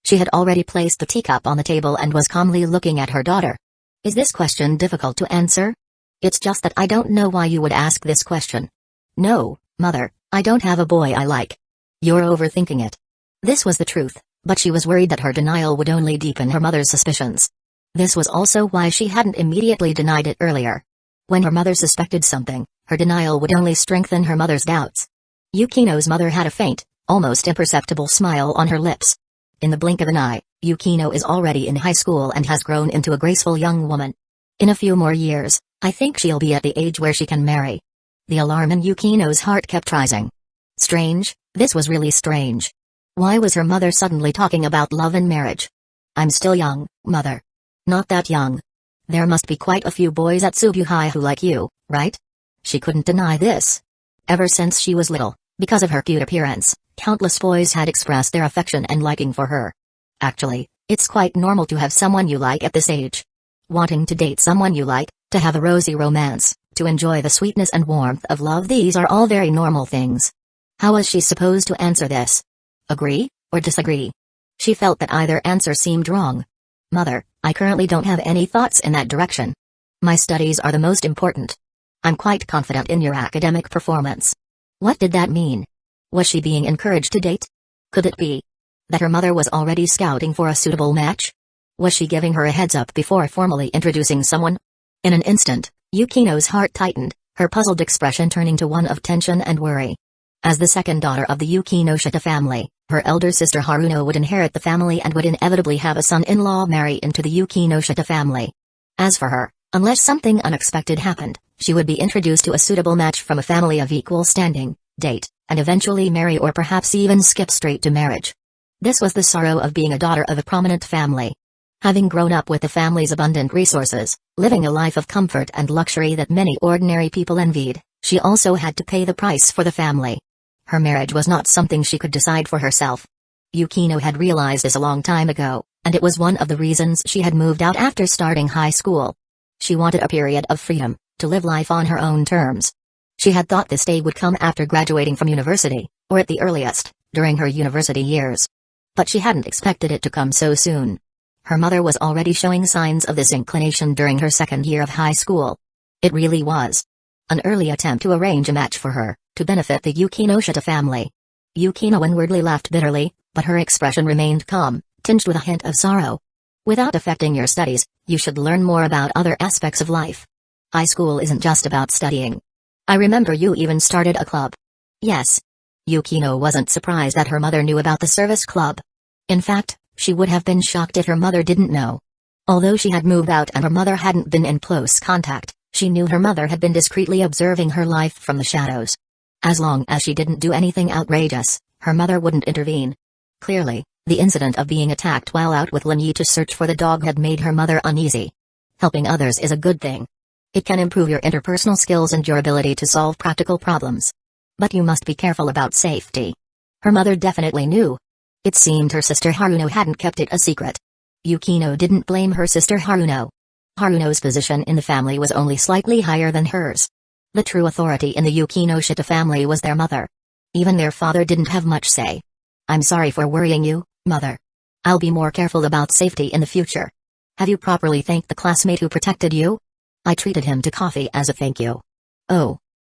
She had already placed the teacup on the table and was calmly looking at her daughter. Is this question difficult to answer? It's just that I don't know why you would ask this question. No, mother, I don't have a boy I like. You're overthinking it. This was the truth, but she was worried that her denial would only deepen her mother's suspicions. This was also why she hadn't immediately denied it earlier. When her mother suspected something, her denial would only strengthen her mother's doubts. Yukino's mother had a faint, almost imperceptible smile on her lips. In the blink of an eye, Yukino is already in high school and has grown into a graceful young woman. In a few more years, I think she'll be at the age where she can marry. The alarm in Yukino's heart kept rising. Strange, this was really strange. Why was her mother suddenly talking about love and marriage? I'm still young, mother. Not that young. There must be quite a few boys at Tsubuhai who like you, right? She couldn't deny this. Ever since she was little, because of her cute appearance, countless boys had expressed their affection and liking for her. Actually, it's quite normal to have someone you like at this age. Wanting to date someone you like, to have a rosy romance, to enjoy the sweetness and warmth of love, these are all very normal things. How was she supposed to answer this? Agree, or disagree? She felt that either answer seemed wrong. Mother, I currently don't have any thoughts in that direction. My studies are the most important. I'm quite confident in your academic performance. What did that mean? Was she being encouraged to date? Could it be that her mother was already scouting for a suitable match? Was she giving her a heads up before formally introducing someone? In an instant, Yukino's heart tightened, her puzzled expression turning to one of tension and worry. As the second daughter of the Yukinoshita family, her elder sister Haruno would inherit the family and would inevitably have a son-in-law marry into the Yukinoshita family. As for her, unless something unexpected happened, she would be introduced to a suitable match from a family of equal standing, date, and eventually marry or perhaps even skip straight to marriage. This was the sorrow of being a daughter of a prominent family. Having grown up with the family's abundant resources, living a life of comfort and luxury that many ordinary people envied, she also had to pay the price for the family. Her marriage was not something she could decide for herself. Yukino had realized this a long time ago, and it was one of the reasons she had moved out after starting high school. She wanted a period of freedom, to live life on her own terms. She had thought this day would come after graduating from university, or at the earliest, during her university years. But she hadn't expected it to come so soon. Her mother was already showing signs of this inclination during her second year of high school. It really was an early attempt to arrange a match for her, to benefit the Yukinoshita family. Yukino inwardly laughed bitterly, but her expression remained calm, tinged with a hint of sorrow. Without affecting your studies, you should learn more about other aspects of life. High school isn't just about studying. I remember you even started a club. Yes. Yukino wasn't surprised that her mother knew about the service club. In fact, she would have been shocked if her mother didn't know. Although she had moved out and her mother hadn't been in close contact, she knew her mother had been discreetly observing her life from the shadows. As long as she didn't do anything outrageous, her mother wouldn't intervene. Clearly, the incident of being attacked while out with Linyi to search for the dog had made her mother uneasy. Helping others is a good thing. It can improve your interpersonal skills and your ability to solve practical problems. But you must be careful about safety. Her mother definitely knew. It seemed her sister Haruno hadn't kept it a secret. Yukino didn't blame her sister Haruno. Haruno's position in the family was only slightly higher than hers. The true authority in the Yukino Shita family was their mother. Even their father didn't have much say. I'm sorry for worrying you, mother. I'll be more careful about safety in the future. Have you properly thanked the classmate who protected you? I treated him to coffee as a thank you. Oh.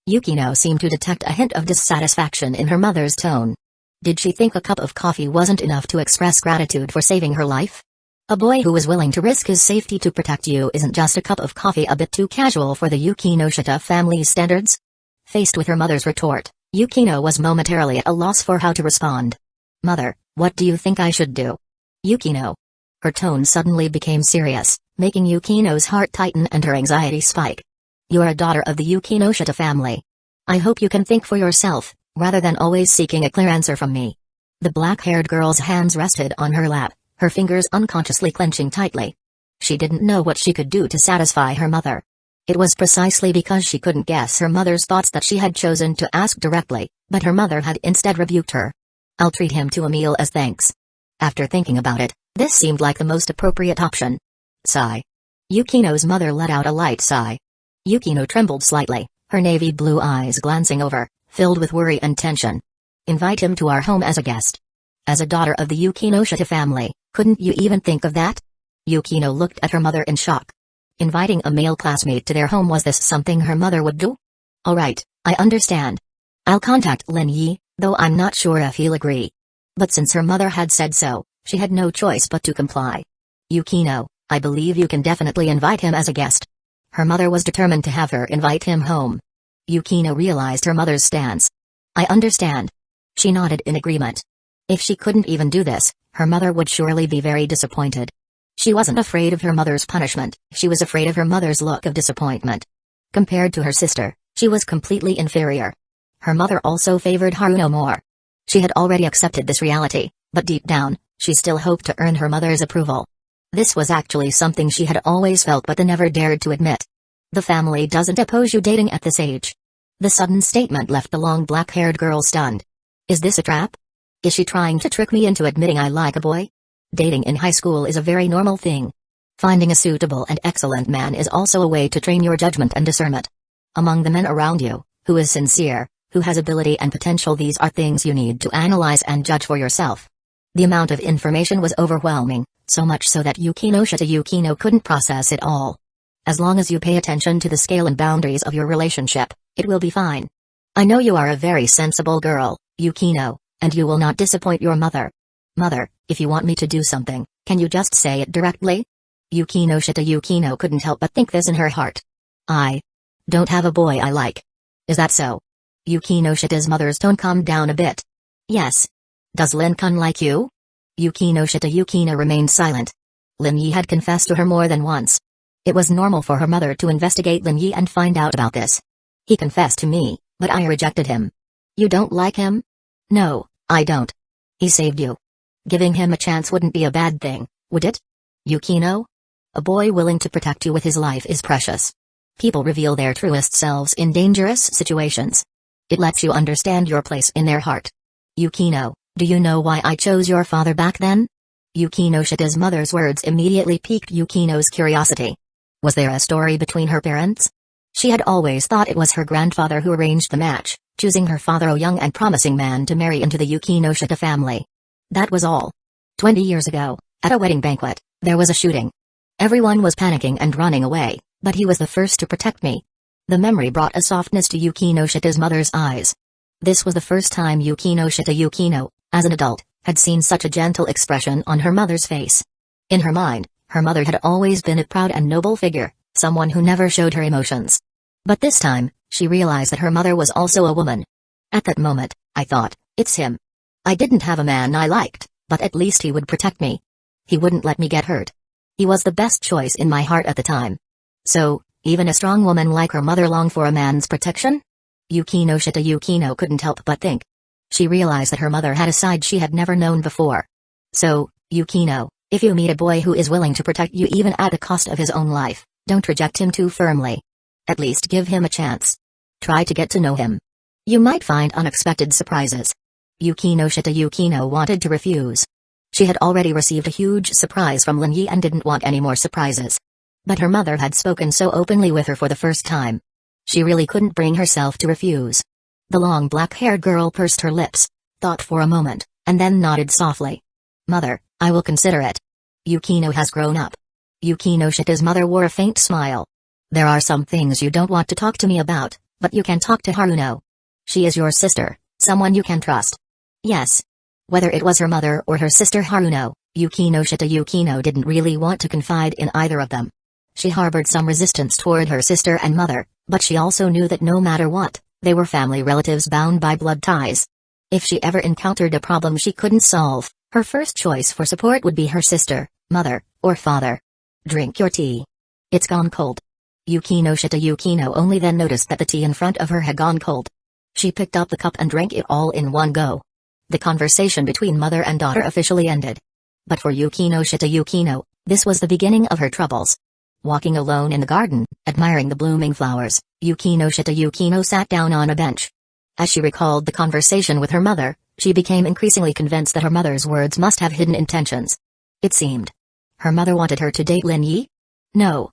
Yukino seemed to detect a hint of dissatisfaction in her mother's tone. Did she think a cup of coffee wasn't enough to express gratitude for saving her life? A boy who was willing to risk his safety to protect you isn't just a cup of coffee a bit too casual for the Yukino Shita family's standards? Faced with her mother's retort, Yukino was momentarily at a loss for how to respond. Mother, what do you think I should do? Yukino. Her tone suddenly became serious, making Yukino's heart tighten and her anxiety spike. You're a daughter of the Yukino Shita family. I hope you can think for yourself, rather than always seeking a clear answer from me. The black-haired girl's hands rested on her lap, her fingers unconsciously clenching tightly. She didn't know what she could do to satisfy her mother. It was precisely because she couldn't guess her mother's thoughts that she had chosen to ask directly, but her mother had instead rebuked her. I'll treat him to a meal as thanks. After thinking about it, this seemed like the most appropriate option. Sigh. Yukino's mother let out a light sigh. Yukino trembled slightly, her navy blue eyes glancing over, filled with worry and tension. Invite him to our home as a guest. As a daughter of the Yukino Shita family, couldn't you even think of that? Yukino looked at her mother in shock. Inviting a male classmate to their home, was this something her mother would do? Alright, I understand. I'll contact Lin Yi, though I'm not sure if he'll agree. But since her mother had said so, she had no choice but to comply. Yukino, I believe you can definitely invite him as a guest. Her mother was determined to have her invite him home. Yukino realized her mother's stance. I understand. She nodded in agreement. If she couldn't even do this, her mother would surely be very disappointed. She wasn't afraid of her mother's punishment, she was afraid of her mother's look of disappointment. Compared to her sister, she was completely inferior. Her mother also favored Haruno more. She had already accepted this reality, but deep down, she still hoped to earn her mother's approval. This was actually something she had always felt but never dared to admit. The family doesn't oppose you dating at this age. The sudden statement left the long black-haired girl stunned. Is this a trap? Is she trying to trick me into admitting I like a boy? Dating in high school is a very normal thing. Finding a suitable and excellent man is also a way to train your judgment and discernment. Among the men around you, who is sincere, who has ability and potential, these are things you need to analyze and judge for yourself. The amount of information was overwhelming, so much so that Yukino Shita couldn't process it all. As long as you pay attention to the scale and boundaries of your relationship, it will be fine. I know you are a very sensible girl, Yukino, and you will not disappoint your mother. Mother, if you want me to do something, can you just say it directly? Yukino Shita couldn't help but think this in her heart. I don't have a boy I like. Is that so? Yukino Shita's mother's tone calmed down a bit. Yes. Does Lin-kun like you? Yukino Shita remained silent. Lin Yi had confessed to her more than once. It was normal for her mother to investigate Lin Yi and find out about this. He confessed to me, but I rejected him. You don't like him? No, I don't. He saved you. Giving him a chance wouldn't be a bad thing, would it? Yukino? A boy willing to protect you with his life is precious. People reveal their truest selves in dangerous situations. It lets you understand your place in their heart. Yukino, do you know why I chose your father back then? Yukino Shita's mother's words immediately piqued Yukino's curiosity. Was there a story between her parents? She had always thought it was her grandfather who arranged the match, choosing her father, a young and promising man, to marry into the Yukino Shita family. That was all. 20 years ago, at a wedding banquet, there was a shooting. Everyone was panicking and running away, but he was the first to protect me. The memory brought a softness to Yukino Shita's mother's eyes. This was the first time Yukino Shita, as an adult, had seen such a gentle expression on her mother's face. In her mind, her mother had always been a proud and noble figure, someone who never showed her emotions. But this time, she realized that her mother was also a woman. At that moment, I thought, it's him. I didn't have a man I liked, but at least he would protect me. He wouldn't let me get hurt. He was the best choice in my heart at the time. So, even a strong woman like her mother longed for a man's protection? Yukino Shita couldn't help but think. She realized that her mother had a side she had never known before. So, Yukino, if you meet a boy who is willing to protect you even at the cost of his own life, don't reject him too firmly. At least give him a chance. Try to get to know him. You might find unexpected surprises. Yukino Shita wanted to refuse. She had already received a huge surprise from Lin Yi and didn't want any more surprises. But her mother had spoken so openly with her for the first time. She really couldn't bring herself to refuse. The long black-haired girl pursed her lips, thought for a moment, and then nodded softly. Mother, I will consider it. Yukino has grown up. Yukino Shita's mother wore a faint smile. There are some things you don't want to talk to me about, but you can talk to Haruno. She is your sister, someone you can trust. Yes. Whether it was her mother or her sister Haruno, Yukino didn't really want to confide in either of them. She harbored some resistance toward her sister and mother, but she also knew that no matter what, they were family relatives bound by blood ties. If she ever encountered a problem she couldn't solve, her first choice for support would be her sister, mother, or father. Drink your tea. It's gone cold. Yukino only then noticed that the tea in front of her had gone cold. She picked up the cup and drank it all in one go. The conversation between mother and daughter officially ended. But for Yukino, this was the beginning of her troubles. Walking alone in the garden, admiring the blooming flowers, Yukino sat down on a bench. As she recalled the conversation with her mother, she became increasingly convinced that her mother's words must have hidden intentions. It seemed. Her mother wanted her to date Lin Yi? No.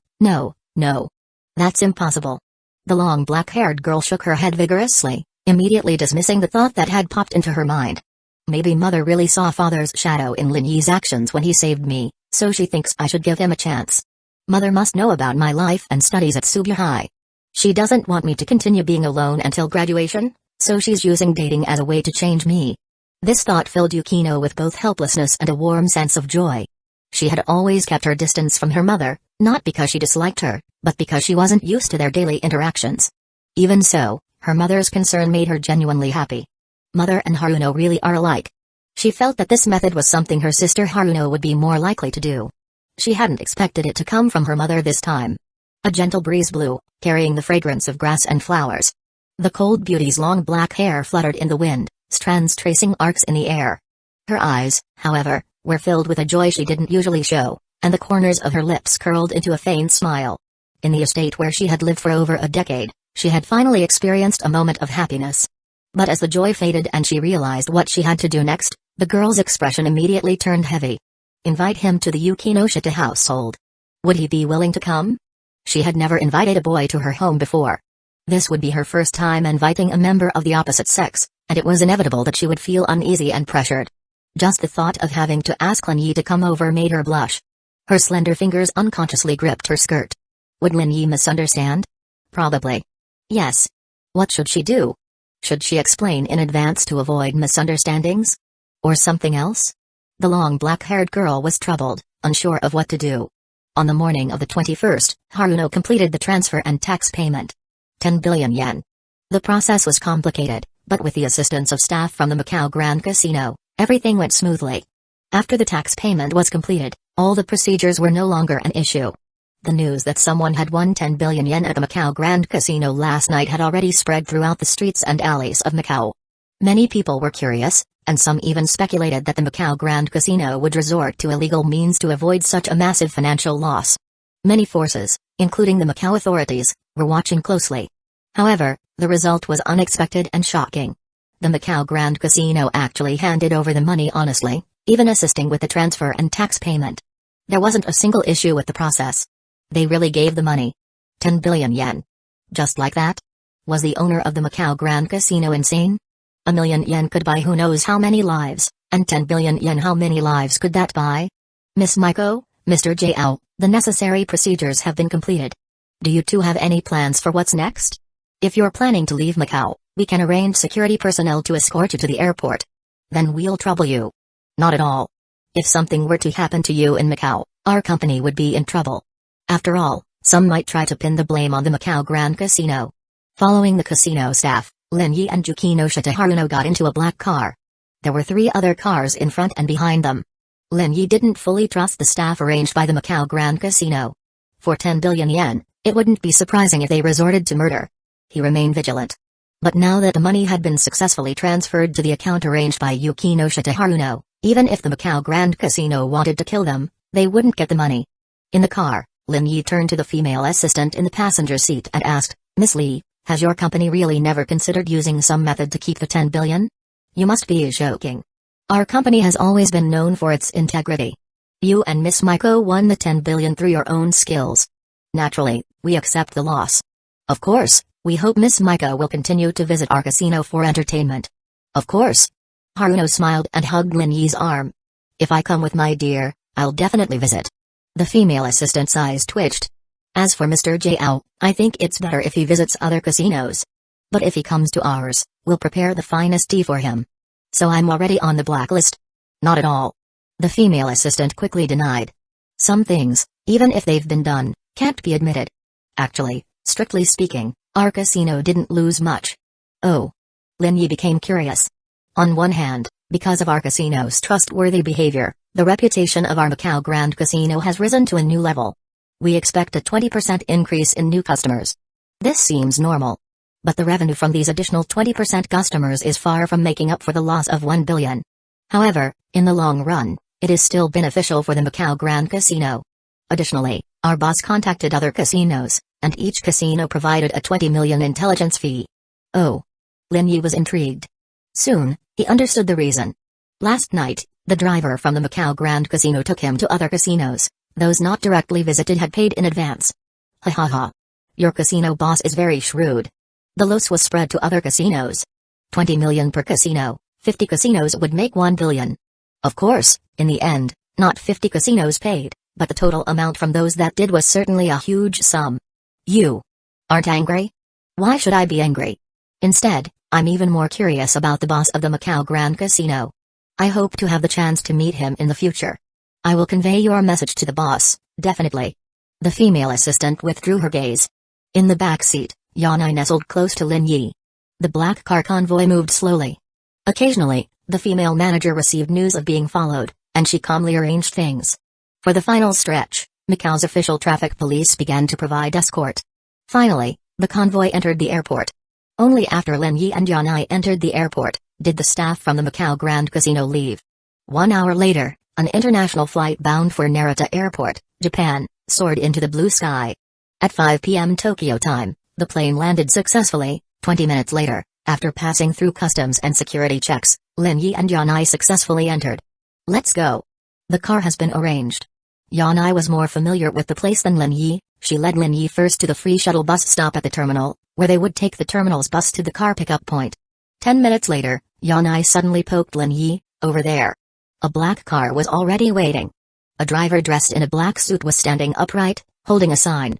That's impossible. The long black-haired girl shook her head vigorously, immediately dismissing the thought that had popped into her mind. Maybe mother really saw father's shadow in Lin Yi's actions when he saved me, so she thinks I should give him a chance. Mother must know about my life and studies at Subu High. She doesn't want me to continue being alone until graduation, so she's using dating as a way to change me. This thought filled Yukino with both helplessness and a warm sense of joy. She had always kept her distance from her mother, not because she disliked her, but because she wasn't used to their daily interactions. Even so, her mother's concern made her genuinely happy. Mother and Haruno really are alike. She felt that this method was something her sister Haruno would be more likely to do. She hadn't expected it to come from her mother this time. A gentle breeze blew, carrying the fragrance of grass and flowers. The cold beauty's long black hair fluttered in the wind, strands tracing arcs in the air. Her eyes, however, were filled with a joy she didn't usually show, and the corners of her lips curled into a faint smile. In the estate where she had lived for over a decade, she had finally experienced a moment of happiness. But as the joy faded and she realized what she had to do next, the girl's expression immediately turned heavy. Invite him to the Yukino Shita household. Would he be willing to come? She had never invited a boy to her home before. This would be her first time inviting a member of the opposite sex, and it was inevitable that she would feel uneasy and pressured. Just the thought of having to ask Lin Yi to come over made her blush. Her slender fingers unconsciously gripped her skirt. Would Lin Yi misunderstand? Probably. Yes. What should she do? Should she explain in advance to avoid misunderstandings? Or something else? The long black-haired girl was troubled, unsure of what to do. On the morning of the 21st, Haruno completed the transfer and tax payment. 10 billion yen. The process was complicated, but with the assistance of staff from the Macau Grand Casino, everything went smoothly. After the tax payment was completed, all the procedures were no longer an issue. The news that someone had won 10 billion yen at the Macau Grand Casino last night had already spread throughout the streets and alleys of Macau. Many people were curious, and some even speculated that the Macau Grand Casino would resort to illegal means to avoid such a massive financial loss. Many forces, including the Macau authorities, were watching closely. However, the result was unexpected and shocking. The Macau Grand Casino actually handed over the money honestly, even assisting with the transfer and tax payment. There wasn't a single issue with the process. They really gave the money. 10 billion yen. Just like that? Was the owner of the Macau Grand Casino insane? 1 million yen could buy who knows how many lives, and 10 billion yen, how many lives could that buy? Miss Maiko, Mr. Jiao, the necessary procedures have been completed. Do you two have any plans for what's next? If you're planning to leave Macau, we can arrange security personnel to escort you to the airport. Then we'll trouble you. Not at all. If something were to happen to you in Macau, our company would be in trouble. After all, some might try to pin the blame on the Macau Grand Casino. Following the casino staff, Lin Yi and Yukino Shita Haruno got into a black car. There were 3 other cars in front and behind them. Lin Yi didn't fully trust the staff arranged by the Macau Grand Casino. For 10 billion yen, it wouldn't be surprising if they resorted to murder. He remained vigilant. But now that the money had been successfully transferred to the account arranged by Yukino Shita Haruno, even if the Macau Grand Casino wanted to kill them, they wouldn't get the money. In the car, Lin Yi turned to the female assistant in the passenger seat and asked, Miss Lee, has your company really never considered using some method to keep the 10 billion? You must be joking. Our company has always been known for its integrity. You and Miss Maiko won the 10 billion through your own skills. Naturally, we accept the loss. Of course, We hope Miss Micah will continue to visit our casino for entertainment. Of course. Haruno smiled and hugged Lin Yi's arm. If I come with my dear, I'll definitely visit. The female assistant's eyes twitched. As for Mr. Jiao, I think it's better if he visits other casinos. But if he comes to ours, we'll prepare the finest tea for him. So I'm already on the blacklist? Not at all. The female assistant quickly denied. Some things, even if they've been done, can't be admitted. Actually, strictly speaking, our casino didn't lose much. Oh. Lin Yi became curious. On one hand, because of our casino's trustworthy behavior, the reputation of our Macau Grand Casino has risen to a new level. We expect a 20% increase in new customers. This seems normal. But the revenue from these additional 20% customers is far from making up for the loss of 1 billion. However, in the long run, it is still beneficial for the Macau Grand Casino. Additionally, our boss contacted other casinos, and each casino provided a 20 million intelligence fee. Oh. Lin Yi was intrigued. Soon, he understood the reason. Last night, the driver from the Macau Grand Casino took him to other casinos. Those not directly visited had paid in advance. Ha ha ha. Your casino boss is very shrewd. The loss was spread to other casinos. 20 million per casino, 50 casinos would make 1 billion. Of course, in the end, not 50 casinos paid, but the total amount from those that did was certainly a huge sum. You aren't angry? Why should I be angry? Instead, I'm even more curious about the boss of the Macau Grand Casino. I hope to have the chance to meet him in the future. I will convey your message to the boss, definitely. The female assistant withdrew her gaze. In the back seat, Yanai nestled close to Lin Yi. The black car convoy moved slowly. Occasionally, the female manager received news of being followed, and she calmly arranged things. For the final stretch, Macau's official traffic police began to provide escort. Finally, the convoy entered the airport. Only after Lin Yi and Yanai entered the airport, did the staff from the Macau Grand Casino leave. 1 hour later, an international flight bound for Narita Airport, Japan, soared into the blue sky. At 5 p.m. Tokyo time, the plane landed successfully. 20 minutes later, after passing through customs and security checks, Lin Yi and Yanai successfully entered. Let's go. The car has been arranged. Yanai was more familiar with the place than Lin Yi. She led Lin Yi first to the free shuttle bus stop at the terminal, where they would take the terminal's bus to the car pickup point. 10 minutes later, Yanai suddenly poked Lin Yi, over there. A black car was already waiting. A driver dressed in a black suit was standing upright, holding a sign.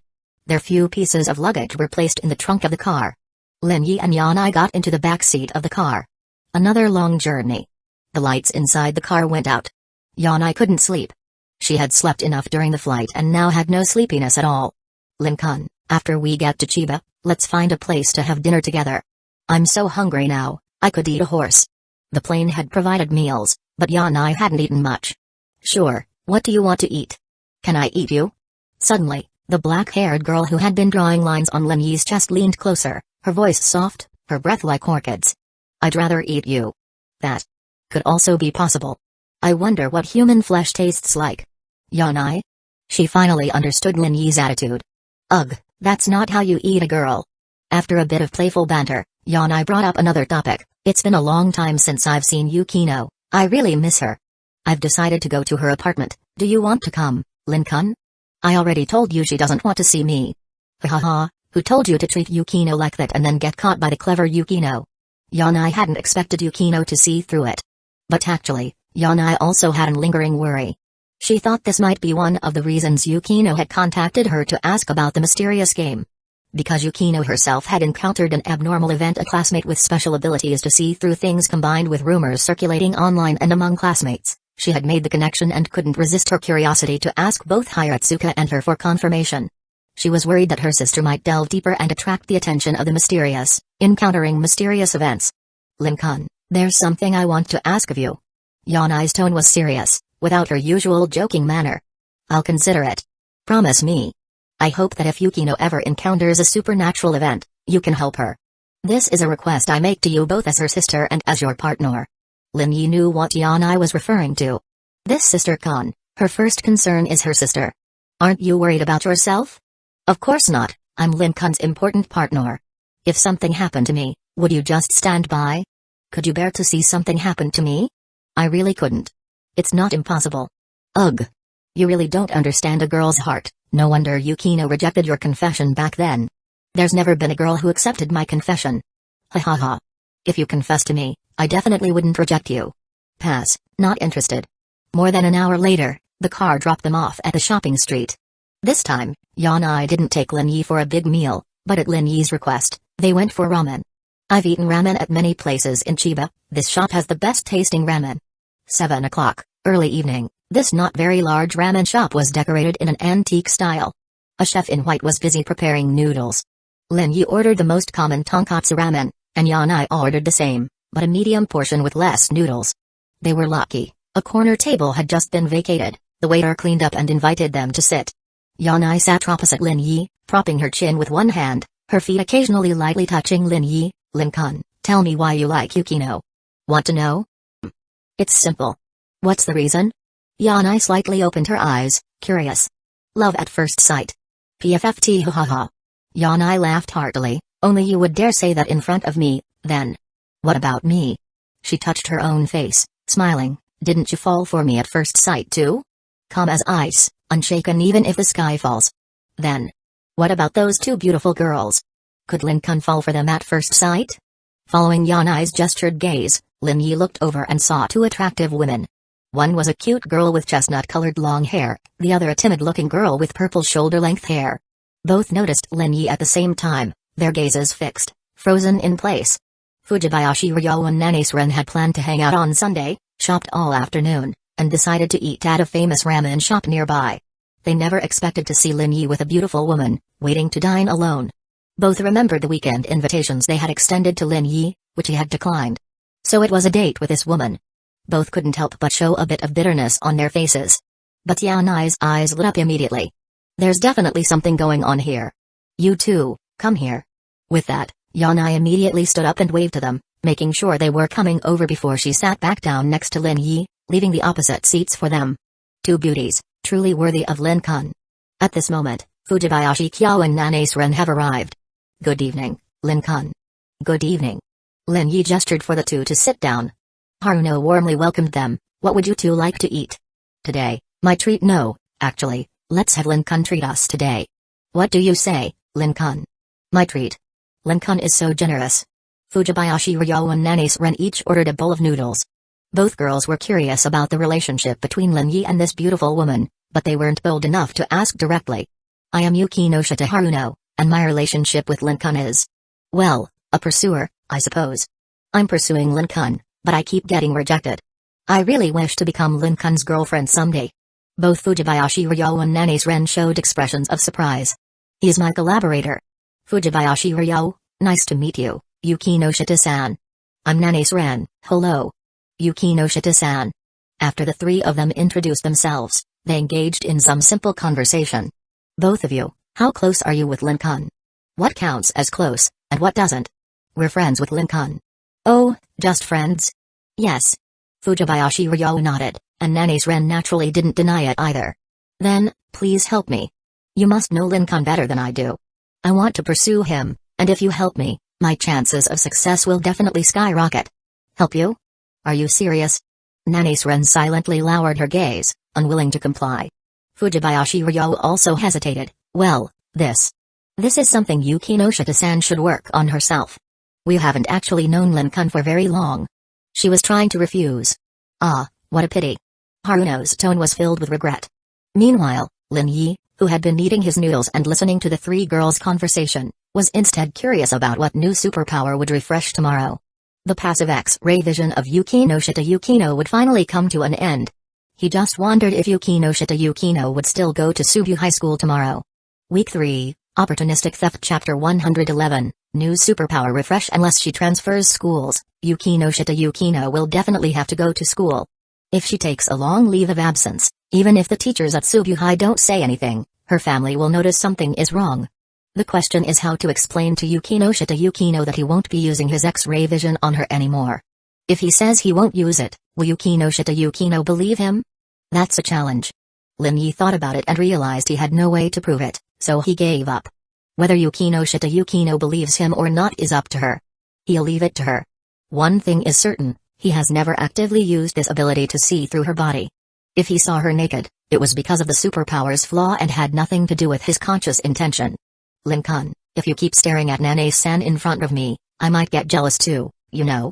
Their few pieces of luggage were placed in the trunk of the car. Lin Yi and Yanai got into the back seat of the car. Another long journey. The lights inside the car went out. Yanai couldn't sleep. She had slept enough during the flight and now had no sleepiness at all. Lin-kun, after we get to Chiba, let's find a place to have dinner together. I'm so hungry now, I could eat a horse. The plane had provided meals, but Yanai hadn't eaten much. Sure, what do you want to eat? Can I eat you? Suddenly, the black-haired girl who had been drawing lines on Lin Yi's chest leaned closer, her voice soft, her breath like orchids. I'd rather eat you. That could also be possible. I wonder what human flesh tastes like. Yanai? She finally understood Lin Yi's attitude. Ugh, that's not how you eat a girl. After a bit of playful banter, Yanai brought up another topic. It's been a long time since I've seen Yukino. I really miss her. I've decided to go to her apartment. Do you want to come, Lin-kun? I already told you she doesn't want to see me. Ha ha ha, who told you to treat Yukino like that and then get caught by the clever Yukino? Yanai hadn't expected Yukino to see through it. But actually, Yanai also had a lingering worry. She thought this might be one of the reasons Yukino had contacted her to ask about the mysterious game. Because Yukino herself had encountered an abnormal event, a classmate with special abilities to see through things combined with rumors circulating online and among classmates, she had made the connection and couldn't resist her curiosity to ask both Hiratsuka and her for confirmation. She was worried that her sister might delve deeper and attract the attention of the mysterious, encountering mysterious events. Lin-kun, there's something I want to ask of you. Yanai's tone was serious, without her usual joking manner. I'll consider it. Promise me. I hope that if Yukino ever encounters a supernatural event, you can help her. This is a request I make to you both as her sister and as your partner. Lin Yi knew what Yanai was referring to. This sister-con, her first concern is her sister. Aren't you worried about yourself? Of course not, I'm Lin-kun's important partner. If something happened to me, would you just stand by? Could you bear to see something happen to me? I really couldn't. It's not impossible. Ugh. You really don't understand a girl's heart. No wonder Yukino rejected your confession back then. There's never been a girl who accepted my confession. Ha ha ha. If you confess to me, I definitely wouldn't reject you. Pass, not interested. More than an hour later, the car dropped them off at the shopping street. This time, Yanai didn't take Lin Yi for a big meal, but at Lin Yi's request, they went for ramen. I've eaten ramen at many places in Chiba. This shop has the best tasting ramen. 7 o'clock, early evening. This not very large ramen shop was decorated in an antique style. A chef in white was busy preparing noodles. Lin Yi ordered the most common tonkatsu ramen, and Yanai ordered the same, but a medium portion with less noodles. They were lucky. A corner table had just been vacated. The waiter cleaned up and invited them to sit. Yanai sat opposite Lin Yi, propping her chin with one hand, her feet occasionally lightly touching Lin Yi. Lin-kun, tell me why you like Yukino. Want to know? It's simple. What's the reason? Yanai slightly opened her eyes, curious. Love at first sight. PFFT ha ha ha. Yanai laughed heartily. Only you would dare say that in front of me, then. What about me? She touched her own face, smiling. Didn't you fall for me at first sight too? Calm as ice, unshaken even if the sky falls. Then. What about those two beautiful girls? Could Lin-kun fall for them at first sight? Following Yanai's gestured gaze, Lin Yi looked over and saw two attractive women. One was a cute girl with chestnut-colored long hair, the other a timid-looking girl with purple shoulder-length hair. Both noticed Lin Yi at the same time, their gazes fixed, frozen in place. Fujibayashi Ryo and Nanisren had planned to hang out on Sunday, shopped all afternoon, and decided to eat at a famous ramen shop nearby. They never expected to see Lin Yi with a beautiful woman, waiting to dine alone. Both remembered the weekend invitations they had extended to Lin Yi, which he had declined. So it was a date with this woman. Both couldn't help but show a bit of bitterness on their faces. But Yanai's eyes lit up immediately. There's definitely something going on here. You two, come here. With that, Yanai immediately stood up and waved to them, making sure they were coming over before she sat back down next to Lin Yi, leaving the opposite seats for them. Two beauties, truly worthy of Lin-kun. At this moment, Fujibayashi Kyo and Nanisren have arrived. Good evening, Lin-kun. Good evening. Lin Yi gestured for the two to sit down. Haruno warmly welcomed them. What would you two like to eat? Today, my treat no, actually, let's have Lin-kun treat us today. What do you say, Lin-kun? My treat. Lin-kun is so generous. Fujibayashi Ryo and Nanisren each ordered a bowl of noodles. Both girls were curious about the relationship between Lin Yi and this beautiful woman, but they weren't bold enough to ask directly. I am Yukino Shita Haruno, and my relationship with Lin-kun is... well, a pursuer, I suppose. I'm pursuing Lin-kun, but I keep getting rejected. I really wish to become Lin-kun's girlfriend someday. Both Fujibayashi Ryo and Nanisren showed expressions of surprise. He's my collaborator. Fujibayashi Ryo, nice to meet you, Yukino Shita-san. I'm Nanisren, hello. Yukino Shita-san. After the three of them introduced themselves, they engaged in some simple conversation. Both of you, how close are you with Lin-kun? What counts as close, and what doesn't? We're friends with Lin-kun. Oh, just friends? Yes. Fujibayashi Ryo nodded, and Nanisren naturally didn't deny it either. Then, please help me. You must know Lin-kun better than I do. I want to pursue him, and if you help me, my chances of success will definitely skyrocket. Help you? Are you serious? Nanisren silently lowered her gaze, unwilling to comply. Fujibayashi Ryo also hesitated. Well, this is something Yukino Shita-san should work on herself. We haven't actually known Lin-kun for very long. She was trying to refuse. Ah, what a pity. Haruno's tone was filled with regret. Meanwhile, Lin Yi, who had been eating his noodles and listening to the three girls' conversation, was instead curious about what new superpower would refresh tomorrow. The passive X-ray vision of Yukino Shita Yukino would finally come to an end. He just wondered if Yukino Shita Yukino would still go to Subu High School tomorrow. Week 3, Opportunistic Theft Chapter 111, New Superpower Refresh. Unless she transfers schools, Yukino Shita Yukino will definitely have to go to school. If she takes a long leave of absence, even if the teachers at Subu High don't say anything, her family will notice something is wrong. The question is how to explain to Yukino Shita Yukino that he won't be using his X-ray vision on her anymore. If he says he won't use it, will Yukino Shita Yukino believe him? That's a challenge. Lin Yi thought about it and realized he had no way to prove it, so he gave up. Whether Yukino Shita Yukino believes him or not is up to her. He'll leave it to her. One thing is certain, he has never actively used this ability to see through her body. If he saw her naked, it was because of the superpower's flaw and had nothing to do with his conscious intention. Lin-kun, If you keep staring at Nane-san in front of me, I might get jealous too, you know.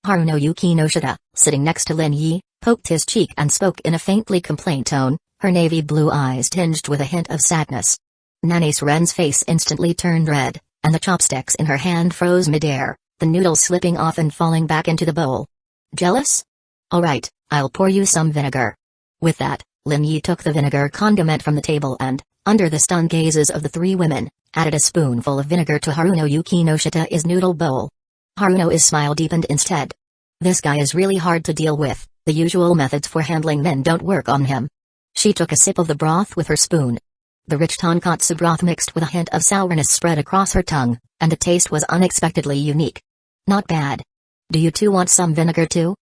Haruno Yukinoshita, sitting next to Lin Yi, poked his cheek and spoke in a faintly complaint tone, her navy blue eyes tinged with a hint of sadness. Nane-ren's face instantly turned red, and the chopsticks in her hand froze midair, the noodles slipping off and falling back into the bowl. Jealous? Alright, I'll pour you some vinegar. With that, Lin Yi took the vinegar condiment from the table and, under the stunned gazes of the three women, added a spoonful of vinegar to Haruno Yukinoshita's noodle bowl. Haruno's smile deepened instead. This guy is really hard to deal with, the usual methods for handling men don't work on him. She took a sip of the broth with her spoon. The rich tonkatsu broth mixed with a hint of sourness spread across her tongue, and the taste was unexpectedly unique. Not bad. Do you two want some vinegar too?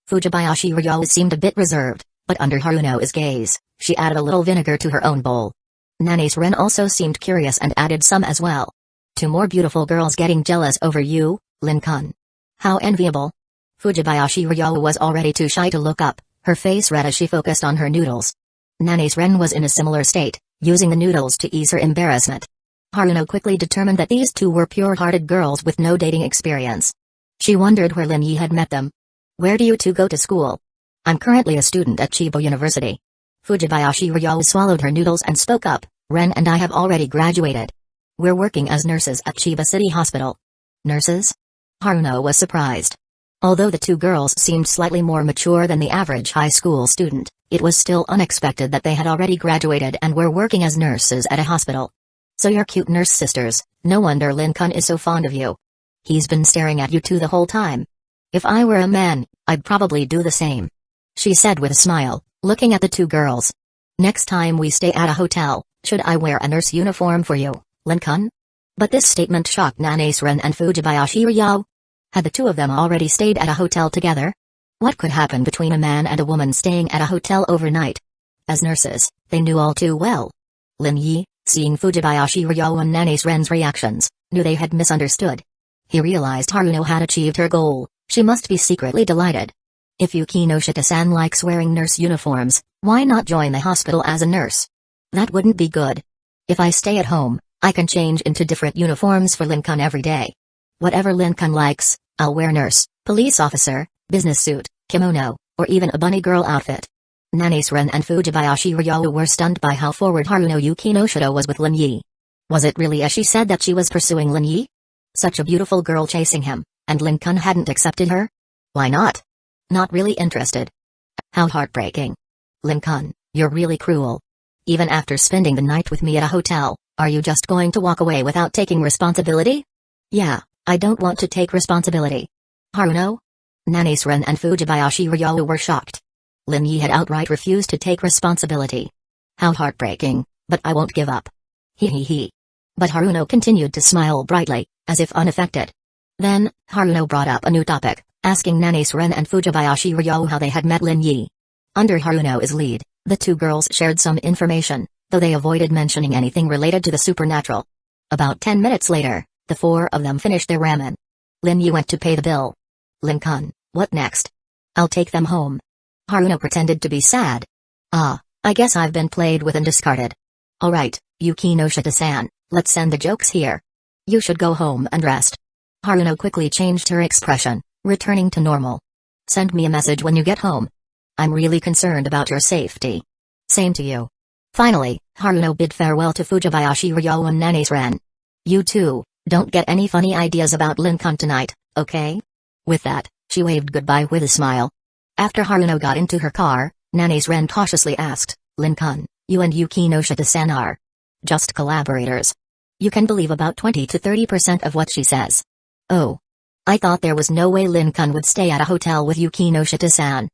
Fujibayashi Ryo seemed a bit reserved, but under Haruno's gaze, she added a little vinegar to her own bowl. Nane-ren also seemed curious and added some as well. Two more beautiful girls getting jealous over you, Lin-kun. How enviable. Fujibayashi Ryo was already too shy to look up, her face red as she focused on her noodles. Nane-ren was in a similar state, using the noodles to ease her embarrassment. Haruno quickly determined that these two were pure-hearted girls with no dating experience. She wondered where Lin Yi had met them. Where do you two go to school? I'm currently a student at Chiba University. Fujibayashi Ryo swallowed her noodles and spoke up, Ren and I have already graduated. We're working as nurses at Chiba City Hospital. Nurses? Haruno was surprised. Although the two girls seemed slightly more mature than the average high school student, it was still unexpected that they had already graduated and were working as nurses at a hospital. So you're cute nurse sisters, no wonder Lin-kun is so fond of you. He's been staring at you two the whole time. If I were a man, I'd probably do the same. She said with a smile, looking at the two girls. Next time we stay at a hotel, should I wear a nurse uniform for you, Lin-kun? But this statement shocked Nane-ren and Fujibayashi Ryo. Had the two of them already stayed at a hotel together? What could happen between a man and a woman staying at a hotel overnight? As nurses, they knew all too well. Lin Yi, seeing Fujibayashi Ryo and Nane-ren's reactions, knew they had misunderstood. He realized Haruno had achieved her goal. She must be secretly delighted. If Yukinoshita-san likes wearing nurse uniforms, why not join the hospital as a nurse? That wouldn't be good. If I stay at home, I can change into different uniforms for Lin-kun every day. Whatever Lin-kun likes, I'll wear nurse, police officer, business suit, kimono, or even a bunny girl outfit. Nane-ren and Fujibayashi Ryo were stunned by how forward Haruno Yukinoshita was with Lin Yi. Was it really as she said that she was pursuing Lin Yi? Such a beautiful girl chasing him, and Lin-kun hadn't accepted her? Why not? Not really interested. How heartbreaking. Lin-kun, you're really cruel. Even after spending the night with me at a hotel, are you just going to walk away without taking responsibility? Yeah, I don't want to take responsibility. Haruno? Nane-ren and Fujibayashi Ryo were shocked. Lin Yi had outright refused to take responsibility. How heartbreaking, but I won't give up. He. But Haruno continued to smile brightly, as if unaffected. Then, Haruno brought up a new topic, asking Nane-ren and Fujibayashi Ryo how they had met Lin Yi. Under Haruno's lead, the two girls shared some information, though they avoided mentioning anything related to the supernatural. About 10 minutes later, the four of them finished their ramen. Lin Yi went to pay the bill. Lin-kun, what next? I'll take them home. Haruno pretended to be sad. I guess I've been played with and discarded. Alright, Yukinoshita-san, let's end the jokes here. You should go home and rest. Haruno quickly changed her expression, returning to normal. Send me a message when you get home. I'm really concerned about your safety. Same to you. Finally, Haruno bid farewell to Fujibayashi Ryo and Nane-ren. You two, don't get any funny ideas about Lin-kun tonight, okay? With that, she waved goodbye with a smile. After Haruno got into her car, Nane-ren cautiously asked, Lin-kun, you and Yukinoshita-san are just collaborators. You can believe about 20 to 30% of what she says. Oh. I thought there was no way Lin-kun would stay at a hotel with Yukinoshita-san.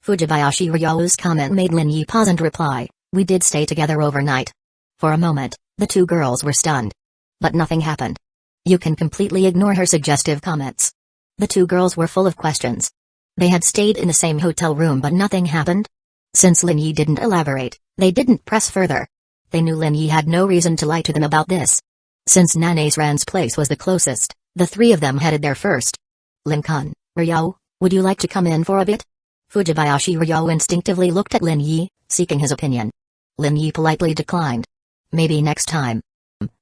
Fujibayashi Ryo's comment made Lin Yi pause and reply, we did stay together overnight. For a moment, the two girls were stunned. But nothing happened. You can completely ignore her suggestive comments. The two girls were full of questions. They had stayed in the same hotel room but nothing happened? Since Lin Yi didn't elaborate, they didn't press further. They knew Lin Yi had no reason to lie to them about this. Since Nane-ren's place was the closest, the three of them headed there first. Lin-kun, Ryo, would you like to come in for a bit? Fujibayashi Ryo instinctively looked at Lin Yi, seeking his opinion. Lin Yi politely declined. Maybe next time.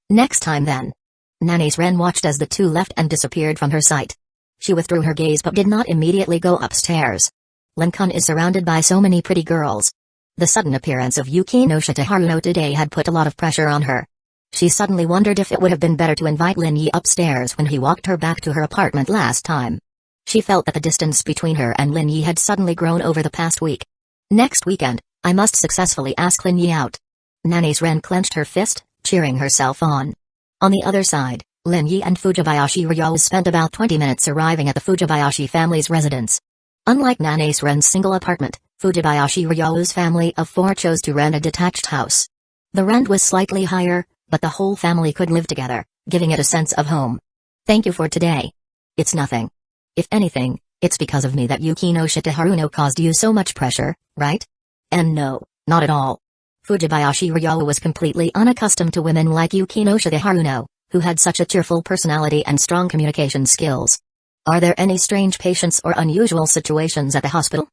Next time then. Nana's Ren watched as the two left and disappeared from her sight. She withdrew her gaze but did not immediately go upstairs. Lincoln is surrounded by so many pretty girls. The sudden appearance of Yuki no Shita Haruno today had put a lot of pressure on her. She suddenly wondered if it would have been better to invite Lin Yi upstairs when he walked her back to her apartment last time. She felt that the distance between her and Lin Yi had suddenly grown over the past week. Next weekend, I must successfully ask Lin Yi out. Nana's Ren clenched her fist, cheering herself on. On the other side, Lin Yi and Fujibayashi Ryo spent about 20 minutes arriving at the Fujibayashi family's residence. Unlike Nana's Ren's single apartment, Fujibayashi Ryo's family of 4 chose to rent a detached house. The rent was slightly higher, but the whole family could live together, giving it a sense of home. Thank you for today. It's nothing. If anything, it's because of me that Yuki no Shita Haruno caused you so much pressure, right? And no, not at all. Fujibayashi Ryo was completely unaccustomed to women like Yuki no Shita Haruno, who had such a cheerful personality and strong communication skills. Are there any strange patients or unusual situations at the hospital?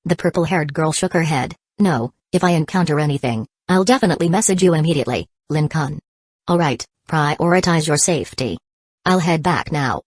The purple-haired girl shook her head. No, if I encounter anything, I'll definitely message you immediately, Lin-kun. Alright, prioritize your safety. I'll head back now.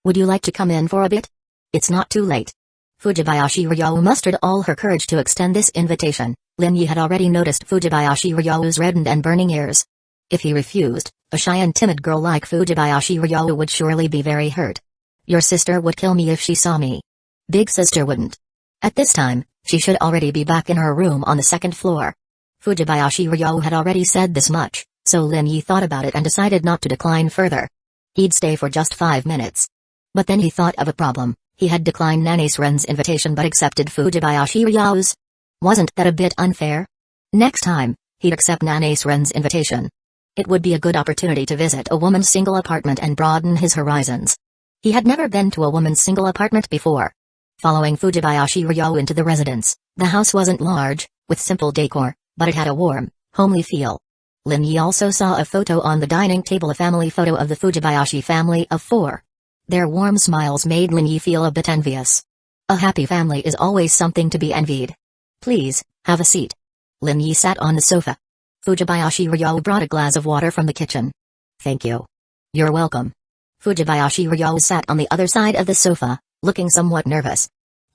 Would you like to come in for a bit? It's not too late. Fujibayashi Ryo mustered all her courage to extend this invitation. Lin Yi had already noticed Fujibayashi Ryo's reddened and burning ears. If he refused, a shy and timid girl like Fujibayashi Ryo would surely be very hurt. Your sister would kill me if she saw me. Big sister wouldn't. At this time, she should already be back in her room on the 2nd floor. Fujibayashi Ryo had already said this much, so Lin Yi thought about it and decided not to decline further. He'd stay for just 5 minutes. But then he thought of a problem. He had declined Nana's Ren's invitation but accepted Fujibayashi Ryo's. Wasn't that a bit unfair? Next time, he'd accept Nana's Ren's invitation. It would be a good opportunity to visit a woman's single apartment and broaden his horizons. He had never been to a woman's single apartment before. Following Fujibayashi Ryo into the residence, the house wasn't large, with simple decor, but it had a warm, homely feel. Lin Yi also saw a photo on the dining table, a family photo of the Fujibayashi family of 4. Their warm smiles made Lin Yi feel a bit envious. A happy family is always something to be envied. Please, have a seat. Lin Yi sat on the sofa. Fujibayashi Ryo brought a glass of water from the kitchen. Thank you. You're welcome. Fujibayashi Ryo sat on the other side of the sofa, looking somewhat nervous.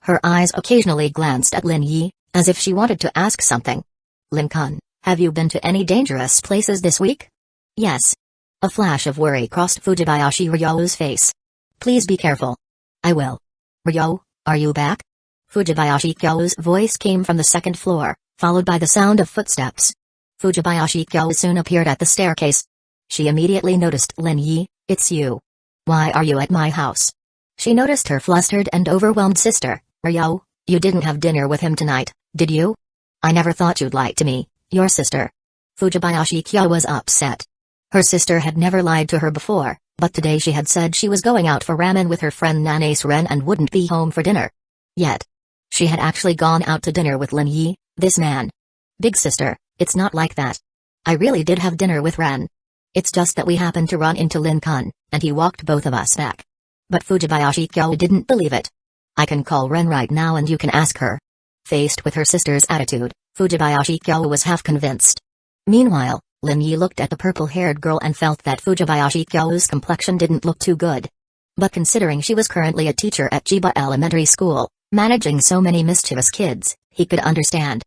Her eyes occasionally glanced at Lin Yi, as if she wanted to ask something. Lin-kun, have you been to any dangerous places this week? Yes. A flash of worry crossed Fujibayashi Ryo's face. Please be careful. I will. Ryo, are you back? Fujibayashi Ryo's voice came from the 2nd floor, followed by the sound of footsteps. Fujibayashi Ryo soon appeared at the staircase. She immediately noticed Lin Yi. It's you. Why are you at my house? She noticed her flustered and overwhelmed sister. Ryo, you didn't have dinner with him tonight, did you? I never thought you'd lie to me, your sister. Fujibayashi Ryo was upset. Her sister had never lied to her before, but today she had said she was going out for ramen with her friend Nana's Ren and wouldn't be home for dinner. Yet, she had actually gone out to dinner with Lin Yi, this man. Big sister, it's not like that. I really did have dinner with Ren. It's just that we happened to run into Lin-kun, and he walked both of us back. But Fujibayashi Ryo didn't believe it. I can call Ren right now and you can ask her. Faced with her sister's attitude, Fujibayashi Ryo was half convinced. Meanwhile, Lin Yi looked at the purple-haired girl and felt that Fujibayashi Ryo's complexion didn't look too good. But considering she was currently a teacher at Chiba Elementary School, managing so many mischievous kids, he could understand.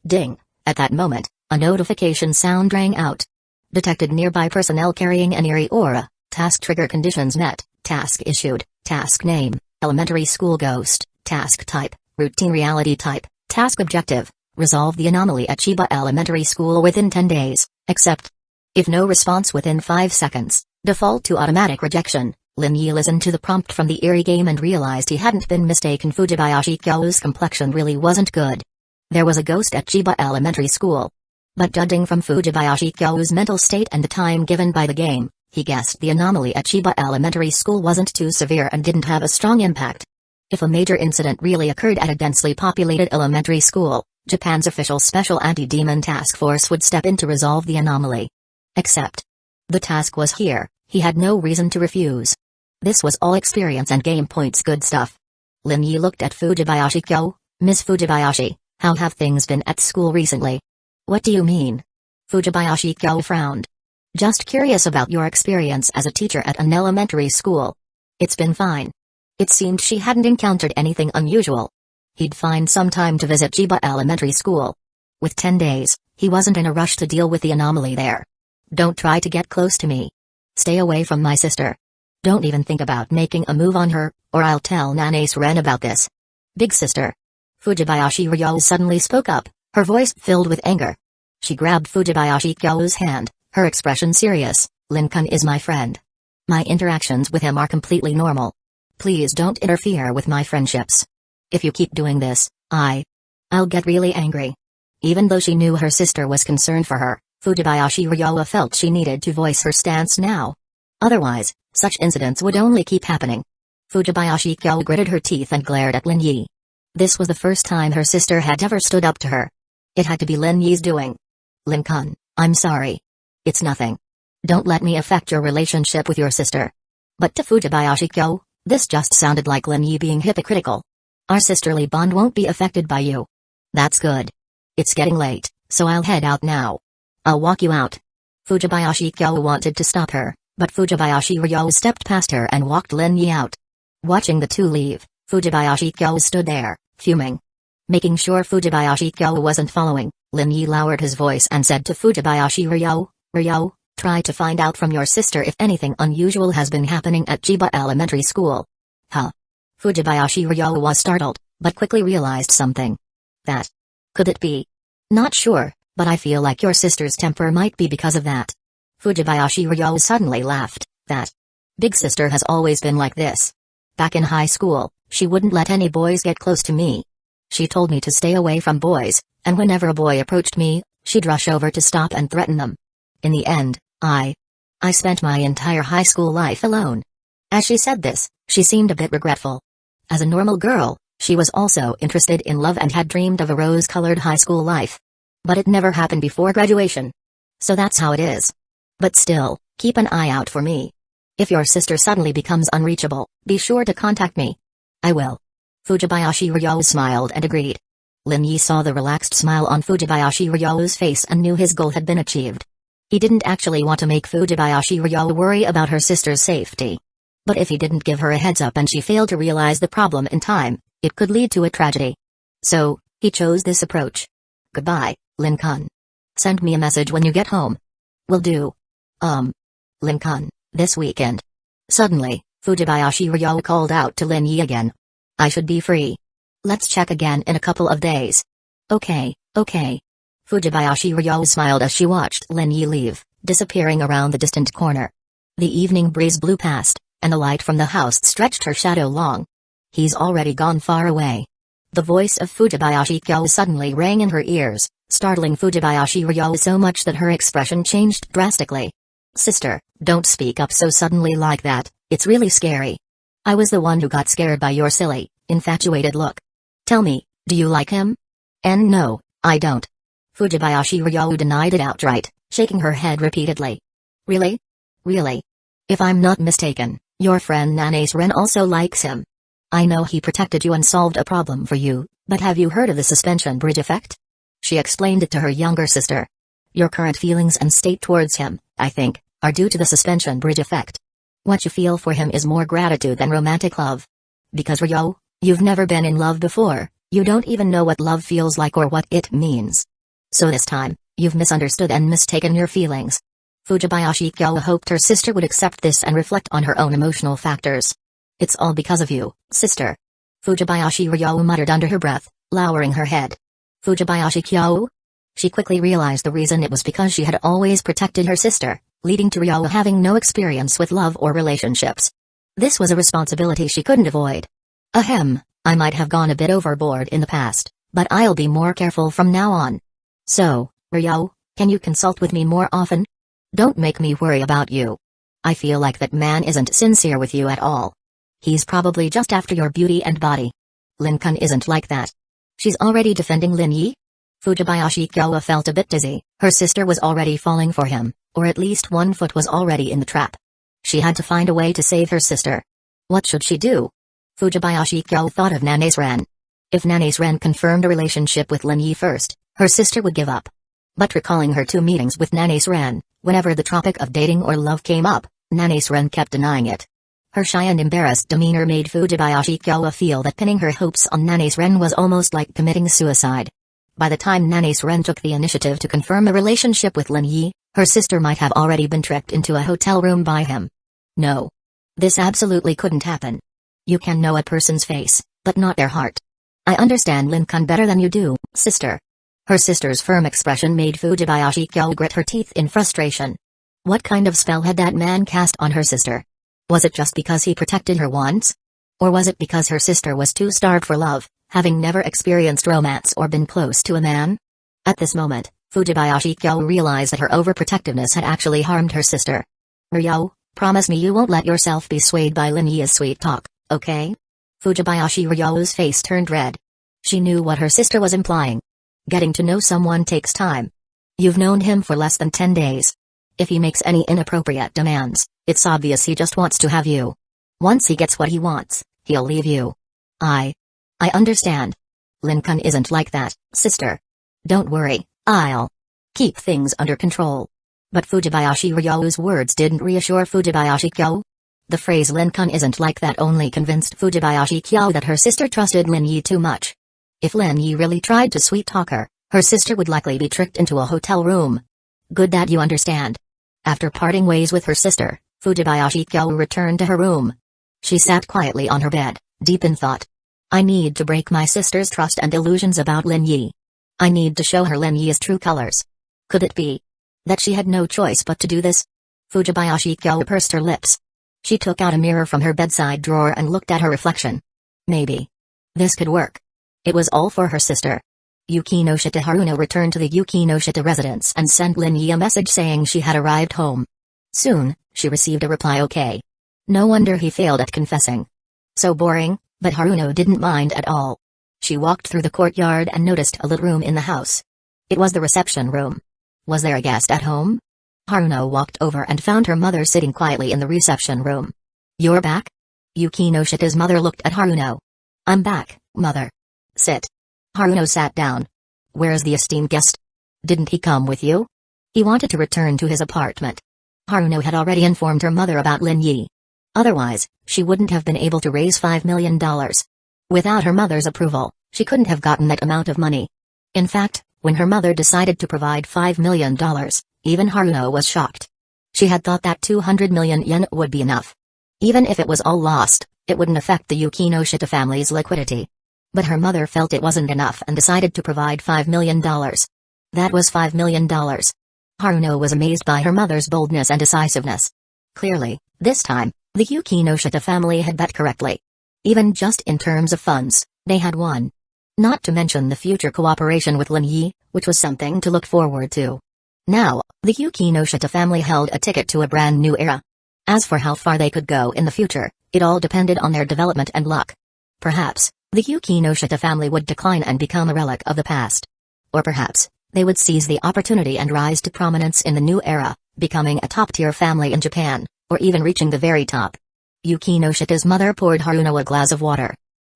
Ding! At that moment, a notification sound rang out. Detected nearby personnel carrying an eerie aura. Task trigger conditions met. Task issued. Task name, elementary school ghost. Task type, routine reality type. Task objective, resolve the anomaly at Chiba Elementary School within 10 days, except if no response within 5 seconds, default to automatic rejection. Lin Yi listened to the prompt from the eerie game and realized he hadn't been mistaken. Fujibayashi Ryo's complexion really wasn't good. There was a ghost at Chiba Elementary School. But judging from Fujibayashi Ryo's mental state and the time given by the game, he guessed the anomaly at Chiba Elementary School wasn't too severe and didn't have a strong impact. If a major incident really occurred at a densely populated elementary school, Japan's official Special Anti-Demon Task Force would step in to resolve the anomaly. Except the task was here, he had no reason to refuse. This was all experience and game points good stuff. Lin Yi looked at Fujibayashi Ryo. Miss Fujibayashi, how have things been at school recently? What do you mean? Fujibayashi Ryo frowned. Just curious about your experience as a teacher at an elementary school. It's been fine. It seemed she hadn't encountered anything unusual. He'd find some time to visit Chiba Elementary School. With 10 days, he wasn't in a rush to deal with the anomaly there. Don't try to get close to me. Stay away from my sister. Don't even think about making a move on her, or I'll tell Nana's Ren about this. Big sister. Fujibayashi Ryo suddenly spoke up, her voice filled with anger. She grabbed Fujibayashi Kyo's hand, her expression serious. Lin-kun is my friend. My interactions with him are completely normal. Please don't interfere with my friendships. If you keep doing this, I'll get really angry. Even though she knew her sister was concerned for her, Fujibayashi Ryo felt she needed to voice her stance now. Otherwise, such incidents would only keep happening. Fujibayashi Kyo gritted her teeth and glared at Lin Yi. This was the first time her sister had ever stood up to her. It had to be Lin Yi's doing. Lin-kun, I'm sorry. It's nothing. Don't let me affect your relationship with your sister. But to Fujibayashi Kyo, this just sounded like Lin Yi being hypocritical. Our sisterly bond won't be affected by you. That's good. It's getting late, so I'll head out now. I'll walk you out. Fujibayashi Kyo wanted to stop her, but Fujibayashi Ryo stepped past her and walked Lin Yi out. Watching the two leave, Fujibayashi Kyo stood there, fuming. Making sure Fujibayashi Kyo wasn't following, Lin Yi lowered his voice and said to Fujibayashi Ryo, try to find out from your sister if anything unusual has been happening at Chiba Elementary School. Huh? Fujibayashi Ryo was startled, but quickly realized something. That. Could it be? Not sure, but I feel like your sister's temper might be because of that. Fujibayashi Ryo suddenly laughed. That. Big sister has always been like this. Back in high school, she wouldn't let any boys get close to me. She told me to stay away from boys, and whenever a boy approached me, she'd rush over to stop and threaten them. In the end, I spent my entire high school life alone. As she said this, she seemed a bit regretful. As a normal girl, she was also interested in love and had dreamed of a rose-colored high school life. But it never happened before graduation. So that's how it is. But still, keep an eye out for me. If your sister suddenly becomes unreachable, be sure to contact me. I will. Fujibayashi Ryo smiled and agreed. Lin Yi saw the relaxed smile on Fujibayashi Ryo's face and knew his goal had been achieved. He didn't actually want to make Fujibayashi Ryo worry about her sister's safety. But if he didn't give her a heads up and she failed to realize the problem in time, it could lead to a tragedy. So, he chose this approach. Goodbye, Lin-kun. Send me a message when you get home. Will do. Lin-kun, this weekend. Suddenly, Fujibayashi Ryo called out to Lin Yi again. I should be free. Let's check again in a couple of days. Okay. Fujibayashi Ryo smiled as she watched Lin Yi leave, disappearing around the distant corner. The evening breeze blew past, and the light from the house stretched her shadow long. He's already gone far away. The voice of Fujibayashi Kyo suddenly rang in her ears, startling Fujibayashi Ryo so much that her expression changed drastically. Sister, don't speak up so suddenly like that, it's really scary. I was the one who got scared by your silly, infatuated look. Tell me, do you like him? No, I don't. Fujibayashi Ryo denied it outright, shaking her head repeatedly. Really? Really? If I'm not mistaken, your friend Nana's Ren also likes him. I know he protected you and solved a problem for you, but have you heard of the suspension bridge effect? She explained it to her younger sister. Your current feelings and state towards him, I think, are due to the suspension bridge effect. What you feel for him is more gratitude than romantic love. Because Ryo, you've never been in love before, you don't even know what love feels like or what it means. So this time, you've misunderstood and mistaken your feelings. Fujibayashi Kyo hoped her sister would accept this and reflect on her own emotional factors. It's all because of you, sister. Fujibayashi Ryo muttered under her breath, lowering her head. Fujibayashi Kyo? She quickly realized the reason it was because she had always protected her sister, leading to Ryo having no experience with love or relationships. This was a responsibility she couldn't avoid. I might have gone a bit overboard in the past, but I'll be more careful from now on. So, Ryo, can you consult with me more often? Don't make me worry about you. I feel like that man isn't sincere with you at all. He's probably just after your beauty and body. Lin-kun isn't like that. She's already defending Lin Yi? Fujibayashi Kyo felt a bit dizzy. Her sister was already falling for him, or at least one foot was already in the trap. She had to find a way to save her sister. What should she do? Fujibayashi Kyo thought of Nana's Ren. If Nana's Ren confirmed a relationship with Lin Yi first, her sister would give up. But recalling her 2 meetings with Nana's Ren, whenever the topic of dating or love came up, Nana's Ren kept denying it. Her shy and embarrassed demeanor made Fujibayashi Kyowa feel that pinning her hopes on Nana's Ren was almost like committing suicide. By the time Nana's Ren took the initiative to confirm a relationship with Lin Yi, her sister might have already been tricked into a hotel room by him. No. This absolutely couldn't happen. You can know a person's face, but not their heart. I understand Lin Kun better than you do, sister. Her sister's firm expression made Fujibayashi Kyo grit her teeth in frustration. What kind of spell had that man cast on her sister? Was it just because he protected her once? Or was it because her sister was too starved for love, having never experienced romance or been close to a man? At this moment, Fujibayashi Kyo realized that her overprotectiveness had actually harmed her sister. Ryo, promise me you won't let yourself be swayed by Lin Yi's sweet talk, okay? Fujibayashi Ryo's face turned red. She knew what her sister was implying. Getting to know someone takes time. You've known him for less than 10 days. If he makes any inappropriate demands, it's obvious he just wants to have you. Once he gets what he wants, he'll leave you. I understand. Lin Kun isn't like that, sister. Don't worry, I'll keep things under control. But Fujibayashi Ryo's words didn't reassure Fujibayashi Kyo. The phrase Lin Kun isn't like that only convinced Fujibayashi Kyo that her sister trusted Lin Yi too much. If Lin Yi really tried to sweet-talk her, her sister would likely be tricked into a hotel room. Good that you understand. After parting ways with her sister, Fujibayashi Kyo returned to her room. She sat quietly on her bed, deep in thought. I need to break my sister's trust and illusions about Lin Yi. I need to show her Lin Yi's true colors. Could it be that she had no choice but to do this? Fujibayashi Kyo pursed her lips. She took out a mirror from her bedside drawer and looked at her reflection. Maybe this could work. It was all for her sister. Yukinoshita Haruno returned to the Yukinoshita residence and sent Lin Yi a message saying she had arrived home. Soon, she received a reply okay. No wonder he failed at confessing. So boring, but Haruno didn't mind at all. She walked through the courtyard and noticed a little room in the house. It was the reception room. Was there a guest at home? Haruno walked over and found her mother sitting quietly in the reception room. You're back? Yukinoshita's mother looked at Haruno. I'm back, mother. Sit. Haruno sat down. Where's the esteemed guest? Didn't he come with you? He wanted to return to his apartment. Haruno had already informed her mother about Lin Yi. Otherwise, she wouldn't have been able to raise $5 million. Without her mother's approval, she couldn't have gotten that amount of money. In fact, when her mother decided to provide $5 million, even Haruno was shocked. She had thought that 200 million yen would be enough. Even if it was all lost, it wouldn't affect the Yukinoshita family's liquidity. But her mother felt it wasn't enough and decided to provide $5 million. That was $5 million. Haruno was amazed by her mother's boldness and decisiveness. Clearly, this time, the Yukinoshita family had bet correctly. Even just in terms of funds, they had won. Not to mention the future cooperation with Lin Yi, which was something to look forward to. Now, the Yukinoshita family held a ticket to a brand new era. As for how far they could go in the future, it all depended on their development and luck. Perhaps, the Yukinoshita family would decline and become a relic of the past. Or perhaps, they would seize the opportunity and rise to prominence in the new era, becoming a top-tier family in Japan, or even reaching the very top. Yukinoshita's mother poured Haruno a glass of water.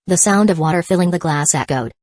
The sound of water filling the glass echoed.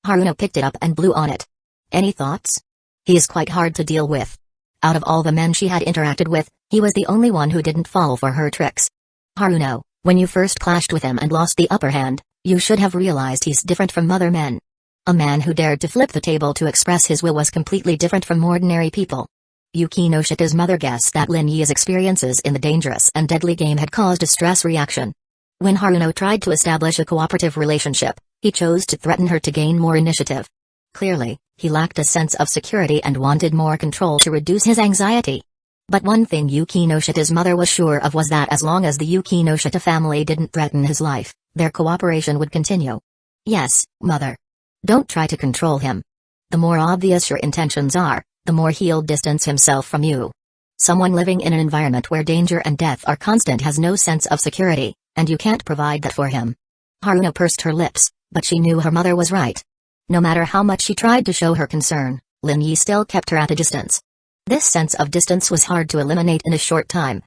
Haruno picked it up and blew on it. Any thoughts? He is quite hard to deal with. Out of all the men she had interacted with, he was the only one who didn't fall for her tricks. Haruno, when you first clashed with him and lost the upper hand, you should have realized he's different from other men. A man who dared to flip the table to express his will was completely different from ordinary people. Yukinoshita's mother guessed that Lin Yi's experiences in the dangerous and deadly game had caused a stress reaction. When Haruno tried to establish a cooperative relationship, he chose to threaten her to gain more initiative. Clearly, he lacked a sense of security and wanted more control to reduce his anxiety. But one thing Yukinoshita's mother was sure of was that as long as the Yukinoshita family didn't threaten his life, their cooperation would continue. Yes, mother. Don't try to control him. The more obvious your intentions are, the more he'll distance himself from you. Someone living in an environment where danger and death are constant has no sense of security, and you can't provide that for him. Haruno pursed her lips, but she knew her mother was right. No matter how much she tried to show her concern, Lin Yi still kept her at a distance. This sense of distance was hard to eliminate in a short time.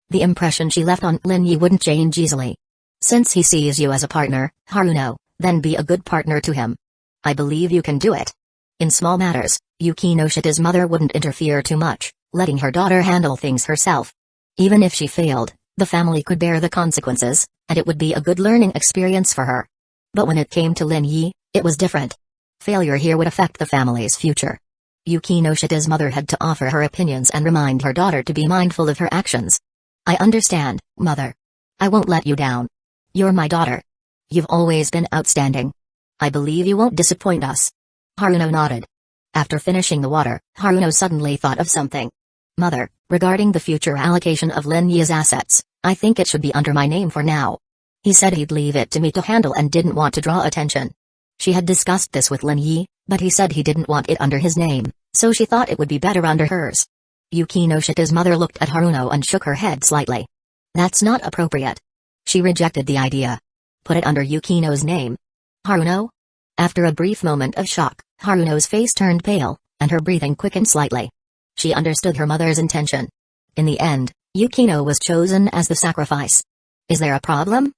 The impression she left on Lin Yi wouldn't change easily. Since he sees you as a partner, Haruno, then be a good partner to him. I believe you can do it. In small matters, Yukino Shita's mother wouldn't interfere too much, letting her daughter handle things herself. Even if she failed, the family could bear the consequences, and it would be a good learning experience for her. But when it came to Lin Yi, it was different. Failure here would affect the family's future. Yukino Shita's mother had to offer her opinions and remind her daughter to be mindful of her actions. I understand, mother. I won't let you down. You're my daughter. You've always been outstanding. I believe you won't disappoint us. Haruno nodded. After finishing the water, Haruno suddenly thought of something. Mother, regarding the future allocation of Lin Yi's assets, I think it should be under my name for now. He said he'd leave it to me to handle and didn't want to draw attention. She had discussed this with Lin Yi, but he said he didn't want it under his name, so she thought it would be better under hers. Yukino Shita's mother looked at Haruno and shook her head slightly. That's not appropriate. She rejected the idea. Put it under Yukino's name. Haruno? After a brief moment of shock, Haruno's face turned pale, and her breathing quickened slightly. She understood her mother's intention. In the end, Yukino was chosen as the sacrifice. Is there a problem?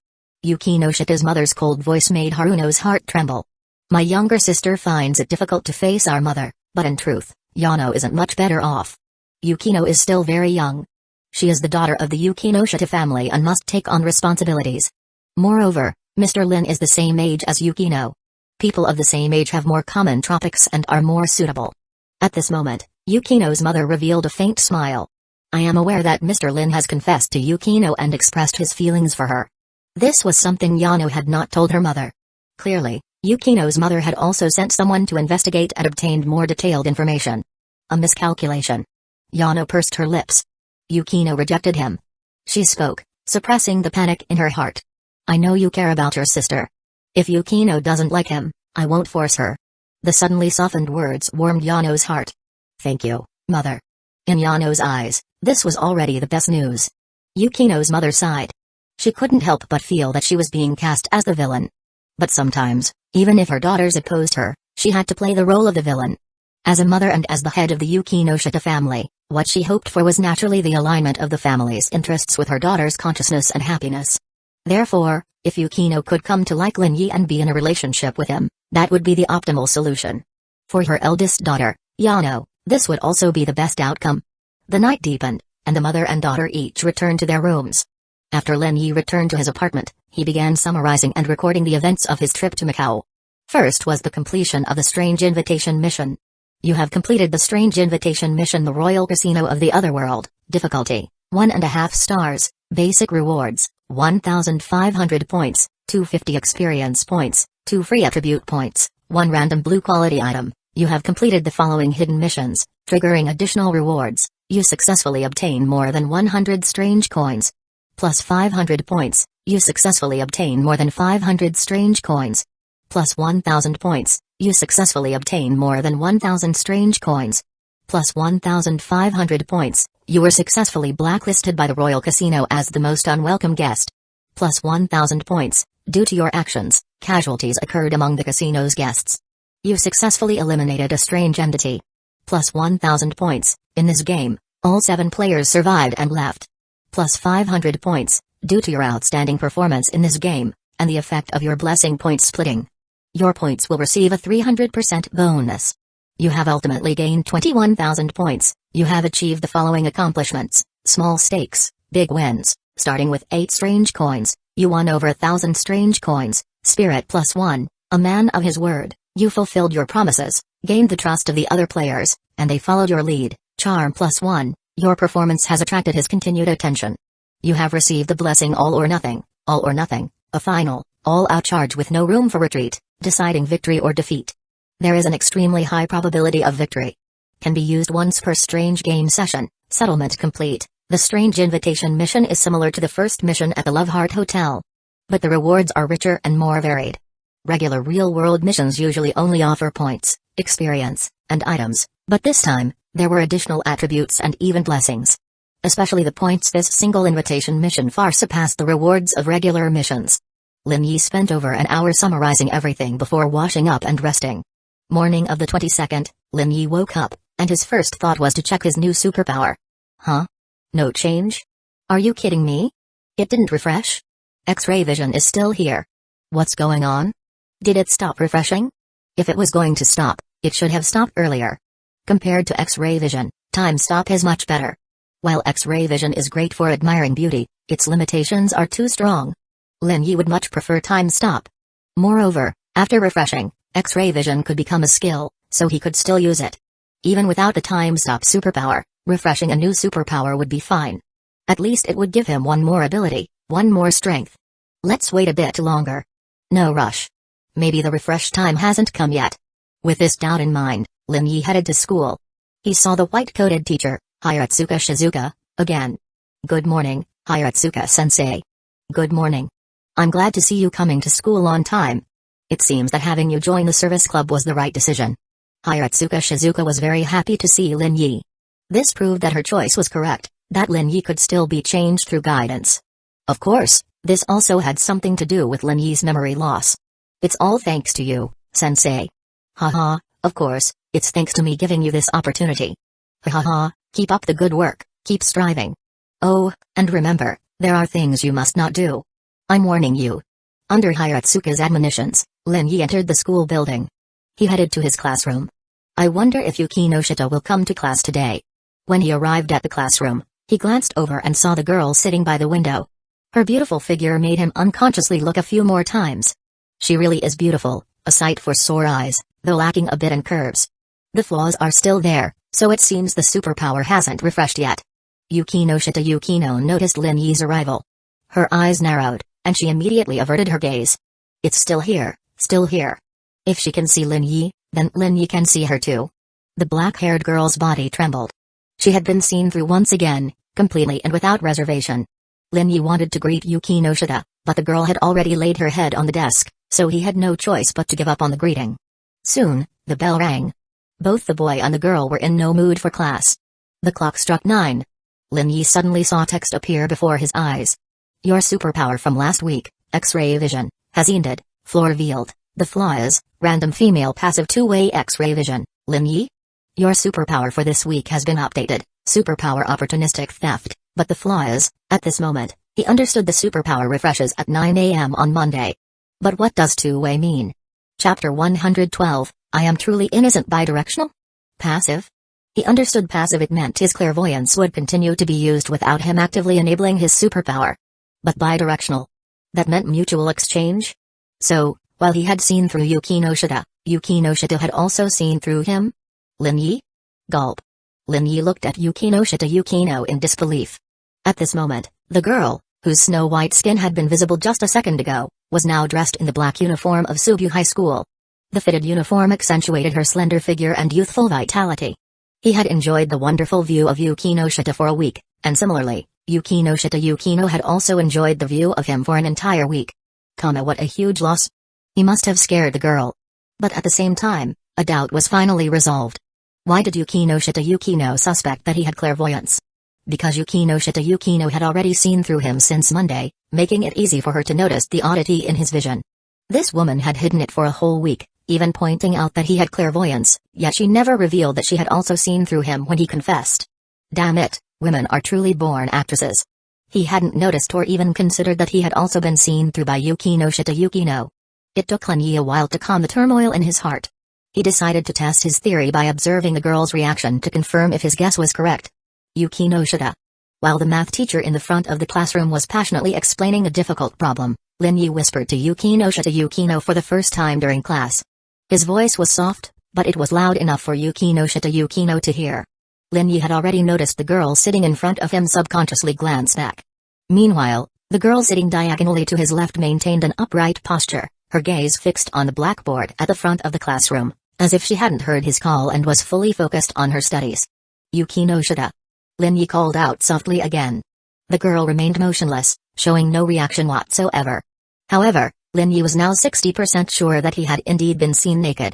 Yukino Shita's mother's cold voice made Haruno's heart tremble. My younger sister finds it difficult to face our mother, but in truth, Yano isn't much better off. Yukino is still very young. She is the daughter of the Yukino Shita family and must take on responsibilities. Moreover, Mr. Lin is the same age as Yukino. People of the same age have more common topics and are more suitable. At this moment, Yukino's mother revealed a faint smile. I am aware that Mr. Lin has confessed to Yukino and expressed his feelings for her. This was something Yano had not told her mother. Clearly, Yukino's mother had also sent someone to investigate and obtained more detailed information. A miscalculation. Yano pursed her lips. Yukino rejected him. She spoke, suppressing the panic in her heart. I know you care about your sister. If Yukino doesn't like him, I won't force her. The suddenly softened words warmed Yano's heart. Thank you, mother. In Yano's eyes, this was already the best news. Yukino's mother sighed. She couldn't help but feel that she was being cast as the villain. But sometimes, even if her daughters opposed her, she had to play the role of the villain. As a mother and as the head of the Yukino Shita family, what she hoped for was naturally the alignment of the family's interests with her daughter's consciousness and happiness. Therefore, if Yukino could come to like Lin Yi and be in a relationship with him, that would be the optimal solution. For her eldest daughter, Yano, this would also be the best outcome. The night deepened, and the mother and daughter each returned to their rooms. After Lin Yi returned to his apartment, he began summarizing and recording the events of his trip to Macau. First was the completion of the Strange Invitation mission. You have completed the Strange Invitation mission, the Royal Casino of the Otherworld. Difficulty, 1.5 stars. Basic rewards, 1,500 points, 250 experience points, 2 free attribute points, 1 random blue quality item. You have completed the following hidden missions, triggering additional rewards. You successfully obtain more than 100 strange coins. Plus 500 points, you successfully obtain more than 500 strange coins. Plus 1,000 points, you successfully obtain more than 1,000 strange coins. Plus 1,500 points, you were successfully blacklisted by the Royal Casino as the most unwelcome guest. Plus 1,000 points, due to your actions, casualties occurred among the casino's guests. You successfully eliminated a strange entity. Plus 1,000 points, in this game, all 7 players survived and left. Plus 500 points, due to your outstanding performance in this game, and the effect of your blessing point splitting. Your points will receive a 300% bonus. You have ultimately gained 21,000 points. You have achieved the following accomplishments: small stakes, big wins. Starting with 8 strange coins, you won over 1,000 strange coins. Spirit +1, a man of his word. You fulfilled your promises, gained the trust of the other players, and they followed your lead. Charm +1, your performance has attracted his continued attention. You have received the blessing All or Nothing, a final, all-out charge with no room for retreat, deciding victory or defeat. There is an extremely high probability of victory. Can be used once per strange game session. Settlement complete. The Strange Invitation mission is similar to the first mission at the Love Heart Hotel. But the rewards are richer and more varied. Regular real-world missions usually only offer points, experience, and items, but this time, there were additional attributes and even blessings. Especially the points this single invitation mission far surpassed the rewards of regular missions. Lin Yi spent over an hour summarizing everything before washing up and resting. Morning of the 22nd, Lin Yi woke up, and his first thought was to check his new superpower. Huh? No change? Are you kidding me? It didn't refresh? X-ray vision is still here. What's going on? Did it stop refreshing? If it was going to stop, It should have stopped earlier. Compared to X-ray vision, time stop is much better. While X-ray vision is great for admiring beauty, its limitations are too strong. Lin Yi would much prefer time stop. Moreover, after refreshing, X-ray vision could become a skill, so he could still use it. Even without the time stop superpower, refreshing a new superpower would be fine. At least it would give him one more ability, one more strength. Let's wait a bit longer. No rush. Maybe the refresh time hasn't come yet. With this doubt in mind, Lin Yi headed to school. He saw the white-coated teacher, Hiratsuka Shizuka, again. Good morning, Hiratsuka-sensei. Good morning. I'm glad to see you coming to school on time. It seems that having you join the service club was the right decision. Hiratsuka Shizuka was very happy to see Lin Yi. This proved that her choice was correct, that Lin Yi could still be changed through guidance. Of course, this also had something to do with Lin Yi's memory loss. It's all thanks to you, sensei. Haha, of course, it's thanks to me giving you this opportunity. Haha, keep up the good work, keep striving. Oh, and remember, there are things you must not do. I'm warning you. Under Hiratsuka's admonitions, Lin Yi entered the school building. He headed to his classroom. I wonder if Yukino Shita will come to class today. When he arrived at the classroom, he glanced over and saw the girl sitting by the window. Her beautiful figure made him unconsciously look a few more times. She really is beautiful, a sight for sore eyes, though lacking a bit in curves. The flaws are still there, so it seems the superpower hasn't refreshed yet. Yukino Shita Yukino noticed Lin Yi's arrival. Her eyes narrowed, and she immediately averted her gaze. It's still here, still here. If she can see Lin Yi, then Lin Yi can see her too. The black-haired girl's body trembled. She had been seen through once again, completely and without reservation. Lin Yi wanted to greet Yukino Shita, but the girl had already laid her head on the desk, so he had no choice but to give up on the greeting. Soon, the bell rang. Both the boy and the girl were in no mood for class. The clock struck 9. Lin Yi suddenly saw text appear before his eyes. Your superpower from last week, X-ray vision, has ended, floor revealed. The flaw is, random female passive two-way X-ray vision, Lin Yi? Your superpower for this week has been updated, superpower opportunistic theft, but the flaw is, at this moment, he understood the superpower refreshes at 9 a.m. on Monday. But what does two-way mean? Chapter 112, I am truly innocent bidirectional? Passive? He understood passive, it meant his clairvoyance would continue to be used without him actively enabling his superpower. But bidirectional? That meant mutual exchange? So, while he had seen through Yukino Shita had also seen through him? Lin Yi? Gulp. Lin Yi looked at Yukino Shita in disbelief. At this moment, the girl, whose snow-white skin had been visible just a second ago, was now dressed in the black uniform of Subu High School. The fitted uniform accentuated her slender figure and youthful vitality. He had enjoyed the wonderful view of Yukino Shita for a week, and similarly, Yukino Shita had also enjoyed the view of him for an entire week. What a huge loss. He must have scared the girl. But at the same time, a doubt was finally resolved. Why did Yukino Shita suspect that he had clairvoyance? Because Yukino Shita had already seen through him since Monday, making it easy for her to notice the oddity in his vision. This woman had hidden it for a whole week, even pointing out that he had clairvoyance, yet she never revealed that she had also seen through him when he confessed. Damn it, women are truly born actresses. He hadn't noticed or even considered that he had also been seen through by Yukino Shita. It took Lin Yi a while to calm the turmoil in his heart. He decided to test his theory by observing the girl's reaction to confirm if his guess was correct. Yukino Shita. While the math teacher in the front of the classroom was passionately explaining a difficult problem, Lin Yi whispered to Yukino Shita for the first time during class. His voice was soft, but it was loud enough for Yukino Shita to hear. Lin Yi had already noticed the girl sitting in front of him subconsciously glance back. Meanwhile, the girl sitting diagonally to his left maintained an upright posture, her gaze fixed on the blackboard at the front of the classroom, as if she hadn't heard his call and was fully focused on her studies. Yukino Shita. Lin Yi called out softly again. The girl remained motionless, showing no reaction whatsoever. However, Lin Yi was now 60% sure that he had indeed been seen naked.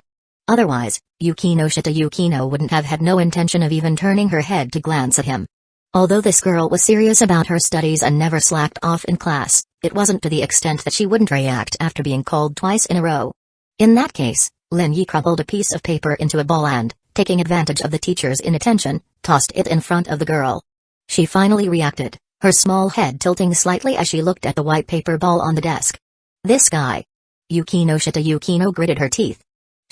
Otherwise, Yukino Shita wouldn't have had no intention of even turning her head to glance at him. Although this girl was serious about her studies and never slacked off in class, it wasn't to the extent that she wouldn't react after being called twice in a row. In that case, Lin Yi crumpled a piece of paper into a ball and, taking advantage of the teacher's inattention, tossed it in front of the girl. She finally reacted, her small head tilting slightly as she looked at the white paper ball on the desk. This guy. Yukino Shita gritted her teeth.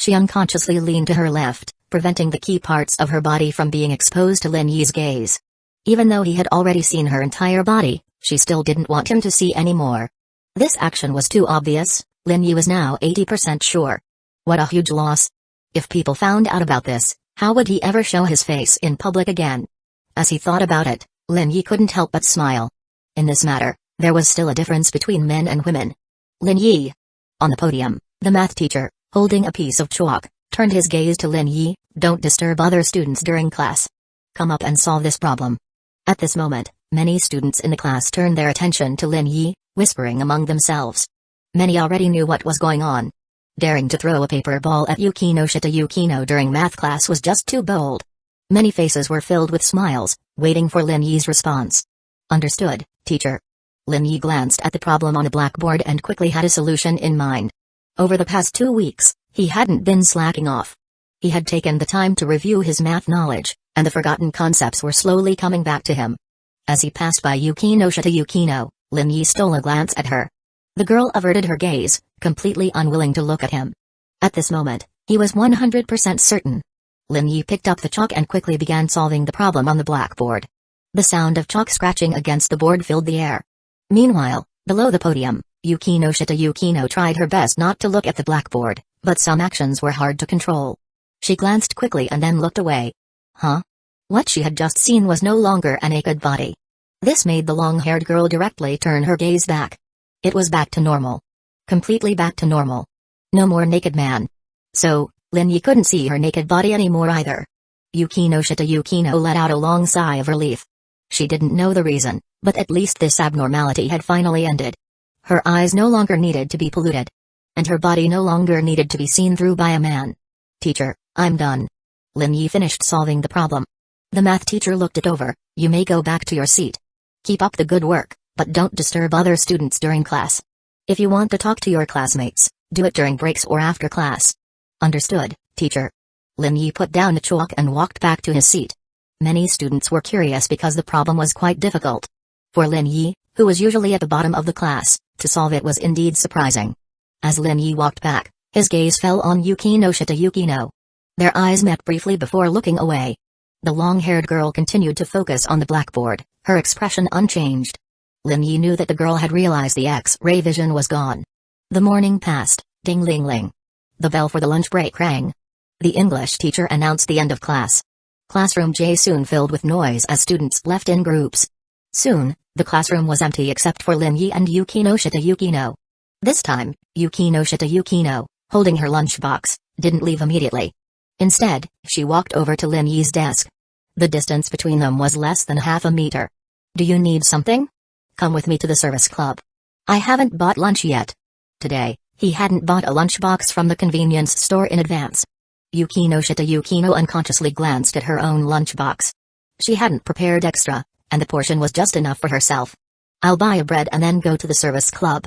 She unconsciously leaned to her left, preventing the key parts of her body from being exposed to Lin Yi's gaze. Even though he had already seen her entire body, she still didn't want him to see any more. This action was too obvious. Lin Yi was now 80% sure. What a huge loss. If people found out about this, how would he ever show his face in public again? As he thought about it, Lin Yi couldn't help but smile. In this matter, there was still a difference between men and women. Lin Yi. On the podium, the math teacher, holding a piece of chalk, turned his gaze to Lin Yi. Don't disturb other students during class. Come up and solve this problem. At this moment, many students in the class turned their attention to Lin Yi, whispering among themselves. Many already knew what was going on. Daring to throw a paper ball at Yukino Shita Yukino during math class was just too bold. Many faces were filled with smiles, waiting for Lin Yi's response. Understood, teacher. Lin Yi glanced at the problem on the blackboard and quickly had a solution in mind. Over the past 2 weeks, he hadn't been slacking off. He had taken the time to review his math knowledge, and the forgotten concepts were slowly coming back to him. As he passed by Yukino Shita Yukino, Lin Yi stole a glance at her. The girl averted her gaze, completely unwilling to look at him. At this moment, he was 100% certain. Lin Yi picked up the chalk and quickly began solving the problem on the blackboard. The sound of chalk scratching against the board filled the air. Meanwhile, below the podium, Yukino Shita Yukino tried her best not to look at the blackboard, but some actions were hard to control. She glanced quickly and then looked away. Huh? What she had just seen was no longer a naked body. This made the long-haired girl directly turn her gaze back. It was back to normal. Completely back to normal. No more naked man. So, Lin Yi couldn't see her naked body anymore either. Yukino Shita Yukino let out a long sigh of relief. She didn't know the reason, but at least this abnormality had finally ended. Her eyes no longer needed to be polluted. And her body no longer needed to be seen through by a man. Teacher, I'm done. Lin Yi finished solving the problem. The math teacher looked it over. You may go back to your seat. Keep up the good work, but don't disturb other students during class. If you want to talk to your classmates, do it during breaks or after class. Understood, teacher. Lin Yi put down the chalk and walked back to his seat. Many students were curious because the problem was quite difficult. For Lin Yi, who was usually at the bottom of the class, to solve it was indeed surprising. As Lin Yi walked back, his gaze fell on Yukino Shita Yukino. Their eyes met briefly before looking away. The long-haired girl continued to focus on the blackboard, her expression unchanged. Lin Yi knew that the girl had realized the X-ray vision was gone. The morning passed. Ding-ling-ling. The bell for the lunch break rang. The English teacher announced the end of class. Classroom J soon filled with noise as students left in groups. Soon, the classroom was empty except for Lin Yi and Yukino Shita Yukino. This time, Yukino Shita Yukino, holding her lunchbox, didn't leave immediately. Instead, she walked over to Lin Yi's desk. The distance between them was less than half a meter. Do you need something? Come with me to the service club. I haven't bought lunch yet. Today, he hadn't bought a lunchbox from the convenience store in advance. Yukino Shita Yukino unconsciously glanced at her own lunchbox. She hadn't prepared extra, and the portion was just enough for herself. I'll buy a bread and then go to the service club.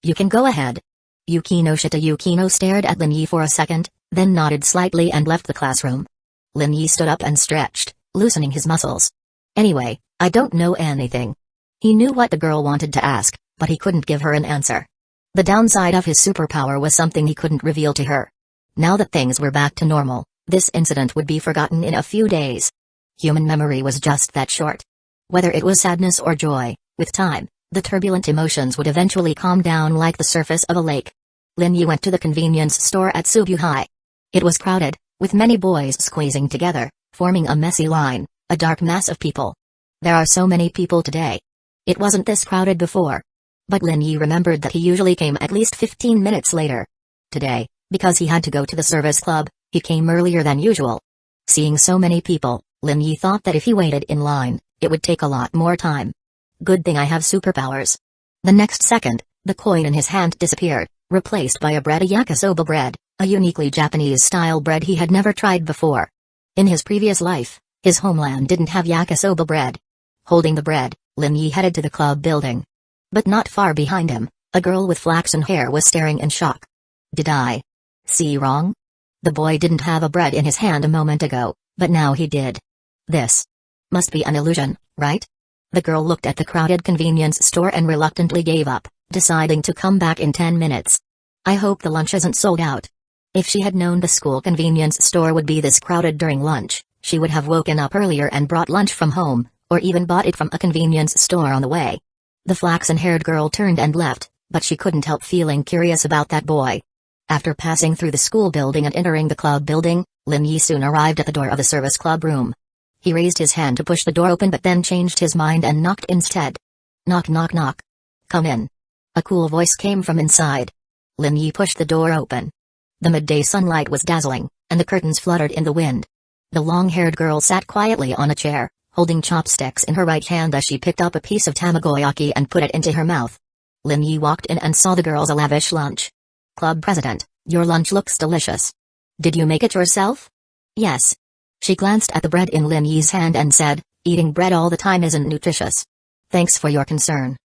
You can go ahead. Yukino Shita Yukino stared at Lin Yi for a second, then nodded slightly and left the classroom. Lin Yi stood up and stretched, loosening his muscles. Anyway, I don't know anything. He knew what the girl wanted to ask, but he couldn't give her an answer. The downside of his superpower was something he couldn't reveal to her. Now that things were back to normal, this incident would be forgotten in a few days. Human memory was just that short. Whether it was sadness or joy, with time, the turbulent emotions would eventually calm down like the surface of a lake. Lin Yi went to the convenience store at Subuhai. It was crowded, with many boys squeezing together, forming a messy line, a dark mass of people. There are so many people today. It wasn't this crowded before. But Lin Yi remembered that he usually came at least 15 minutes later. Today, because he had to go to the service club, he came earlier than usual. Seeing so many people, Lin Yi thought that if he waited in line, it would take a lot more time. Good thing I have superpowers. The next second, the coin in his hand disappeared, replaced by a yakisoba bread, a uniquely Japanese-style bread he had never tried before. In his previous life, his homeland didn't have yakisoba bread. Holding the bread, Lin Yi headed to the club building. But not far behind him, a girl with flaxen hair was staring in shock. Did I see wrong? The boy didn't have a bread in his hand a moment ago, but now he did. This must be an illusion, right? The girl looked at the crowded convenience store and reluctantly gave up, deciding to come back in 10 minutes. I hope the lunch isn't sold out. If she had known the school convenience store would be this crowded during lunch, she would have woken up earlier and brought lunch from home, or even bought it from a convenience store on the way. The flaxen-haired girl turned and left, but she couldn't help feeling curious about that boy. After passing through the school building and entering the club building, Lin Yi soon arrived at the door of the service club room. He raised his hand to push the door open but then changed his mind and knocked instead. Knock knock knock. Come in. A cool voice came from inside. Lin Yi pushed the door open. The midday sunlight was dazzling, and the curtains fluttered in the wind. The long-haired girl sat quietly on a chair, holding chopsticks in her right hand as she picked up a piece of tamagoyaki and put it into her mouth. Lin Yi walked in and saw the girl's lavish lunch. Club president, your lunch looks delicious. Did you make it yourself? Yes. She glanced at the bread in Lin Yi's hand and said, eating bread all the time isn't nutritious. Thanks for your concern.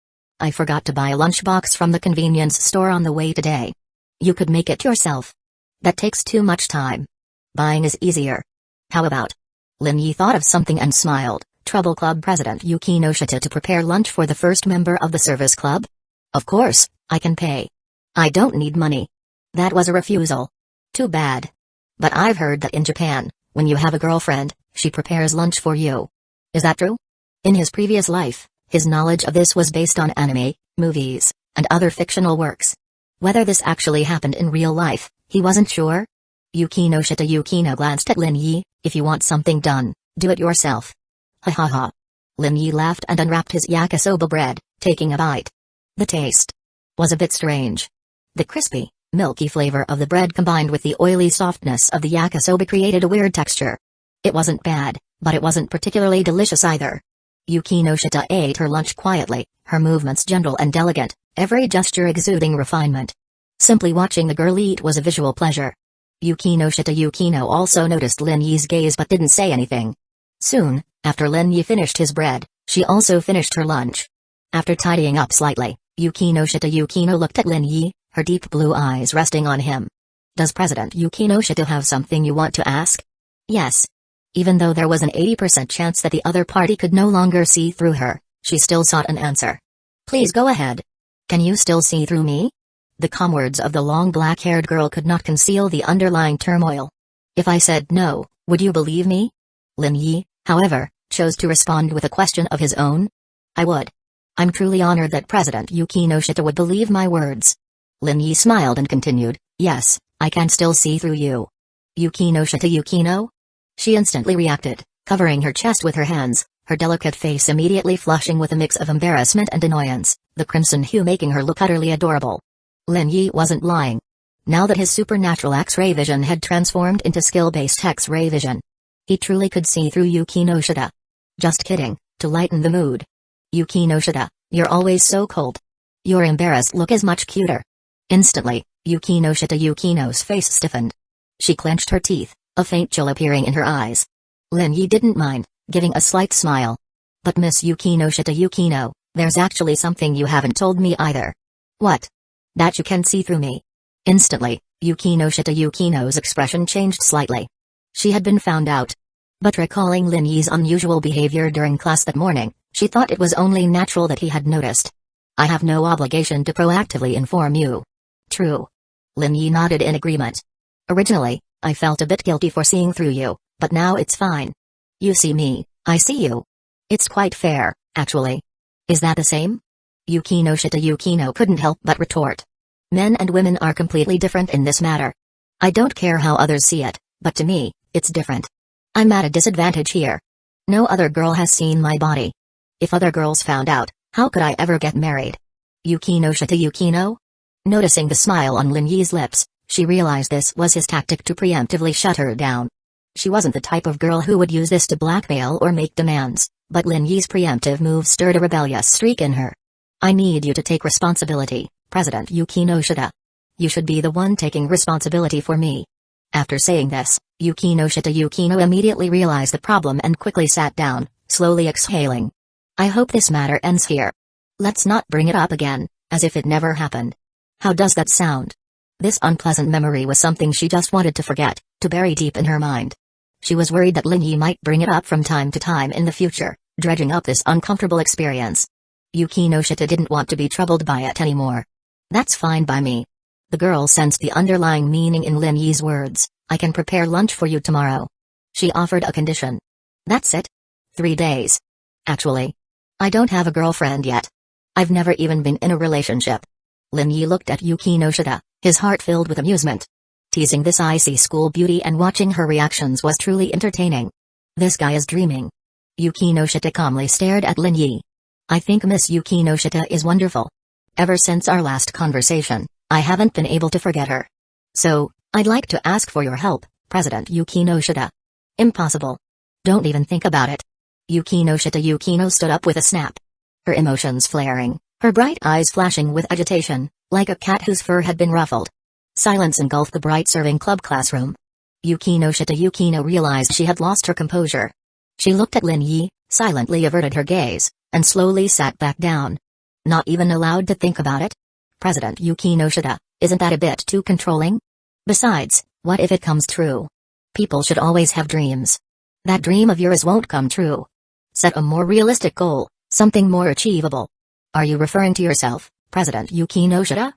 I forgot to buy a lunchbox from the convenience store on the way today. You could make it yourself. That takes too much time. Buying is easier. How about? Lin Yi thought of something and smiled. Trouble Club President Yukino Shita to prepare lunch for the first member of the service club? Of course, I can pay. I don't need money. That was a refusal. Too bad. But I've heard that in Japan, when you have a girlfriend, she prepares lunch for you. Is that true? In his previous life, his knowledge of this was based on anime, movies, and other fictional works. Whether this actually happened in real life, he wasn't sure. Yukino glanced at Lin Yi. If you want something done, do it yourself. Ha ha ha. Lin Yi laughed and unwrapped his yakisoba bread, taking a bite. The taste was a bit strange. The crispy, milky flavor of the bread combined with the oily softness of the yakisoba created a weird texture. It wasn't bad, but it wasn't particularly delicious either. Yukino Shita ate her lunch quietly, her movements gentle and delicate, every gesture exuding refinement. Simply watching the girl eat was a visual pleasure. Yukino also noticed Lin Yi's gaze but didn't say anything. Soon, after Lin Yi finished his bread, she also finished her lunch. After tidying up slightly, Yukino looked at Lin Yi, her deep blue eyes resting on him. Does President Yukino Shita have something you want to ask? Yes. Even though there was an 80% chance that the other party could no longer see through her, she still sought an answer. Please go ahead. Can you still see through me? The calm words of the long black-haired girl could not conceal the underlying turmoil. If I said no, would you believe me? Lin Yi, however, chose to respond with a question of his own. I would. I'm truly honored that President Yukino Shita would believe my words. Lin Yi smiled and continued, yes, I can still see through you. Yukino Shita? She instantly reacted, covering her chest with her hands, her delicate face immediately flushing with a mix of embarrassment and annoyance, the crimson hue making her look utterly adorable. Lin Yi wasn't lying. Now that his supernatural X-ray vision had transformed into skill-based X-ray vision, he truly could see through Yukino Shita. Just kidding, to lighten the mood. Yukino Shita, you're always so cold. Your embarrassed look is much cuter. Instantly, Yukino's face stiffened. She clenched her teeth, a faint chill appearing in her eyes. Lin Yi didn't mind, giving a slight smile. But Miss Yukino, there's actually something you haven't told me either. What? That you can see through me. Instantly, Yukino's expression changed slightly. She had been found out. But recalling Lin Yi's unusual behavior during class that morning, she thought it was only natural that he had noticed. I have no obligation to proactively inform you. True. Lin Yi nodded in agreement. Originally, I felt a bit guilty for seeing through you, but now it's fine. You see me, I see you. It's quite fair, actually. Is that the same? Yukino couldn't help but retort. Men and women are completely different in this matter. I don't care how others see it, but to me, it's different. I'm at a disadvantage here. No other girl has seen my body. If other girls found out, how could I ever get married? Yukino? Noticing the smile on Lin Yi's lips, she realized this was his tactic to preemptively shut her down. She wasn't the type of girl who would use this to blackmail or make demands, but Lin Yi's preemptive move stirred a rebellious streak in her. I need you to take responsibility, President Yukino Shita. You should be the one taking responsibility for me. After saying this, Yukino immediately realized the problem and quickly sat down, slowly exhaling. I hope this matter ends here. Let's not bring it up again, as if it never happened. How does that sound? This unpleasant memory was something she just wanted to forget, to bury deep in her mind. She was worried that Lin Yi might bring it up from time to time in the future, dredging up this uncomfortable experience. Yukino Shita didn't want to be troubled by it anymore. That's fine by me. The girl sensed the underlying meaning in Lin Yi's words. I can prepare lunch for you tomorrow. She offered a condition. That's it? 3 days. Actually, I don't have a girlfriend yet. I've never even been in a relationship. Lin Yi looked at Yuki Noshita, his heart filled with amusement. Teasing this icy school beauty and watching her reactions was truly entertaining. This guy is dreaming. Yuki Noshita calmly stared at Lin Yi. I think Miss Yuki Noshita is wonderful. Ever since our last conversation, I haven't been able to forget her. So, I'd like to ask for your help, President Yuki Noshita. Impossible. Don't even think about it. Yuki Noshita Yukino stood up with a snap. Her emotions flaring, her bright eyes flashing with agitation, like a cat whose fur had been ruffled. Silence engulfed the bright serving club classroom. Yuki Noshita Yukino realized she had lost her composure. She looked at Lin Yi, silently averted her gaze, and slowly sat back down. Not even allowed to think about it? President Yuki Noshita, isn't that a bit too controlling? Besides, what if it comes true? People should always have dreams. That dream of yours won't come true. Set a more realistic goal, something more achievable. Are you referring to yourself, President Yuki Noshita?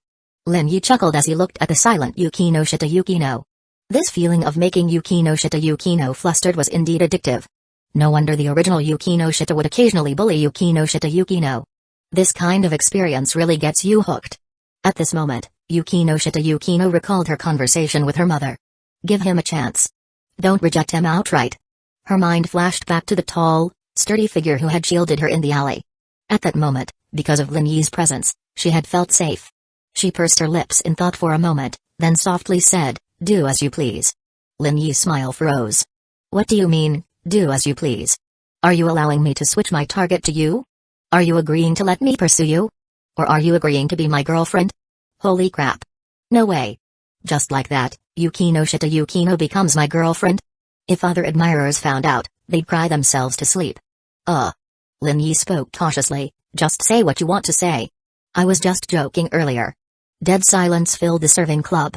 Lin Yi chuckled as he looked at the silent Yuki Noshita Yukino. This feeling of making Yuki Noshita Yukino flustered was indeed addictive. No wonder the original Yuki Noshita would occasionally bully Yuki Noshita Yukino. This kind of experience really gets you hooked. At this moment, Yuki Noshita Yukino recalled her conversation with her mother. Give him a chance. Don't reject him outright. Her mind flashed back to the tall, sturdy figure who had shielded her in the alley. At that moment, because of Lin Yi's presence, she had felt safe. She pursed her lips in thought for a moment, then softly said, do as you please. Lin Yi's smile froze. What do you mean, do as you please? Are you allowing me to switch my target to you? Are you agreeing to let me pursue you? Or are you agreeing to be my girlfriend? Holy crap. No way. Just like that, Yuki Noshita Yukino becomes my girlfriend? If other admirers found out, they'd cry themselves to sleep. Lin Yi spoke cautiously, just say what you want to say. I was just joking earlier. Dead silence filled the serving club.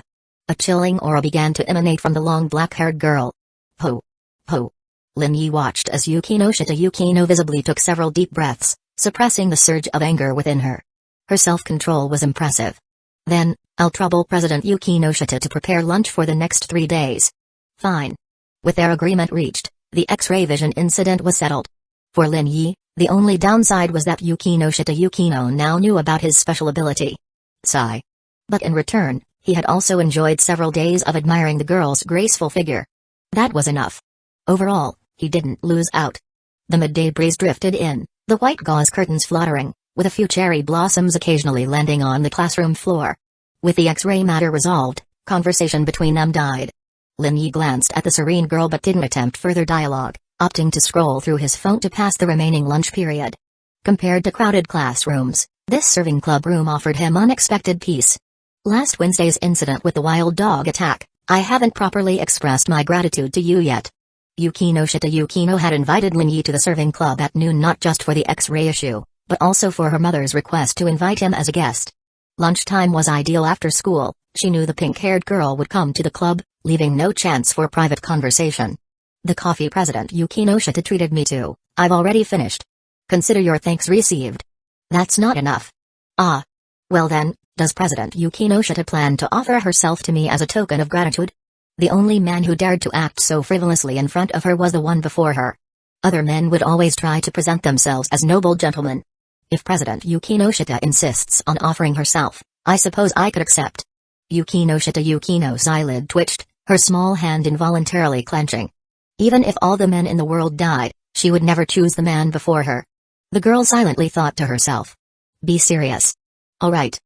A chilling aura began to emanate from the long black-haired girl. Po. Po. Lin Yi watched as Yuki Noshita Yukino visibly took several deep breaths, suppressing the surge of anger within her. Her self-control was impressive. Then, I'll trouble President Yuki Noshita to prepare lunch for the next 3 days. Fine. With their agreement reached, the X-ray vision incident was settled. For Lin Yi, the only downside was that Yuki Noshita Yukino now knew about his special ability. Sigh. But in return, he had also enjoyed several days of admiring the girl's graceful figure. That was enough. Overall, he didn't lose out. The midday breeze drifted in, the white gauze curtains fluttering, with a few cherry blossoms occasionally landing on the classroom floor. With the X-ray matter resolved, conversation between them died. Lin Yi glanced at the serene girl but didn't attempt further dialogue, opting to scroll through his phone to pass the remaining lunch period. Compared to crowded classrooms, this serving club room offered him unexpected peace. Last Wednesday's incident with the wild dog attack, I haven't properly expressed my gratitude to you yet. Yuki Noshita Yukino had invited Lin Yi to the serving club at noon not just for the X-ray issue, but also for her mother's request to invite him as a guest. Lunchtime was ideal after school. She knew the pink-haired girl would come to the club, leaving no chance for private conversation. The coffee President Yuki Noshita treated me to, I've already finished. Consider your thanks received. That's not enough. Ah. Well then, does President Yuki Noshita plan to offer herself to me as a token of gratitude? The only man who dared to act so frivolously in front of her was the one before her. Other men would always try to present themselves as noble gentlemen. If President Yuki Noshita insists on offering herself, I suppose I could accept. Yuki Noshita Yukino's eyelid twitched, her small hand involuntarily clenching. Even if all the men in the world died, she would never choose the man before her. The girl silently thought to herself. Be serious. All right.